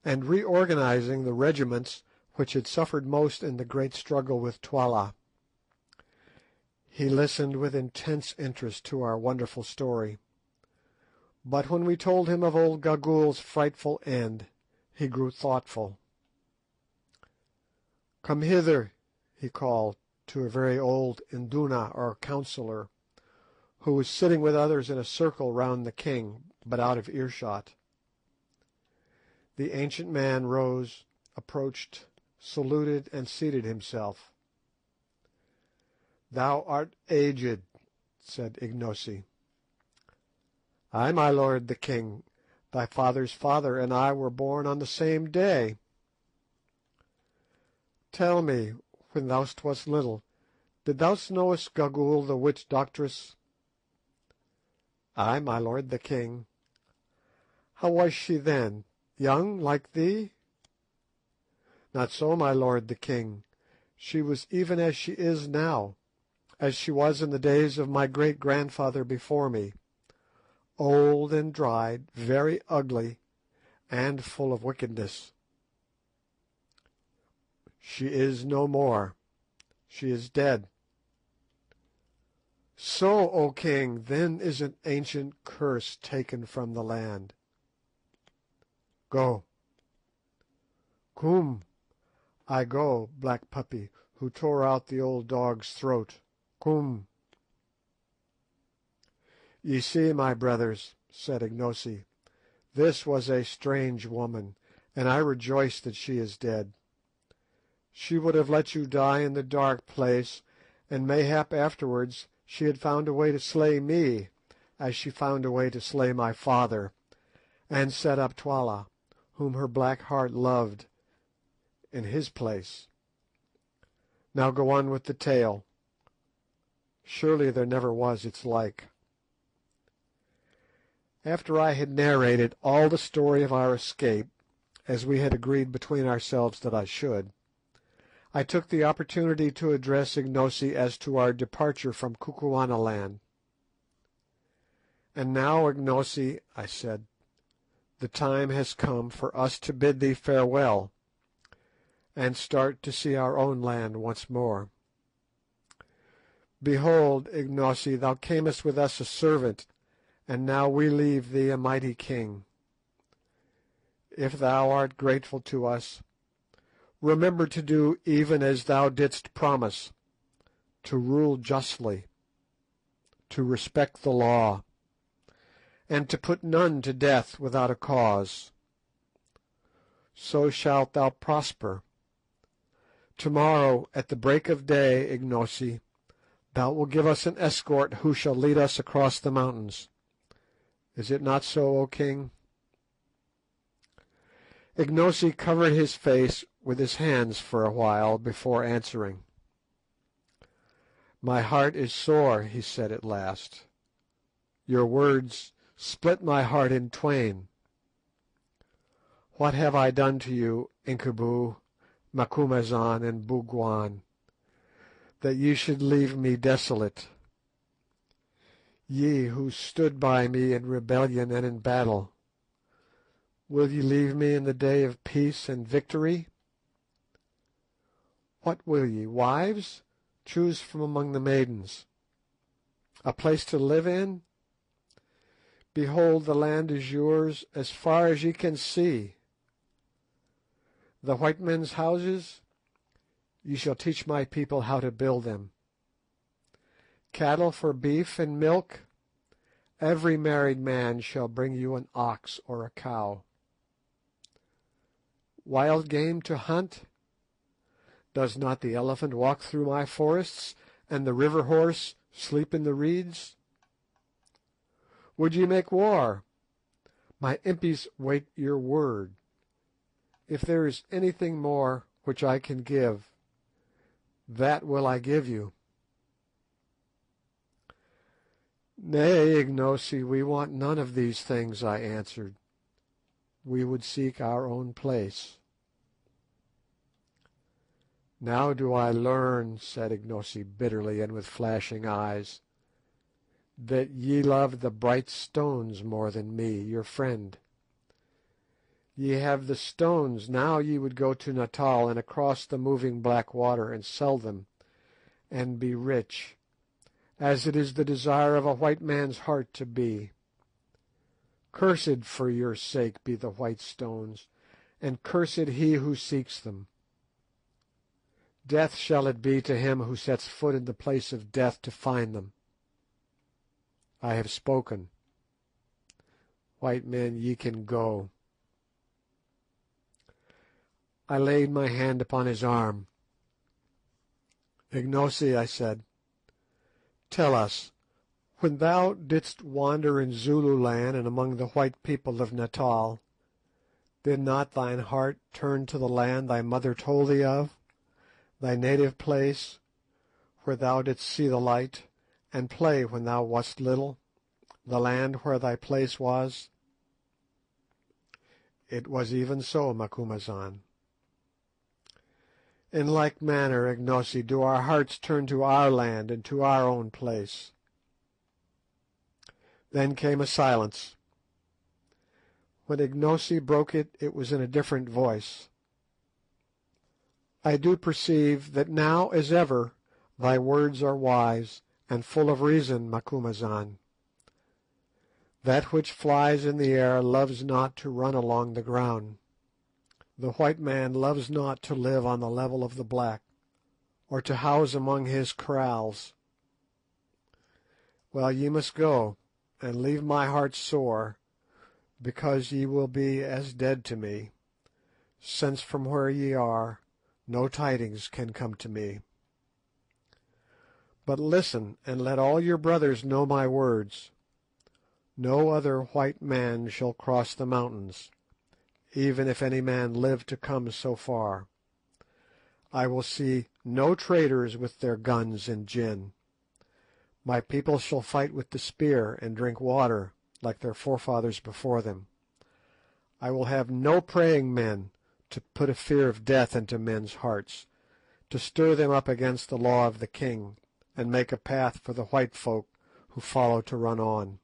and reorganizing the regiments which had suffered most in the great struggle with Twala. He listened with intense interest to our wonderful story, but when we told him of old Gagool's frightful end, he grew thoughtful. "Come hither," he called to a very old Induna or councillor, who was sitting with others in a circle round the king, but out of earshot. The ancient man rose, approached, saluted, and seated himself. "Thou art aged," said Ignosi. "Ay, my lord the king. Thy father's father and I were born on the same day." "Tell me, when thou wast little, did thou know Gagool the witch doctress?" "Ay, my lord the king." "How was she then? Young, like thee?" "Not so, my lord the king. She was even as she is now, as she was in the days of my great-grandfather before me, old and dried, very ugly, and full of wickedness." "She is no more. She is dead." "So, O king, then is an ancient curse taken from the land. Go." "Koom, I go, Black Puppy, who tore out the old dog's throat. Koom." "Ye see, my brothers," said Ignosi, "this was a strange woman, and I rejoice that she is dead. She would have let you die in the dark place, and mayhap afterwards she had found a way to slay me, as she found a way to slay my father, and set up Twala, whom her black heart loved, in his place. Now go on with the tale. Surely there never was its like." After I had narrated all the story of our escape, as we had agreed between ourselves that I should, I took the opportunity to address Ignosi as to our departure from Kukuanaland. "And now, Ignosi," I said, "the time has come for us to bid thee farewell, and start to see our own land once more. Behold, Ignosi, thou camest with us a servant, and now we leave thee a mighty king. If thou art grateful to us, remember to do even as thou didst promise, to rule justly, to respect the law, and to put none to death without a cause. So shalt thou prosper. Tomorrow, at the break of day, Ignosi, thou wilt give us an escort who shall lead us across the mountains. Is it not so, O king?" Ignosi covered his face with his hands for a while before answering. "My heart is sore," he said at last. "Your words split my heart in twain. What have I done to you, Incubu, Macumazahn, and Bougwan, that ye should leave me desolate? Ye who stood by me in rebellion and in battle, will ye leave me in the day of peace and victory? What will ye, wives? Choose from among the maidens. A place to live in? Behold, the land is yours as far as ye can see. The white men's houses? Ye shall teach my people how to build them. Cattle for beef and milk? Every married man shall bring you an ox or a cow. Wild game to hunt? Does not the elephant walk through my forests, and the river horse sleep in the reeds? Would ye make war? My impis wait your word. If there is anything more which I can give, that will I give you." "Nay, Ignosi, we want none of these things," I answered. "We would seek our own place." "Now do I learn," said Ignosi bitterly and with flashing eyes, "that ye love the bright stones more than me, your friend. Ye have the stones, now ye would go to Natal and across the moving black water and sell them, and be rich, as it is the desire of a white man's heart to be. Cursed for your sake be the white stones, and cursed he who seeks them. Death shall it be to him who sets foot in the place of death to find them. I have spoken. White men, ye can go." I laid my hand upon his arm. "Ignosi," I said, "tell us, when thou didst wander in Zululand and among the white people of Natal, did not thine heart turn to the land thy mother told thee of, thy native place, where thou didst see the light, and play when thou wast little, the land where thy place was?" "It was even so, Macumazahn." "In like manner, Ignosi, do our hearts turn to our land and to our own place." Then came a silence. When Ignosi broke it, it was in a different voice. "I do perceive that now as ever thy words are wise and full of reason, Macumazahn. That which flies in the air loves not to run along the ground. The white man loves not to live on the level of the black, or to house among his kraals. Well, ye must go, and leave my heart sore, because ye will be as dead to me, since from where ye are no tidings can come to me. But listen, and let all your brothers know my words. No other white man shall cross the mountains, even if any man live to come so far. I will see no traders with their guns and gin. My people shall fight with the spear and drink water like their forefathers before them. I will have no praying men to put a fear of death into men's hearts, to stir them up against the law of the king, and make a path for the white folk who follow to run on.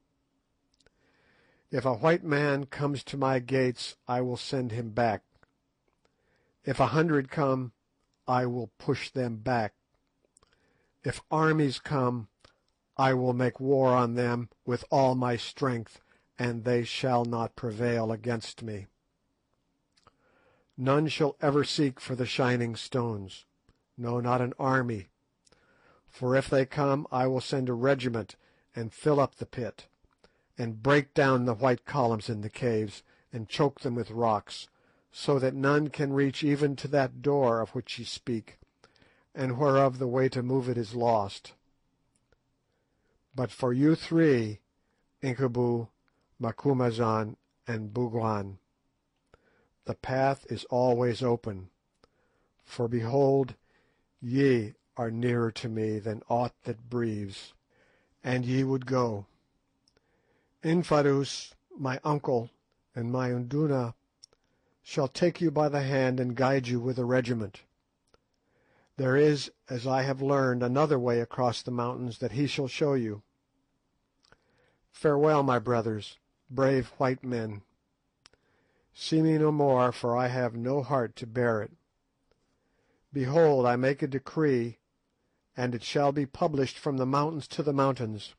If a white man comes to my gates, I will send him back. If 100 come, I will push them back. If armies come, I will make war on them with all my strength, and they shall not prevail against me. None shall ever seek for the shining stones, no, not an army, for if they come I will send a regiment and fill up the pit, and break down the white columns in the caves, and choke them with rocks, so that none can reach even to that door of which ye speak, and whereof the way to move it is lost. But for you three, Incubu, Macumazahn, and Bougwan, the path is always open, for behold, ye are nearer to me than aught that breathes, and ye would go. Infadoos, my uncle, and my Induna shall take you by the hand and guide you with a regiment. There is, as I have learned, another way across the mountains that he shall show you. Farewell, my brothers, brave white men. See me no more, for I have no heart to bear it. Behold, I make a decree, and it shall be published from the mountains to the mountains.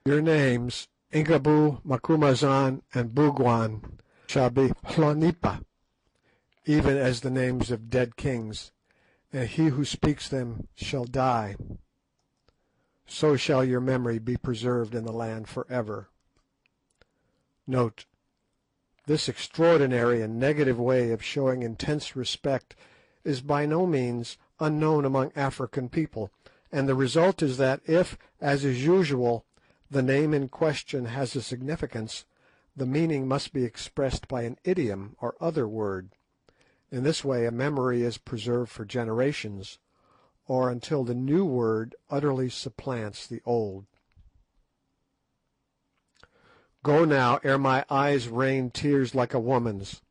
Your names, Incubu, Macumazahn, and Bougwan, shall be Hlonipa, even as the names of dead kings, and he who speaks them shall die. So shall your memory be preserved in the land for ever. Note: this extraordinary and negative way of showing intense respect is by no means unknown among African people, and the result is that if, as is usual, the name in question has a significance, the meaning must be expressed by an idiom or other word. In this way a memory is preserved for generations, or until the new word utterly supplants the old. Go now, ere my eyes rain tears like a woman's.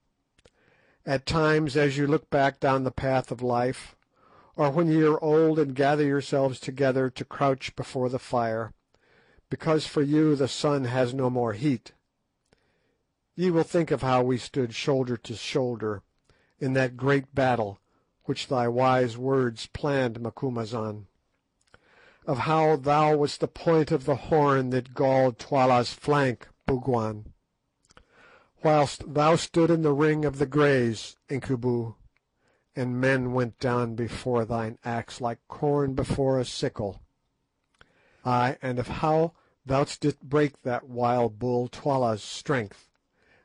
At times, as you look back down the path of life, or when ye are old and gather yourselves together to crouch before the fire, because for you the sun has no more heat, ye will think of how we stood shoulder to shoulder in that great battle which thy wise words planned, Macumazahn, of how thou wast the point of the horn that galled Twala's flank, Bougwan, whilst thou stood in the ring of the Greys, Incubu, and men went down before thine axe like corn before a sickle. Ay, and of how thou didst break that wild bull Twala's strength,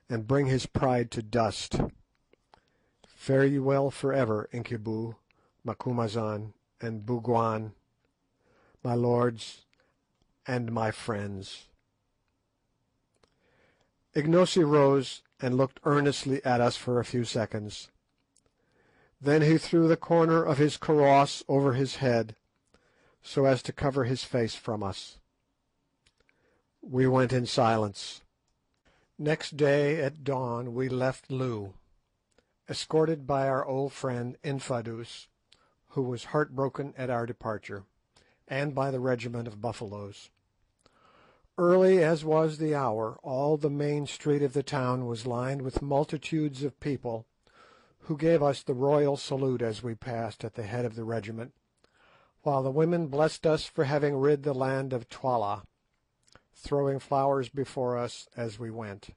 and bring his pride to dust. Fare ye well for ever, Incubu, Macumazahn, and Bougwan, my lords and my friends. Ignosi rose and looked earnestly at us for a few seconds. Then he threw the corner of his kaross over his head, so as to cover his face from us. We went in silence. Next day at dawn we left Loo, escorted by our old friend Infadoos, who was heartbroken at our departure, and by the regiment of Buffaloes. Early as was the hour, all the main street of the town was lined with multitudes of people, who gave us the royal salute as we passed at the head of the regiment, while the women blessed us for having rid the land of Twala, throwing flowers before us as we went.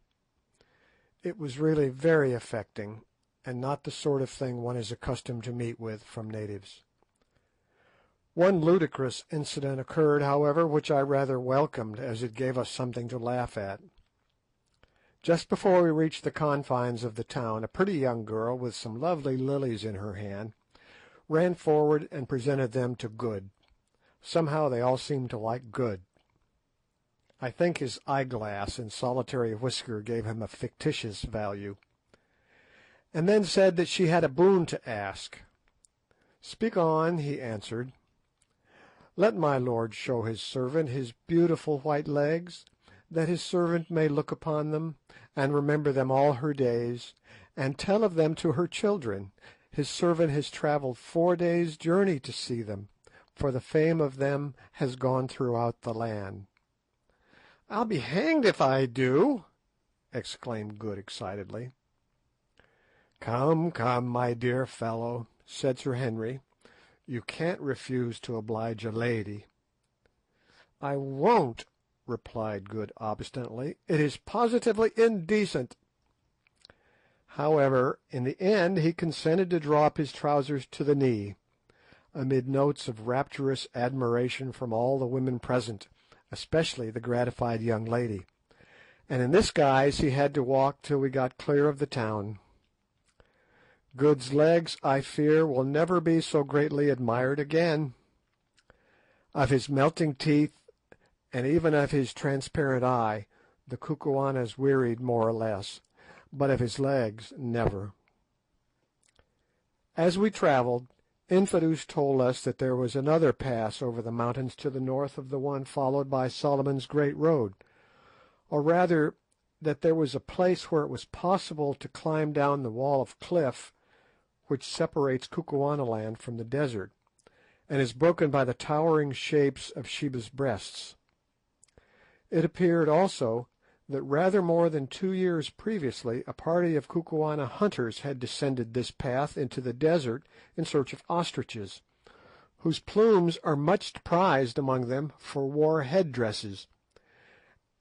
It was really very affecting, and not the sort of thing one is accustomed to meet with from natives. One ludicrous incident occurred, however, which I rather welcomed, as it gave us something to laugh at. Just before we reached the confines of the town, a pretty young girl, with some lovely lilies in her hand, ran forward and presented them to Good. Somehow they all seemed to like Good. I think his eyeglass and solitary whisker gave him a fictitious value, and then said that she had a boon to ask. "Speak on," he answered. "Let my lord show his servant his beautiful white legs, that his servant may look upon them, and remember them all her days, and tell of them to her children. His servant has travelled 4 days' journey to see them, for the fame of them has gone throughout the land." "I'll be hanged if I do!" exclaimed Good excitedly. "Come, come, my dear fellow," said Sir Henry, "you can't refuse to oblige a lady." "I won't," replied Good obstinately; "it is positively indecent." However, in the end he consented to draw up his trousers to the knee, amid notes of rapturous admiration from all the women present, especially the gratified young lady, and in this guise he had to walk till we got clear of the town. Good's legs, I fear, will never be so greatly admired again. Of his melting teeth, and even of his transparent eye, the Kukuanas wearied more or less, but of his legs, never. As we travelled, Infadoos told us that there was another pass over the mountains to the north of the one followed by Solomon's Great Road, or rather that there was a place where it was possible to climb down the wall of cliff which separates Kukuanaland from the desert, and is broken by the towering shapes of Sheba's Breasts. It appeared also that rather more than 2 years previously a party of Kukuana hunters had descended this path into the desert in search of ostriches, whose plumes are much prized among them for war head-dresses,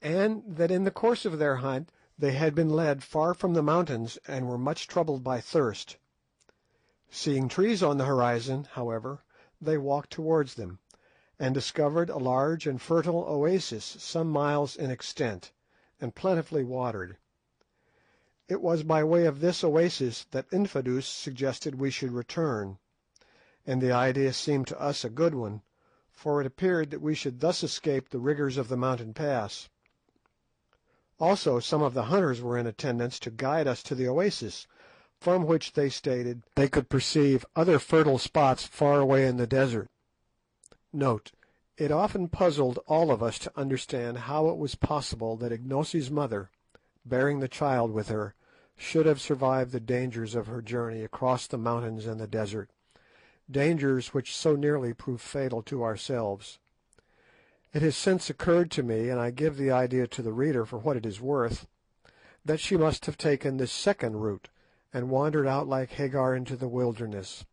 and that in the course of their hunt they had been led far from the mountains and were much troubled by thirst. Seeing trees on the horizon, however, they walked towards them, and discovered a large and fertile oasis some miles in extent, and plentifully watered. It was by way of this oasis that Infadoos suggested we should return, and the idea seemed to us a good one, for it appeared that we should thus escape the rigours of the mountain pass. Also some of the hunters were in attendance to guide us to the oasis, from which they stated they could perceive other fertile spots far away in the desert. Note: it often puzzled all of us to understand how it was possible that Ignosi's mother, bearing the child with her, should have survived the dangers of her journey across the mountains and the desert, dangers which so nearly proved fatal to ourselves. It has since occurred to me, and I give the idea to the reader for what it is worth, that she must have taken this second route, and wandered out like Haggard into the wilderness.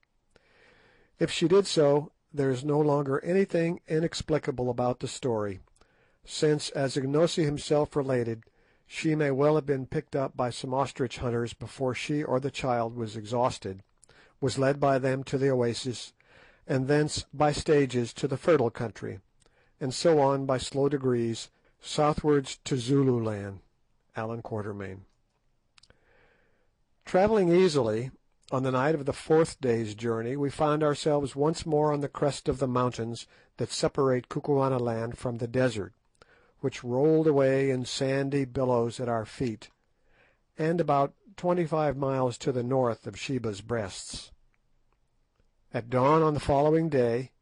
If she did so, there is no longer anything inexplicable about the story, since, as Ignosi himself related, she may well have been picked up by some ostrich hunters before she or the child was exhausted, was led by them to the oasis, and thence by stages to the fertile country, and so on by slow degrees southwards to Zululand. Allan Quatermain. Travelling easily, on the night of the 4th day's journey we found ourselves once more on the crest of the mountains that separate Kukuanaland from the desert, which rolled away in sandy billows at our feet, and about 25 miles to the north of Sheba's Breasts. At dawn on the following day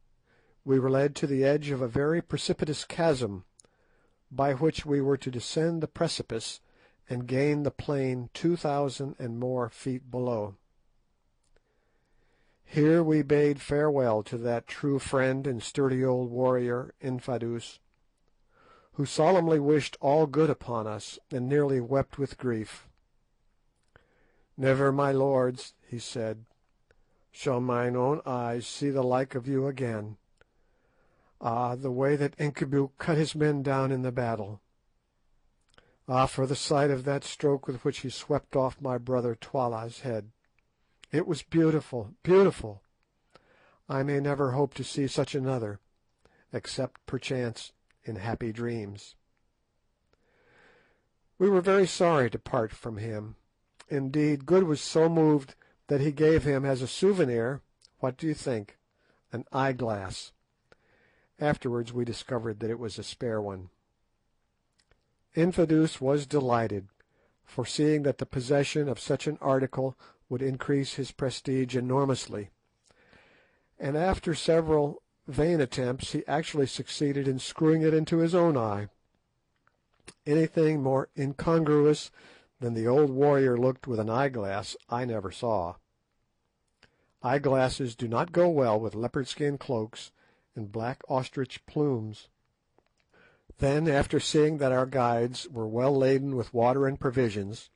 we were led to the edge of a very precipitous chasm, by which we were to descend the precipice and gain the plain 2,000 and more feet below. Here we bade farewell to that true friend and sturdy old warrior, Infadoos, who solemnly wished all good upon us, and nearly wept with grief. "Never, my lords," he said, "shall mine own eyes see the like of you again. Ah, the way that Incubu cut his men down in the battle! Ah, for the sight of that stroke with which he swept off my brother Twala's head! It was beautiful, beautiful! I may never hope to see such another, except perchance in happy dreams." We were very sorry to part from him. Indeed, Good was so moved that he gave him as a souvenir, what do you think? An eyeglass. Afterwards we discovered that it was a spare one. Infadoos was delighted, foreseeing that the possession of such an article would increase his prestige enormously, and after several vain attempts he actually succeeded in screwing it into his own eye. Anything more incongruous than the old warrior looked with an eyeglass I never saw. Eyeglasses do not go well with leopard skin cloaks and black ostrich plumes. Then, after seeing that our guides were well laden with water and provisions,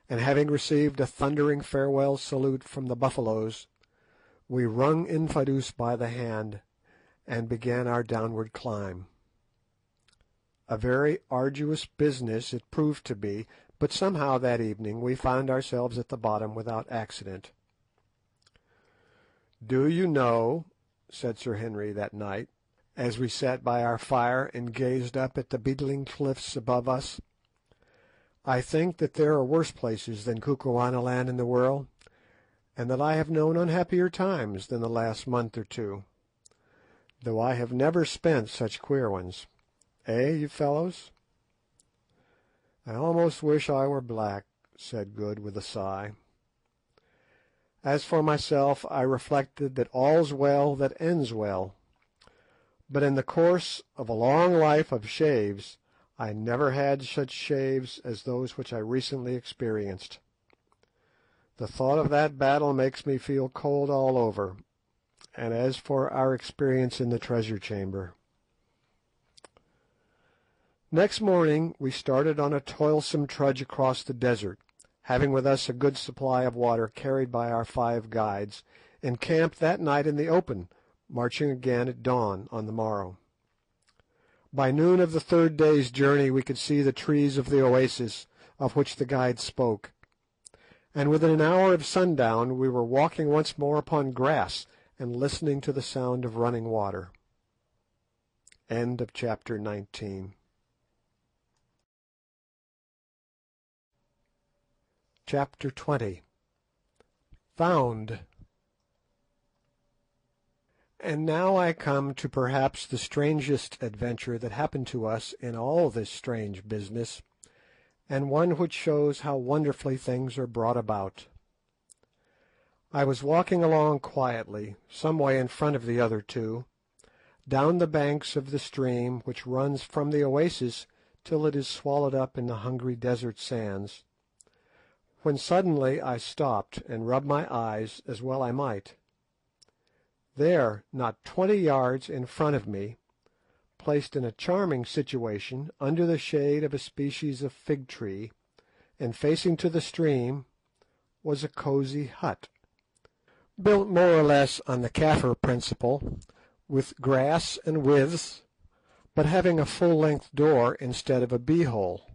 and having received a thundering farewell salute from the Buffaloes, we wrung Infadoos by the hand and began our downward climb. A very arduous business it proved to be, but somehow that evening we found ourselves at the bottom without accident. "Do you know," said Sir Henry that night, as we sat by our fire and gazed up at the beetling cliffs above us, "I think that there are worse places than Kukuanaland in the world, and that I have known unhappier times than the last month or two, though I have never spent such queer ones. Eh, you fellows?" "I almost wish I were black," said Good with a sigh. As for myself, I reflected that all's well that ends well, but in the course of a long life of shaves I never had such shaves as those which I recently experienced. The thought of that battle makes me feel cold all over, and as for our experience in the treasure chamber. Next morning we started on a toilsome trudge across the desert, having with us a good supply of water carried by our 5 guides, and camped that night in the open, marching again at dawn on the morrow. By noon of the 3rd day's journey we could see the trees of the oasis of which the guide spoke, and within an hour of sundown we were walking once more upon grass and listening to the sound of running water. End of chapter 19. Chapter 20. Found. And now I come to perhaps the strangest adventure that happened to us in all this strange business, and one which shows how wonderfully things are brought about. I was walking along quietly, some way in front of the other 2, down the banks of the stream which runs from the oasis till it is swallowed up in the hungry desert sands, when suddenly I stopped and rubbed my eyes as well I might. There, not 20 yards in front of me, placed in a charming situation under the shade of a species of fig tree, and facing to the stream, was a cosy hut, built more or less on the Kaffir principle, with grass and withes, but having a full-length door instead of a bee-hole.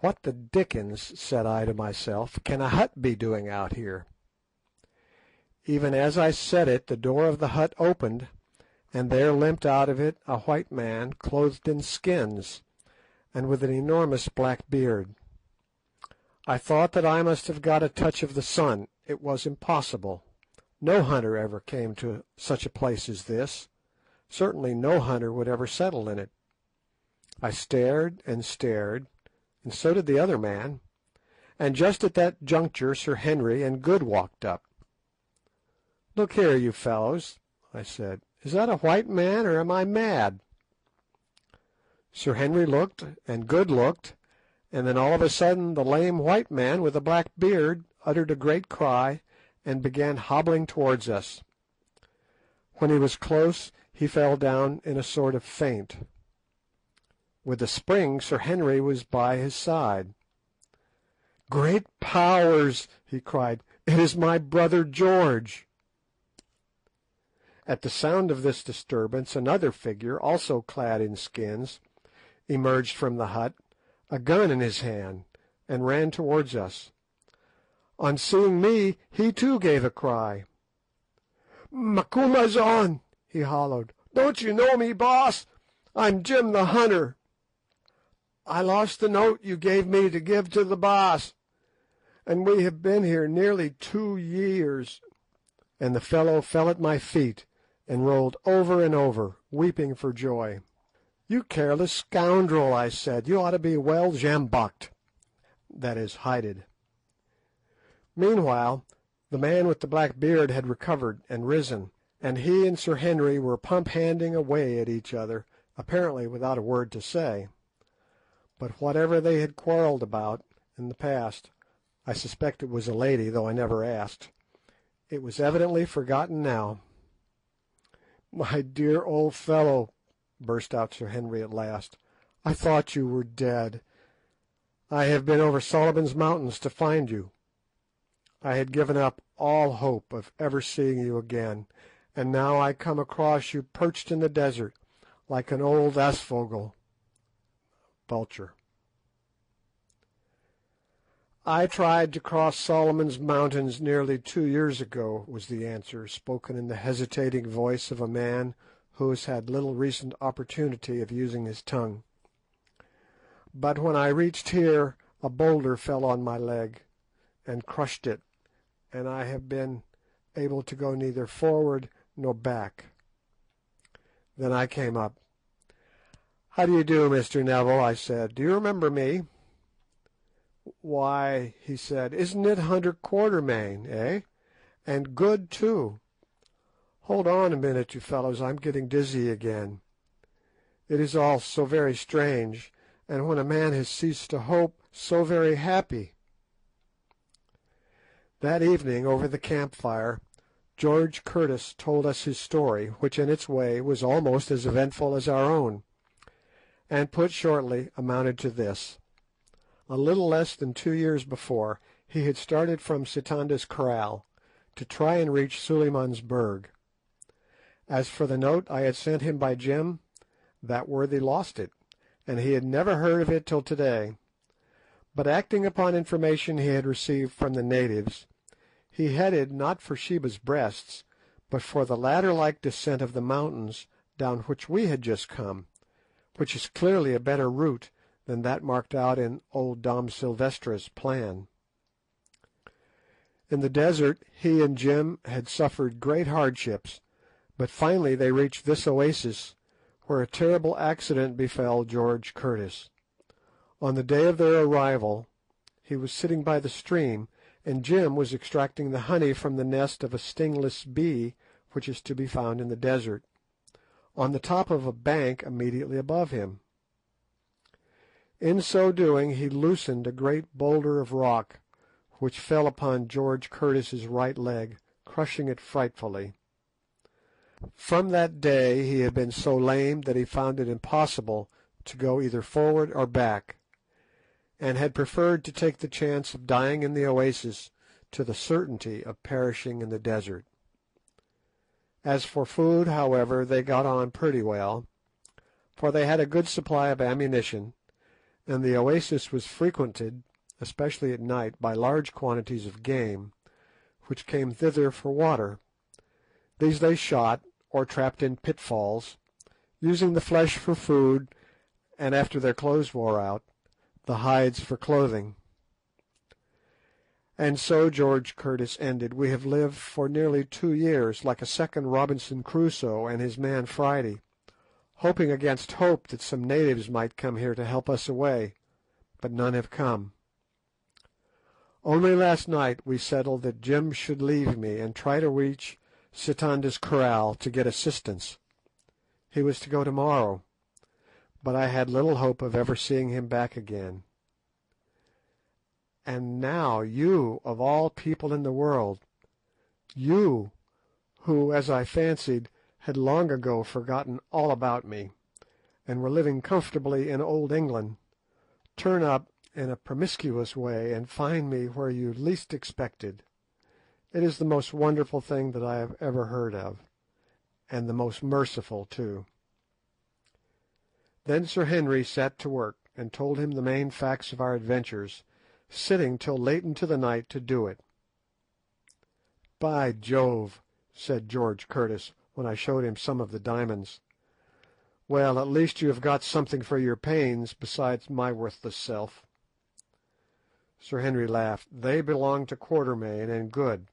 "What the dickens," said I to myself, "can a hut be doing out here?" Even as I said it the door of the hut opened, and there limped out of it a white man clothed in skins, and with an enormous black beard. I thought that I must have got a touch of the sun. It was impossible. No hunter ever came to such a place as this. Certainly no hunter would ever settle in it. I stared and stared, and so did the other man, and just at that juncture Sir Henry and Good walked up. "Look here, you fellows," I said, "is that a white man, or am I mad?" Sir Henry looked, and Good looked, and then all of a sudden the lame white man with the black beard uttered a great cry and began hobbling towards us. When he was close he fell down in a sort of faint. With a spring Sir Henry was by his side. "Great powers!" he cried, "it is my brother George!" At the sound of this disturbance another figure, also clad in skins, emerged from the hut, a gun in his hand, and ran towards us. On seeing me he too gave a cry. "Macumazahn!" he hollowed. "Don't you know me, boss? I'm Jim the Hunter. I lost the note you gave me to give to the boss, and we have been here nearly 2 years." And the fellow fell at my feet and rolled over and over, weeping for joy. "You careless scoundrel," I said, "you ought to be well sjambocked," that is, hided. Meanwhile the man with the black beard had recovered and risen, and he and Sir Henry were pump-handing away at each other, apparently without a word to say. But whatever they had quarrelled about in the past, I suspect it was a lady, though I never asked, it was evidently forgotten now. "My dear old fellow," burst out Sir Henry at last, "I thought you were dead. I have been over Solomon's Mountains to find you. I had given up all hope of ever seeing you again, and now I come across you perched in the desert like an old aasvogel (vulture). "I tried to cross Solomon's Mountains nearly 2 years ago," was the answer, spoken in the hesitating voice of a man who has had little recent opportunity of using his tongue. "But when I reached here a boulder fell on my leg and crushed it, and I have been able to go neither forward nor back. Then I came up. 'How do you do, Mr. Neville?' I said. 'Do you remember me?' 'Why,' he said, 'isn't it Hunter Quatermain, eh? And good too. Hold on a minute, you fellows, I'm getting dizzy again. It is all so very strange, and when a man has ceased to hope, so very happy.' That evening, over the campfire, George Curtis told us his story, which in its way was almost as eventful as our own, and put shortly amounted to this. A little less than 2 years before, he had started from Sitanda's Kraal to try and reach Suliman's Berg. As for the note I had sent him by Jim, that worthy lost it, and he had never heard of it till to-day. But acting upon information he had received from the natives, he headed not for Sheba's Breasts, but for the ladder-like descent of the mountains down which we had just come, which is clearly a better route than that marked out in old Dom Silvestra's plan. In the desert he and Jim had suffered great hardships, but finally they reached this oasis, where a terrible accident befell George Curtis. On the day of their arrival he was sitting by the stream, and Jim was extracting the honey from the nest of a stingless bee which is to be found in the desert, on the top of a bank immediately above him. In so doing he loosened a great boulder of rock, which fell upon George Curtis's right leg, crushing it frightfully. From that day he had been so lame that he found it impossible to go either forward or back, and had preferred to take the chance of dying in the oasis to the certainty of perishing in the desert. As for food, however, they got on pretty well, for they had a good supply of ammunition, and the oasis was frequented, especially at night, by large quantities of game, which came thither for water. These they shot, or trapped in pitfalls, using the flesh for food, and after their clothes wore out, the hides for clothing. And so, George Curtis ended, we have lived for nearly 2 years like a second Robinson Crusoe and his man Friday, hoping against hope that some natives might come here to help us away, but none have come. Only last night we settled that Jim should leave me and try to reach Sitanda's Kraal to get assistance. He was to go tomorrow, but I had little hope of ever seeing him back again. And now you, of all people in the world, you, who, as I fancied, had long ago forgotten all about me, and were living comfortably in old England, turn up in a promiscuous way and find me where you least expected. It is the most wonderful thing that I have ever heard of, and the most merciful too." Then Sir Henry set to work and told him the main facts of our adventures, sitting till late into the night to do it. "By Jove," said George Curtis, when I showed him some of the diamonds. "Well, at least you have got something for your pains besides my worthless self." Sir Henry laughed. "They belonged to Quatermain, and good.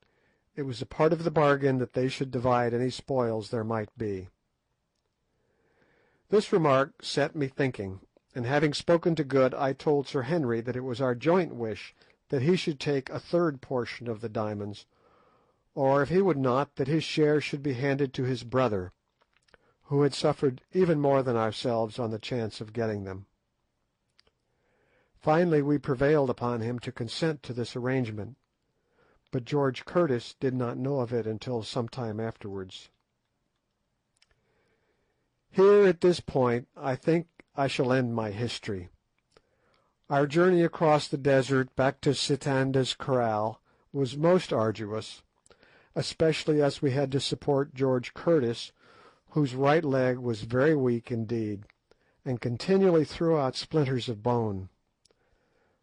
It was a part of the bargain that they should divide any spoils there might be." This remark set me thinking, and having spoken to Good, I told Sir Henry that it was our joint wish that he should take a third portion of the diamonds, or if he would not, that his share should be handed to his brother, who had suffered even more than ourselves on the chance of getting them. Finally we prevailed upon him to consent to this arrangement, but George Curtis did not know of it until some time afterwards. Here at this point I think I shall end my history. Our journey across the desert back to Sitanda's Kraal was most arduous, especially as we had to support George Curtis, whose right leg was very weak indeed, and continually threw out splinters of bone.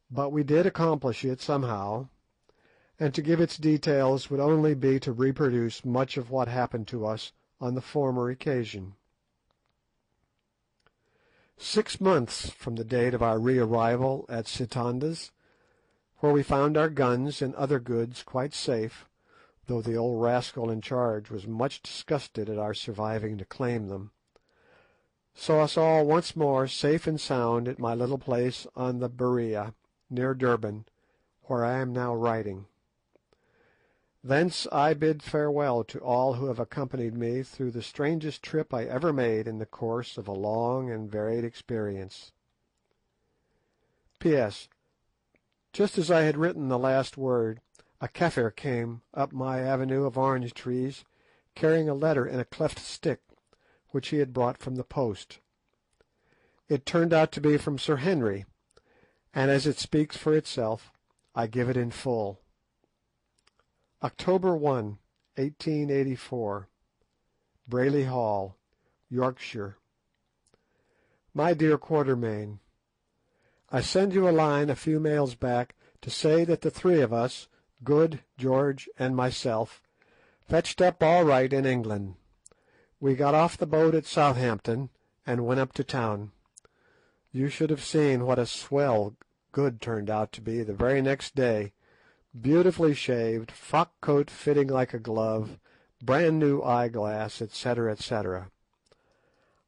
But we did accomplish it somehow, and to give its details would only be to reproduce much of what happened to us on the former occasion. 6 months from the date of our re-arrival at Sitanda's, where we found our guns and other goods quite safe, though the old rascal in charge was much disgusted at our surviving to claim them, saw us all once more safe and sound at my little place on the Berea, near Durban, where I am now writing. Thence I bid farewell to all who have accompanied me through the strangest trip I ever made in the course of a long and varied experience. P.S. Just as I had written the last word, a Kaffir came up my avenue of orange trees, carrying a letter in a cleft stick, which he had brought from the post. It turned out to be from Sir Henry, and as it speaks for itself, I give it in full. October 1, 1884, Brayley Hall, Yorkshire. My dear Quatermain, I send you a line a few mails back to say that the three of us, Good, George, and myself, fetched up all right in England. We got off the boat at Southampton and went up to town. You should have seen what a swell Good turned out to be the very next day, beautifully shaved, frock coat fitting like a glove, brand new eyeglass, etc., etc.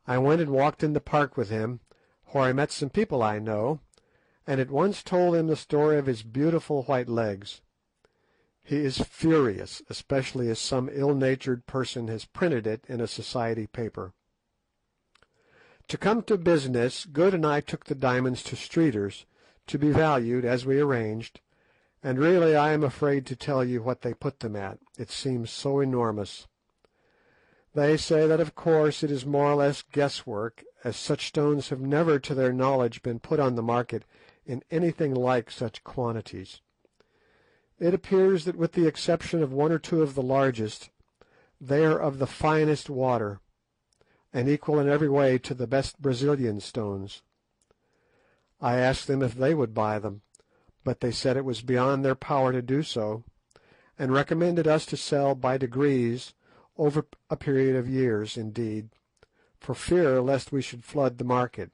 I went and walked in the park with him, where I met some people I know, and at once told him the story of his beautiful white legs. He is furious, especially as some ill-natured person has printed it in a society paper. To come to business, Good and I took the diamonds to Streeter's, to be valued as we arranged, and really I am afraid to tell you what they put them at, it seems so enormous. They say that of course it is more or less guesswork, as such stones have never to their knowledge been put on the market in anything like such quantities. It appears that with the exception of one or two of the largest, they are of the finest water, and equal in every way to the best Brazilian stones. I asked them if they would buy them, but they said it was beyond their power to do so, and recommended us to sell by degrees, over a period of years indeed, for fear lest we should flood the market.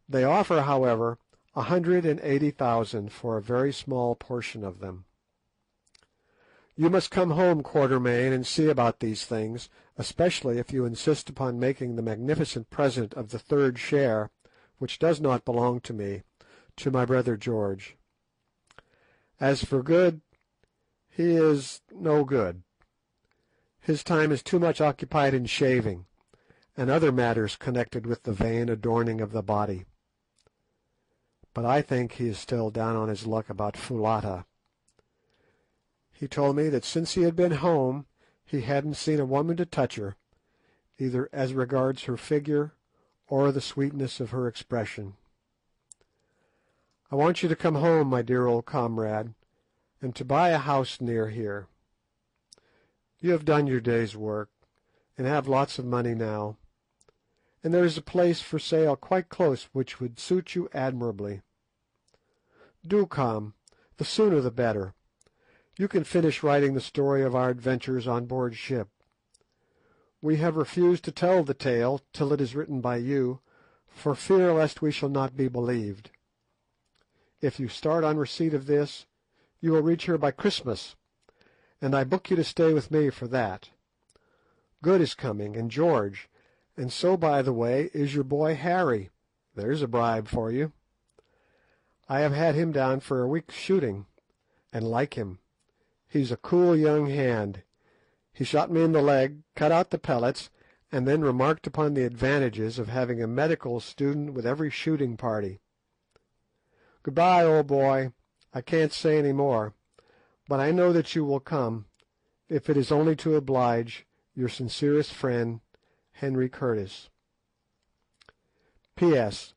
They offer, however, 180,000 for a very small portion of them. You must come home, Quatermain, and see about these things, especially if you insist upon making the magnificent present of the third share, which does not belong to me, to my brother George. As for Good, he is no good. His time is too much occupied in shaving, and other matters connected with the vain adorning of the body. But I think he is still down on his luck about Foulata. He told me that since he had been home he hadn't seen a woman to touch her, either as regards her figure or the sweetness of her expression. I want you to come home, my dear old comrade, and to buy a house near here. You have done your day's work, and have lots of money now, and there is a place for sale quite close which would suit you admirably. Do come, the sooner the better. You can finish writing the story of our adventures on board ship. We have refused to tell the tale till it is written by you, for fear lest we shall not be believed. If you start on receipt of this, you will reach here by Christmas, and I book you to stay with me for that. Good is coming, and George, And so, by the way, is your boy Harry. There's a bribe for you. I have had him down for a week's shooting, and like him. He's a cool young hand. He shot me in the leg, cut out the pellets, and then remarked upon the advantages of having a medical student with every shooting party. Good-bye, old boy. I can't say any more, but I know that you will come, if it is only to oblige your sincerest friend, Henry Curtis. P.S.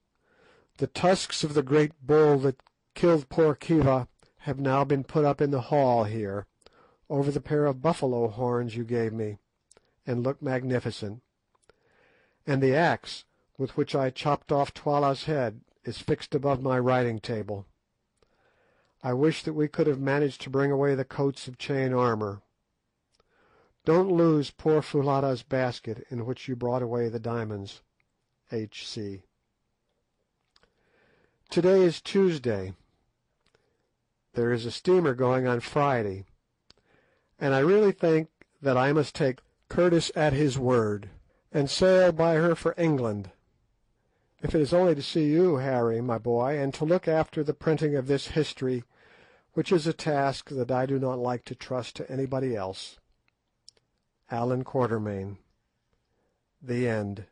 The tusks of the great bull that killed poor Kiva have now been put up in the hall here, over the pair of buffalo horns you gave me, and look magnificent. And the axe with which I chopped off Twala's head is fixed above my writing table. I wish that we could have managed to bring away the coats of chain armour. Don't lose poor Foulata's basket in which you brought away the diamonds. H.C. Today is Tuesday. There is a steamer going on Friday, and I really think that I must take Curtis at his word, and sail by her for England, if it is only to see you, Harry, my boy, and to look after the printing of this history, which is a task that I do not like to trust to anybody else. Allan Quatermain. The End.